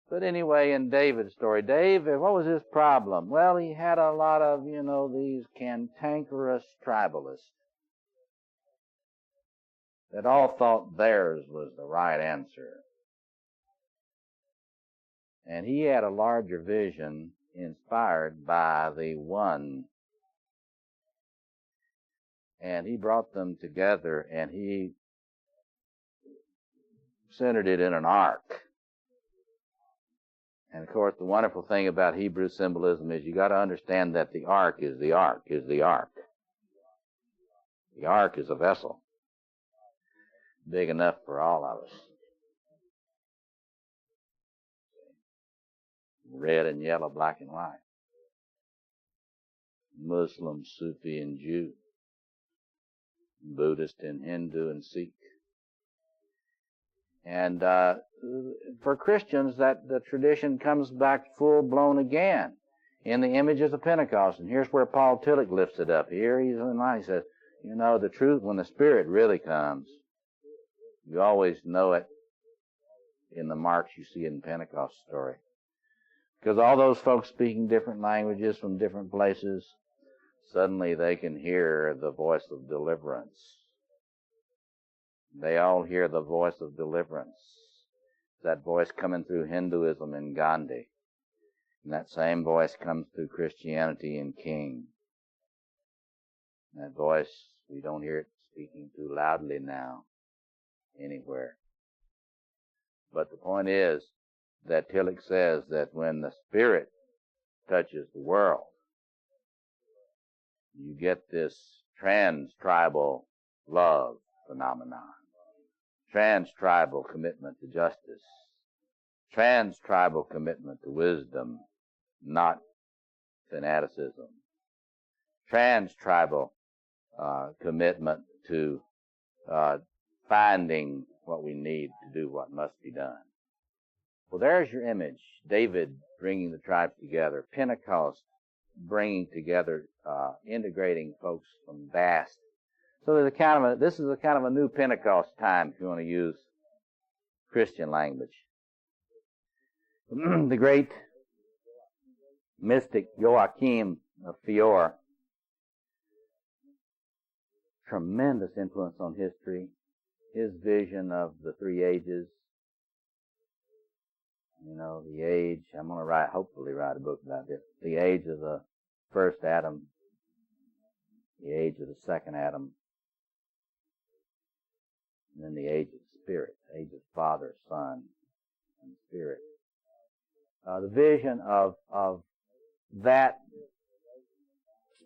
But anyway, in David's story, David, what was his problem? Well, he had a lot of, these cantankerous tribalists that all thought theirs was the right answer. And he had a larger vision inspired by the one. And he brought them together and he centered it in an ark. And of course, the wonderful thing about Hebrew symbolism is you got to understand that the ark is the ark is the ark. The ark is a vessel big enough for all of us. Red and yellow, black and white. Muslim, Sufi, and Jew. Buddhist and Hindu and Sikh. And for Christians, that the tradition comes back full-blown again in the images of Pentecost. And here's where Paul Tillich lifts it up. Here he's in line. He says, the truth, when the Spirit really comes, you always know it in the marks you see in Pentecost story. Because all those folks speaking different languages from different places, suddenly they can hear the voice of deliverance. They all hear the voice of deliverance. That voice coming through Hinduism and Gandhi. And that same voice comes through Christianity and King. That voice, we don't hear it speaking too loudly now anywhere. But the point is that Tillich says that when the Spirit touches the world, you get this trans-tribal love phenomenon, trans-tribal commitment to justice, trans-tribal commitment to wisdom, not fanaticism, trans-tribal commitment to finding what we need to do what must be done. Well, there's your image. David bringing the tribes together. Pentecost bringing together, integrating folks from vast. So there's this is a kind of a new Pentecost time, if you want to use Christian language. The great mystic Joachim of Fiore, tremendous influence on history. His vision of the three ages. The age, I'm going to hopefully write a book about this. The age of the first Adam, the age of the second Adam, and then the age of the Spirit, the age of Father, Son, and Spirit. The vision of that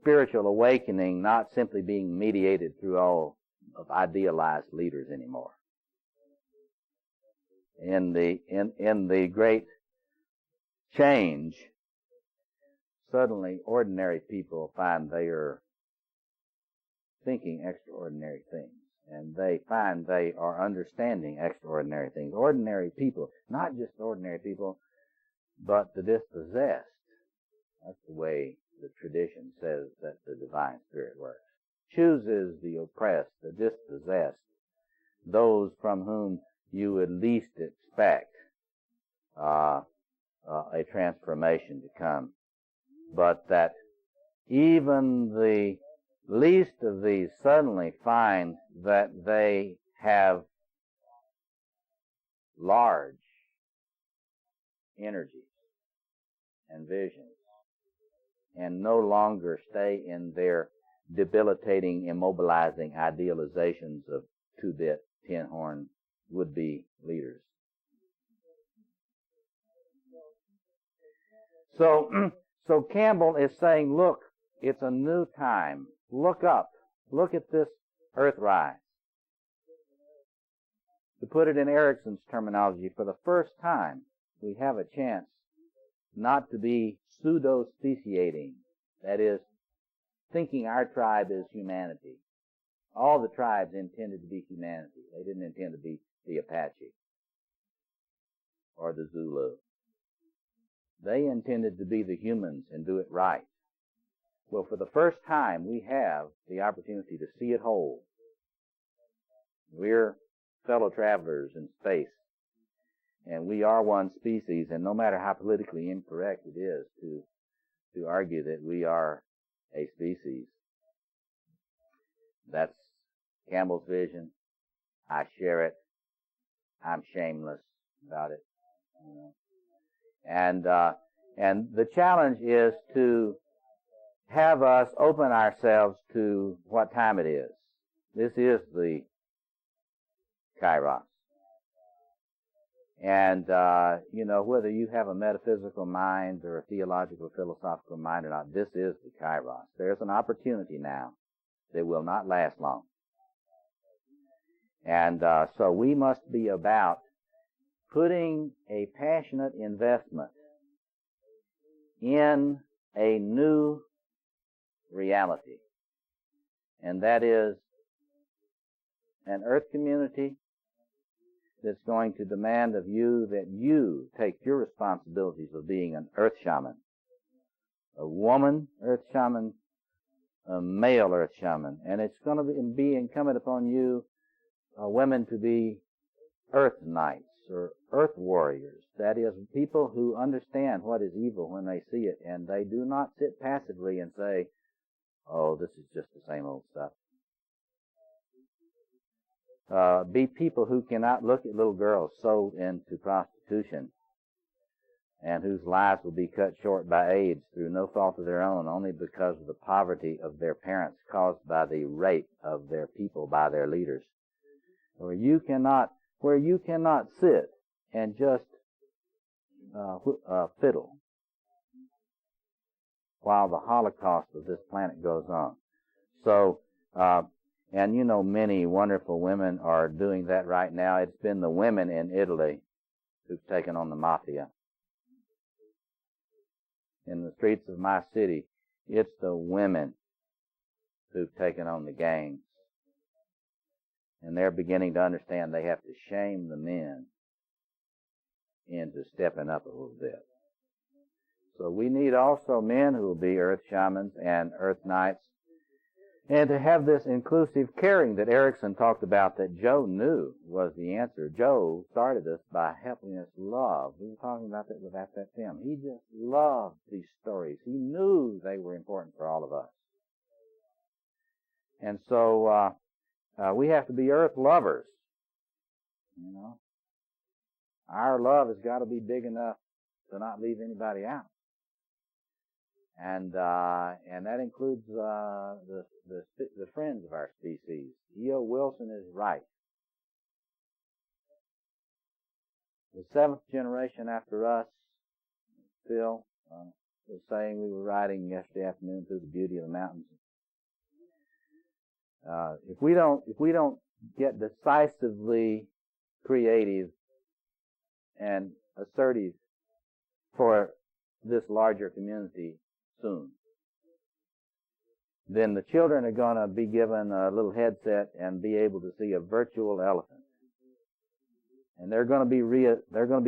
spiritual awakening not simply being mediated through all of idealized leaders anymore. In the great change, suddenly ordinary people find they are thinking extraordinary things, and they find they are understanding extraordinary things. Ordinary people, not just ordinary people, but the dispossessed. That's the way the tradition says that the divine Spirit works. Chooses the oppressed, the dispossessed, those from whom you would least expect a transformation to come, but that even the least of these suddenly find that they have large energies and visions, and no longer stay in their debilitating, immobilizing idealizations of two-bit, tin-horn would-be leaders. So Campbell is saying, look, it's a new time. Look up. Look at this Earthrise. To put it in Erickson's terminology, for the first time, we have a chance not to be pseudo-speciating. That is, thinking our tribe is humanity. All the tribes intended to be humanity. They didn't intend to be the Apache or the Zulu. They intended to be the humans and do it right. Well, for the first time, we have the opportunity to see it whole. We're fellow travelers in space, and we are one species, and no matter how politically incorrect it is to argue that we are a species, that's Campbell's vision. I share it. I'm shameless about it. You know. And the challenge is to have us open ourselves to what time it is. This is the Kairos. And, whether you have a metaphysical mind or a theological, philosophical mind or not, this is the Kairos. There's an opportunity now that will not last long. And so we must be about putting a passionate investment in a new reality. And that is an earth community that's going to demand of you that you take your responsibilities of being an earth shaman, a woman earth shaman, a male earth shaman. And it's going to be incumbent upon you, women, to be earth knights or earth warriors. That is, people who understand what is evil when they see it, and they do not sit passively and say, oh, this is just the same old stuff. Be people who cannot look at little girls sold into prostitution and whose lives will be cut short by AIDS through no fault of their own, only because of the poverty of their parents caused by the rape of their people by their leaders. Where you cannot sit and just fiddle while the Holocaust of this planet goes on. So, and many wonderful women are doing that right now. It's been the women in Italy who've taken on the mafia. In the streets of my city, it's the women who've taken on the gangs. And they're beginning to understand they have to shame the men into stepping up a little bit. So we need also men who will be earth shamans and earth knights, and to have this inclusive caring that Erickson talked about that Joe knew was the answer. Joe started us by helping us love. We were talking about that with that film. He just loved these stories. He knew they were important for all of us. And so we have to be earth lovers. Our love has got to be big enough to not leave anybody out. And that includes the friends of our species. E.O. Wilson is right. The seventh generation after us, Phil was saying, we were riding yesterday afternoon through the beauty of the mountains. If we don't get decisively creative and assertive for this larger community soon, then the children are going to be given a little headset and be able to see a virtual elephant, and they're going to be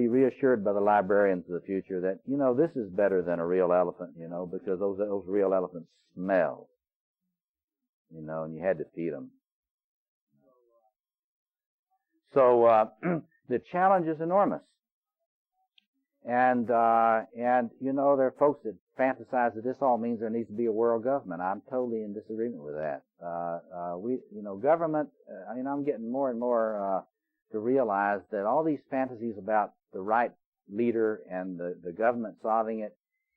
reassured by the librarians of the future that this is better than a real elephant, because those real elephants smell, and you had to feed them. So the challenge is enormous. And there are folks that fantasize that this all means there needs to be a world government. I'm totally in disagreement with that. Government, I'm getting more and more to realize that all these fantasies about the right leader and the government solving it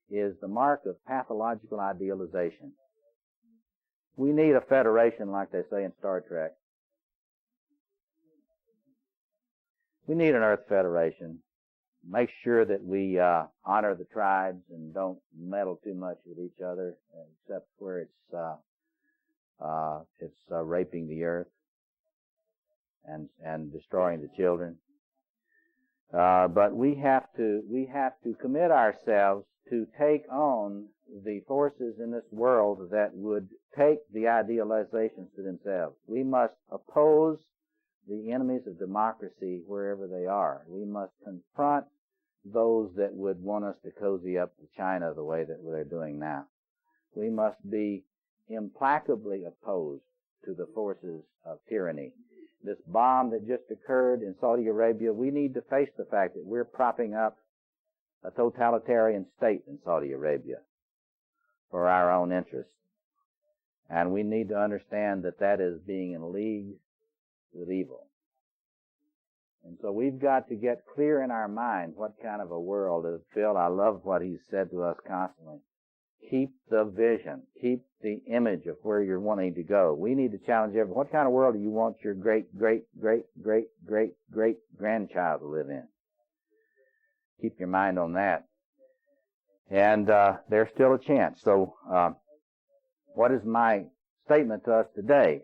is the mark of pathological idealization. We need a federation, like they say in Star Trek. We need an Earth Federation. Make sure that we honor the tribes and don't meddle too much with each other, except where it's raping the earth and destroying the children. But we have to commit ourselves to take on the forces in this world that would take the idealizations to themselves. We must oppose the enemies of democracy wherever they are. We must confront those that would want us to cozy up to China the way that they're doing now. We must be implacably opposed to the forces of tyranny. This bomb that just occurred in Saudi Arabia, we need to face the fact that we're propping up a totalitarian state in Saudi Arabia for our own interests. And we need to understand that that is being in league with evil. And so we've got to get clear in our mind what kind of a world is. Phil, I love what he's said to us constantly. Keep the vision. Keep the image of where you're wanting to go. We need to challenge everyone. What kind of world do you want your great-great-great-great-great-great-grandchild to live in? Keep your mind on that. And there's still a chance. So what is my statement to us today?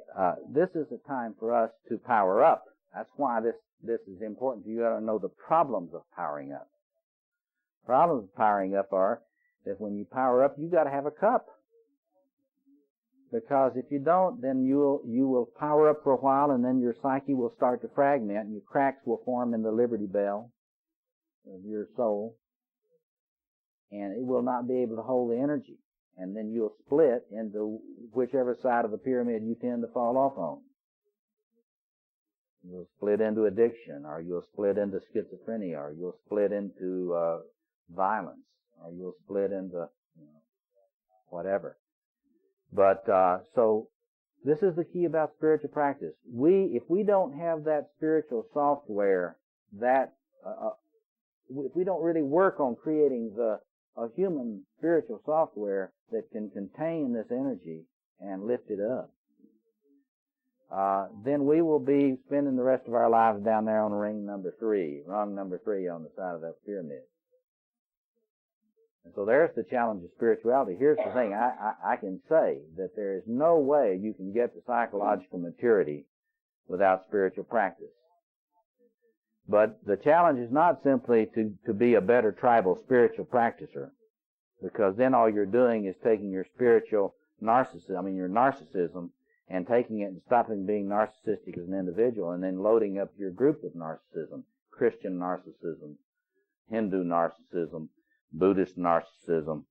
This is a time for us to power up. That's why this is important. You got to know the problems of powering up. Problems of powering up are that when you power up, you got to have a cup. Because if you don't, then you will power up for a while, and then your psyche will start to fragment, and your cracks will form in the Liberty Bell of your soul, and it will not be able to hold the energy. And then you'll split into whichever side of the pyramid you tend to fall off on. You'll split into addiction, or you'll split into schizophrenia, or you'll split into violence, or you'll split into whatever. But so this is the key about spiritual practice. If we don't have that spiritual software, if we don't really work on creating a human spiritual software that can contain this energy and lift it up, then we will be spending the rest of our lives down there on rung number 3 on the side of that pyramid. And so there's the challenge of spirituality. Here's the thing. I can say that there is no way you can get to psychological maturity without spiritual practice. But the challenge is not simply to be a better tribal spiritual practicer, because then all you're doing is taking your spiritual your narcissism, and taking it and stopping being narcissistic as an individual, and then loading up your group with narcissism. Christian narcissism, Hindu narcissism, Buddhist narcissism.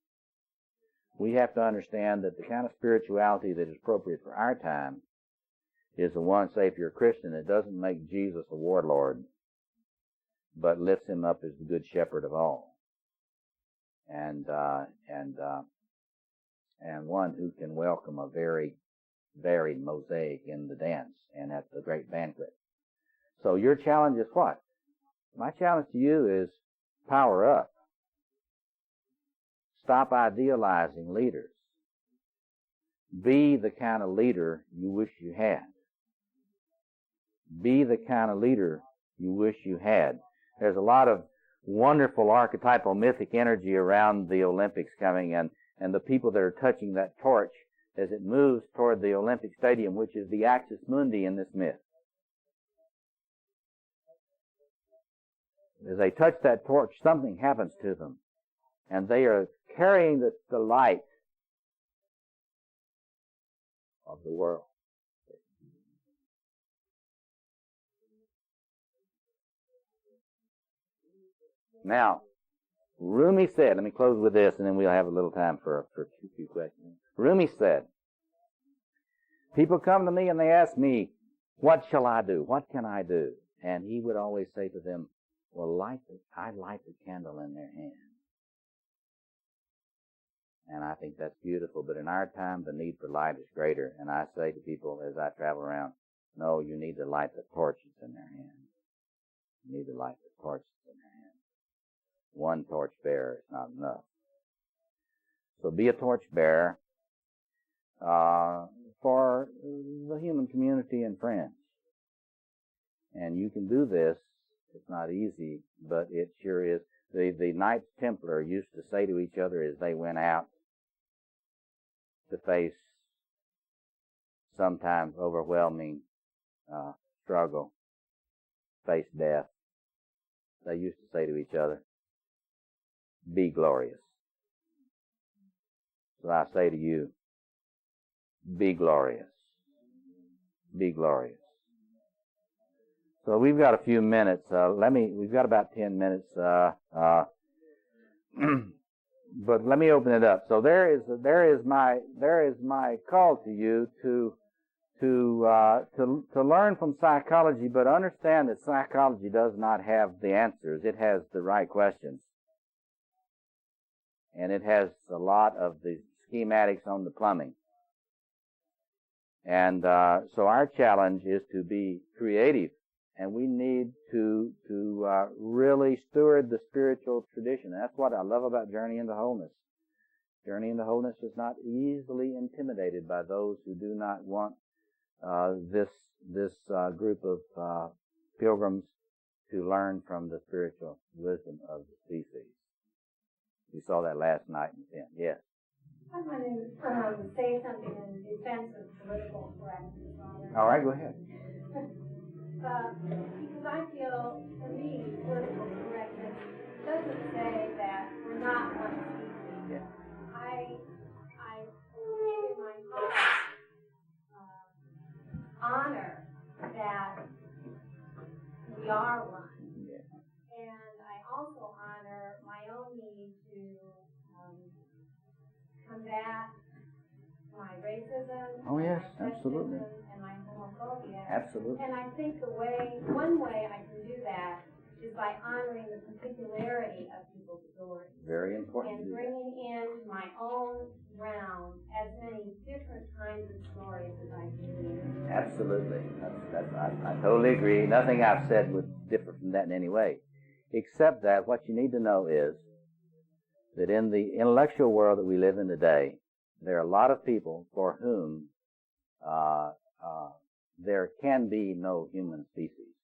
We have to understand that the kind of spirituality that is appropriate for our time is the one, say, if you're a Christian, that doesn't make Jesus a warlord, but lifts him up as the good shepherd of all. And one who can welcome a very varied mosaic in the dance and at the great banquet. So your challenge is what? My challenge to you is power up. Stop idealizing leaders. Be the kind of leader you wish you had. Be the kind of leader you wish you had. There's a lot of wonderful archetypal mythic energy around the Olympics coming, and the people that are touching that torch as it moves toward the Olympic Stadium, which is the axis mundi in this myth. As they touch that torch, something happens to them, and they are carrying the light of the world. Now, Rumi said, let me close with this, and then we'll have a little time for a few questions. Rumi said, people come to me and they ask me, what shall I do? What can I do? And he would always say to them, well, I light the candle in their hand. And I think that's beautiful. But in our time, the need for light is greater. And I say to people as I travel around, no, you need to light the torches in their hands. You need to light the torches in their hands. One torch bearer is not enough. So be a torch bearer for the human community and friends. And you can do this. It's not easy, but it sure is. The Knights Templar used to say to each other as they went out to face sometimes overwhelming struggle, face death, they used to say to each other, be glorious. So I say to you, be glorious. Be glorious. So we've got a few minutes. We've got about 10 minutes. But let me open it up. So there is my call to you to learn from psychology, but understand that psychology does not have the answers. It has the right questions. And it has a lot of the schematics on the plumbing. And so our challenge is to be creative. And we need to really steward the spiritual tradition. And that's what I love about Journey into Wholeness. Journey into Wholeness is not easily intimidated by those who do not want this group of pilgrims to learn from the spiritual wisdom of the species. We saw that last night in the tent. Yes. I want to say something in defense of political correctness. All right, go ahead. Because I feel, for me, political correctness doesn't say that we're not one species. Yeah. I in my heart honor that we are one. Yeah. And I also honor my own need to combat my racism, oh yes, my absolutely, and my homophobia. Absolutely. And I think one way I can do that is by honoring the particularity of people's stories. Very important. And bringing into my own realm as many different kinds of stories as I can. Absolutely. I totally agree. Nothing I've said would differ from that in any way. Except that what you need to know is that in the intellectual world that we live in today, there are a lot of people for whom there can be no human species.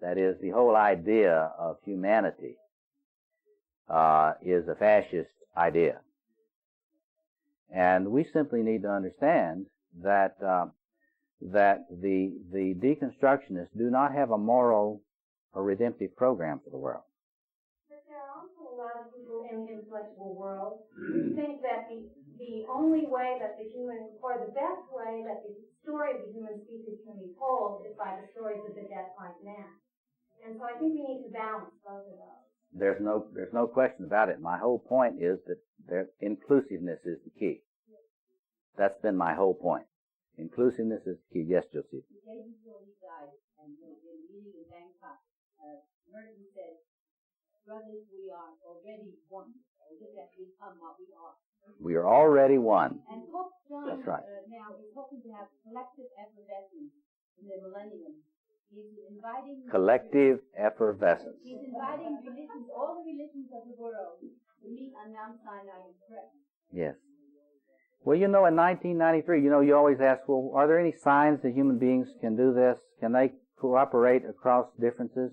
That is, the whole idea of humanity is a fascist idea. And we simply need to understand that the deconstructionists do not have a moral or redemptive program for the world. There are also a lot of people in the intellectual world who think that the only way that the human, or the best way that the story of the human species can be told is by the stories of the death-like man. And so I think we need to balance both of those. There's no question about it. My whole point is that inclusiveness is the key. That's been my whole point. Inclusiveness is the key. Yes, Josie. The day before he died, and in a meeting in Bangkok, Merton said, brothers, we are already one. We just have to become what we are. We are already one. And Pope John That's right. Now is hoping to have collective effervescence in the millennium. He's inviting collective effervescence. He's inviting religions, all the religions of the world, to meet on Mount Sinai in prayer. Yes. Well, in 1993, you always ask, well, are there any signs that human beings can do this? Can they cooperate across differences?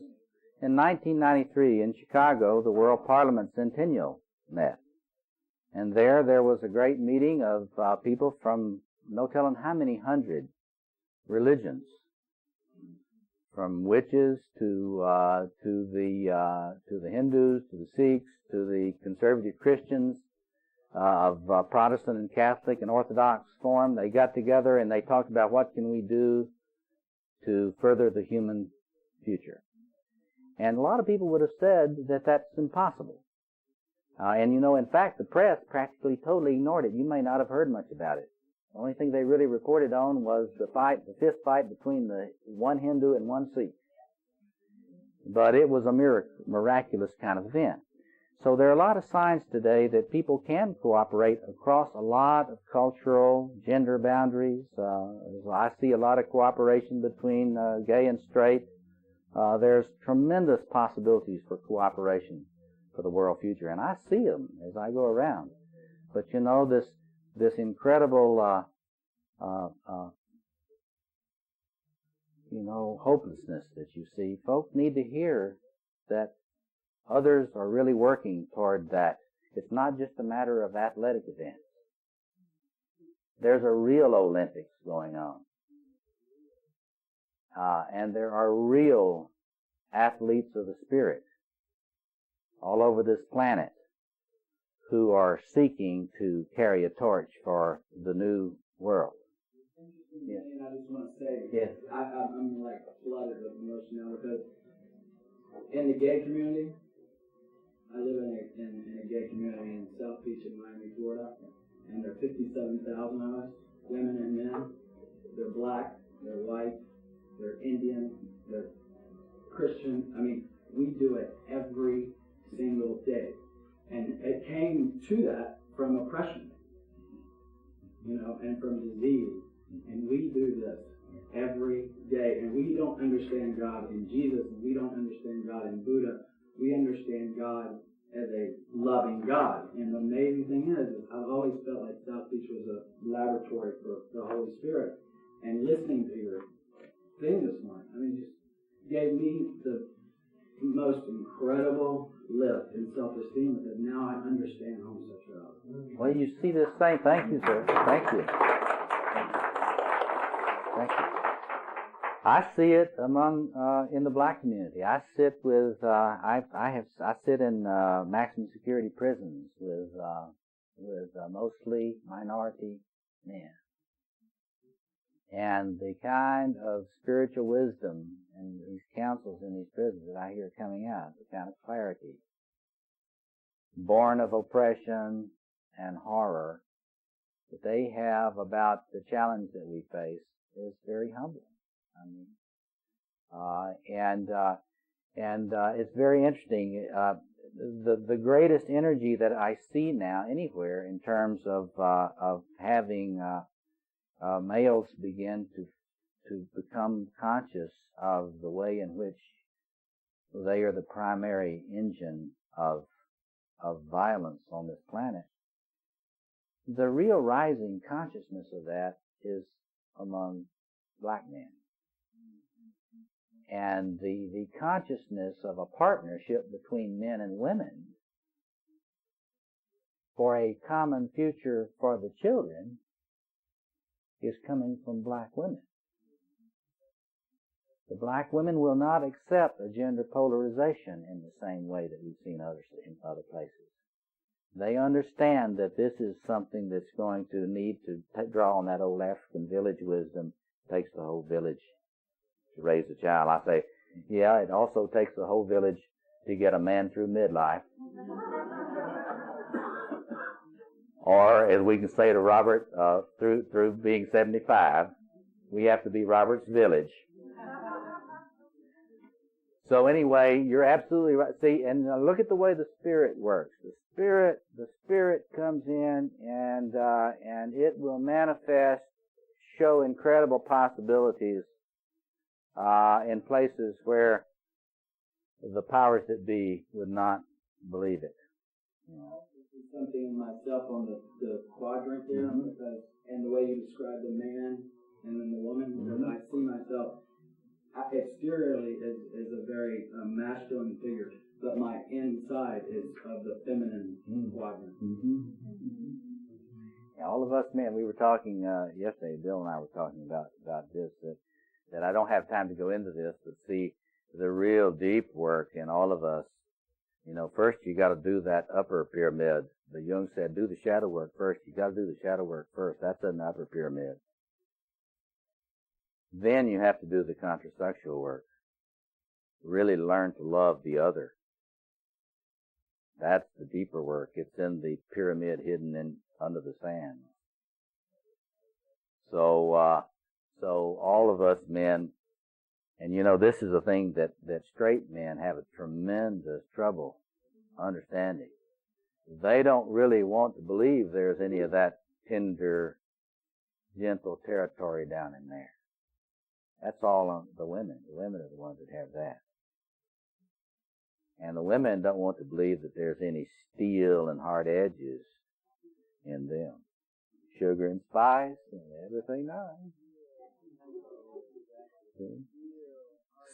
In 1993, in Chicago, the World Parliament Centennial met. And there was a great meeting of people from no telling how many hundred religions, from witches to the Hindus, to the Sikhs, to the conservative Christians, of Protestant and Catholic and Orthodox form. They got together and they talked about what can we do to further the human future. And a lot of people would have said that that's impossible. And in fact, the press practically totally ignored it. You may not have heard much about it. The only thing they really reported on was the fist fight between the one Hindu and one Sikh. But it was a miraculous kind of event. So there are a lot of signs today that people can cooperate across a lot of cultural, gender boundaries. I see a lot of cooperation between gay and straight. There's tremendous possibilities for cooperation for the world future, and I see them as I go around. But you know, this incredible hopelessness that you see, folk need to hear that others are really working toward that. It's not just a matter of athletic events. There's a real Olympics going on. And there are real athletes of the spirit all over this planet who are seeking to carry a torch for the new world. Yes. And I just want to say, yes. I'm like flooded with emotion now because in the gay community, I live in a gay community in South Beach in Miami, Florida, and there are 57,000 of us, women and men. They're black, they're white, they're Indian, they're Christian. I mean, we do it every single day. And it came to that from oppression, and from disease. And we do this every day. And we don't understand God in Jesus, and we don't understand God in Buddha. We understand God as a loving God. And the amazing thing is I've always felt like South Beach was a laboratory for the Holy Spirit. And listening to your thing this morning, just gave me the most incredible lift in self-esteem because now I understand homosexuality. Well, you see this thing. Thank you, sir. Thank you. Thank you. I see it in the black community. I sit with I sit in maximum security prisons with mostly minority men. And the kind of spiritual wisdom and these counsels in these prisons that I hear coming out, the kind of clarity, born of oppression and horror, that they have about the challenge that we face is very humbling. It's very interesting. The greatest energy that I see now anywhere in terms of having males begin to become conscious of the way in which they are the primary engine of violence on this planet. The real rising consciousness of that is among black men. And the consciousness of a partnership between men and women for a common future for the children is coming from black women. The black women will not accept a gender polarization in the same way that we've seen others in other places. They understand that this is something that's going to need to draw on that old African village wisdom. It takes the whole village to raise a child. I say, yeah, it also takes the whole village to get a man through midlife. Or, as we can say to Robert, through being 75, we have to be Robert's village. So anyway, you're absolutely right. See, and look at the way the Spirit works. The Spirit comes in and it will manifest, show incredible possibilities in places where the powers that be would not believe it. Something in myself on the quadrant there, because, and the way you describe the man and then the woman, because I see myself exteriorly as a very masculine figure, but my inside is of the feminine quadrant. Yeah, all of us men, we were talking yesterday, Bill and I were talking about this, that I don't have time to go into this, but see the real deep work in all of us. First you got to do that upper pyramid. The Jung said, do the shadow work first. You got to do the shadow work first. That's in the upper pyramid. Then you have to do the contrasexual work. Really learn to love the other. That's the deeper work. It's in the pyramid hidden under the sand. So all of us men, and this is a thing that straight men have a tremendous trouble understanding. They don't really want to believe there's any of that tender, gentle territory down in there. That's all on the women. The women are the ones that have that. And the women don't want to believe that there's any steel and hard edges in them. Sugar and spice and everything nice. See?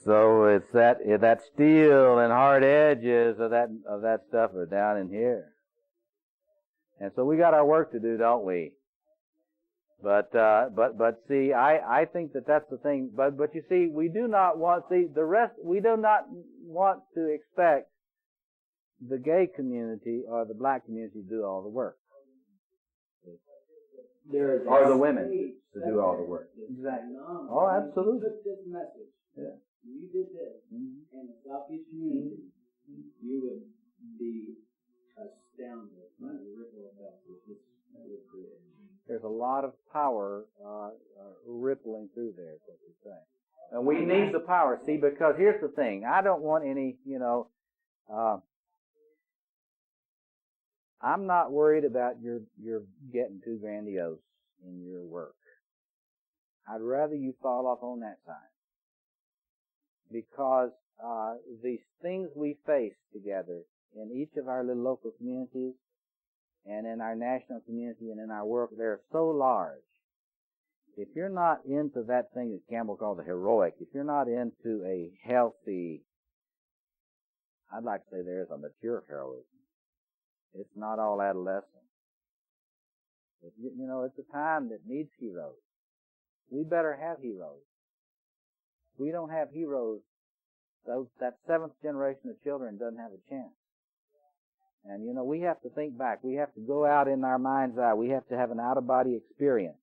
So it's that steel and hard edges of that stuff are down in here. And so we got our work to do, don't we? But see, I think that's the thing. But you see, we do not want, we do not want to expect the gay community or the black community to do all the work. Or the women to do all the work. Exactly. Oh, absolutely. Took this message. Yeah. You did this in the Southeast community, you would be astounded by the ripple effect that would create. There's a lot of power rippling through there, is what you're saying. And we need the power, see, because here's the thing. I don't want any, I'm not worried about your getting too grandiose in your work. I'd rather you fall off on that side. Because these things we face together in each of our little local communities and in our national community and in our work, they're so large. If you're not into that thing that Campbell called the heroic, if you're not into a healthy, I'd like to say there's a mature heroism. It's not all adolescent. It's a time that needs heroes. We better have heroes. If we don't have heroes, that seventh generation of children doesn't have a chance. And we have to think back. We have to go out in our mind's eye. We have to have an out-of-body experience.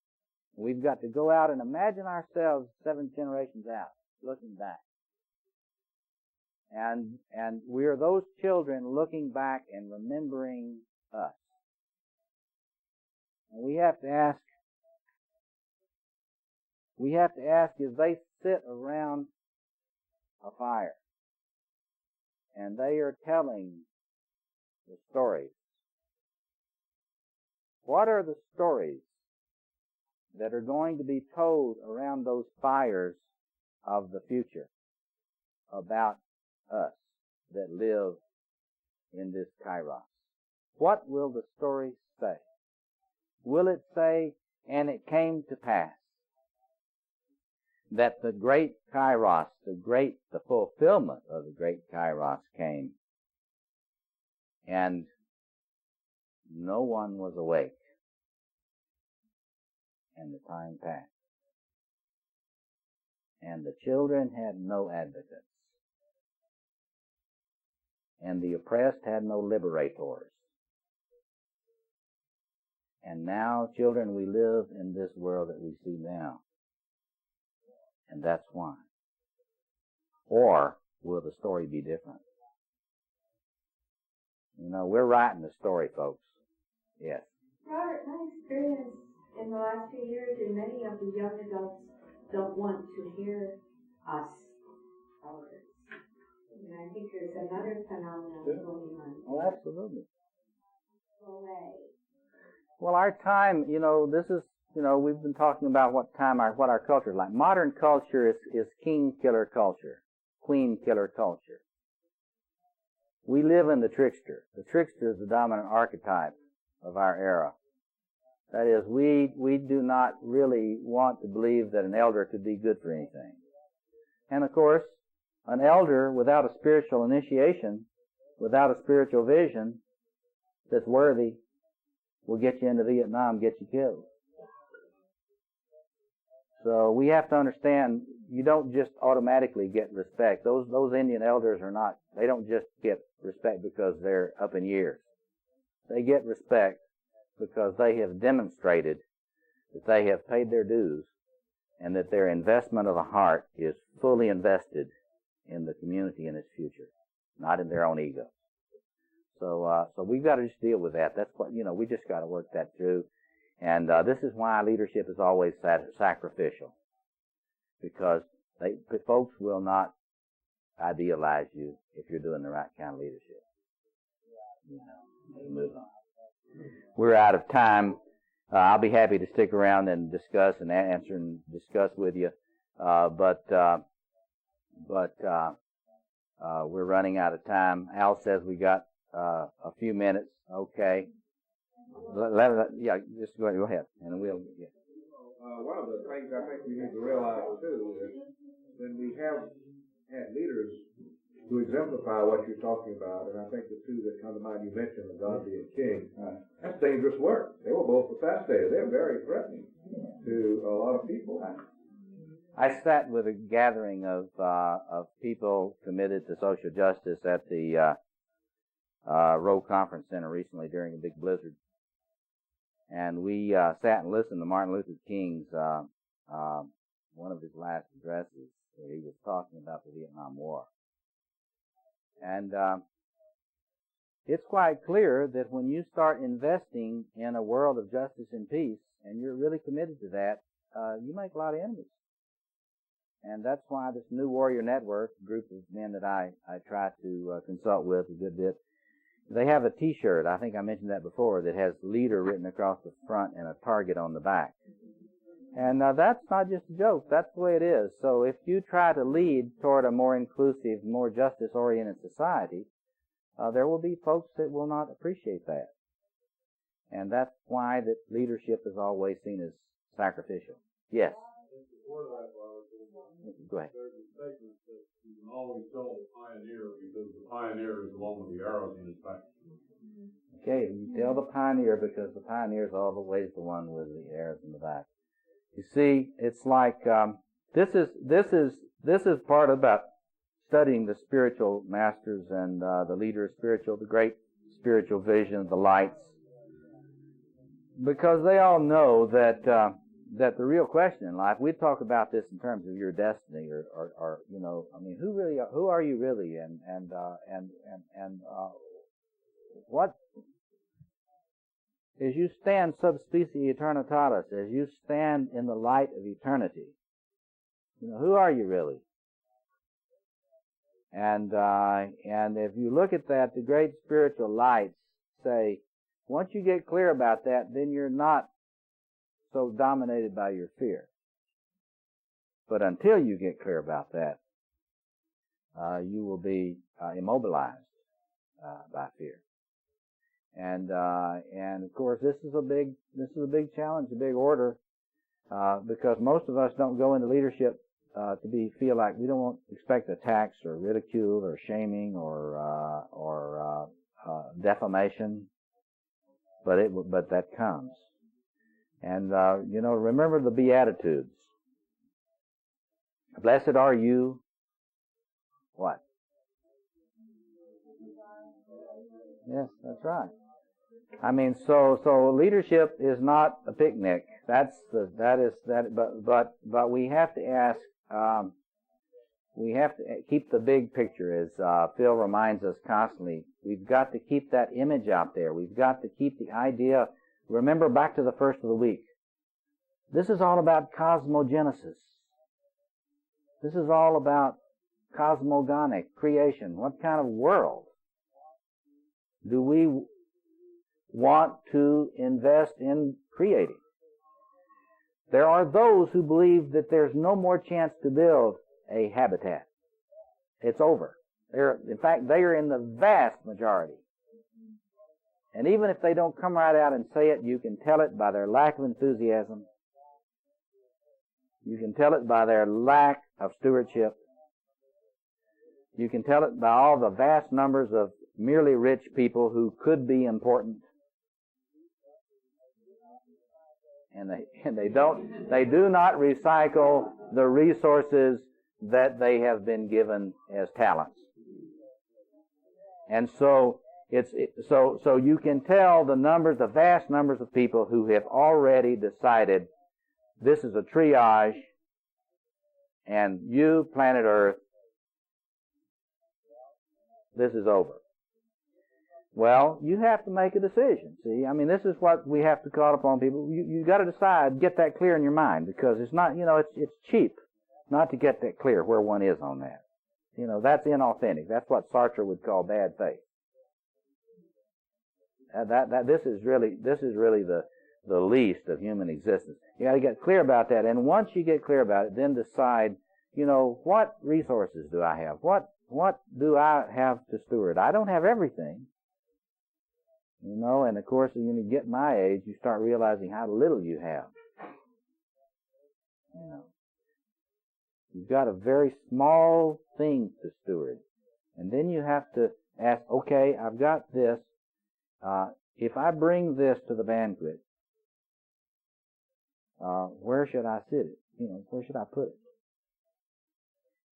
We've got to go out and imagine ourselves 7 generations out, looking back. And we're those children looking back and remembering us. And we have to ask if they sit around a fire and they are telling the stories. What are the stories that are going to be told around those fires of the future about us that live in this Kairos? What will the story say? Will it say, and it came to pass that the great Kairos, the fulfillment of the great Kairos came, and no one was awake, and the time passed, and the children had no advocates, and the oppressed had no liberators. And now, children, we live in this world that we see now. And that's why. Or will the story be different? We're writing the story, folks. Yes. Robert, my experience in the last few years, and many of the young adults don't want to hear us, elders. And I think there's another phenomenon going on. Oh, absolutely. Away. Well, our time, this is, we've been talking about what our culture is like. Modern culture is king-killer culture, queen-killer culture. We live in the trickster. The trickster is the dominant archetype of our era. That is, we do not really want to believe that an elder could be good for anything. And of course, an elder without a spiritual initiation, without a spiritual vision that's worthy, will get you into Vietnam, get you killed. So we have to understand, you don't just automatically get respect. Those Indian elders they don't just get respect because they're up in years. They get respect because they have demonstrated that they have paid their dues and that their investment of the heart is fully invested in the community and its future, not in their own ego. So we've got to just deal with that. That's what, we just got to work that through. And this is why leadership is always sacrificial. Because folks will not idealize you if you're doing the right kind of leadership. they move on. We're out of time. I'll be happy to stick around and discuss and answer and discuss with you, but we're running out of time. Al says we got a few minutes. Okay. Yeah, just go ahead, and we'll. Yeah. One of the things I think we need to realize too is when we have had leaders who exemplify what you're talking about, and I think the two that come to mind, you mentioned the God being king. That's dangerous work. They were both assassinated. They're very threatening to a lot of people. I sat with a gathering of people committed to social justice at the Rowe Conference Center recently during a big blizzard, and we sat and listened to Martin Luther King's one of his last addresses, where he was talking about the Vietnam War. And it's quite clear that when you start investing in a world of justice and peace, and you're really committed to that, you make a lot of enemies. And that's why this New Warrior Network, group of men that I try to consult with a good bit, they have a T-shirt, I think I mentioned that before, that has leader written across the front and a target on the back. And that's not just a joke. That's the way it is. So if you try to lead toward a more inclusive, more justice-oriented society, there will be folks that will not appreciate that. And that's why that leadership is always seen as sacrificial. Yes? Go ahead. There's a statement that you can always tell the pioneer because the pioneer is the one with the arrows in his back. Okay, you tell the pioneer because the pioneer is always the one with the arrows in the back. You see, it's like this is part about studying the spiritual masters and the leader of spiritual, the great spiritual vision, the lights, because they all know that that the real question in life. We talk about this in terms of your destiny, or you know, I mean, who are you really, and what. As you stand sub specie eternitatis, as you stand in the light of eternity, you know, who are you really? And if you look at that, the great spiritual lights say, once you get clear about that, then you're not so dominated by your fear. But until you get clear about that, you will be immobilized by fear. And of course, this is a big challenge, a big order, because most of us don't go into leadership to feel like we don't expect attacks or ridicule or shaming or defamation, but that comes. And you know, remember the Beatitudes. Blessed are you. What? Yes, that's right. I mean, so leadership is not a picnic. But we have to ask. We have to keep the big picture, as Phil reminds us constantly. We've got to keep that image out there. We've got to keep the idea. Remember back to the first of the week. This is all about cosmogenesis. This is all about cosmogonic creation. What kind of world do we want to invest in creating? There are those who believe that there's no more chance to build a habitat. It's over. In fact, they are in the vast majority. And even if they don't come right out and say it, you can tell it by their lack of enthusiasm. You can tell it by their lack of stewardship. You can tell it by all the vast numbers of merely rich people who could be important. And they do not recycle the resources that they have been given as talents. And so so you can tell the vast numbers of people who have already decided this is a triage, and you, planet Earth, this is over. Well, you have to make a decision. See, I mean, this is what we have to call upon people. You got to decide, get that clear in your mind, because it's not, you know, it's cheap not to get that clear where one is on that. You know, that's inauthentic. That's what Sartre would call bad faith. This is really the least of human existence. You got to get clear about that, and once you get clear about it, then decide, what resources do I have? What do I have to steward? I don't have everything, and of course, when you get my age, you start realizing how little you have. You've got a very small thing to steward, and then you have to ask, okay, I've got this. If I bring this to the banquet, where should I sit it? Where should I put it?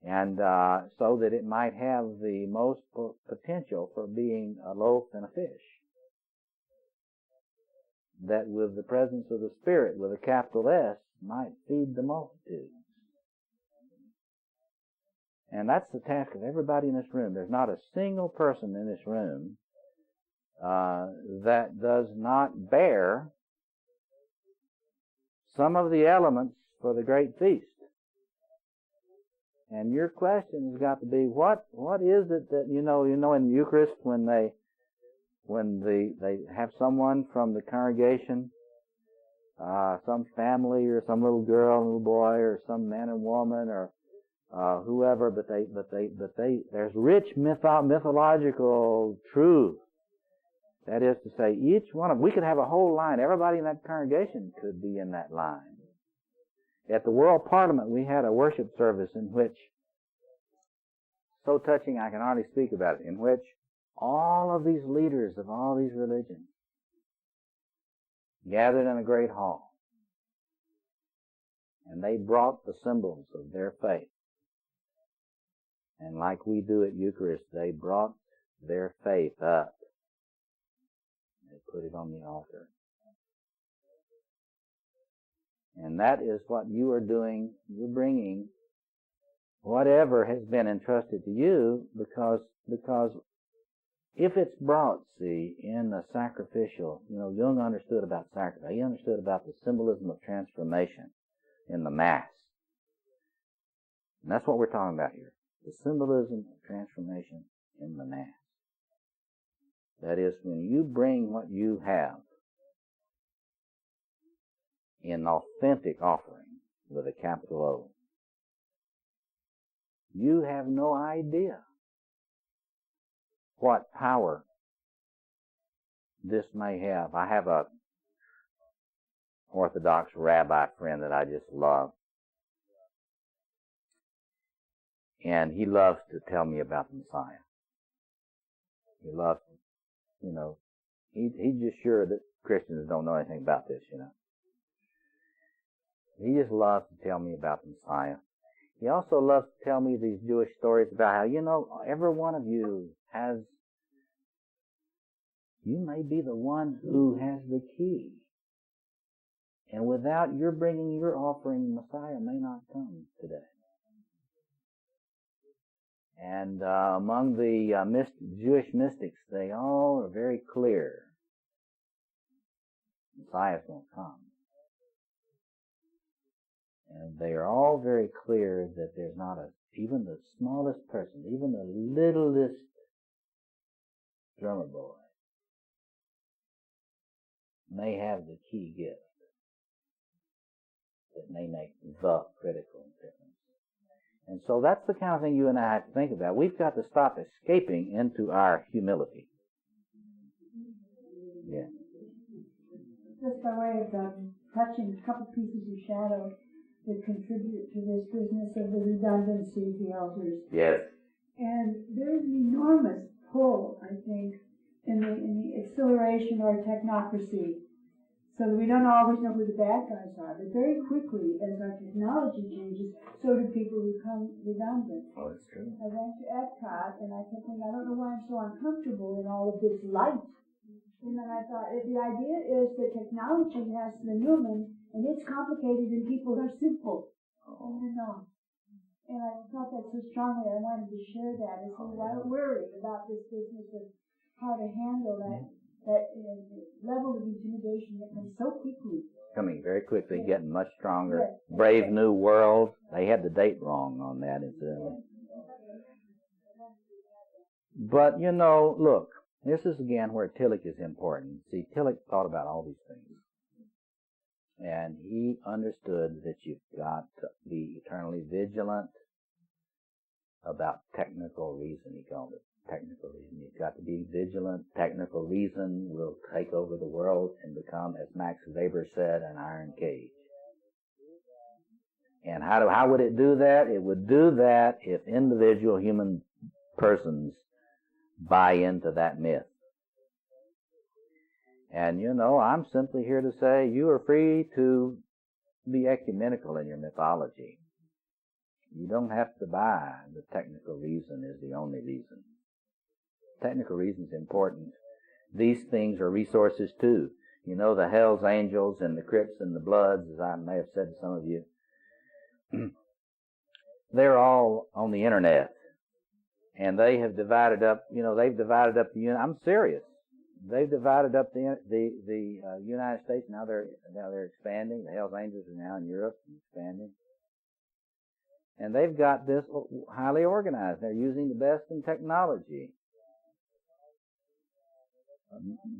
And so that it might have the most potential for being a loaf and a fish. That with the presence of the Spirit, with a capital S, might feed the multitude. And that's the task of everybody in this room. There's not a single person in this room that does not bear some of the elements for the great feast. And your question has got to be, what is it that, in Eucharist when they have someone from the congregation, some family or some little girl, little boy, or some man and woman, or whoever, but there's rich mythological truth. That is to say, each one of them, we could have a whole line. Everybody in that congregation could be in that line. At the World Parliament, we had a worship service in which, so touching I can hardly speak about it, in which all of these leaders of all these religions gathered in a great hall. And they brought the symbols of their faith. And like we do at Eucharist, they brought their faith up. They put it on the altar. And that is what you are doing. You're bringing whatever has been entrusted to you, because if it's brought, in the sacrificial, Jung understood about sacrifice. He understood about the symbolism of transformation in the Mass. And that's what we're talking about here. The symbolism of transformation in the Mass. That is, when you bring what you have in authentic offering with a capital O, you have no idea what power this may have. I have a Orthodox rabbi friend that I just love. And he loves to tell me about the Messiah. He loves, he's just sure that Christians don't know anything about this, He just loves to tell me about the Messiah. He also loves to tell me these Jewish stories about how, every one of you you may be the one who has the key. And without your bringing your offering, the Messiah may not come today. And among the Jewish mystics, they all are very clear. Messiah's going to come. And they are all very clear that there's not even the smallest person, even the littlest drummer boy, may have the key gift that may make the critical difference. And so that's the kind of thing you and I have to think about. We've got to stop escaping into our humility. Yeah. Just by way of touching a couple pieces of shadow that contribute to this business of the redundancy of the altars. Yes. And there's an enormous pull, I think, in the exhilaration or technocracy, so that we don't always know who the bad guys are. But very quickly, as our technology changes, so do people become redundant. Oh, that's true. I went to Epcot, and I kept thinking, I don't know why I'm so uncomfortable in all of this light. And then I thought, the idea is that technology has the human, and it's complicated, and people are simple. And they're not. And I felt that so strongly, I wanted to share that. I said, well, I'm worried about this business of how to handle that level of intimidation that comes so quickly. Coming very quickly, getting much stronger. Yes. Brave New World. They had the date wrong on that, incidentally. But, look, This is again where Tillich is important. See, Tillich thought about all these things. And he understood that you've got to be eternally vigilant about technical reason, he called it. Technical reason. You've got to be vigilant. Technical reason will take over the world and become, as Max Weber said, an iron cage. And how would it do that? It would do that if individual human persons buy into that myth. And I'm simply here to say you are free to be ecumenical in your mythology. You don't have to buy the technical reason is the only reason. Technical reason is important. These things are resources too. The Hell's Angels and the Crips and the Bloods, as I may have said to some of you, they're all on the internet. And they have divided up, they've divided up I'm serious. They've divided up the United States. Now they're expanding. The Hell's Angels are now in Europe and expanding. And they've got this highly organized. They're using the best in technology.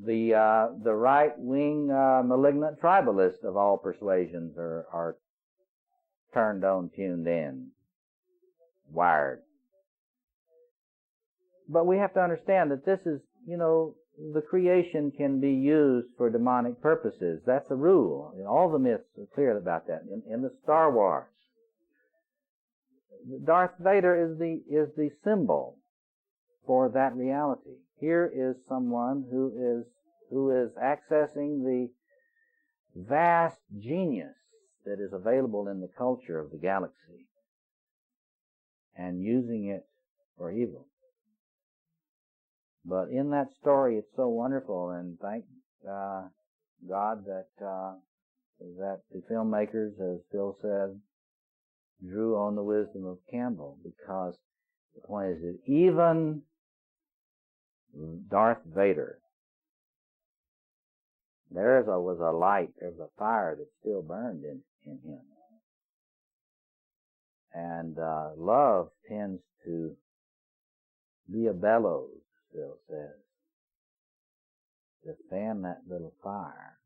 The right-wing malignant tribalists of all persuasions are turned on, tuned in, wired. But we have to understand that this is, the creation can be used for demonic purposes. That's a rule. All the myths are clear about that. In the Star Wars, Darth Vader is the symbol for that reality. Here is someone who is accessing the vast genius that is available in the culture of the galaxy and using it for evil. But in that story, it's so wonderful, and thank God that the filmmakers, as Phil said, drew on the wisdom of Campbell, because the point is that even Darth Vader, there was a light, there was a fire that still burned in him. And love tends to be a bellows, Phil says, to fan that little fire.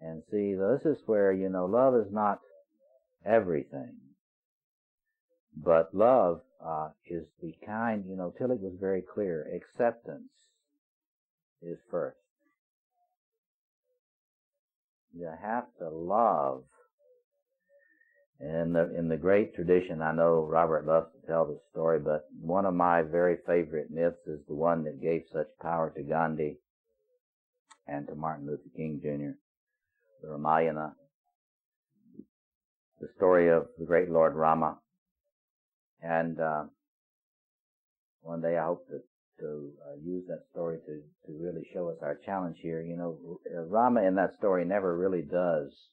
And see, this is where, love is not everything. But love is the kind, Tillich was very clear, acceptance is first. You have to love. In the great tradition, I know Robert loves to tell this story, but one of my very favorite myths is the one that gave such power to Gandhi and to Martin Luther King Jr., the Ramayana, the story of the great Lord Rama. And one day I hope to use that story to really show us our challenge here. Rama in that story never really does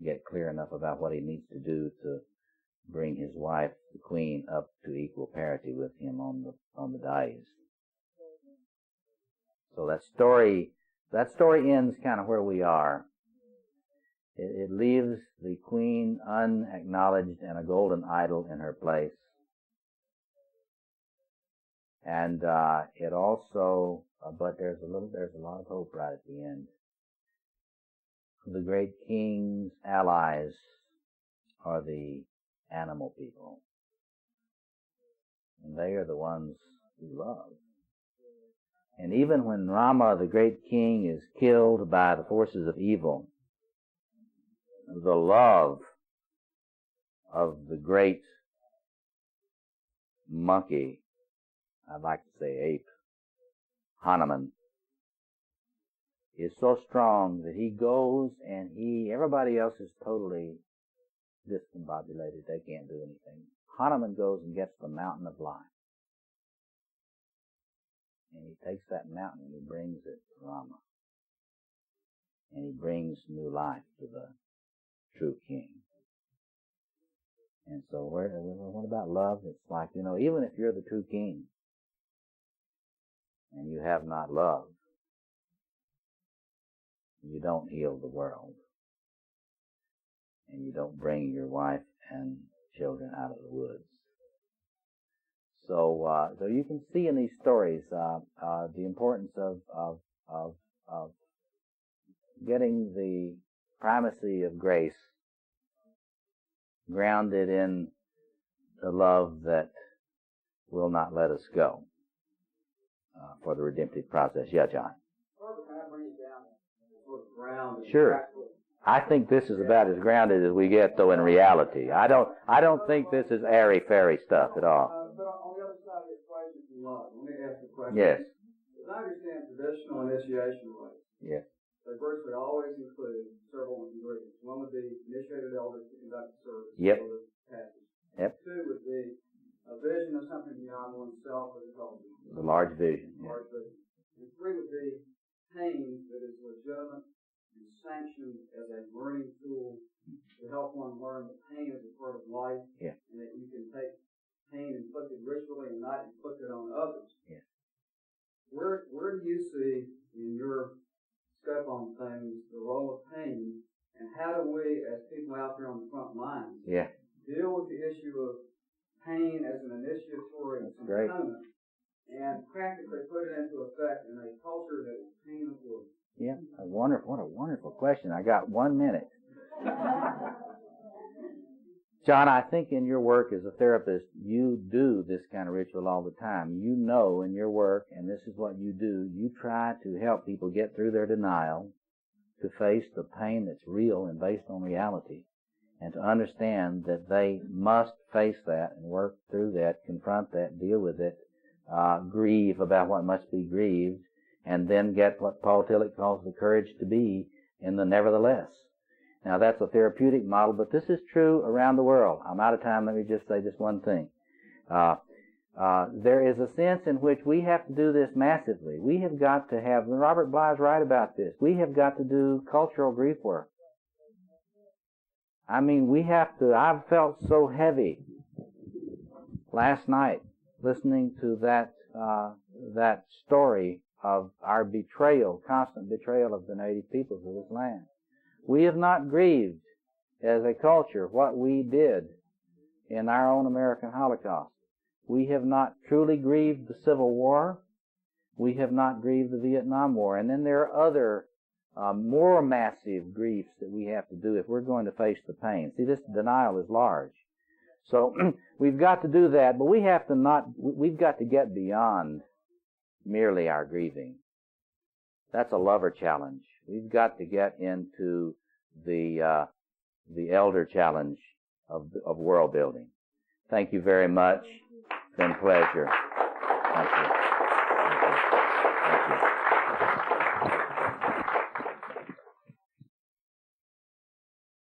get clear enough about what he needs to do to bring his wife, the queen, up to equal parity with him on the dais. So that story ends kind of where we are. It leaves the queen unacknowledged and a golden idol in her place. And it also, but there's a lot of hope right at the end. The great king's allies are the animal people. And they are the ones who love. And even when Rama, the great king, is killed by the forces of evil, the love of the great monkey, I'd like to say ape, Hanuman, is so strong that he goes and everybody else is totally discombobulated. They can't do anything. Hanuman goes and gets the mountain of life. And he takes that mountain and he brings it to Rama. And he brings new life to the true king. And so what about love? It's like, even if you're the true king and you have not love, you don't heal the world. And you don't bring your wife and children out of the woods. So you can see in these stories the importance of getting the primacy of grace grounded in the love that will not let us go for the redemptive process. Yeah, John. Sure. I think this is about as grounded as we get, though, in reality. I don't think this is airy-fairy stuff at all. But on the other side of the equation is love. Let me ask the question. Yes. As I understand traditional initiation rites, Yes. they virtually always include several ingredients. One would be initiated elders to conduct the service. Yep. Or the passage. Yep. Two would be a vision of something beyond oneself or the culture. The large vision. Large vision. And three would be pain that is legitimate and sanctioned as a learning tool to help one learn that pain is a part of life, yeah. And that you can take pain inflicted ritually and not inflicted on others. Yeah. Where do you see in your scope on things the role of pain, and how do we, as people out there on the front lines, deal with the issue of pain as an initiatory component and practically put it into effect in a culture that is pain-avoidant? Yeah, what a wonderful question. I got 1 minute. John, I think in your work as a therapist, you do this kind of ritual all the time. You know in your work, and this is what you do, you try to help people get through their denial, to face the pain that's real and based on reality, and to understand that they must face that and work through that, confront that, deal with it, grieve about what must be grieved, and then get what Paul Tillich calls the courage to be in the nevertheless. Now that's a therapeutic model, but this is true around the world. I'm out of time. Let me just say this one thing. There is a sense in which we have to do this massively. We have got to have, and Robert Bly's right about this, we have got to do cultural grief work. I mean, we have to. I've felt so heavy last night listening to that story of our betrayal, constant betrayal of the native peoples of this land. We have not grieved as a culture what we did in our own American Holocaust. We have not truly grieved the Civil War. We have not grieved the Vietnam War. And then there are other more massive griefs that we have to do if we're going to face the pain. See, this denial is large. So we've got to do that, but we've got to get beyond merely our grieving. That's a lover challenge. We've got to get into the elder challenge of world building. Thank you very much. It's been a pleasure. Thank you. Thank you. Thank you.